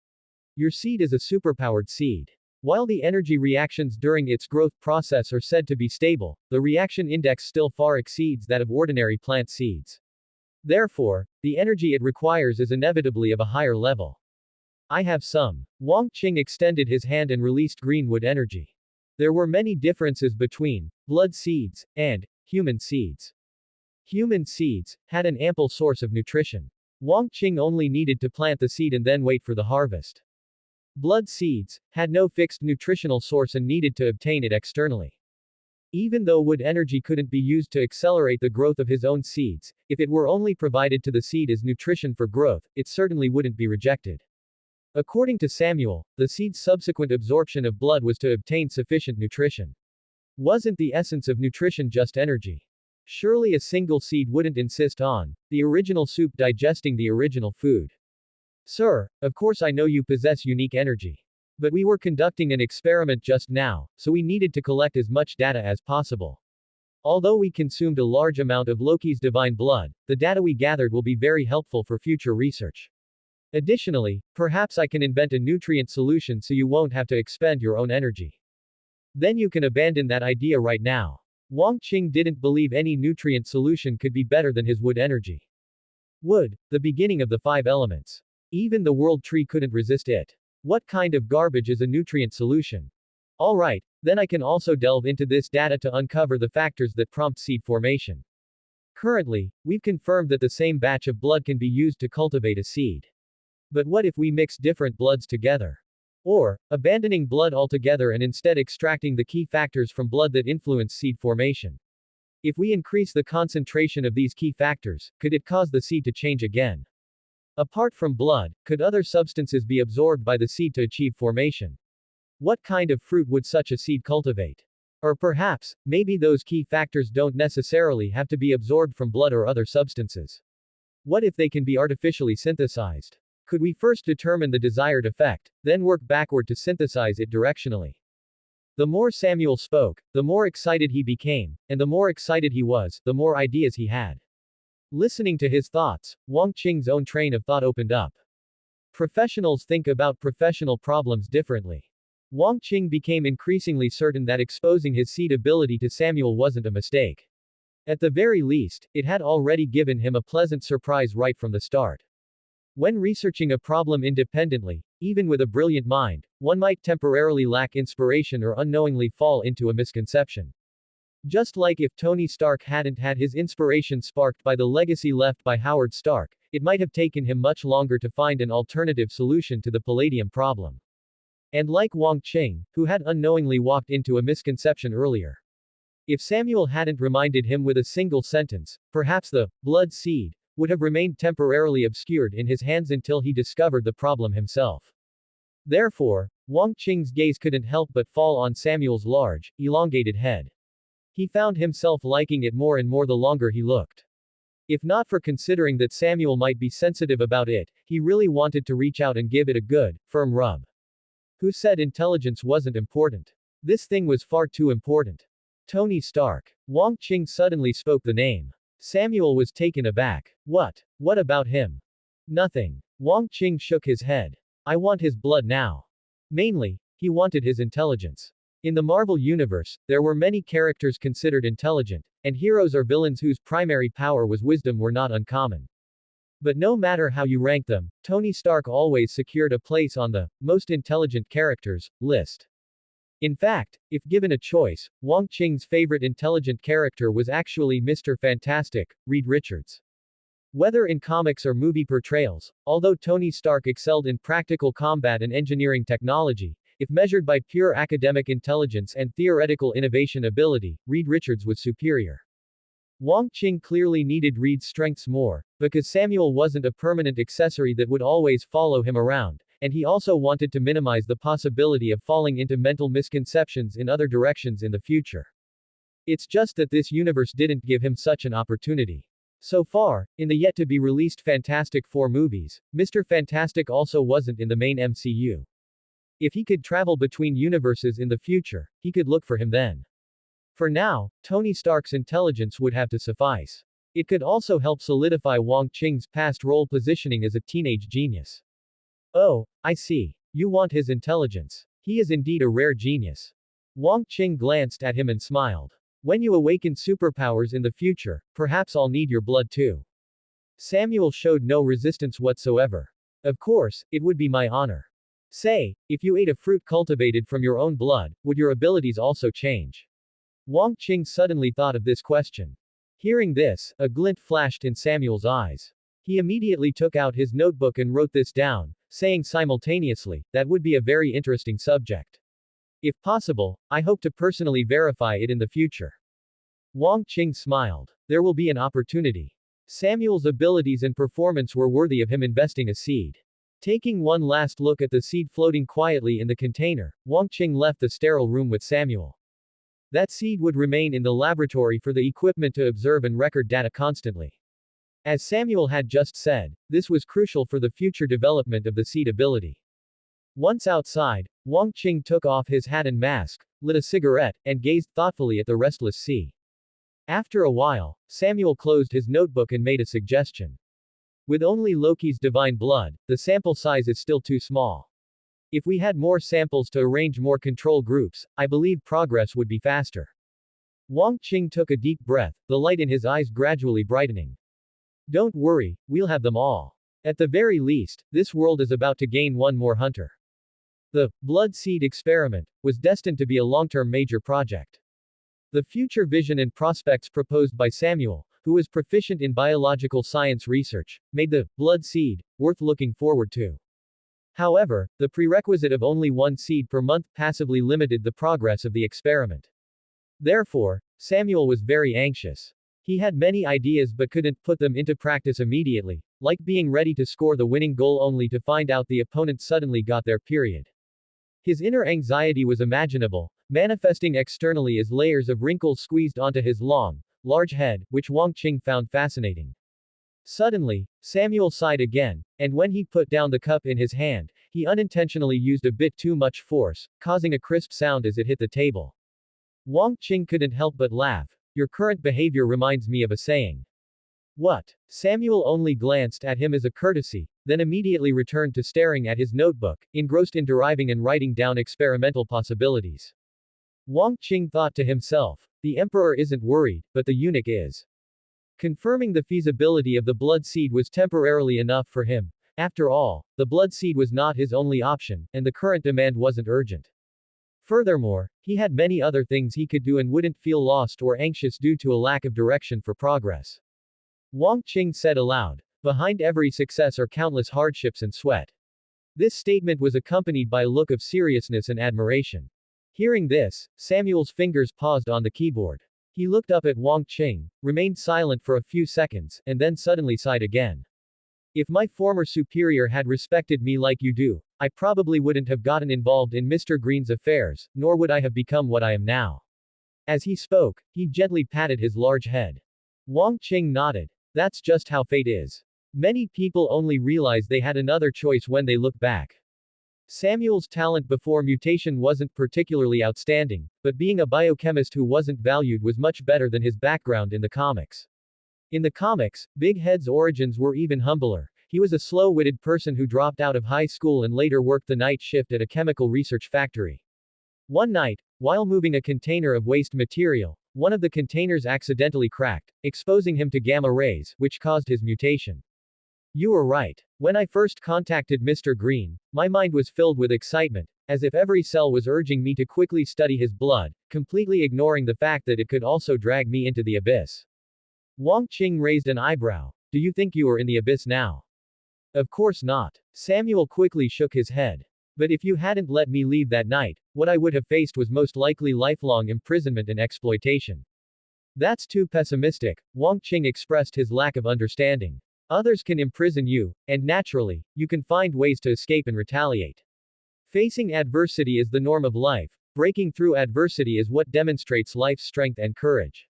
Your seed is a superpowered seed. While the energy reactions during its growth process are said to be stable, the reaction index still far exceeds that of ordinary plant seeds. Therefore, the energy it requires is inevitably of a higher level. I have some. Wang Qing extended his hand and released greenwood energy. There were many differences between blood seeds and human seeds. Human seeds had an ample source of nutrition. Wang Qing only needed to plant the seed and then wait for the harvest. Blood seeds had no fixed nutritional source and needed to obtain it externally. Even though wood energy couldn't be used to accelerate the growth of his own seeds, if it were only provided to the seed as nutrition for growth, it certainly wouldn't be rejected. According to Samuel, the seed's subsequent absorption of blood was to obtain sufficient nutrition. Wasn't the essence of nutrition just energy? Surely a single seed wouldn't insist on the original soup digesting the original food. Sir, of course I know you possess unique energy. But we were conducting an experiment just now, so we needed to collect as much data as possible. Although we consumed a large amount of Loki's divine blood, the data we gathered will be very helpful for future research. Additionally, perhaps I can invent a nutrient solution so you won't have to expend your own energy. Then you can abandon that idea right now. Wang Qing didn't believe any nutrient solution could be better than his wood energy. Wood, the beginning of the 5 elements. Even the world tree couldn't resist it. What kind of garbage is a nutrient solution? Alright, then I can also delve into this data to uncover the factors that prompt seed formation. Currently, we've confirmed that the same batch of blood can be used to cultivate a seed. But what if we mix different bloods together? Or, abandoning blood altogether and instead extracting the key factors from blood that influence seed formation? If we increase the concentration of these key factors, could it cause the seed to change again? Apart from blood, could other substances be absorbed by the seed to achieve formation? What kind of fruit would such a seed cultivate? Or perhaps, maybe those key factors don't necessarily have to be absorbed from blood or other substances. What if they can be artificially synthesized? Could we first determine the desired effect, then work backward to synthesize it directionally? The more Samuel spoke, the more excited he became, and the more excited he was, the more ideas he had. Listening to his thoughts, Wang Qing's own train of thought opened up. Professionals think about professional problems differently. Wang Qing became increasingly certain that exposing his seed ability to Samuel wasn't a mistake. At the very least, it had already given him a pleasant surprise right from the start. When researching a problem independently, even with a brilliant mind, one might temporarily lack inspiration or unknowingly fall into a misconception. Just like if Tony Stark hadn't had his inspiration sparked by the legacy left by Howard Stark, it might have taken him much longer to find an alternative solution to the palladium problem. And like Wang Qing, who had unknowingly walked into a misconception earlier. If Samuel hadn't reminded him with a single sentence, perhaps the blood seed would have remained temporarily obscured in his hands until he discovered the problem himself. Therefore, Wang Qing's gaze couldn't help but fall on Samuel's large, elongated head. He found himself liking it more and more the longer he looked. If not for considering that Samuel might be sensitive about it, he really wanted to reach out and give it a good, firm rub. Who said intelligence wasn't important? This thing was far too important. Tony Stark. Wang Qing suddenly spoke the name. Samuel was taken aback. What? What about him? Nothing. Wang Qing shook his head. I want his blood now. Mainly, he wanted his intelligence. In the Marvel Universe, there were many characters considered intelligent, and heroes or villains whose primary power was wisdom were not uncommon. But no matter how you rank them, Tony Stark always secured a place on the most intelligent characters list. In fact, if given a choice, Wang Qing's favorite intelligent character was actually Mr. Fantastic, Reed Richards. Whether in comics or movie portrayals, although Tony Stark excelled in practical combat and engineering technology, if measured by pure academic intelligence and theoretical innovation ability, Reed Richards was superior. Wang Qing clearly needed Reed's strengths more, because Samuel wasn't a permanent accessory that would always follow him around, and he also wanted to minimize the possibility of falling into mental misconceptions in other directions in the future. It's just that this universe didn't give him such an opportunity. So far, in the yet-to-be-released Fantastic Four movies, Mr. Fantastic also wasn't in the main MCU. If he could travel between universes in the future, he could look for him then. For now, Tony Stark's intelligence would have to suffice. It could also help solidify Wang Qing's past role positioning as a teenage genius. Oh, I see. You want his intelligence. He is indeed a rare genius. Wang Qing glanced at him and smiled. When you awaken superpowers in the future, perhaps I'll need your blood too. Samuel showed no resistance whatsoever. Of course, it would be my honor. Say, if you ate a fruit cultivated from your own blood, would your abilities also change? Wang Qing suddenly thought of this question. Hearing this, a glint flashed in Samuel's eyes. He immediately took out his notebook and wrote this down, saying simultaneously, that would be a very interesting subject. If possible, I hope to personally verify it in the future. Wang Qing smiled. There will be an opportunity. Samuel's abilities and performance were worthy of him investing a seed. Taking one last look at the seed floating quietly in the container, Wang Qing left the sterile room with Samuel. That seed would remain in the laboratory for the equipment to observe and record data constantly. As Samuel had just said, this was crucial for the future development of the seed ability. Once outside, Wang Qing took off his hat and mask, lit a cigarette, and gazed thoughtfully at the restless sea. After a while, Samuel closed his notebook and made a suggestion. With only Loki's divine blood, the sample size is still too small. If we had more samples to arrange more control groups, I believe progress would be faster. Wang Qing took a deep breath, the light in his eyes gradually brightening. Don't worry, we'll have them all. At the very least, this world is about to gain one more hunter. The blood seed experiment was destined to be a long-term major project. The future vision and prospects proposed by Samuel, who was proficient in biological science research, made the blood seed worth looking forward to. However, the prerequisite of only one seed per month passively limited the progress of the experiment. Therefore, Samuel was very anxious. He had many ideas but couldn't put them into practice immediately, like being ready to score the winning goal only to find out the opponent suddenly got there. His inner anxiety was imaginable, manifesting externally as layers of wrinkles squeezed onto his long, large head, which Wang Qing found fascinating. Suddenly, Samuel sighed again, and when he put down the cup in his hand, he unintentionally used a bit too much force, causing a crisp sound as it hit the table. Wang Qing couldn't help but laugh. Your current behavior reminds me of a saying. What? Samuel only glanced at him as a courtesy, then immediately returned to staring at his notebook, engrossed in deriving and writing down experimental possibilities. Wang Qing thought to himself, the emperor isn't worried, but the eunuch is. Confirming the feasibility of the blood seed was temporarily enough for him. After all, the blood seed was not his only option, and the current demand wasn't urgent. Furthermore, he had many other things he could do and wouldn't feel lost or anxious due to a lack of direction for progress. Wang Qing said aloud, behind every success are countless hardships and sweat. This statement was accompanied by a look of seriousness and admiration. Hearing this, Samuel's fingers paused on the keyboard. He looked up at Wang Qing, remained silent for a few seconds, and then suddenly sighed again. If my former superior had respected me like you do, I probably wouldn't have gotten involved in Mr. Green's affairs, nor would I have become what I am now. As he spoke, he gently patted his large head. Wang Qing nodded. That's just how fate is. Many people only realize they had another choice when they look back. Samuel's talent before mutation wasn't particularly outstanding, but being a biochemist who wasn't valued was much better than his background in the comics. In the comics, Big Head's origins were even humbler. He was a slow-witted person who dropped out of high school and later worked the night shift at a chemical research factory. One night, while moving a container of waste material, one of the containers accidentally cracked, exposing him to gamma rays, which caused his mutation. You were right. When I first contacted Mr. Green, my mind was filled with excitement, as if every cell was urging me to quickly study his blood, completely ignoring the fact that it could also drag me into the abyss. Wang Qing raised an eyebrow. Do you think you are in the abyss now? Of course not. Samuel quickly shook his head. But if you hadn't let me leave that night, what I would have faced was most likely lifelong imprisonment and exploitation. That's too pessimistic, Wang Qing expressed his lack of understanding. Others can imprison you, and naturally, you can find ways to escape and retaliate. Facing adversity is the norm of life, breaking through adversity is what demonstrates life's strength and courage.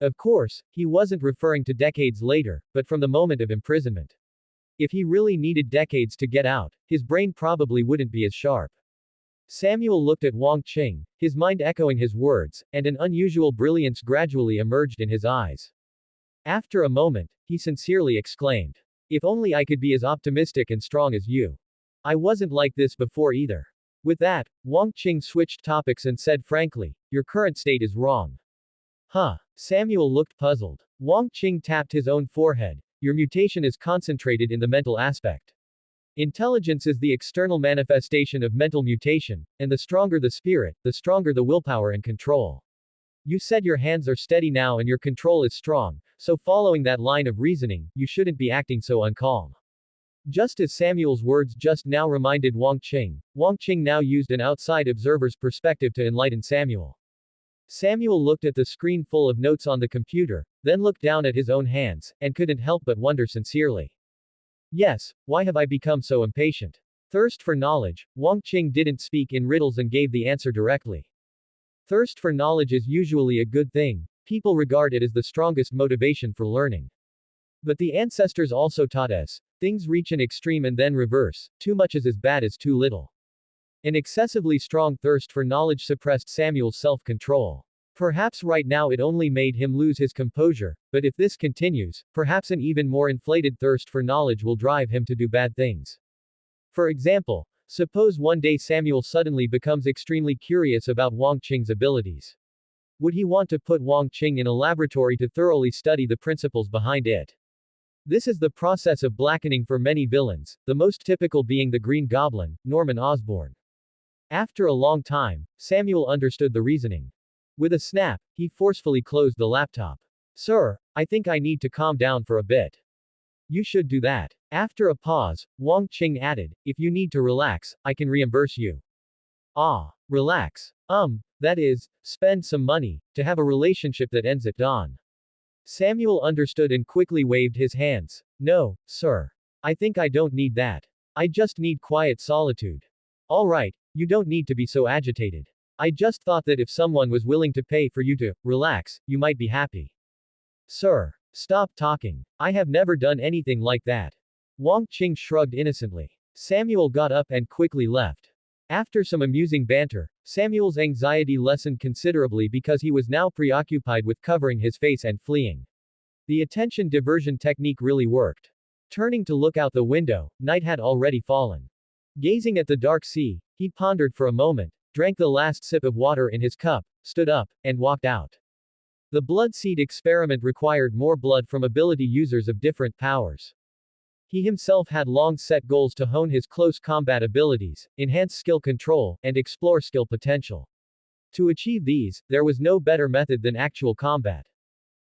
Of course, he wasn't referring to decades later, but from the moment of imprisonment. If he really needed decades to get out, his brain probably wouldn't be as sharp. Samuel looked at Wang Qing, his mind echoing his words, and an unusual brilliance gradually emerged in his eyes. After a moment, he sincerely exclaimed, if only I could be as optimistic and strong as you. I wasn't like this before either. With that, Wang Qing switched topics and said frankly, your current state is wrong. Huh. Samuel looked puzzled. Wang Qing tapped his own forehead. Your mutation is concentrated in the mental aspect. Intelligence is the external manifestation of mental mutation, and the stronger the spirit, the stronger the willpower and control. You said your hands are steady now and your control is strong, so following that line of reasoning, you shouldn't be acting so uncalm. Just as Samuel's words just now reminded Wang Qing now used an outside observer's perspective to enlighten Samuel. Samuel looked at the screen full of notes on the computer, then looked down at his own hands, and couldn't help but wonder sincerely. Yes, why have I become so impatient? Thirst for knowledge. Wang Qing didn't speak in riddles and gave the answer directly. Thirst for knowledge is usually a good thing. People regard it as the strongest motivation for learning. But the ancestors also taught us, things reach an extreme and then reverse, too much is as bad as too little. An excessively strong thirst for knowledge suppressed Samuel's self-control. Perhaps right now it only made him lose his composure, but if this continues, perhaps an even more inflated thirst for knowledge will drive him to do bad things. For example, suppose one day Samuel suddenly becomes extremely curious about Wang Qing's abilities. Would he want to put Wang Qing in a laboratory to thoroughly study the principles behind it? This is the process of blackening for many villains, the most typical being the Green Goblin, Norman Osborn. After a long time, Samuel understood the reasoning. With a snap, he forcefully closed the laptop. Sir, I think I need to calm down for a bit. You should do that. After a pause, Wang Qing added, if you need to relax, I can reimburse you. Ah, relax. That is, spend some money, to have a relationship that ends at dawn. Samuel understood and quickly waved his hands. No, sir. I think I don't need that. I just need quiet solitude. Alright, you don't need to be so agitated. I just thought that if someone was willing to pay for you to relax, you might be happy. Sir, stop talking. I have never done anything like that. Wang Qing shrugged innocently. Samuel got up and quickly left. After some amusing banter, Samuel's anxiety lessened considerably because he was now preoccupied with covering his face and fleeing. The attention diversion technique really worked. Turning to look out the window, night had already fallen. Gazing at the dark sea, he pondered for a moment, drank the last sip of water in his cup, stood up, and walked out. The blood seed experiment required more blood from ability users of different powers. He himself had long set goals to hone his close combat abilities, enhance skill control, and explore skill potential. To achieve these, there was no better method than actual combat.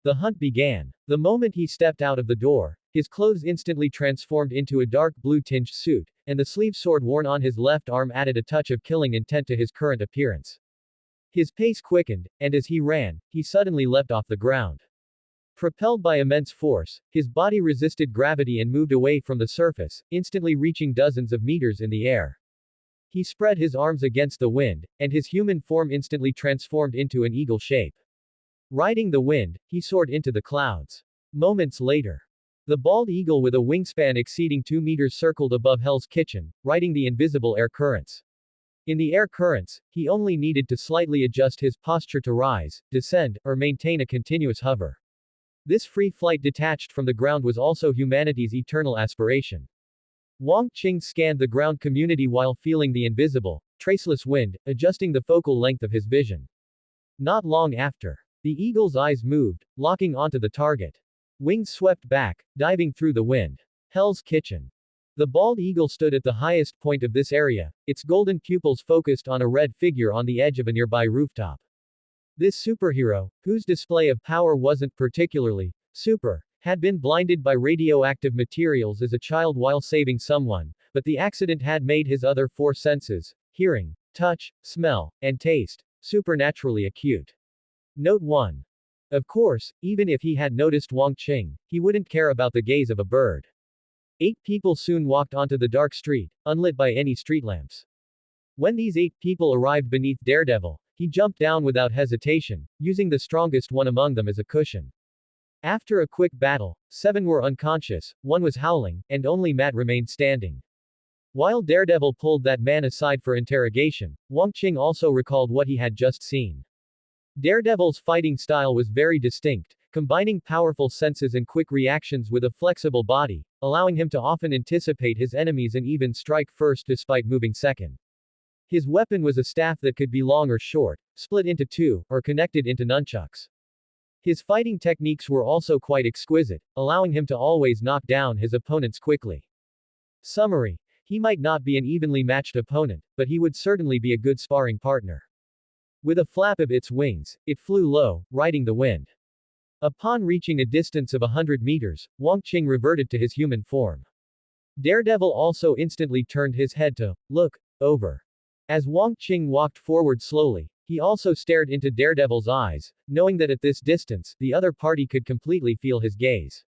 The hunt began. The moment he stepped out of the door, his clothes instantly transformed into a dark blue-tinged suit, and the sleeve sword worn on his left arm added a touch of killing intent to his current appearance. His pace quickened, and as he ran, he suddenly leapt off the ground. Propelled by immense force, his body resisted gravity and moved away from the surface, instantly reaching dozens of meters in the air. He spread his arms against the wind, and his human form instantly transformed into an eagle shape. Riding the wind, he soared into the clouds. Moments later, the bald eagle with a wingspan exceeding 2 meters circled above Hell's Kitchen, riding the invisible air currents. In the air currents, he only needed to slightly adjust his posture to rise, descend, or maintain a continuous hover. This free flight detached from the ground was also humanity's eternal aspiration. Wang Qing scanned the ground community while feeling the invisible, traceless wind, adjusting the focal length of his vision. Not long after, the eagle's eyes moved, locking onto the target. Wings swept back, diving through the wind. Hell's Kitchen. The bald eagle stood at the highest point of this area, its golden pupils focused on a red figure on the edge of a nearby rooftop. This superhero, whose display of power wasn't particularly super, had been blinded by radioactive materials as a child while saving someone, but the accident had made his other 4 senses, hearing, touch, smell, and taste, supernaturally acute. Note 1. Of course, even if he had noticed Wang Qing, he wouldn't care about the gaze of a bird. 8 people soon walked onto the dark street, unlit by any street lamps. When these 8 people arrived beneath Daredevil, he jumped down without hesitation, using the strongest one among them as a cushion. After a quick battle, 7 were unconscious, 1 was howling, and only Matt remained standing. While Daredevil pulled that man aside for interrogation, Wang Qing also recalled what he had just seen. Daredevil's fighting style was very distinct, combining powerful senses and quick reactions with a flexible body, allowing him to often anticipate his enemies and even strike first despite moving second. His weapon was a staff that could be long or short, split into 2, or connected into nunchucks. His fighting techniques were also quite exquisite, allowing him to always knock down his opponents quickly. Summary: he might not be an evenly matched opponent, but he would certainly be a good sparring partner. With a flap of its wings, it flew low, riding the wind. Upon reaching a distance of 100 meters, Wang Qing reverted to his human form. Daredevil also instantly turned his head to look over. As Wang Qing walked forward slowly, he also stared into Daredevil's eyes, knowing that at this distance, the other party could completely feel his gaze.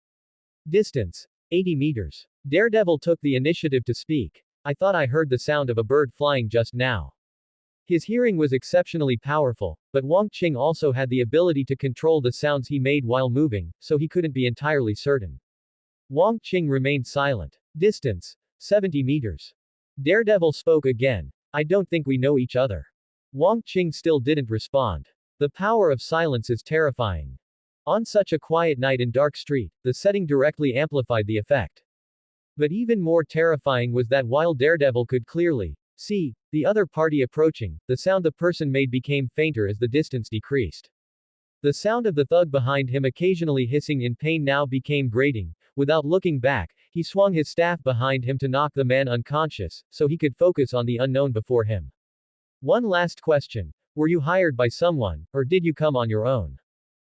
Distance: 80 meters. Daredevil took the initiative to speak. I thought I heard the sound of a bird flying just now. His hearing was exceptionally powerful, but Wang Qing also had the ability to control the sounds he made while moving, so he couldn't be entirely certain. Wang Qing remained silent. Distance: 70 meters. Daredevil spoke again. I don't think we know each other. Wang Qing still didn't respond. The power of silence is terrifying. On such a quiet night in dark street, the setting directly amplified the effect. But even more terrifying was that while Daredevil could clearly see the other party approaching, the sound the person made became fainter as the distance decreased. The sound of the thug behind him occasionally hissing in pain now became grating. Without looking back, he swung his staff behind him to knock the man unconscious, so he could focus on the unknown before him. One last question. Were you hired by someone, or did you come on your own?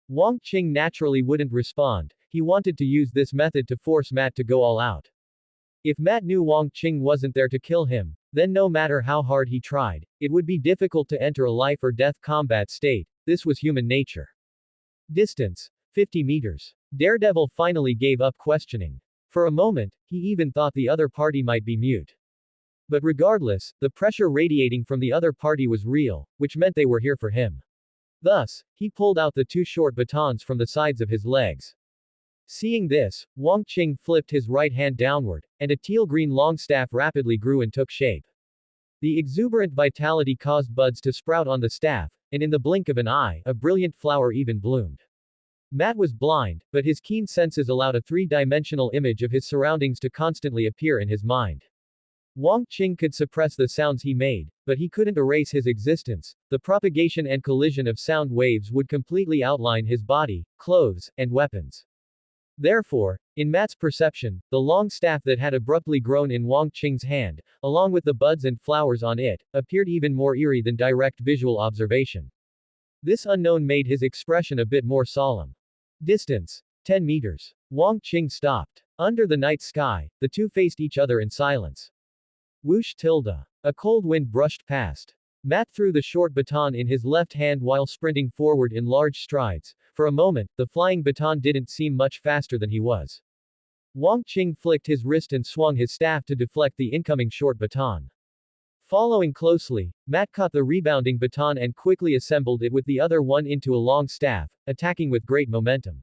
Wang Qing naturally wouldn't respond. He wanted to use this method to force Matt to go all out. If Matt knew Wang Qing wasn't there to kill him, then no matter how hard he tried, it would be difficult to enter a life or death combat state. This was human nature. Distance: 50 meters. Daredevil finally gave up questioning. For a moment, he even thought the other party might be mute. But regardless, the pressure radiating from the other party was real, which meant they were here for him. Thus, he pulled out the two short batons from the sides of his legs. Seeing this, Wang Qing flipped his right hand downward, and a teal-green longstaff rapidly grew and took shape. The exuberant vitality caused buds to sprout on the staff, and in the blink of an eye, a brilliant flower even bloomed. Matt was blind, but his keen senses allowed a three-dimensional image of his surroundings to constantly appear in his mind. Wang Qing could suppress the sounds he made, but he couldn't erase his existence. The propagation and collision of sound waves would completely outline his body, clothes, and weapons. Therefore, in Matt's perception, the long staff that had abruptly grown in Wang Qing's hand, along with the buds and flowers on it, appeared even more eerie than direct visual observation. This unknown made his expression a bit more solemn. Distance: 10 meters. Wang Qing stopped. Under the night sky, the two faced each other in silence. Whoosh tilde. A cold wind brushed past. Matt threw the short baton in his left hand while sprinting forward in large strides. For a moment, the flying baton didn't seem much faster than he was. Wang Qing flicked his wrist and swung his staff to deflect the incoming short baton. Following closely, Matt caught the rebounding baton and quickly assembled it with the other one into a long staff, attacking with great momentum.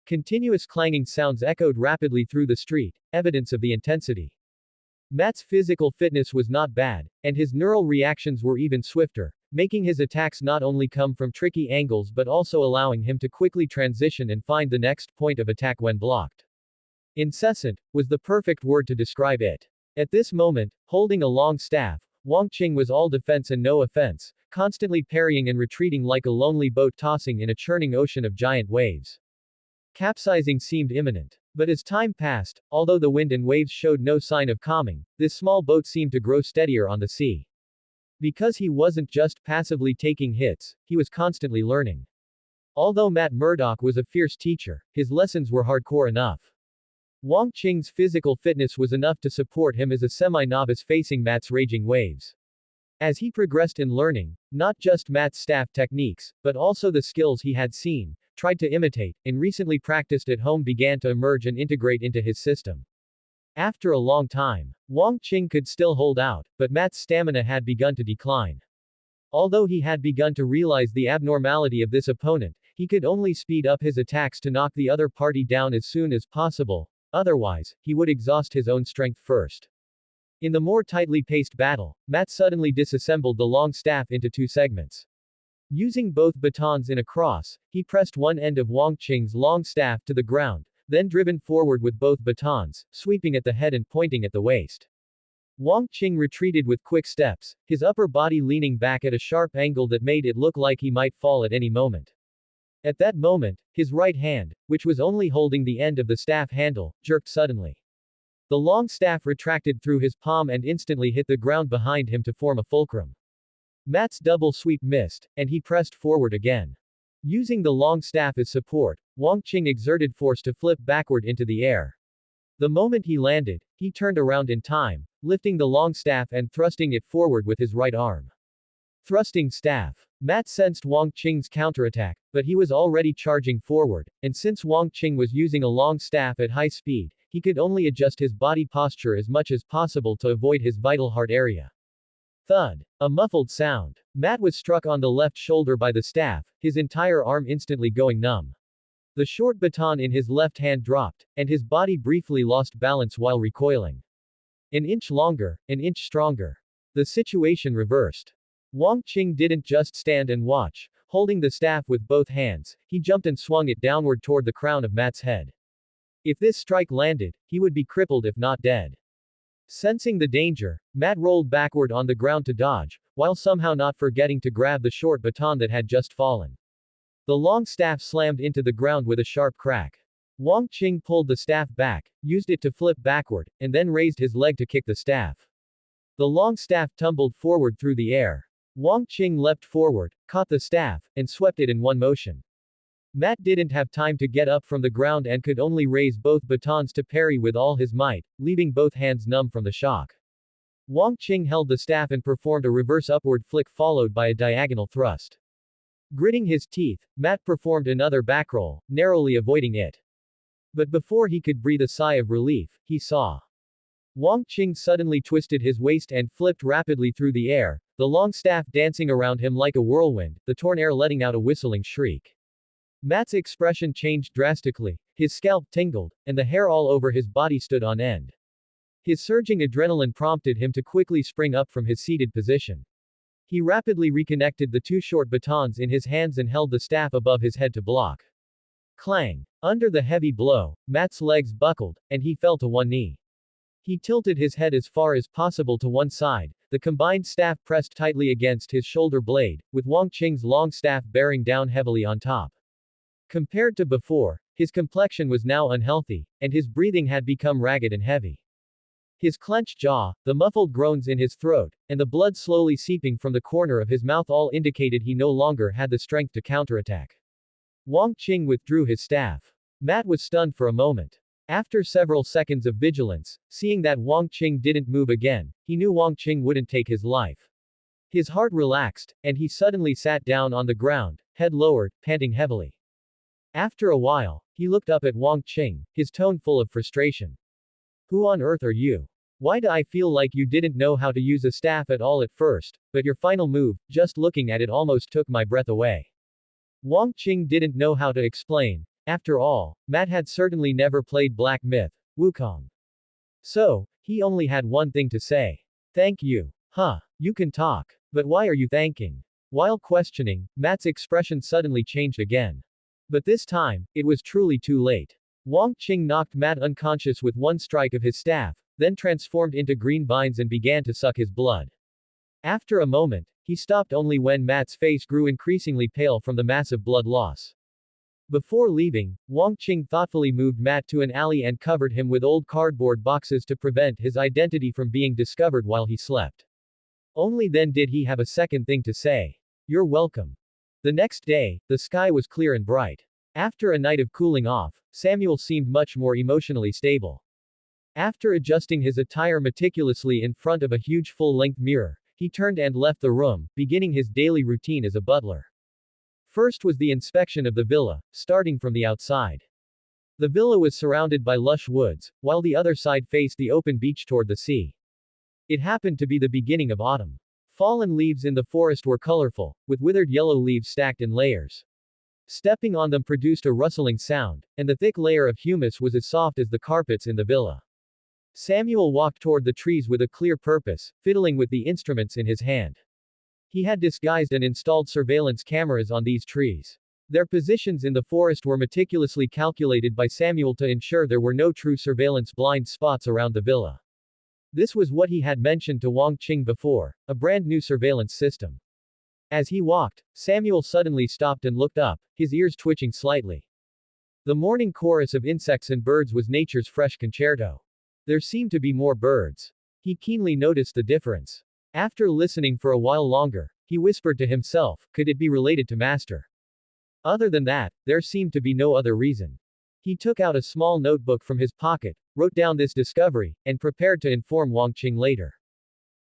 Continuous clanging sounds echoed rapidly through the street, evidence of the intensity. Matt's physical fitness was not bad, and his neural reactions were even swifter, making his attacks not only come from tricky angles but also allowing him to quickly transition and find the next point of attack when blocked. Incessant was the perfect word to describe it. At this moment, holding a long staff, Wang Qing was all defense and no offense, constantly parrying and retreating like a lonely boat tossing in a churning ocean of giant waves. Capsizing seemed imminent. But as time passed, although the wind and waves showed no sign of calming, this small boat seemed to grow steadier on the sea. Because he wasn't just passively taking hits, he was constantly learning. Although Matt Murdock was a fierce teacher, his lessons were hardcore enough. Wang Qing's physical fitness was enough to support him as a semi-novice facing Matt's raging waves. As he progressed in learning, not just Matt's staff techniques, but also the skills he had seen, tried to imitate, and recently practiced at home began to emerge and integrate into his system. After a long time, Wang Qing could still hold out, but Matt's stamina had begun to decline. Although he had begun to realize the abnormality of this opponent, he could only speed up his attacks to knock the other party down as soon as possible, otherwise, he would exhaust his own strength first. In the more tightly paced battle, Matt suddenly disassembled the long staff into two segments. Using both batons in a cross, he pressed one end of Wang Qing's long staff to the ground, then driven forward with both batons, sweeping at the head and pointing at the waist. Wang Qing retreated with quick steps, his upper body leaning back at a sharp angle that made it look like he might fall at any moment. At that moment, his right hand, which was only holding the end of the staff handle, jerked suddenly. The long staff retracted through his palm and instantly hit the ground behind him to form a fulcrum. Matt's double sweep missed, and he pressed forward again. Using the long staff as support, Wang Qing exerted force to flip backward into the air. The moment he landed, he turned around in time, lifting the long staff and thrusting it forward with his right arm. Thrusting staff. Matt sensed Wang Qing's counterattack, but he was already charging forward, and since Wang Qing was using a long staff at high speed, he could only adjust his body posture as much as possible to avoid his vital heart area. Thud. A muffled sound. Matt was struck on the left shoulder by the staff, his entire arm instantly going numb. The short baton in his left hand dropped, and his body briefly lost balance while recoiling. An inch longer, an inch stronger. The situation reversed. Wang Qing didn't just stand and watch. Holding the staff with both hands, he jumped and swung it downward toward the crown of Matt's head. If this strike landed, he would be crippled if not dead. Sensing the danger, Matt rolled backward on the ground to dodge, while somehow not forgetting to grab the short baton that had just fallen. The long staff slammed into the ground with a sharp crack. Wang Qing pulled the staff back, used it to flip backward, and then raised his leg to kick the staff. The long staff tumbled forward through the air. Wang Qing leapt forward, caught the staff, and swept it in one motion. Matt didn't have time to get up from the ground and could only raise both batons to parry with all his might, leaving both hands numb from the shock. Wang Qing held the staff and performed a reverse upward flick followed by a diagonal thrust. Gritting his teeth, Matt performed another backroll, narrowly avoiding it. But before he could breathe a sigh of relief, he saw. Wang Qing suddenly twisted his waist and flipped rapidly through the air, the long staff dancing around him like a whirlwind, the torn air letting out a whistling shriek. Matt's expression changed drastically, his scalp tingled, and the hair all over his body stood on end. His surging adrenaline prompted him to quickly spring up from his seated position. He rapidly reconnected the two short batons in his hands and held the staff above his head to block. Clang! Under the heavy blow, Matt's legs buckled, and he fell to one knee. He tilted his head as far as possible to one side, the combined staff pressed tightly against his shoulder blade, with Wang Qing's long staff bearing down heavily on top. Compared to before, his complexion was now unhealthy, and his breathing had become ragged and heavy. His clenched jaw, the muffled groans in his throat, and the blood slowly seeping from the corner of his mouth all indicated he no longer had the strength to counterattack. Wang Qing withdrew his staff. Matt was stunned for a moment. After several seconds of vigilance, seeing that Wang Qing didn't move again, he knew Wang Qing wouldn't take his life. His heart relaxed, and he suddenly sat down on the ground, head lowered, panting heavily. After a while, he looked up at Wang Qing, his tone full of frustration. Who on earth are you? Why do I feel like you didn't know how to use a staff at all at first, but your final move, just looking at it almost took my breath away. Wang Qing didn't know how to explain. After all, Matt had certainly never played Black Myth, Wukong. So, he only had one thing to say. Thank you. Huh, you can talk. But why are you thanking? While questioning, Matt's expression suddenly changed again. But this time, it was truly too late. Wang Qing knocked Matt unconscious with one strike of his staff, then transformed into green vines and began to suck his blood. After a moment, he stopped only when Matt's face grew increasingly pale from the massive blood loss. Before leaving, Wang Qing thoughtfully moved Matt to an alley and covered him with old cardboard boxes to prevent his identity from being discovered while he slept. Only then did he have a second thing to say. You're welcome. The next day, the sky was clear and bright. After a night of cooling off, Samuel seemed much more emotionally stable. After adjusting his attire meticulously in front of a huge full-length mirror, he turned and left the room, beginning his daily routine as a butler. First was the inspection of the villa, starting from the outside. The villa was surrounded by lush woods, while the other side faced the open beach toward the sea. It happened to be the beginning of autumn. Fallen leaves in the forest were colorful, with withered yellow leaves stacked in layers. Stepping on them produced a rustling sound, and the thick layer of humus was as soft as the carpets in the villa. Samuel walked toward the trees with a clear purpose, fiddling with the instruments in his hand. He had disguised and installed surveillance cameras on these trees. Their positions in the forest were meticulously calculated by Samuel to ensure there were no true surveillance blind spots around the villa. This was what he had mentioned to Wang Qing before, a brand new surveillance system. As he walked, Samuel suddenly stopped and looked up, his ears twitching slightly. The morning chorus of insects and birds was nature's fresh concerto. There seemed to be more birds. He keenly noticed the difference. After listening for a while longer, he whispered to himself, could it be related to Master? Other than that, there seemed to be no other reason. He took out a small notebook from his pocket, wrote down this discovery, and prepared to inform Wang Qing later.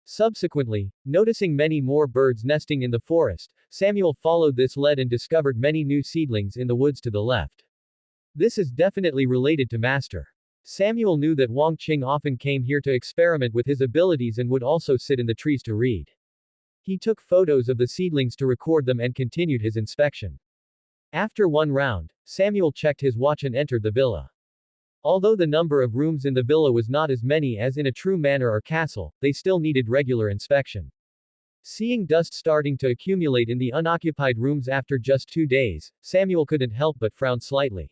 Subsequently, noticing many more birds nesting in the forest, Samuel followed this lead and discovered many new seedlings in the woods to the left. This is definitely related to Master. Samuel knew that Wang Qing often came here to experiment with his abilities and would also sit in the trees to read. He took photos of the seedlings to record them and continued his inspection. After one round, Samuel checked his watch and entered the villa. Although the number of rooms in the villa was not as many as in a true manor or castle, they still needed regular inspection. Seeing dust starting to accumulate in the unoccupied rooms after just 2 days, Samuel couldn't help but frown slightly.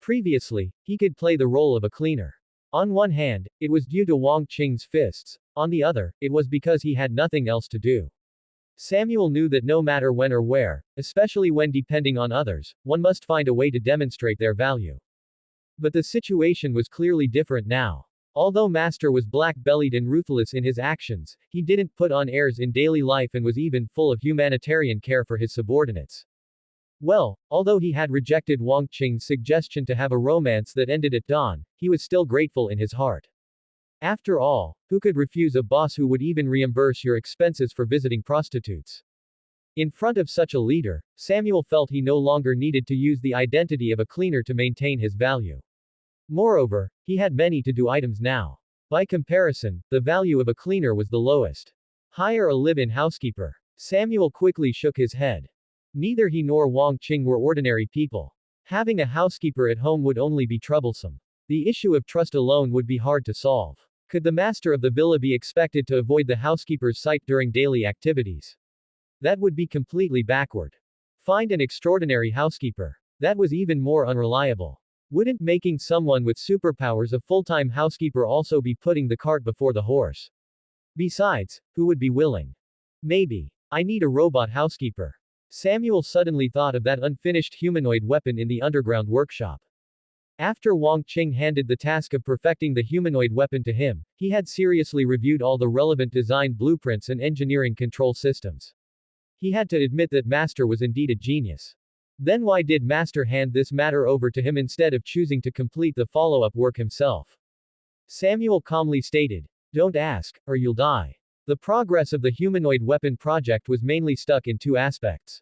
Previously, he could play the role of a cleaner. On one hand, it was due to Wang Qing's fists, on the other, it was because he had nothing else to do. Samuel knew that no matter when or where, especially when depending on others, one must find a way to demonstrate their value. But the situation was clearly different now. Although Master was black-bellied and ruthless in his actions, he didn't put on airs in daily life and was even full of humanitarian care for his subordinates. Well, although he had rejected Wang Qing's suggestion to have a romance that ended at dawn, he was still grateful in his heart. After all, who could refuse a boss who would even reimburse your expenses for visiting prostitutes? In front of such a leader, Samuel felt he no longer needed to use the identity of a cleaner to maintain his value. Moreover, he had many to-do items now. By comparison, the value of a cleaner was the lowest. Hire a live-in housekeeper. Samuel quickly shook his head. Neither he nor Wang Qing were ordinary people. Having a housekeeper at home would only be troublesome. The issue of trust alone would be hard to solve. Could the master of the villa be expected to avoid the housekeeper's sight during daily activities? That would be completely backward. Find an extraordinary housekeeper. That was even more unreliable. Wouldn't making someone with superpowers a full-time housekeeper also be putting the cart before the horse? Besides, who would be willing? Maybe. I need a robot housekeeper. Samuel suddenly thought of that unfinished humanoid weapon in the underground workshop. After Wang Qing handed the task of perfecting the humanoid weapon to him, he had seriously reviewed all the relevant design blueprints and engineering control systems. He had to admit that Master was indeed a genius. Then why did Master hand this matter over to him instead of choosing to complete the follow-up work himself? Samuel calmly stated, "Don't ask, or you'll die." The progress of the humanoid weapon project was mainly stuck in 2 aspects.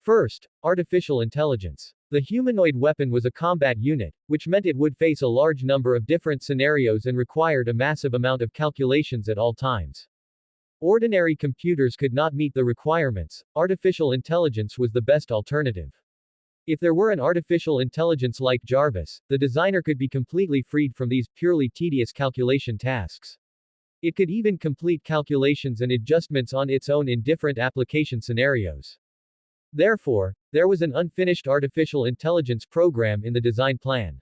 First, artificial intelligence. The humanoid weapon was a combat unit, which meant it would face a large number of different scenarios and required a massive amount of calculations at all times. Ordinary computers could not meet the requirements. Artificial intelligence was the best alternative. If there were an artificial intelligence like Jarvis, the designer could be completely freed from these purely tedious calculation tasks. It could even complete calculations and adjustments on its own in different application scenarios. Therefore, there was an unfinished artificial intelligence program in the design plan.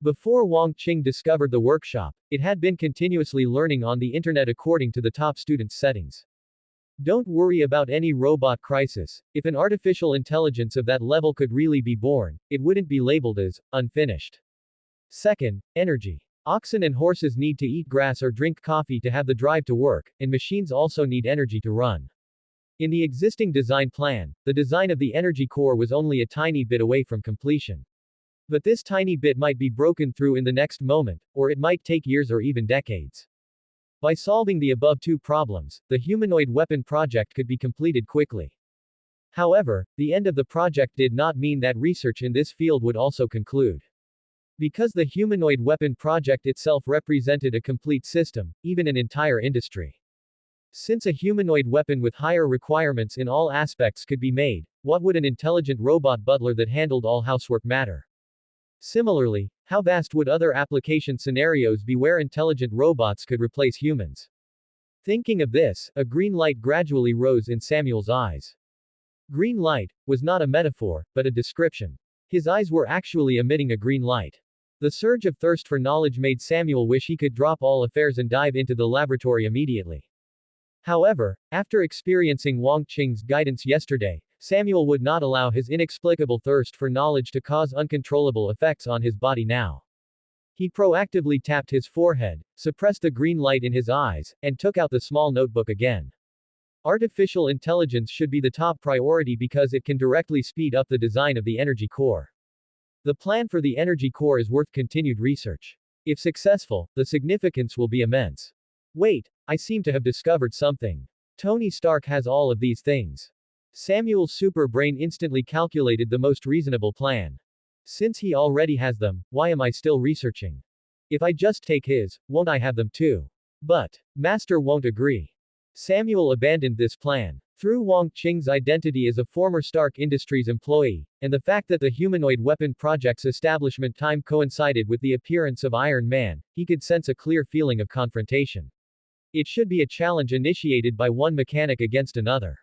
Before Wang Qing discovered the workshop, it had been continuously learning on the internet according to the top students' settings. Don't worry about any robot crisis. If an artificial intelligence of that level could really be born, it wouldn't be labeled as unfinished. Second, energy. Oxen and horses need to eat grass or drink coffee to have the drive to work, and machines also need energy to run. In the existing design plan, the design of the energy core was only a tiny bit away from completion. But this tiny bit might be broken through in the next moment, or it might take years or even decades. By solving the above 2 problems, the humanoid weapon project could be completed quickly. However, the end of the project did not mean that research in this field would also conclude. Because the humanoid weapon project itself represented a complete system, even an entire industry. Since a humanoid weapon with higher requirements in all aspects could be made, what would an intelligent robot butler that handled all housework matter? Similarly, how vast would other application scenarios be where intelligent robots could replace humans? Thinking of this, a green light gradually rose in Samuel's eyes. Green light was not a metaphor, but a description. His eyes were actually emitting a green light. The surge of thirst for knowledge made Samuel wish he could drop all affairs and dive into the laboratory immediately. However, after experiencing Wang Qing's guidance yesterday, Samuel would not allow his inexplicable thirst for knowledge to cause uncontrollable effects on his body now. He proactively tapped his forehead, suppressed the green light in his eyes, and took out the small notebook again. Artificial intelligence should be the top priority because it can directly speed up the design of the energy core. The plan for the energy core is worth continued research. If successful, the significance will be immense. Wait, I seem to have discovered something. Tony Stark has all of these things. Samuel's super brain instantly calculated the most reasonable plan. Since he already has them, why am I still researching? If I just take his, won't I have them too? But, Master won't agree. Samuel abandoned this plan. Through Wang Qing's identity as a former Stark Industries employee, and the fact that the humanoid weapon project's establishment time coincided with the appearance of Iron Man, he could sense a clear feeling of confrontation. It should be a challenge initiated by one mechanic against another.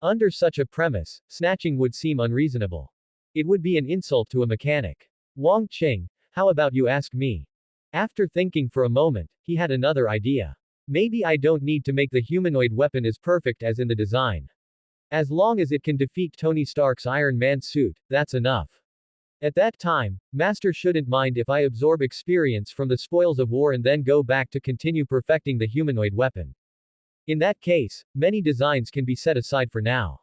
Under such a premise, snatching would seem unreasonable. It would be an insult to a mechanic. Wang Qing, how about you ask me? After thinking for a moment, he had another idea. Maybe I don't need to make the humanoid weapon as perfect as in the design. As long as it can defeat Tony Stark's Iron Man suit, that's enough. At that time, Master shouldn't mind if I absorb experience from the spoils of war and then go back to continue perfecting the humanoid weapon. In that case, many designs can be set aside for now.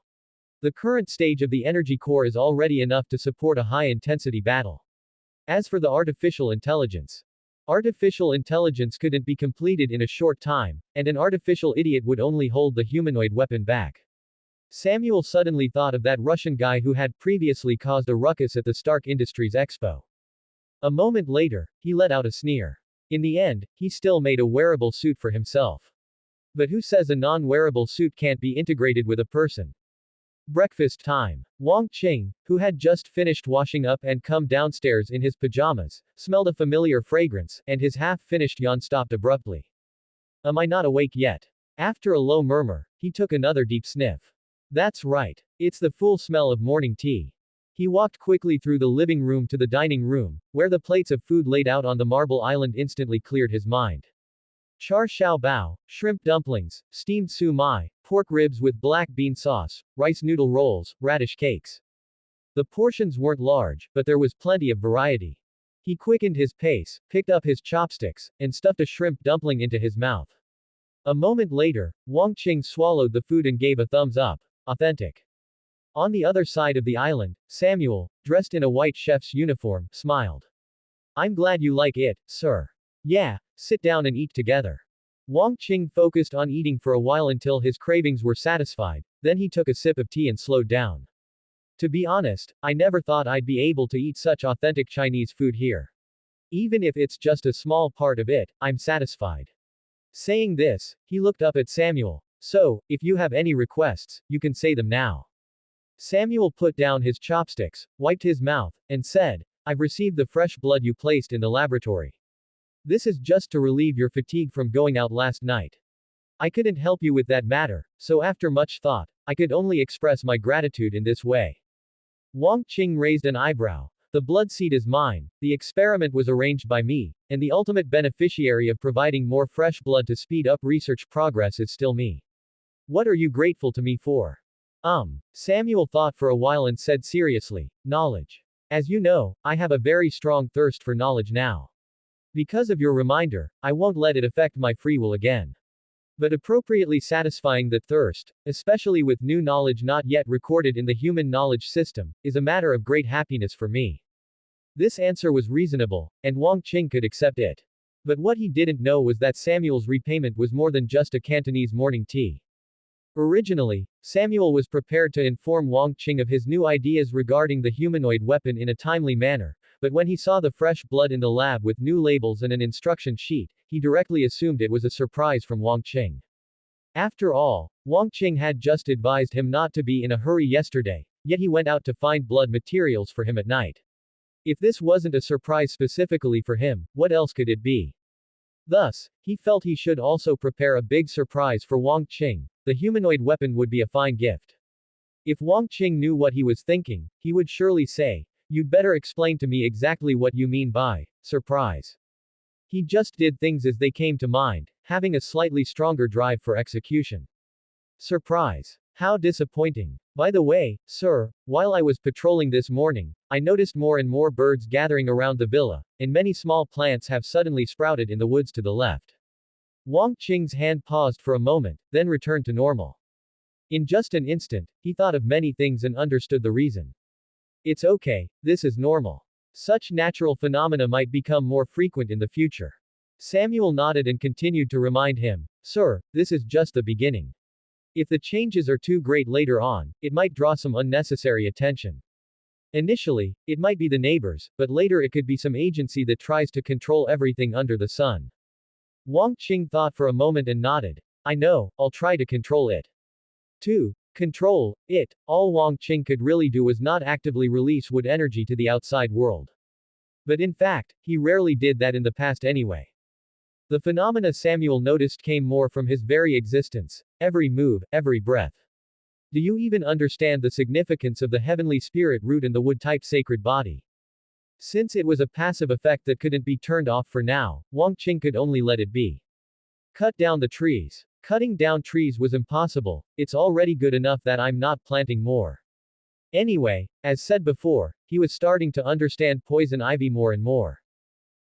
The current stage of the energy core is already enough to support a high-intensity battle. As for the artificial intelligence couldn't be completed in a short time, and an artificial idiot would only hold the humanoid weapon back. Samuel suddenly thought of that Russian guy who had previously caused a ruckus at the Stark Industries Expo. A moment later, he let out a sneer. In the end, he still made a wearable suit for himself. But who says a non-wearable suit can't be integrated with a person? Breakfast time. Wang Qing, who had just finished washing up and come downstairs in his pajamas, smelled a familiar fragrance, and his half-finished yawn stopped abruptly. Am I not awake yet? After a low murmur, he took another deep sniff. That's right. It's the full smell of morning tea. He walked quickly through the living room to the dining room, where the plates of food laid out on the marble island instantly cleared his mind. Char shao bao, shrimp dumplings, steamed su mai, pork ribs with black bean sauce, rice noodle rolls, radish cakes. The portions weren't large, but there was plenty of variety. He quickened his pace, picked up his chopsticks, and stuffed a shrimp dumpling into his mouth. A moment later, Wang Qing swallowed the food and gave a thumbs up. Authentic. On the other side of the island, Samuel, dressed in a white chef's uniform, smiled. I'm glad you like it, sir. Yeah, sit down and eat together. Wang Qing focused on eating for a while until his cravings were satisfied, then he took a sip of tea and slowed down. To be honest, I never thought I'd be able to eat such authentic Chinese food here. Even if it's just a small part of it, I'm satisfied. Saying this, he looked up at Samuel. So, if you have any requests, you can say them now. Samuel put down his chopsticks, wiped his mouth, and said, I've received the fresh blood you placed in the laboratory. This is just to relieve your fatigue from going out last night. I couldn't help you with that matter, so after much thought, I could only express my gratitude in this way. Wang Qing raised an eyebrow. The blood seed is mine, the experiment was arranged by me, and the ultimate beneficiary of providing more fresh blood to speed up research progress is still me. What are you grateful to me for? Samuel thought for a while and said seriously, knowledge. As you know, I have a very strong thirst for knowledge now. Because of your reminder, I won't let it affect my free will again. But appropriately satisfying that thirst, especially with new knowledge not yet recorded in the human knowledge system, is a matter of great happiness for me. This answer was reasonable, and Wang Qing could accept it. But what he didn't know was that Samuel's repayment was more than just a Cantonese morning tea. Originally, Samuel was prepared to inform Wang Qing of his new ideas regarding the humanoid weapon in a timely manner, but when he saw the fresh blood in the lab with new labels and an instruction sheet, he directly assumed it was a surprise from Wang Qing. After all, Wang Qing had just advised him not to be in a hurry yesterday, yet he went out to find blood materials for him at night. If this wasn't a surprise specifically for him, what else could it be? Thus, he felt he should also prepare a big surprise for Wang Qing. The humanoid weapon would be a fine gift. If Wang Qing knew what he was thinking, he would surely say, you'd better explain to me exactly what you mean by surprise. He just did things as they came to mind, having a slightly stronger drive for execution. Surprise. How disappointing. By the way, sir, while I was patrolling this morning, I noticed more and more birds gathering around the villa, and many small plants have suddenly sprouted in the woods to the left. Wang Qing's hand paused for a moment, then returned to normal. In just an instant, he thought of many things and understood the reason. It's okay, this is normal. Such natural phenomena might become more frequent in the future. Samuel nodded and continued to remind him, Sir, this is just the beginning. If the changes are too great later on, it might draw some unnecessary attention. Initially, it might be the neighbors, but later it could be some agency that tries to control everything under the sun. Wang Qing thought for a moment and nodded. I know, I'll try to control it. 2. Control it. All Wang Qing could really do was not actively release wood energy to the outside world. But in fact, he rarely did that in the past anyway. The phenomena Samuel noticed came more from his very existence, every move, every breath. Do you even understand the significance of the heavenly spirit root in the wood-type sacred body? Since it was a passive effect that couldn't be turned off for now, Wang Qing could only let it be. Cut down the trees. Cutting down trees was impossible, it's already good enough that I'm not planting more. Anyway, as said before, he was starting to understand poison ivy more and more.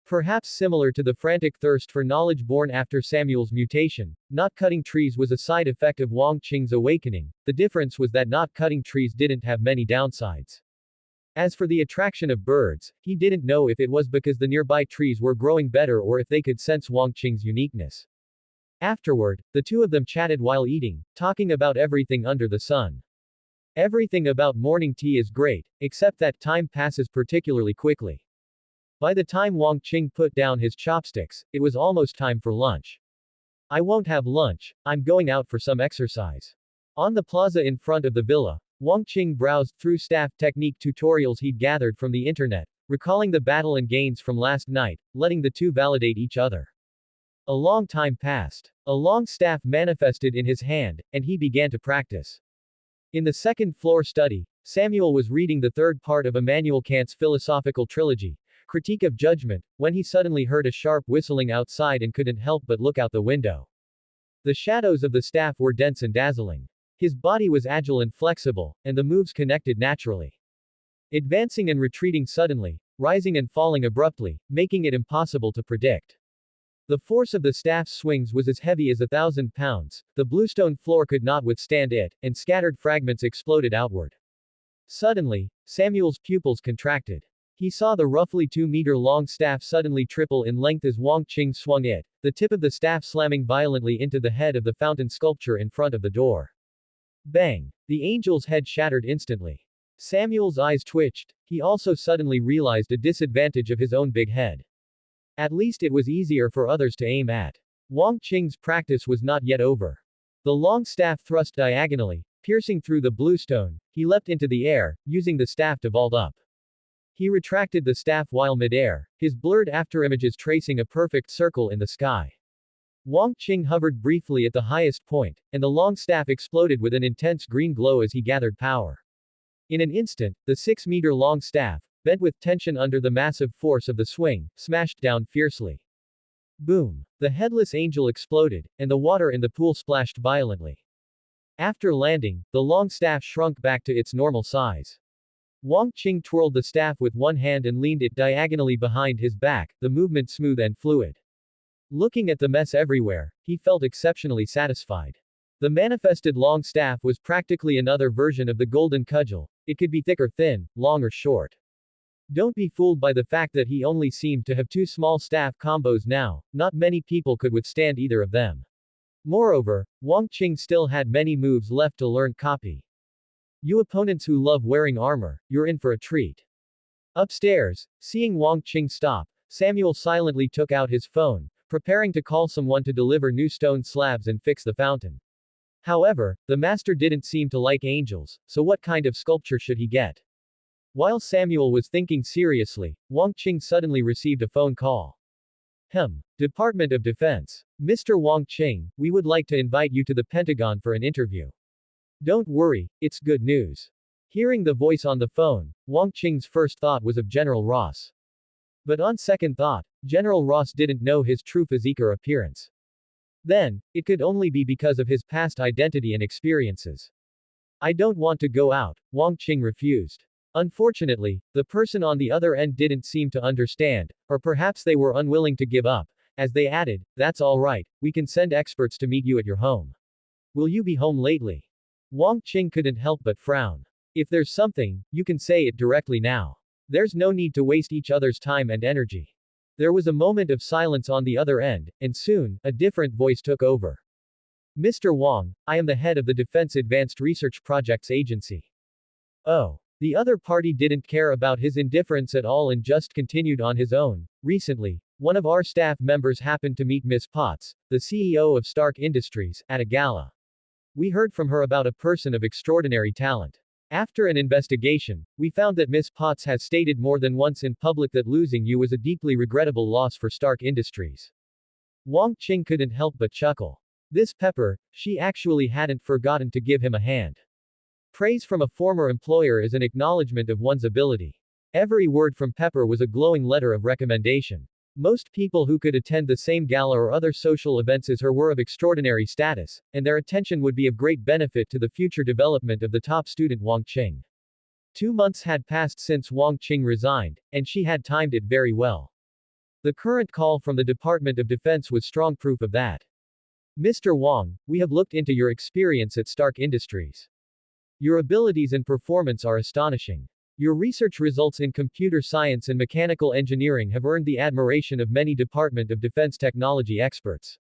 Perhaps similar to the frantic thirst for knowledge born after Samuel's mutation, not cutting trees was a side effect of Wang Qing's awakening. The difference was that not cutting trees didn't have many downsides. As for the attraction of birds, he didn't know if it was because the nearby trees were growing better or if they could sense Wang Qing's uniqueness. Afterward, the two of them chatted while eating, talking about everything under the sun. Everything about morning tea is great, except that time passes particularly quickly. By the time Wang Qing put down his chopsticks, it was almost time for lunch. I won't have lunch, I'm going out for some exercise. On the plaza in front of the villa, Wang Qing browsed through staff technique tutorials he'd gathered from the internet, recalling the battle and gains from last night, letting the two validate each other. A long time passed. A long staff manifested in his hand, and he began to practice. In the second floor study, Samuel was reading the third part of Immanuel Kant's philosophical trilogy, Critique of Judgment, when he suddenly heard a sharp whistling outside and couldn't help but look out the window. The shadows of the staff were dense and dazzling. His body was agile and flexible, and the moves connected naturally. Advancing and retreating suddenly, rising and falling abruptly, making it impossible to predict. The force of the staff's swings was as heavy as 1,000 pounds, the bluestone floor could not withstand it, and scattered fragments exploded outward. Suddenly, Samuel's pupils contracted. He saw the roughly 2-meter-long staff suddenly triple in length as Wang Qing swung it, the tip of the staff slamming violently into the head of the fountain sculpture in front of the door. Bang! The angel's head shattered instantly. Samuel's eyes twitched. He also suddenly realized a disadvantage of his own big head. At least it was easier for others to aim at. Wang Qing's practice was not yet over. The long staff thrust diagonally, piercing through the bluestone. He leapt into the air, using the staff to vault up. He retracted the staff while midair, his blurred afterimages tracing a perfect circle in the sky. Wang Qing hovered briefly at the highest point, and the long staff exploded with an intense green glow as he gathered power. In an instant, the 6-meter-long staff, bent with tension under the massive force of the swing, smashed down fiercely. Boom! The headless angel exploded, and the water in the pool splashed violently. After landing, the long staff shrunk back to its normal size. Wang Qing twirled the staff with one hand and leaned it diagonally behind his back, the movement smooth and fluid. Looking at the mess everywhere, he felt exceptionally satisfied. The manifested long staff was practically another version of the golden cudgel. It could be thick or thin, long or short. Don't be fooled by the fact that he only seemed to have 2 small staff combos now, not many people could withstand either of them. Moreover, Wang Qing still had many moves left to learn. Copy. You opponents who love wearing armor, you're in for a treat. Upstairs, seeing Wang Qing stop, Samuel silently took out his phone, preparing to call someone to deliver new stone slabs and fix the fountain. However, the master didn't seem to like angels, so what kind of sculpture should he get? While Samuel was thinking seriously, Wang Qing suddenly received a phone call. Department of Defense. Mr. Wang Qing, we would like to invite you to the Pentagon for an interview. Don't worry, it's good news. Hearing the voice on the phone, Wang Qing's first thought was of General Ross. But on second thought, General Ross didn't know his true physique or appearance. Then, it could only be because of his past identity and experiences. I don't want to go out, Wang Qing refused. Unfortunately, the person on the other end didn't seem to understand, or perhaps they were unwilling to give up, as they added, that's all right, we can send experts to meet you at your home. Will you be home lately? Wang Qing couldn't help but frown. If there's something, you can say it directly now. There's no need to waste each other's time and energy. There was a moment of silence on the other end, and soon, a different voice took over. Mr. Wang, I am the head of the Defense Advanced Research Projects Agency. Oh. The other party didn't care about his indifference at all and just continued on his own. Recently, one of our staff members happened to meet Miss Potts, the CEO of Stark Industries, at a gala. We heard from her about a person of extraordinary talent. After an investigation, we found that Miss Potts has stated more than once in public that losing you was a deeply regrettable loss for Stark Industries. Wang Qing couldn't help but chuckle. This Pepper, she actually hadn't forgotten to give him a hand. Praise from a former employer is an acknowledgement of one's ability. Every word from Pepper was a glowing letter of recommendation. Most people who could attend the same gala or other social events as her were of extraordinary status, and their attention would be of great benefit to the future development of the top student Wang Qing. 2 months had passed since Wang Qing resigned, and she had timed it very well. The current call from the Department of Defense was strong proof of that. Mr. Wang, we have looked into your experience at Stark Industries. Your abilities and performance are astonishing. Your research results in computer science and mechanical engineering have earned the admiration of many Department of Defense technology experts.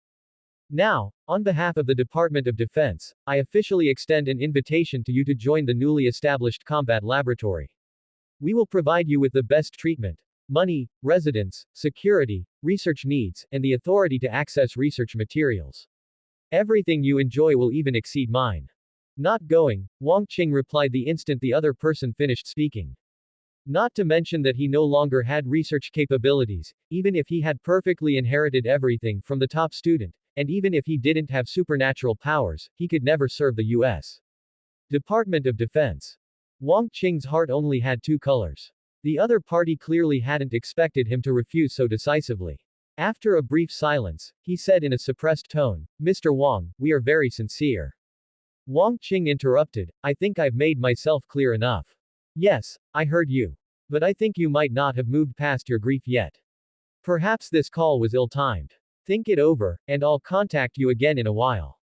Now, on behalf of the Department of Defense, I officially extend an invitation to you to join the newly established combat laboratory. We will provide you with the best treatment, money, residence, security, research needs, and the authority to access research materials. Everything you enjoy will even exceed mine. Not going, Wang Qing replied the instant the other person finished speaking. Not to mention that he no longer had research capabilities, even if he had perfectly inherited everything from the top student, and even if he didn't have supernatural powers, he could never serve the U.S. Department of Defense. Wang Qing's heart only had 2 colors. The other party clearly hadn't expected him to refuse so decisively. After a brief silence, he said in a suppressed tone, Mr. Wang, we are very sincere. Wang Qing interrupted, I think I've made myself clear enough. Yes, I heard you. But I think you might not have moved past your grief yet. Perhaps this call was ill-timed. Think it over, and I'll contact you again in a while.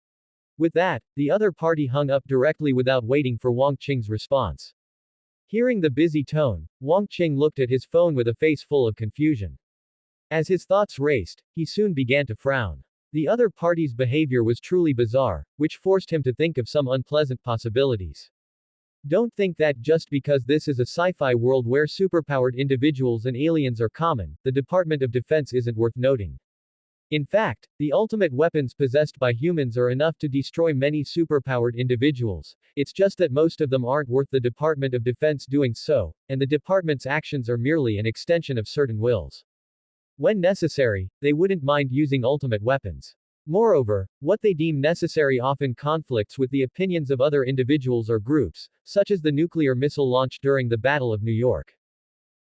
With that, the other party hung up directly without waiting for Wang Qing's response. Hearing the busy tone, Wang Qing looked at his phone with a face full of confusion. As his thoughts raced, he soon began to frown. The other party's behavior was truly bizarre, which forced him to think of some unpleasant possibilities. Don't think that just because this is a sci-fi world where superpowered individuals and aliens are common, the Department of Defense isn't worth noting. In fact, the ultimate weapons possessed by humans are enough to destroy many superpowered individuals. It's just that most of them aren't worth the Department of Defense doing so, and the department's actions are merely an extension of certain wills. When necessary, they wouldn't mind using ultimate weapons. Moreover, what they deem necessary often conflicts with the opinions of other individuals or groups, such as the nuclear missile launch during the Battle of New York.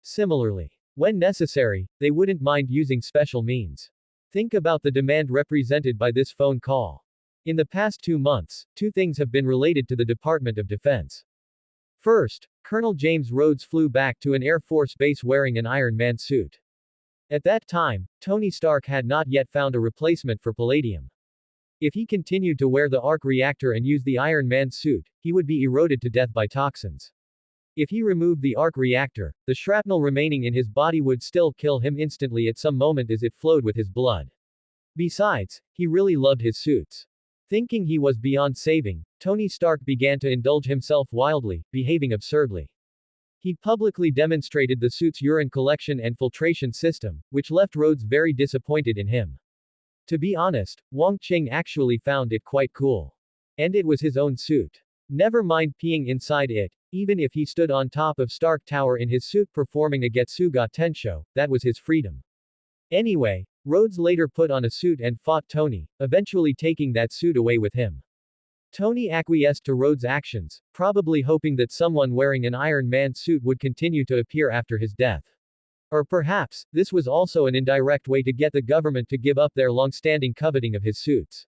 Similarly, when necessary, they wouldn't mind using special means. Think about the demand represented by this phone call. In the past 2 months, 2 things have been related to the Department of Defense. First, Colonel James Rhodes flew back to an Air Force base wearing an Iron Man suit. At that time, Tony Stark had not yet found a replacement for palladium. If he continued to wear the arc reactor and use the Iron Man suit, he would be eroded to death by toxins. If he removed the arc reactor, the shrapnel remaining in his body would still kill him instantly at some moment as it flowed with his blood. Besides, he really loved his suits. Thinking he was beyond saving, Tony Stark began to indulge himself wildly, behaving absurdly. He publicly demonstrated the suit's urine collection and filtration system, which left Rhodes very disappointed in him. To be honest, Wang Qing actually found it quite cool. And it was his own suit. Never mind peeing inside it, even if he stood on top of Stark Tower in his suit performing a Getsuga Tensho, that was his freedom. Anyway, Rhodes later put on a suit and fought Tony, eventually taking that suit away with him. Tony acquiesced to Rhodes' actions, probably hoping that someone wearing an Iron Man suit would continue to appear after his death. Or perhaps, this was also an indirect way to get the government to give up their long-standing coveting of his suits.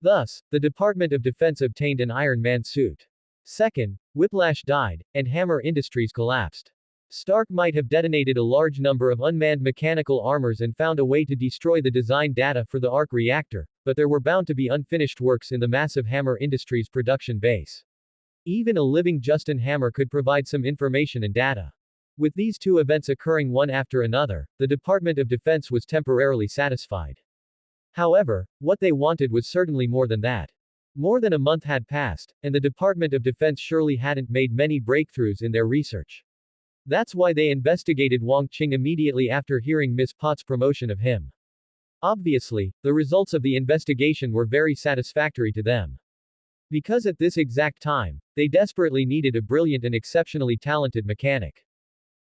Thus, the Department of Defense obtained an Iron Man suit. Second, Whiplash died, and Hammer Industries collapsed. Stark might have detonated a large number of unmanned mechanical armors and found a way to destroy the design data for the arc reactor, but there were bound to be unfinished works in the massive Hammer Industries production base. Even a living Justin Hammer could provide some information and data. With these 2 events occurring one after another, the Department of Defense was temporarily satisfied. However, what they wanted was certainly more than that. More than a month had passed, and the Department of Defense surely hadn't made many breakthroughs in their research. That's why they investigated Wang Qing immediately after hearing Miss Pot's promotion of him. Obviously, the results of the investigation were very satisfactory to them. Because at this exact time, they desperately needed a brilliant and exceptionally talented mechanic.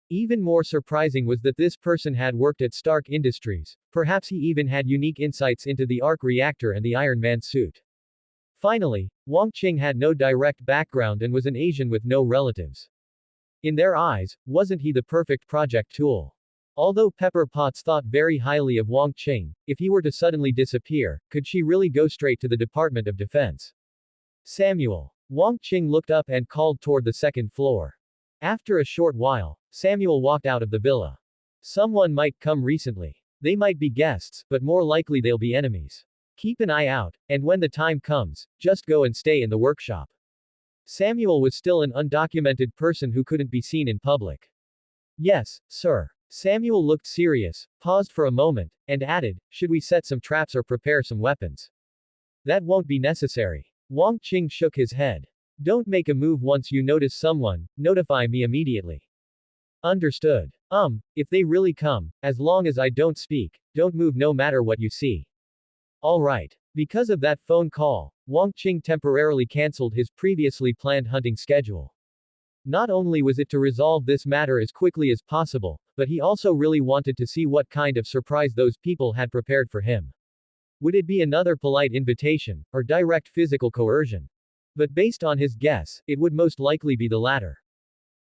Even more surprising was that this person had worked at Stark Industries, perhaps he even had unique insights into the arc reactor and the Iron Man suit. Finally, Wang Qing had no direct background and was an Asian with no relatives. In their eyes, wasn't he the perfect project tool? Although Pepper Potts thought very highly of Wang Qing, if he were to suddenly disappear, could she really go straight to the Department of Defense? Samuel. Wang Qing looked up and called toward the second floor. After a short while, Samuel walked out of the villa. Someone might come recently. They might be guests, but more likely they'll be enemies. Keep an eye out, and when the time comes, just go and stay in the workshop. Samuel was still an undocumented person who couldn't be seen in public. Yes, sir. Samuel looked serious, paused for a moment, and added, should we set some traps or prepare some weapons? That won't be necessary. Wang Qing shook his head. Don't make a move once you notice someone, notify me immediately. Understood. If they really come, as long as I don't speak, don't move no matter what you see. Alright. Because of that phone call, Wang Qing temporarily cancelled his previously planned hunting schedule. Not only was it to resolve this matter as quickly as possible, but he also really wanted to see what kind of surprise those people had prepared for him. Would it be another polite invitation, or direct physical coercion? But based on his guess, it would most likely be the latter.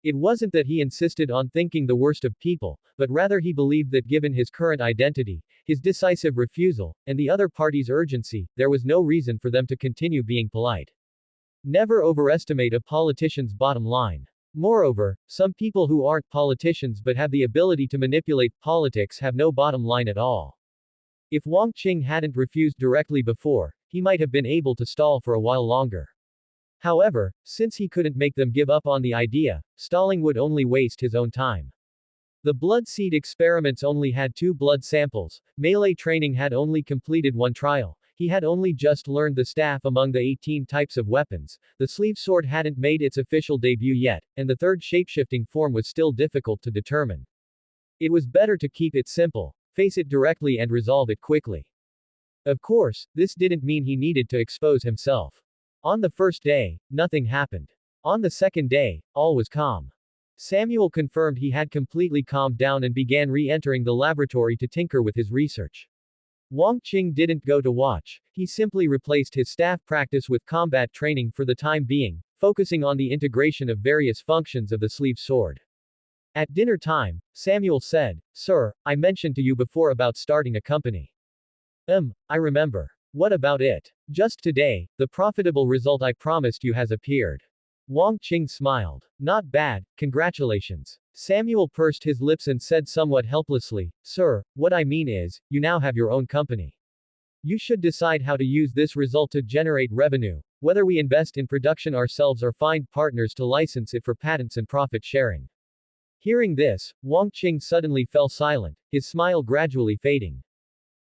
It wasn't that he insisted on thinking the worst of people, but rather he believed that given his current identity, his decisive refusal, and the other party's urgency, there was no reason for them to continue being polite. Never overestimate a politician's bottom line. Moreover, some people who aren't politicians but have the ability to manipulate politics have no bottom line at all. If Wang Qing hadn't refused directly before, he might have been able to stall for a while longer. However, since he couldn't make them give up on the idea, stalling would only waste his own time. The blood seed experiments only had 2 blood samples, melee training had only completed 1 trial, he had only just learned the staff among the 18 types of weapons, the sleeve sword hadn't made its official debut yet, and the third shapeshifting form was still difficult to determine. It was better to keep it simple, face it directly and resolve it quickly. Of course, this didn't mean he needed to expose himself. On the first day, nothing happened. On the second day, all was calm. Samuel confirmed he had completely calmed down and began re-entering the laboratory to tinker with his research. Wang Qing didn't go to watch, he simply replaced his staff practice with combat training for the time being, focusing on the integration of various functions of the sleeve sword. At dinner time, Samuel said, Sir, I mentioned to you before about starting a company. I remember. What about it? Just today, the profitable result I promised you has appeared. Wang Qing smiled. Not bad, congratulations. Samuel pursed his lips and said somewhat helplessly, Sir, what I mean is, you now have your own company. You should decide how to use this result to generate revenue, whether we invest in production ourselves or find partners to license it for patents and profit sharing. Hearing this, Wang Qing suddenly fell silent, his smile gradually fading.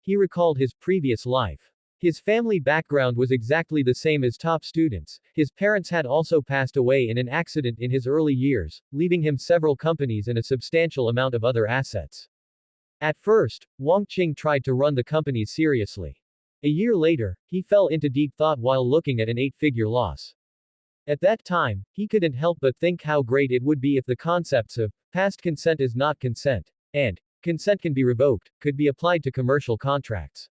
He recalled his previous life. His family background was exactly the same as top students, his parents had also passed away in an accident in his early years, leaving him several companies and a substantial amount of other assets. At first, Wang Qing tried to run the companies seriously. A year later, he fell into deep thought while looking at an 8-figure loss. At that time, he couldn't help but think how great it would be if the concepts of past consent is not consent, and consent can be revoked, could be applied to commercial contracts.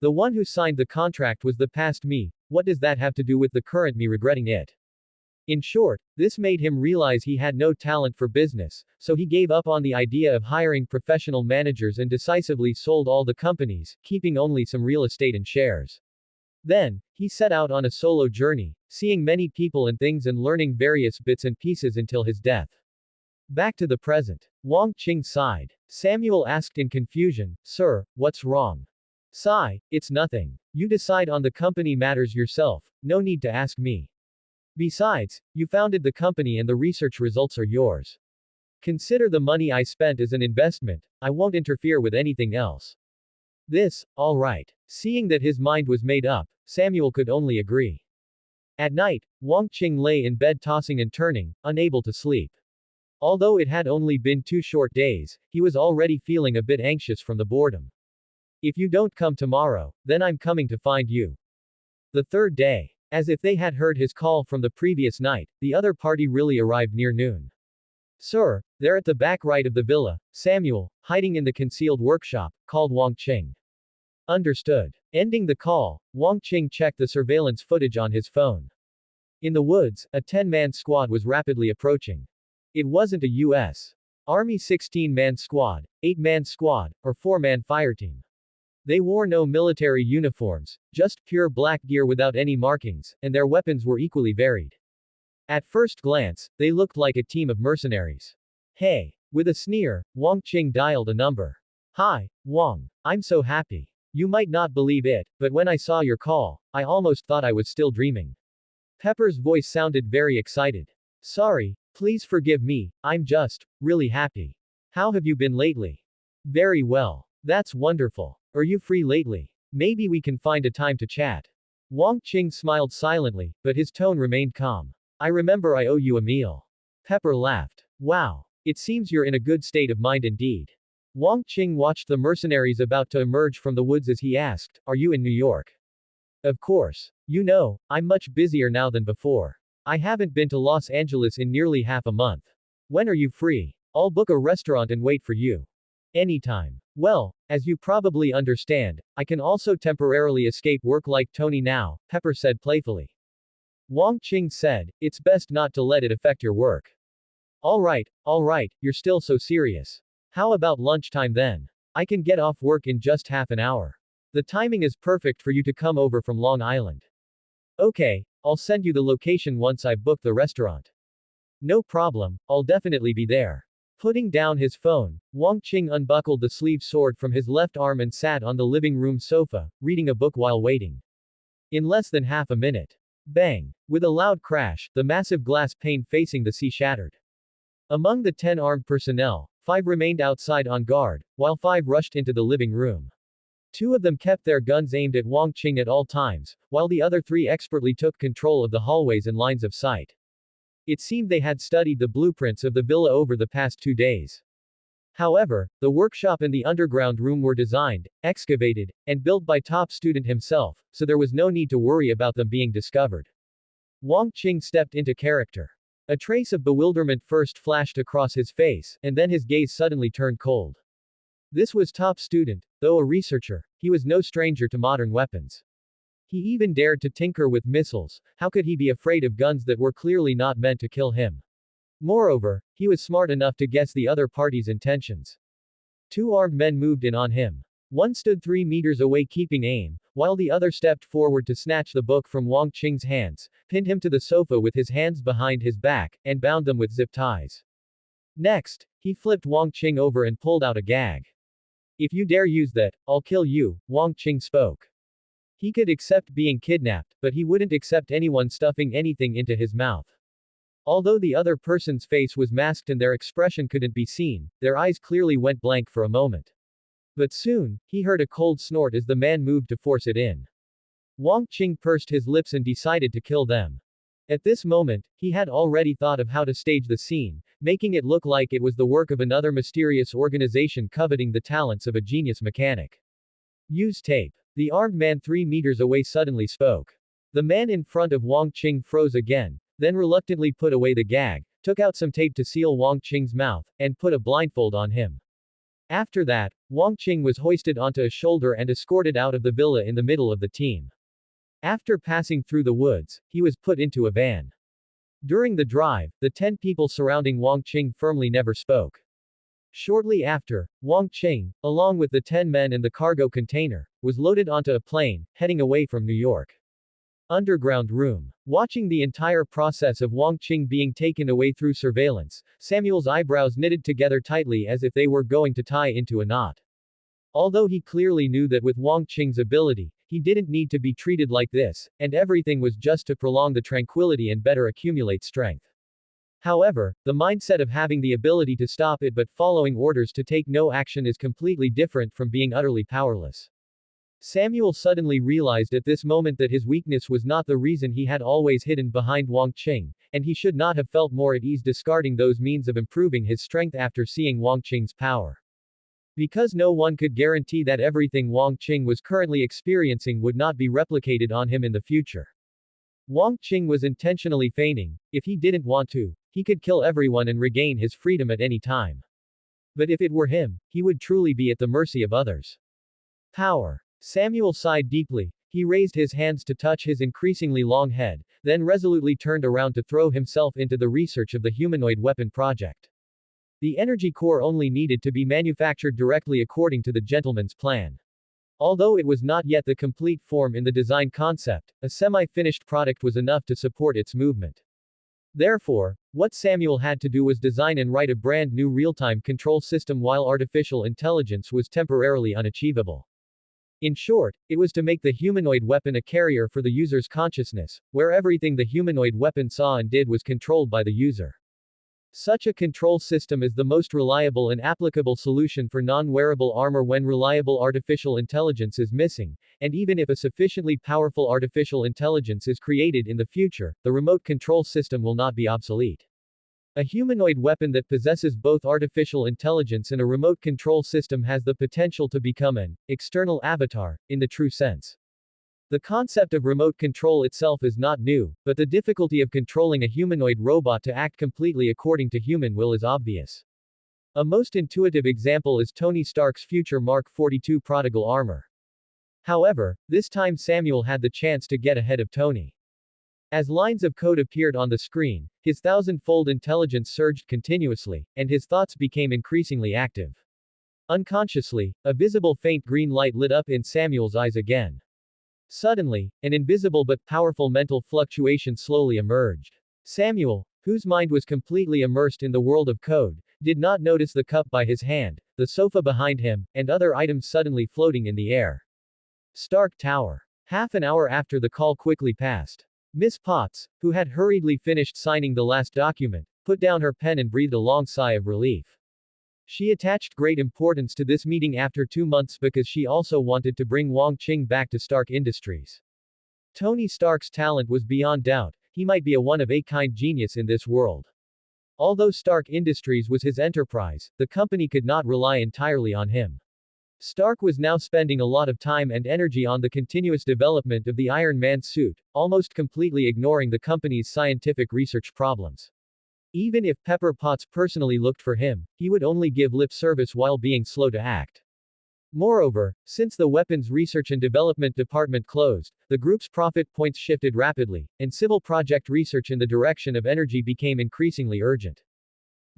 The one who signed the contract was the past me, what does that have to do with the current me regretting it? In short, this made him realize he had no talent for business, so he gave up on the idea of hiring professional managers and decisively sold all the companies, keeping only some real estate and shares. Then, he set out on a solo journey, seeing many people and things and learning various bits and pieces until his death. Back to the present. Wang Qing sighed. Samuel asked in confusion, Sir, what's wrong? Sigh, it's nothing. You decide on the company matters yourself, no need to ask me. Besides, you founded the company and the research results are yours. Consider the money I spent as an investment, I won't interfere with anything else. Alright. Seeing that his mind was made up, Samuel could only agree. At night, Wang Qing lay in bed tossing and turning, unable to sleep. Although it had only been 2 short days, he was already feeling a bit anxious from the boredom. If you don't come tomorrow, then I'm coming to find you. The third day. As if they had heard his call from the previous night, the other party really arrived near noon. Sir, there at the back right of the villa, Samuel, hiding in the concealed workshop, called Wang Qing. Understood. Ending the call, Wang Qing checked the surveillance footage on his phone. In the woods, a 10-man squad was rapidly approaching. It wasn't a U.S. Army 16-man squad, 8-man squad, or 4-man fireteam. They wore no military uniforms, just pure black gear without any markings, and their weapons were equally varied. At first glance, they looked like a team of mercenaries. Hey! With a sneer, Wang Qing dialed a number. Hi, Wang. I'm so happy. You might not believe it, but when I saw your call, I almost thought I was still dreaming. Pepper's voice sounded very excited. Sorry, please forgive me, I'm just really happy. How have you been lately? Very well. That's wonderful. Are you free lately? Maybe we can find a time to chat. Wang Qing smiled silently, but his tone remained calm. I remember I owe you a meal. Pepper laughed. Wow. It seems you're in a good state of mind indeed. Wang Qing watched the mercenaries about to emerge from the woods as he asked, Are you in New York? Of course. You know, I'm much busier now than before. I haven't been to Los Angeles in nearly half a month. When are you free? I'll book a restaurant and wait for you. Anytime. Well, as you probably understand, I can also temporarily escape work like Tony now, Pepper said playfully. Wang Qing said, It's best not to let it affect your work. Alright, you're still so serious. How about lunchtime then? I can get off work in just half an hour. The timing is perfect for you to come over from Long Island. Okay, I'll send you the location once I've booked the restaurant. No problem, I'll definitely be there. Putting down his phone, Wang Qing unbuckled the sleeve sword from his left arm and sat on the living room sofa, reading a book while waiting. In less than half a minute. Bang! With a loud crash, the massive glass pane facing the sea shattered. Among the 10 armed personnel, 5 remained outside on guard, while 5 rushed into the living room. 2 of them kept their guns aimed at Wang Qing at all times, while the other 3 expertly took control of the hallways and lines of sight. It seemed they had studied the blueprints of the villa over the past 2 days. However, the workshop and the underground room were designed, excavated, and built by top student himself, so there was no need to worry about them being discovered. Wang Qing stepped into character. A trace of bewilderment first flashed across his face, and then his gaze suddenly turned cold. This was top student, though a researcher, he was no stranger to modern weapons. He even dared to tinker with missiles, how could he be afraid of guns that were clearly not meant to kill him? Moreover, he was smart enough to guess the other party's intentions. 2 armed men moved in on him. One stood 3 meters away keeping aim, while the other stepped forward to snatch the book from Wang Qing's hands, pinned him to the sofa with his hands behind his back, and bound them with zip ties. Next, he flipped Wang Qing over and pulled out a gag. If you dare use that, I'll kill you, Wang Qing spoke. He could accept being kidnapped, but he wouldn't accept anyone stuffing anything into his mouth. Although the other person's face was masked and their expression couldn't be seen, their eyes clearly went blank for a moment. But soon, he heard a cold snort as the man moved to force it in. Wang Qing pursed his lips and decided to kill them. At this moment, he had already thought of how to stage the scene, making it look like it was the work of another mysterious organization coveting the talents of a genius mechanic. Use tape. The armed man 3 meters away suddenly spoke. The man in front of Wang Qing froze again, then reluctantly put away the gag, took out some tape to seal Wang Qing's mouth, and put a blindfold on him. After that, Wang Qing was hoisted onto a shoulder and escorted out of the villa in the middle of the team. After passing through the woods, he was put into a van. During the drive, the 10 people surrounding Wang Qing firmly never spoke. Shortly after, Wang Qing, along with the 10 men in the cargo container, was loaded onto a plane, heading away from New York. Underground room. Watching the entire process of Wang Qing being taken away through surveillance, Samuel's eyebrows knitted together tightly as if they were going to tie into a knot. Although he clearly knew that with Wang Qing's ability, he didn't need to be treated like this, and everything was just to prolong the tranquility and better accumulate strength. However, the mindset of having the ability to stop it but following orders to take no action is completely different from being utterly powerless. Samuel suddenly realized at this moment that his weakness was not the reason he had always hidden behind Wang Qing, and he should not have felt more at ease discarding those means of improving his strength after seeing Wang Qing's power. Because no one could guarantee that everything Wang Qing was currently experiencing would not be replicated on him in the future. Wang Qing was intentionally feigning. If he didn't want to, he could kill everyone and regain his freedom at any time. But if it were him, he would truly be at the mercy of others. Power. Samuel sighed deeply. He raised his hands to touch his increasingly long head, then resolutely turned around to throw himself into the research of the humanoid weapon project. The energy core only needed to be manufactured directly according to the gentleman's plan. Although it was not yet the complete form in the design concept, a semi-finished product was enough to support its movement. Therefore, what Samuel had to do was design and write a brand new real-time control system while artificial intelligence was temporarily unachievable. In short, it was to make the humanoid weapon a carrier for the user's consciousness, where everything the humanoid weapon saw and did was controlled by the user. Such a control system is the most reliable and applicable solution for non-wearable armor when reliable artificial intelligence is missing, and even if a sufficiently powerful artificial intelligence is created in the future, the remote control system will not be obsolete. A humanoid weapon that possesses both artificial intelligence and a remote control system has the potential to become an external avatar, in the true sense. The concept of remote control itself is not new, but the difficulty of controlling a humanoid robot to act completely according to human will is obvious. A most intuitive example is Tony Stark's future Mark 42 prodigal armor. However, this time Samuel had the chance to get ahead of Tony. As lines of code appeared on the screen, his thousand-fold intelligence surged continuously, and his thoughts became increasingly active. Unconsciously, a visible faint green light lit up in Samuel's eyes again. Suddenly, an invisible but powerful mental fluctuation slowly emerged. Samuel, whose mind was completely immersed in the world of code, did not notice the cup by his hand, the sofa behind him, and other items suddenly floating in the air. Stark Tower. Half an hour after the call quickly passed. Miss Potts, who had hurriedly finished signing the last document, put down her pen and breathed a long sigh of relief. She attached great importance to this meeting after 2 months because she also wanted to bring Wang Qing back to Stark Industries. Tony Stark's talent was beyond doubt. He might be a one-of-a-kind genius in this world. Although Stark Industries was his enterprise, the company could not rely entirely on him. Stark was now spending a lot of time and energy on the continuous development of the Iron Man suit, almost completely ignoring the company's scientific research problems. Even if Pepper Potts personally looked for him, he would only give lip service while being slow to act. Moreover, since the weapons research and development department closed, the group's profit points shifted rapidly, and civil project research in the direction of energy became increasingly urgent.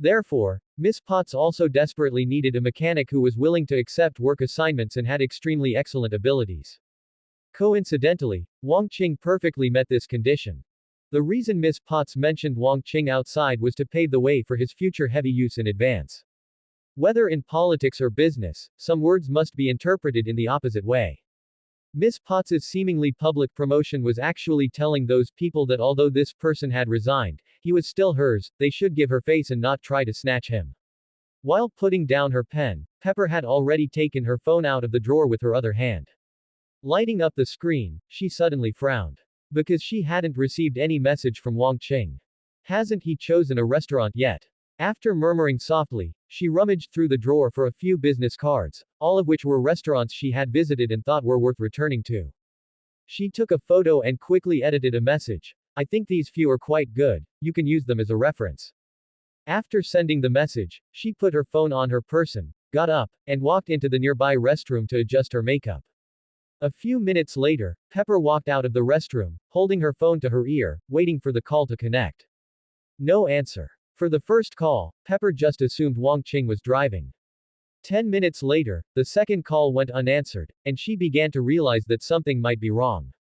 Therefore, Miss Potts also desperately needed a mechanic who was willing to accept work assignments and had extremely excellent abilities. Coincidentally, Wang Qing perfectly met this condition. The reason Miss Potts mentioned Wang Qing outside was to pave the way for his future heavy use in advance. Whether in politics or business, some words must be interpreted in the opposite way. Miss Potts's seemingly public promotion was actually telling those people that although this person had resigned, he was still hers, they should give her face and not try to snatch him. While putting down her pen, Pepper had already taken her phone out of the drawer with her other hand. Lighting up the screen, she suddenly frowned. Because she hadn't received any message from Wang Qing. Hasn't he chosen a restaurant yet? After murmuring softly, she rummaged through the drawer for a few business cards, all of which were restaurants she had visited and thought were worth returning to. She took a photo and quickly edited a message. I think these few are quite good, you can use them as a reference. After sending the message, she put her phone on her person, got up, and walked into the nearby restroom to adjust her makeup. A few minutes later, Pepper walked out of the restroom, holding her phone to her ear, waiting for the call to connect. No answer. For the first call, Pepper just assumed Wang Qing was driving. 10 minutes later, the second call went unanswered, and she began to realize that something might be wrong.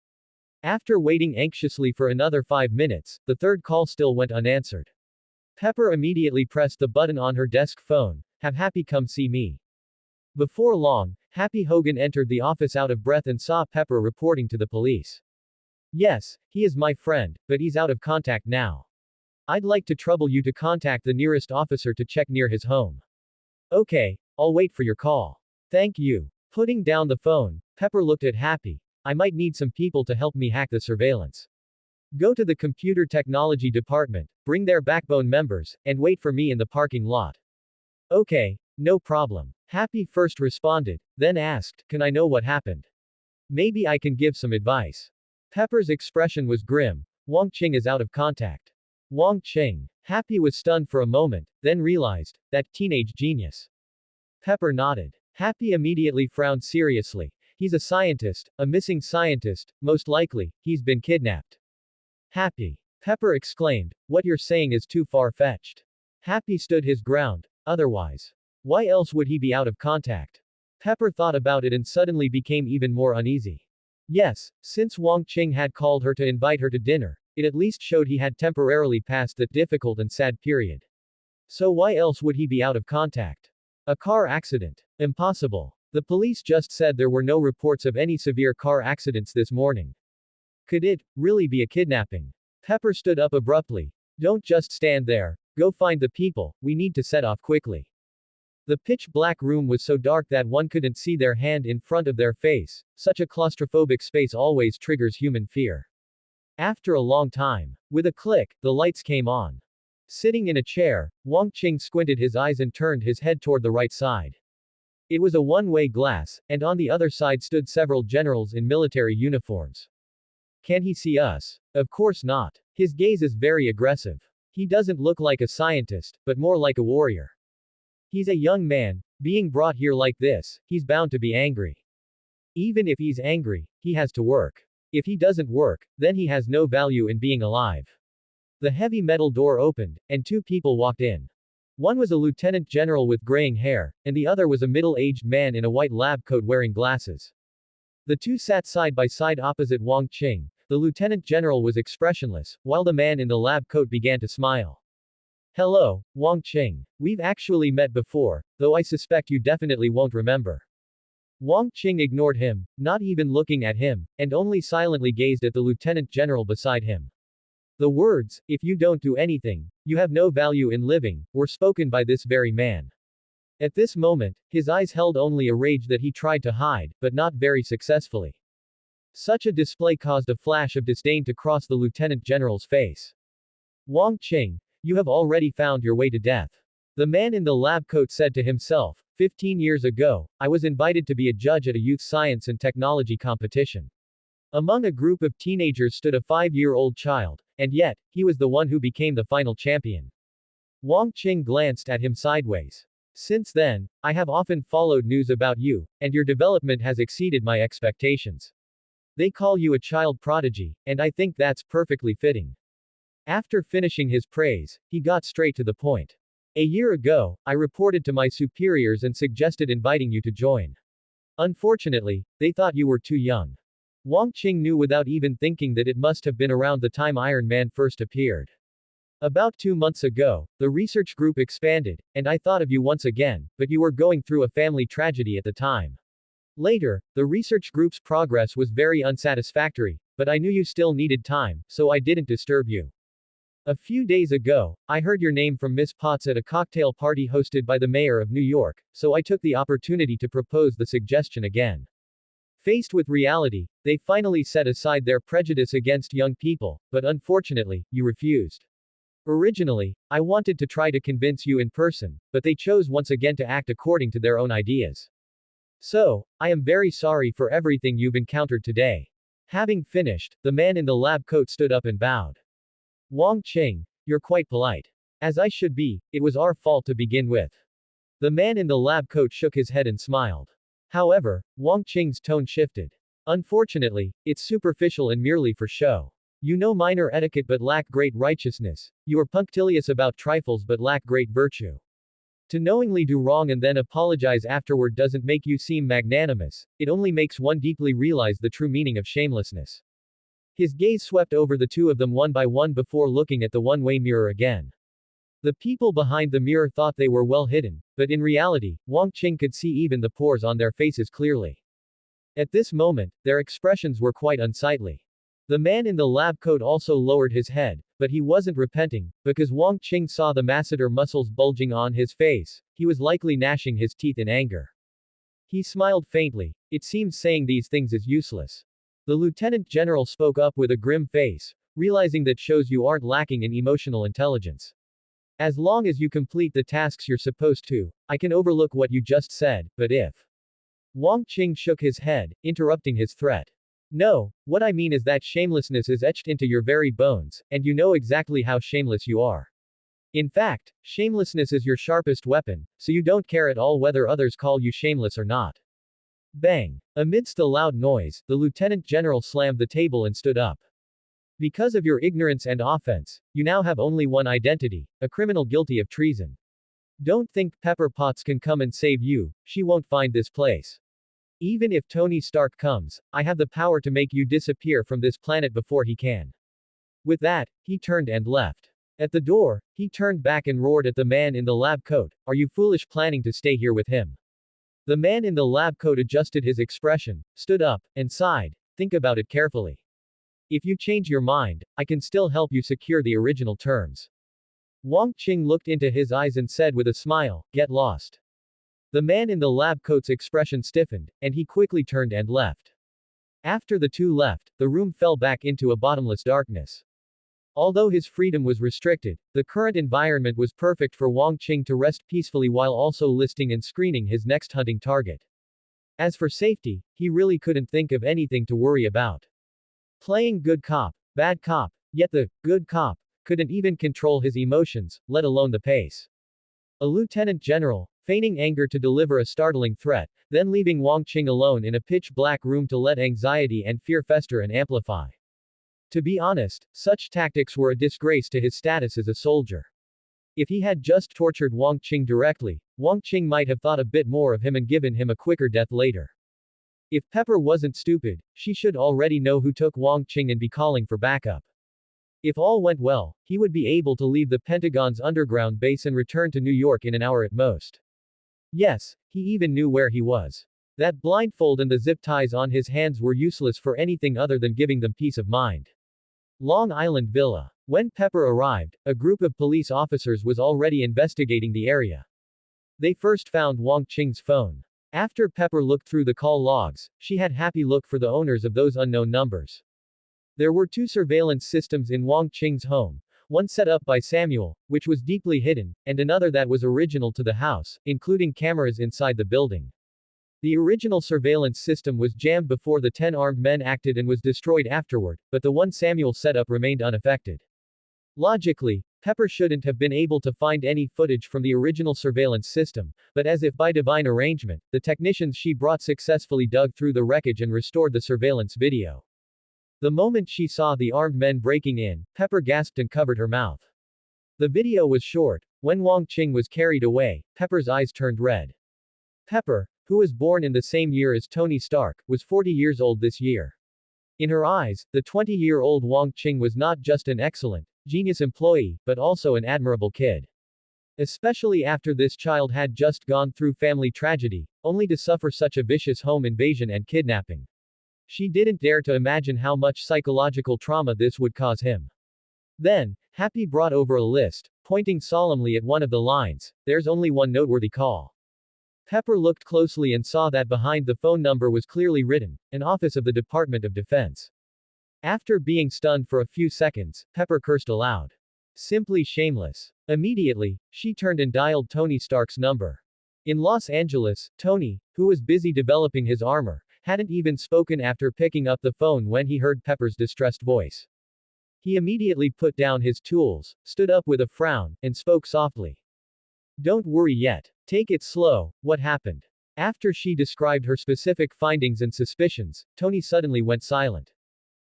After waiting anxiously for another 5 minutes, the third call still went unanswered. Pepper immediately pressed the button on her desk phone, "Have Happy come see me." Before long, Happy Hogan entered the office out of breath and saw Pepper reporting to the police. "Yes, he is my friend, but he's out of contact now. I'd like to trouble you to contact the nearest officer to check near his home." "Okay, I'll wait for your call. Thank you." Putting down the phone, Pepper looked at Happy. I might need some people to help me hack the surveillance. Go to the computer technology department, bring their backbone members, and wait for me in the parking lot. Okay, no problem. Happy first responded, then asked, can I know what happened? Maybe I can give some advice. Pepper's expression was grim. Wang Qing is out of contact. Wang Qing. Happy was stunned for a moment, then realized, that teenage genius. Pepper nodded. Happy immediately frowned seriously. He's a scientist, a missing scientist, most likely, he's been kidnapped. Happy. Pepper exclaimed, what you're saying is too far-fetched. Happy stood his ground. Otherwise, why else would he be out of contact? Pepper thought about it and suddenly became even more uneasy. Yes, since Wang Qing had called her to invite her to dinner, it at least showed he had temporarily passed that difficult and sad period. So why else would he be out of contact? A car accident. Impossible. The police just said there were no reports of any severe car accidents this morning. Could it really be a kidnapping? Pepper stood up abruptly. Don't just stand there. Go find the people, we need to set off quickly. The pitch-black room was so dark that one couldn't see their hand in front of their face. Such a claustrophobic space always triggers human fear. After a long time, with a click, the lights came on. Sitting in a chair, Wang Qing squinted his eyes and turned his head toward the right side. It was a one-way glass, and on the other side stood several generals in military uniforms. Can he see us? Of course not. His gaze is very aggressive. He doesn't look like a scientist, but more like a warrior. He's a young man, being brought here like this, he's bound to be angry. Even if he's angry, he has to work. If he doesn't work, then he has no value in being alive. The heavy metal door opened, and two people walked in. One was a lieutenant general with graying hair, and the other was a middle-aged man in a white lab coat wearing glasses. The two sat side by side opposite Wang Qing. The lieutenant general was expressionless, while the man in the lab coat began to smile. Hello, Wang Qing. We've actually met before, though I suspect you definitely won't remember. Wang Qing ignored him, not even looking at him, and only silently gazed at the lieutenant general beside him. The words, if you don't do anything, you have no value in living, were spoken by this very man. At this moment, his eyes held only a rage that he tried to hide, but not very successfully. Such a display caused a flash of disdain to cross the lieutenant general's face. Wang Qing, you have already found your way to death. The man in the lab coat said to himself, 15 years ago, I was invited to be a judge at a youth science and technology competition. Among a group of teenagers stood a 5-year-old child, and yet, he was the one who became the final champion. Wang Qing glanced at him sideways. Since then, I have often followed news about you, and your development has exceeded my expectations. They call you a child prodigy, and I think that's perfectly fitting. After finishing his praise, he got straight to the point. A year ago, I reported to my superiors and suggested inviting you to join. Unfortunately, they thought you were too young. Wang Qing knew without even thinking that it must have been around the time Iron Man first appeared. About 2 months ago, the research group expanded, and I thought of you once again, but you were going through a family tragedy at the time. Later, the research group's progress was very unsatisfactory, but I knew you still needed time, so I didn't disturb you. A few days ago, I heard your name from Miss Potts at a cocktail party hosted by the mayor of New York, so I took the opportunity to propose the suggestion again. Faced with reality, they finally set aside their prejudice against young people, but unfortunately, you refused. Originally, I wanted to try to convince you in person, but they chose once again to act according to their own ideas. So, I am very sorry for everything you've encountered today. Having finished, the man in the lab coat stood up and bowed. Wang Qing, you're quite polite. As I should be, it was our fault to begin with. The man in the lab coat shook his head and smiled. However, Wang Qing's tone shifted. Unfortunately, it's superficial and merely for show. You know minor etiquette but lack great righteousness. You are punctilious about trifles but lack great virtue. To knowingly do wrong and then apologize afterward doesn't make you seem magnanimous, it only makes one deeply realize the true meaning of shamelessness. His gaze swept over the two of them one by one before looking at the one-way mirror again. The people behind the mirror thought they were well hidden, but in reality, Wang Qing could see even the pores on their faces clearly. At this moment, their expressions were quite unsightly. The man in the lab coat also lowered his head, but he wasn't repenting, because Wang Qing saw the masseter muscles bulging on his face, he was likely gnashing his teeth in anger. He smiled faintly. It seems saying these things is useless. The lieutenant general spoke up with a grim face, realizing that shows you aren't lacking in emotional intelligence. As long as you complete the tasks you're supposed to, I can overlook what you just said, but if. Wang Qing shook his head, interrupting his threat. No, what I mean is that shamelessness is etched into your very bones, and you know exactly how shameless you are. In fact, shamelessness is your sharpest weapon, so you don't care at all whether others call you shameless or not. Bang! Amidst the loud noise, the lieutenant general slammed the table and stood up. Because of your ignorance and offense, you now have only one identity, a criminal guilty of treason. Don't think Pepper Potts can come and save you, she won't find this place. Even if Tony Stark comes, I have the power to make you disappear from this planet before he can. With that, he turned and left. At the door, he turned back and roared at the man in the lab coat, "Are you foolish planning to stay here with him?" The man in the lab coat adjusted his expression, stood up, and sighed, "Think about it carefully. If you change your mind, I can still help you secure the original terms." Wang Qing looked into his eyes and said with a smile, "Get lost." The man in the lab coat's expression stiffened, and he quickly turned and left. After the two left, the room fell back into a bottomless darkness. Although his freedom was restricted, the current environment was perfect for Wang Qing to rest peacefully while also listing and screening his next hunting target. As for safety, he really couldn't think of anything to worry about. Playing good cop, bad cop, yet the good cop couldn't even control his emotions, let alone the pace. A lieutenant general, feigning anger to deliver a startling threat, then leaving Wang Qing alone in a pitch-black room to let anxiety and fear fester and amplify. To be honest, such tactics were a disgrace to his status as a soldier. If he had just tortured Wang Qing directly, Wang Qing might have thought a bit more of him and given him a quicker death later. If Pepper wasn't stupid, she should already know who took Wang Qing and be calling for backup. If all went well, he would be able to leave the Pentagon's underground base and return to New York in an hour at most. Yes, he even knew where he was. That blindfold and the zip ties on his hands were useless for anything other than giving them peace of mind. Long Island Villa. When Pepper arrived, a group of police officers was already investigating the area. They first found Wang Qing's phone. After Pepper looked through the call logs, she had happy look for the owners of those unknown numbers. There were two surveillance systems in Wang Qing's home, one set up by Samuel, which was deeply hidden, and another that was original to the house, including cameras inside the building. The original surveillance system was jammed before the 10 armed men acted and was destroyed afterward, but the one Samuel set up remained unaffected. Logically, Pepper shouldn't have been able to find any footage from the original surveillance system, but as if by divine arrangement, the technicians she brought successfully dug through the wreckage and restored the surveillance video. The moment she saw the armed men breaking in, Pepper gasped and covered her mouth. The video was short. When Wang Qing was carried away, Pepper's eyes turned red. Pepper, who was born in the same year as Tony Stark, was 40 years old this year. In her eyes, the 20-year-old Wang Qing was not just an excellent, genius employee, but also an admirable kid. Especially after this child had just gone through family tragedy, only to suffer such a vicious home invasion and kidnapping. She didn't dare to imagine how much psychological trauma this would cause him. Then, Happy brought over a list, pointing solemnly at one of the lines, "There's only one noteworthy call." Pepper looked closely and saw that behind the phone number was clearly written, "An office of the Department of Defense." After being stunned for a few seconds, Pepper cursed aloud. Simply shameless. Immediately, she turned and dialed Tony Stark's number. In Los Angeles, Tony, who was busy developing his armor, hadn't even spoken after picking up the phone when he heard Pepper's distressed voice. He immediately put down his tools, stood up with a frown, and spoke softly. "Don't worry yet. Take it slow. What happened?" After she described her specific findings and suspicions, Tony suddenly went silent.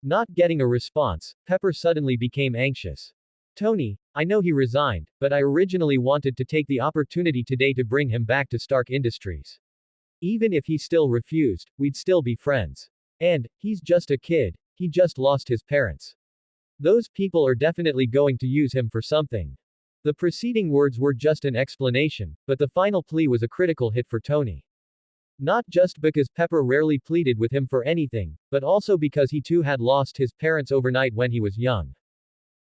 Not getting a response, Pepper suddenly became anxious. "Tony, I know he resigned, but I originally wanted to take the opportunity today to bring him back to Stark Industries. Even if he still refused, we'd still be friends. And, he's just a kid, he just lost his parents. Those people are definitely going to use him for something." The preceding words were just an explanation, but the final plea was a critical hit for Tony. Not just because Pepper rarely pleaded with him for anything, but also because he too had lost his parents overnight when he was young.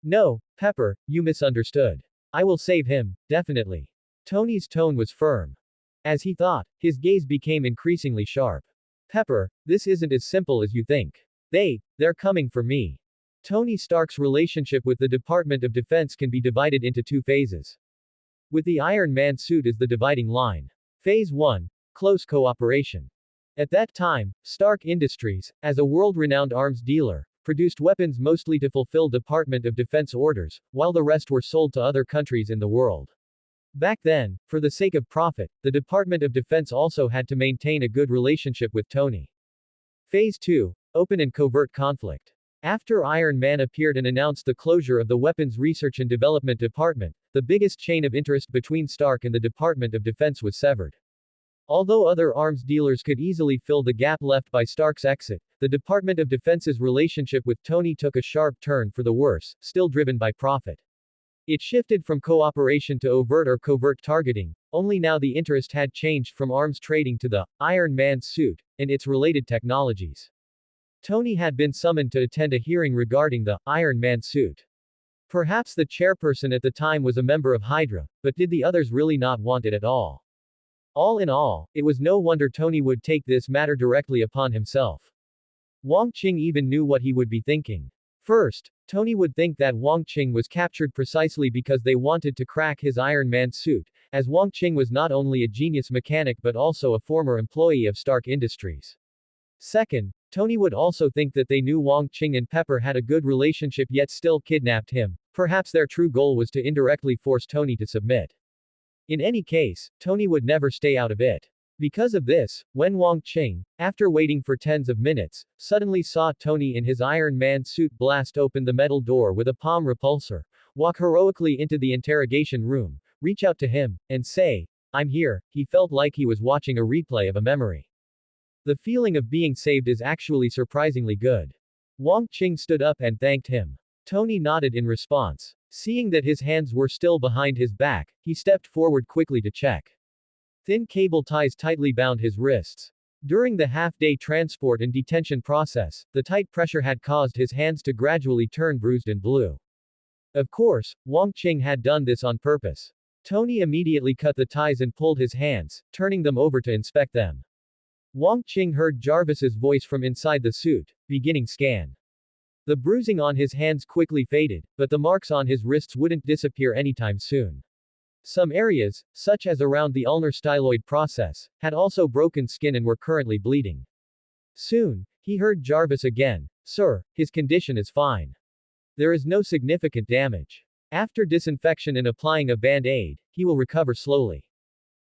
"No, Pepper, you misunderstood. I will save him, definitely." Tony's tone was firm. As he thought, his gaze became increasingly sharp. Pepper, this isn't as simple as you think. They're coming for me. Tony Stark's relationship with the Department of Defense can be divided into two phases. With the Iron Man suit as the dividing line. Phase 1. Close cooperation. At that time, Stark Industries, as a world-renowned arms dealer, produced weapons mostly to fulfill Department of Defense orders, while the rest were sold to other countries in the world. Back then, for the sake of profit, the Department of Defense also had to maintain a good relationship with Tony. Phase 2. Open and covert conflict. After Iron Man appeared and announced the closure of the Weapons Research and Development Department, the biggest chain of interest between Stark and the Department of Defense was severed. Although other arms dealers could easily fill the gap left by Stark's exit, the Department of Defense's relationship with Tony took a sharp turn for the worse, still driven by profit. It shifted from cooperation to overt or covert targeting, only now the interest had changed from arms trading to the Iron Man suit and its related technologies. Tony had been summoned to attend a hearing regarding the Iron Man suit. Perhaps the chairperson at the time was a member of Hydra, but did the others really not want it at all? All in all, it was no wonder Tony would take this matter directly upon himself. Wong Qing even knew what he would be thinking. First, Tony would think that Wong Qing was captured precisely because they wanted to crack his Iron Man suit, as Wong Qing was not only a genius mechanic but also a former employee of Stark Industries. Second, Tony would also think that they knew Wong Qing and Pepper had a good relationship yet still kidnapped him. Perhaps their true goal was to indirectly force Tony to submit. In any case, Tony would never stay out of it. Because of this, when Wong Qing, after waiting for tens of minutes, suddenly saw Tony in his Iron Man suit blast open the metal door with a palm repulsor, walk heroically into the interrogation room, reach out to him, and say, "I'm here," he felt like he was watching a replay of a memory. The feeling of being saved is actually surprisingly good. Wong Qing stood up and thanked him. Tony nodded in response. Seeing that his hands were still behind his back, he stepped forward quickly to check. Thin cable ties tightly bound his wrists. During the half-day transport and detention process, the tight pressure had caused his hands to gradually turn bruised and blue. Of course, Wong Qing had done this on purpose. Tony immediately cut the ties and pulled his hands, turning them over to inspect them. Wong Qing heard Jarvis's voice from inside the suit, beginning scan. The bruising on his hands quickly faded, but the marks on his wrists wouldn't disappear anytime soon. Some areas, such as around the ulnar styloid process, had also broken skin and were currently bleeding. Soon, he heard Jarvis again. "Sir, his condition is fine. There is no significant damage. After disinfection and applying a band-aid, he will recover slowly."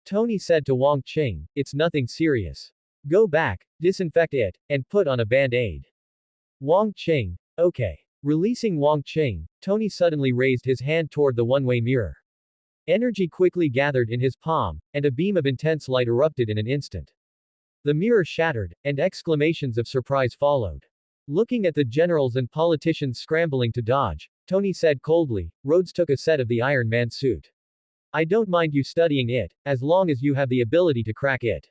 Tony said to Wong Qing, "It's nothing serious. Go back, disinfect it, and put on a band-aid." Wong Qing, "Okay." Releasing Wong Qing, Tony suddenly raised his hand toward the one-way mirror. Energy quickly gathered in his palm, and a beam of intense light erupted in an instant. The mirror shattered, and exclamations of surprise followed. Looking at the generals and politicians scrambling to dodge, Tony said coldly, "Rhodes took a set of the Iron Man suit. I don't mind you studying it, as long as you have the ability to crack it.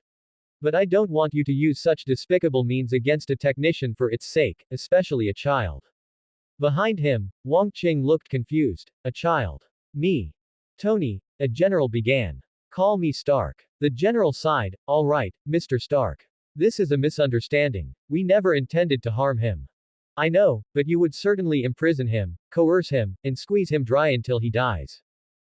But I don't want you to use such despicable means against a technician for its sake, especially a child." Behind him, Wong Qing looked confused. "A child? Me?" "Tony," a general began. "Call me Stark." The general sighed, "All right, Mr. Stark. This is a misunderstanding. We never intended to harm him." "I know, but you would certainly imprison him, coerce him, and squeeze him dry until he dies."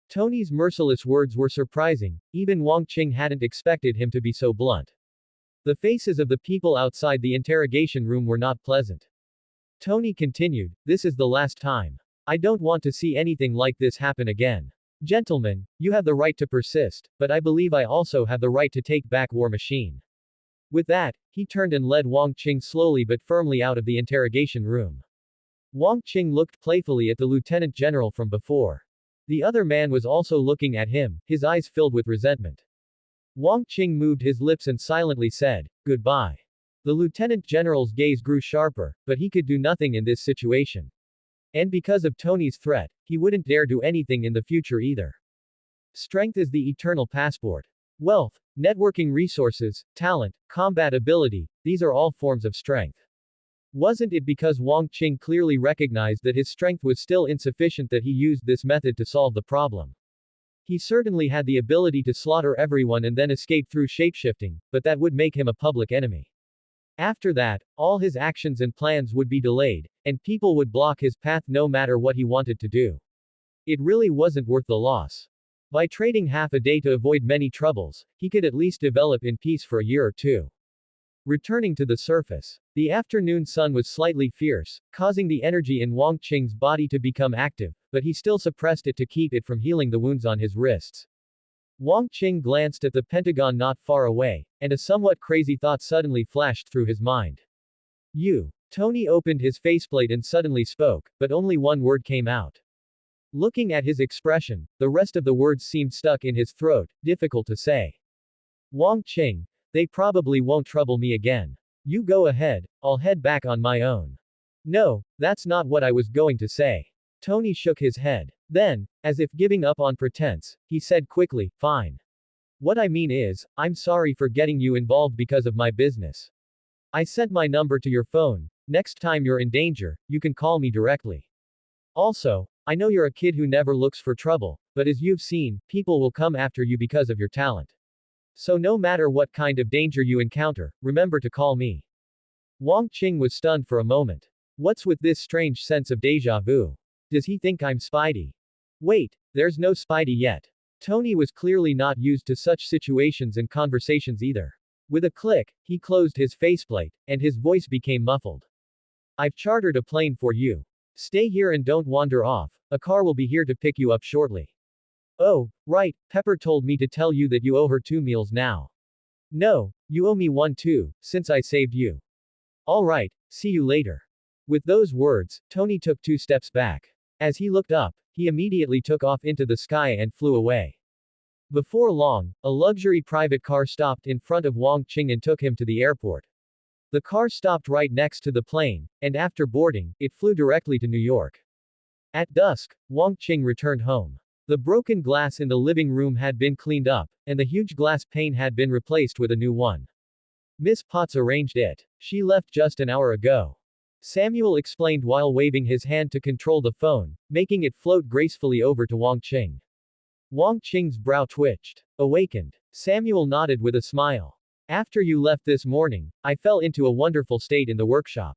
Tony's merciless words were surprising. Even Wong Qing hadn't expected him to be so blunt. The faces of the people outside the interrogation room were not pleasant. Tony continued, "This is the last time. I don't want to see anything like this happen again. Gentlemen, you have the right to persist, but I believe I also have the right to take back War Machine." With that, he turned and led Wong Qing slowly but firmly out of the interrogation room. Wong Qing looked playfully at the lieutenant general from before. The other man was also looking at him, his eyes filled with resentment. Wong Qing moved his lips and silently said, "Goodbye." The lieutenant general's gaze grew sharper, but he could do nothing in this situation. And because of Tony's threat, he wouldn't dare do anything in the future either. Strength is the eternal passport. Wealth, networking resources, talent, combat ability, these are all forms of strength. Wasn't it because Wong Qing clearly recognized that his strength was still insufficient that he used this method to solve the problem? He certainly had the ability to slaughter everyone and then escape through shapeshifting, but that would make him a public enemy. After that, all his actions and plans would be delayed, and people would block his path no matter what he wanted to do. It really wasn't worth the loss. By trading half a day to avoid many troubles, he could at least develop in peace for a year or two. Returning to the surface. The afternoon sun was slightly fierce, causing the energy in Wang Qing's body to become active, but he still suppressed it to keep it from healing the wounds on his wrists. Wang Qing glanced at the pentagon not far away, and a somewhat crazy thought suddenly flashed through his mind. You. Tony opened his faceplate and suddenly spoke, but only one word came out. Looking at his expression, the rest of the words seemed stuck in his throat, difficult to say. Wang Qing, they probably won't trouble me again. You go ahead, I'll head back on my own. No, that's not what I was going to say. Tony shook his head. Then, as if giving up on pretense, he said quickly, fine. What I mean is, I'm sorry for getting you involved because of my business. I sent my number to your phone. Next time you're in danger, you can call me directly. Also, I know you're a kid who never looks for trouble, but as you've seen, people will come after you because of your talent. So no matter what kind of danger you encounter, remember to call me. Wang Qing was stunned for a moment. What's with this strange sense of deja vu? Does he think I'm Spidey? Wait, there's no Spidey yet. Tony was clearly not used to such situations and conversations either. With a click, he closed his faceplate, and his voice became muffled. I've chartered a plane for you. Stay here and don't wander off, a car will be here to pick you up shortly. Oh, right, Pepper told me to tell you that you owe her 2 meals now. No, you owe me 1 too, since I saved you. Alright, see you later. With those words, Tony took 2 steps back. As he looked up, he immediately took off into the sky and flew away. Before long, a luxury private car stopped in front of Wang Qing and took him to the airport. The car stopped right next to the plane, and after boarding, it flew directly to New York. At dusk, Wang Qing returned home. The broken glass in the living room had been cleaned up, and the huge glass pane had been replaced with a new one. Miss Potts arranged it. She left just an hour ago. Samuel explained while waving his hand to control the phone, making it float gracefully over to Wang Qing. Wang Qing's brow twitched. Awakened. Samuel nodded with a smile. After you left this morning, I fell into a wonderful state in the workshop.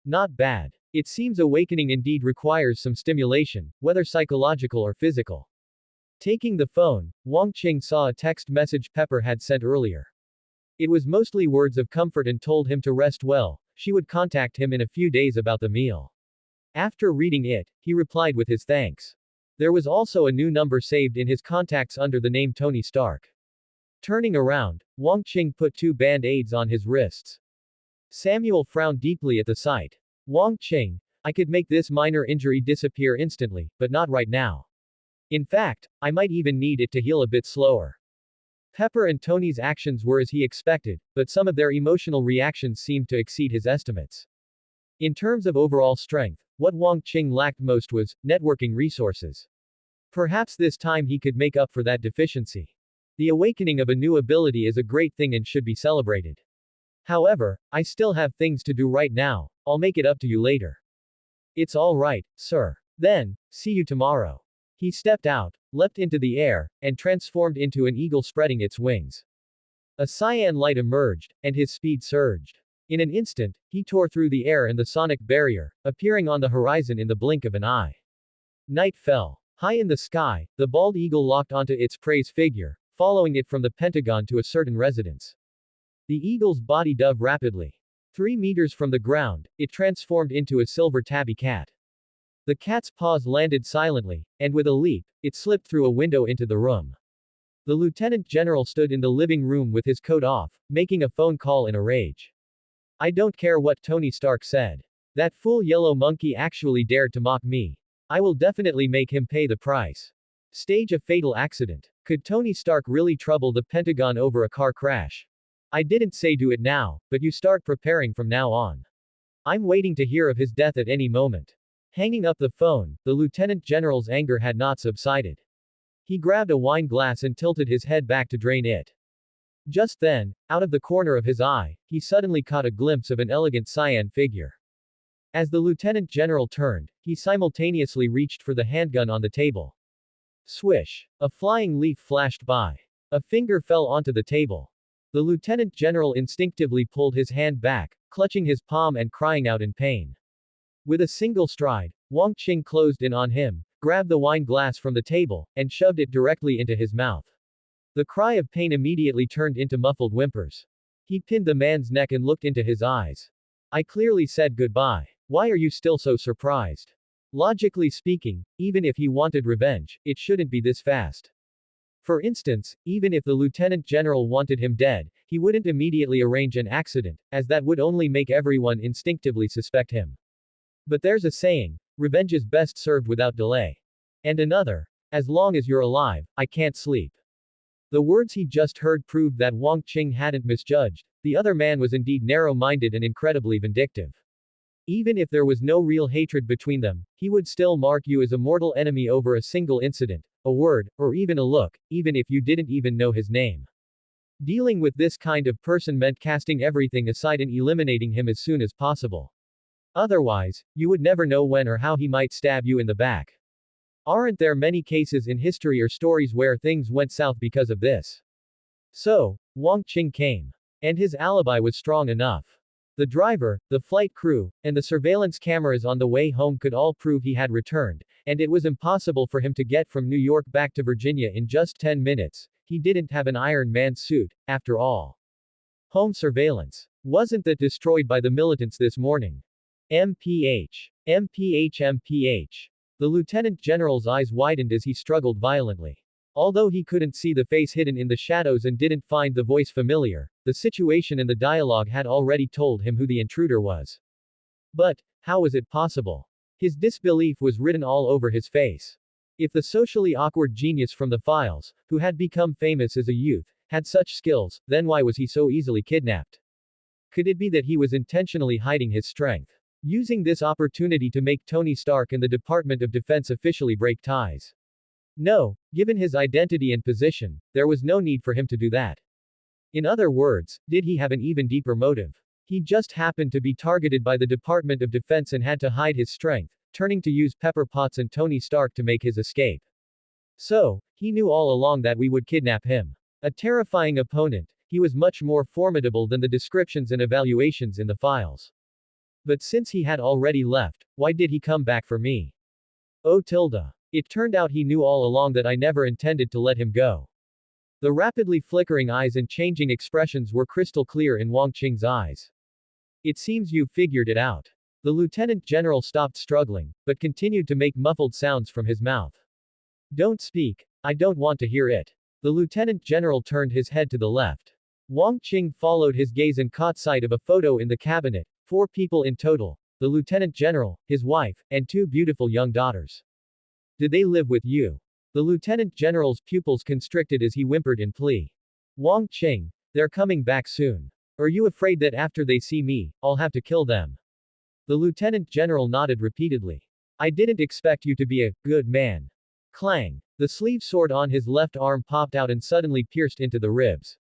Not bad. It seems awakening indeed requires some stimulation, whether psychological or physical. Taking the phone, Wang Qing saw a text message Pepper had sent earlier. It was mostly words of comfort and told him to rest well, she would contact him in a few days about the meal. After reading it, he replied with his thanks. There was also a new number saved in his contacts under the name Tony Stark. Turning around, Wang Qing put 2 band-aids on his wrists. Samuel frowned deeply at the sight. Wang Qing, I could make this minor injury disappear instantly, but not right now. In fact, I might even need it to heal a bit slower. Pepper and Tony's actions were as he expected, but some of their emotional reactions seemed to exceed his estimates. In terms of overall strength, what Wang Qing lacked most was networking resources. Perhaps this time he could make up for that deficiency. The awakening of a new ability is a great thing and should be celebrated. However, I still have things to do right now, I'll make it up to you later. It's all right, sir. Then, see you tomorrow. He stepped out, leapt into the air, and transformed into an eagle spreading its wings. A cyan light emerged, and his speed surged. In an instant, he tore through the air and the sonic barrier, appearing on the horizon in the blink of an eye. Night fell. High in the sky, the bald eagle locked onto its prey's figure, following it from the Pentagon to a certain residence. The eagle's body dove rapidly. 3 meters from the ground, it transformed into a silver tabby cat. The cat's paws landed silently, and with a leap, it slipped through a window into the room. The lieutenant general stood in the living room with his coat off, making a phone call in a rage. I don't care what Tony Stark said. That fool yellow monkey actually dared to mock me. I will definitely make him pay the price. Stage a fatal accident. Could Tony Stark really trouble the Pentagon over a car crash? I didn't say do it now, but you start preparing from now on. I'm waiting to hear of his death at any moment. Hanging up the phone, the lieutenant general's anger had not subsided. He grabbed a wine glass and tilted his head back to drain it. Just then, out of the corner of his eye, he suddenly caught a glimpse of an elegant cyan figure. As the lieutenant general turned, he simultaneously reached for the handgun on the table. Swish. A flying leaf flashed by. A finger fell onto the table. The lieutenant general instinctively pulled his hand back, clutching his palm and crying out in pain. With a single stride, Wang Qing closed in on him, grabbed the wine glass from the table, and shoved it directly into his mouth. The cry of pain immediately turned into muffled whimpers. He pinned the man's neck and looked into his eyes. I clearly said goodbye. Why are you still so surprised? Logically speaking, even if he wanted revenge, it shouldn't be this fast. For instance, even if the lieutenant general wanted him dead, he wouldn't immediately arrange an accident, as that would only make everyone instinctively suspect him. But there's a saying, revenge is best served without delay. And another, as long as you're alive, I can't sleep. The words he just heard proved that Wang Qing hadn't misjudged. The other man was indeed narrow-minded and incredibly vindictive. Even if there was no real hatred between them, he would still mark you as a mortal enemy over a single incident, a word, or even a look, even if you didn't even know his name. Dealing with this kind of person meant casting everything aside and eliminating him as soon as possible. Otherwise, you would never know when or how he might stab you in the back. Aren't there many cases in history or stories where things went south because of this? So, Wang Qing came. And his alibi was strong enough. The driver, the flight crew, and the surveillance cameras on the way home could all prove he had returned, and it was impossible for him to get from New York back to Virginia in just 10 minutes. He didn't have an Iron Man suit, after all. Home surveillance. Wasn't that destroyed by the militants this morning? MPH. MPH. The lieutenant general's eyes widened as he struggled violently. Although he couldn't see the face hidden in the shadows and didn't find the voice familiar, the situation and the dialogue had already told him who the intruder was. But, how was it possible? His disbelief was written all over his face. If the socially awkward genius from the files, who had become famous as a youth, had such skills, then why was he so easily kidnapped? Could it be that he was intentionally hiding his strength? Using this opportunity to make Tony Stark and the Department of Defense officially break ties? No, given his identity and position, there was no need for him to do that. In other words, did he have an even deeper motive? He just happened to be targeted by the Department of Defense and had to hide his strength, turning to use Pepper Potts and Tony Stark to make his escape. So, he knew all along that we would kidnap him. A terrifying opponent, he was much more formidable than the descriptions and evaluations in the files. But since he had already left, why did he come back for me? Oh tilde. It turned out he knew all along that I never intended to let him go. The rapidly flickering eyes and changing expressions were crystal clear in Wang Qing's eyes. It seems you've figured it out. The lieutenant general stopped struggling, but continued to make muffled sounds from his mouth. Don't speak. I don't want to hear it. The lieutenant general turned his head to the left. Wang Qing followed his gaze and caught sight of a photo in the cabinet, 4 people in total, the lieutenant general, his wife, and 2 beautiful young daughters. Did they live with you? The lieutenant general's pupils constricted as he whimpered in plea. Wang Qing, they're coming back soon. Are you afraid that after they see me, I'll have to kill them? The lieutenant general nodded repeatedly. I didn't expect you to be a good man. Clang. The sleeve sword on his left arm popped out and suddenly pierced into the ribs.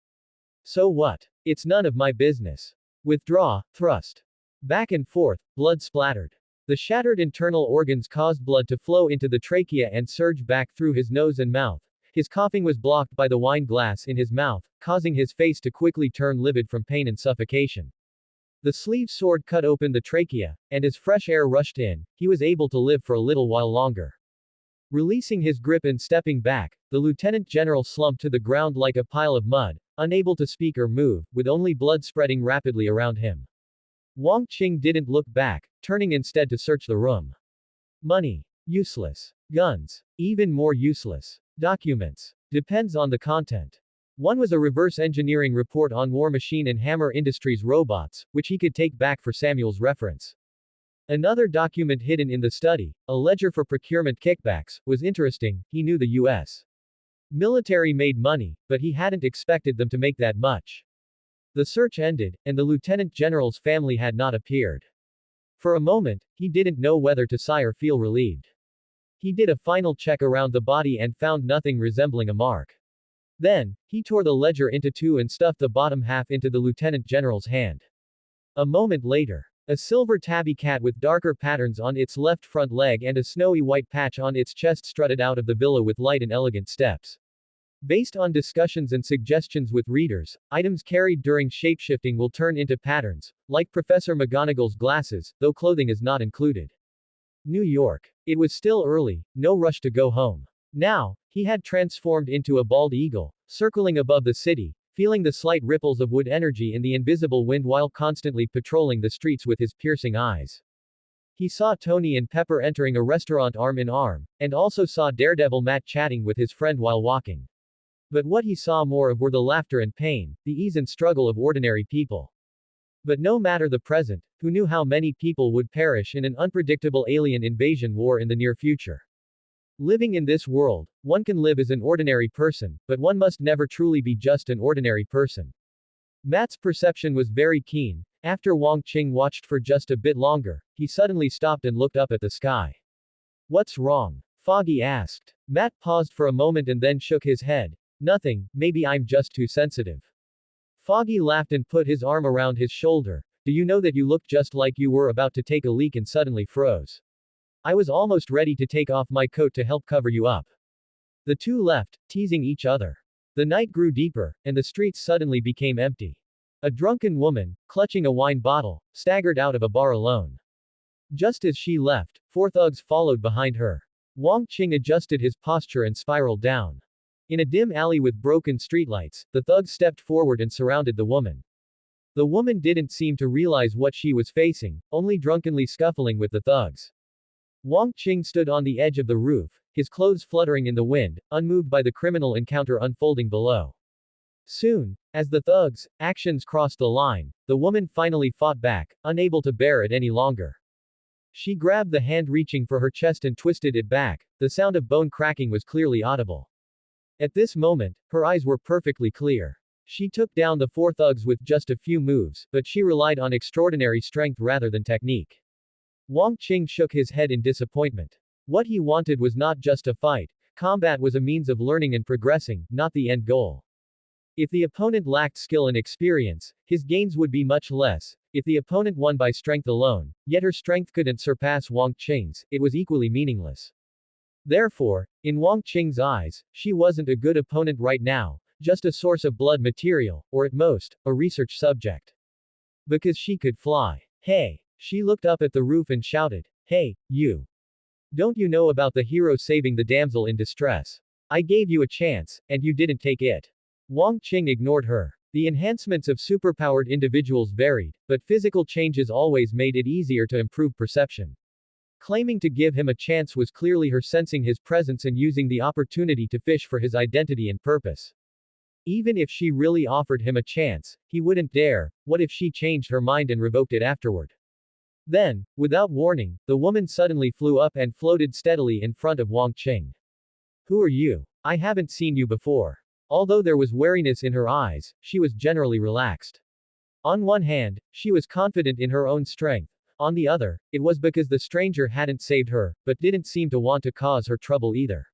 So what? It's none of my business. Withdraw, thrust. Back and forth, blood splattered. The shattered internal organs caused blood to flow into the trachea and surge back through his nose and mouth. His coughing was blocked by the wine glass in his mouth, causing his face to quickly turn livid from pain and suffocation. The sleeve sword cut open the trachea, and as fresh air rushed in, he was able to live for a little while longer. Releasing his grip and stepping back, the lieutenant general slumped to the ground like a pile of mud, unable to speak or move, with only blood spreading rapidly around him. Wang Qing didn't look back, turning instead to search the room. Money. Useless. Guns. Even more useless. Documents. Depends on the content. One was a reverse engineering report on War Machine and Hammer Industries robots, which he could take back for Samuel's reference. Another document hidden in the study, a ledger for procurement kickbacks, was interesting. He knew the U.S. military made money, but he hadn't expected them to make that much. The search ended, and the lieutenant general's family had not appeared. For a moment, he didn't know whether to sigh or feel relieved. He did a final check around the body and found nothing resembling a mark. Then, he tore the ledger into 2 and stuffed the bottom half into the lieutenant general's hand. A moment later, A silver tabby cat with darker patterns on its left front leg and a snowy white patch on its chest strutted out of the villa with light and elegant steps. Based on discussions and suggestions with readers, items carried during shapeshifting will turn into patterns, like Professor McGonagall's glasses, though clothing is not included. New York. It was still early, no rush to go home. Now, he had transformed into a bald eagle, circling above the city, feeling the slight ripples of wood energy in the invisible wind while constantly patrolling the streets with his piercing eyes. He saw Tony and Pepper entering a restaurant arm in arm, and also saw Daredevil Matt chatting with his friend while walking. But what he saw more of were the laughter and pain, the ease and struggle of ordinary people. But no matter the present, who knew how many people would perish in an unpredictable alien invasion war in the near future? Living in this world, one can live as an ordinary person, but one must never truly be just an ordinary person. Matt's perception was very keen. After Wang Qing watched for just a bit longer, he suddenly stopped and looked up at the sky. What's wrong? Foggy asked. Matt paused for a moment and then shook his head. Nothing, maybe I'm just too sensitive. Foggy laughed and put his arm around his shoulder. Do you know that you looked just like you were about to take a leak and suddenly froze? I was almost ready to take off my coat to help cover you up. The two left, teasing each other. The night grew deeper, and the streets suddenly became empty. A drunken woman, clutching a wine bottle, staggered out of a bar alone. Just as she left, four thugs followed behind her. Wang Qing adjusted his posture and spiraled down. In a dim alley with broken streetlights, the thugs stepped forward and surrounded the woman. The woman didn't seem to realize what she was facing, only drunkenly scuffling with the thugs. Wang Qing stood on the edge of the roof, his clothes fluttering in the wind, unmoved by the criminal encounter unfolding below. Soon, as the thugs' actions crossed the line, the woman finally fought back, unable to bear it any longer. She grabbed the hand reaching for her chest and twisted it back. The sound of bone cracking was clearly audible. At this moment, her eyes were perfectly clear. She took down the four thugs with just a few moves, but she relied on extraordinary strength rather than technique. Wang Qing shook his head in disappointment. What he wanted was not just a fight. Combat was a means of learning and progressing, not the end goal. If the opponent lacked skill and experience, his gains would be much less. If the opponent won by strength alone, yet her strength couldn't surpass Wang Qing's, it was equally meaningless. Therefore, in Wang Qing's eyes, she wasn't a good opponent right now, just a source of blood material, or at most, a research subject. Because she could fly. Hey! She looked up at the roof and shouted, Hey, you! Don't you know about the hero saving the damsel in distress? I gave you a chance, and you didn't take it. Wang Qing ignored her. The enhancements of superpowered individuals varied, but physical changes always made it easier to improve perception. Claiming to give him a chance was clearly her sensing his presence and using the opportunity to fish for his identity and purpose. Even if she really offered him a chance, he wouldn't dare. What if she changed her mind and revoked it afterward? Then, without warning, the woman suddenly flew up and floated steadily in front of Wang Qing. Who are you? I haven't seen you before. Although there was wariness in her eyes, she was generally relaxed. On one hand, she was confident in her own strength. On the other, it was because the stranger hadn't saved her, but didn't seem to want to cause her trouble either.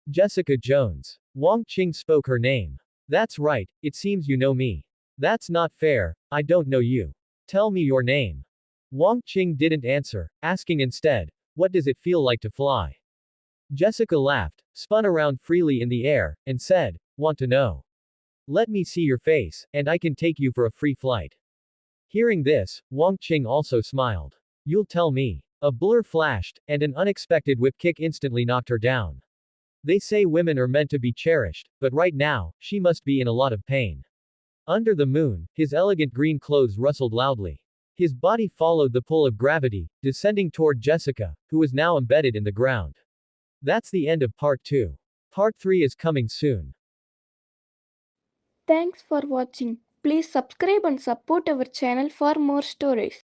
Jessica Jones. Wang Qing spoke her name. That's right, it seems you know me. That's not fair, I don't know you. Tell me your name. Wang Qing didn't answer, asking instead, what does it feel like to fly? Jessica laughed, spun around freely in the air, and said, want to know? Let me see your face, and I can take you for a free flight. Hearing this, Wang Qing also smiled. You'll tell me. A blur flashed, and an unexpected whip kick instantly knocked her down. They say women are meant to be cherished, but right now, she must be in a lot of pain. Under the moon, his elegant green clothes rustled loudly. His body followed the pull of gravity, descending toward Jessica, who was now embedded in the ground. That's the end of part 2. Part 3 is coming soon. Thanks for watching. Please subscribe and support our channel for more stories.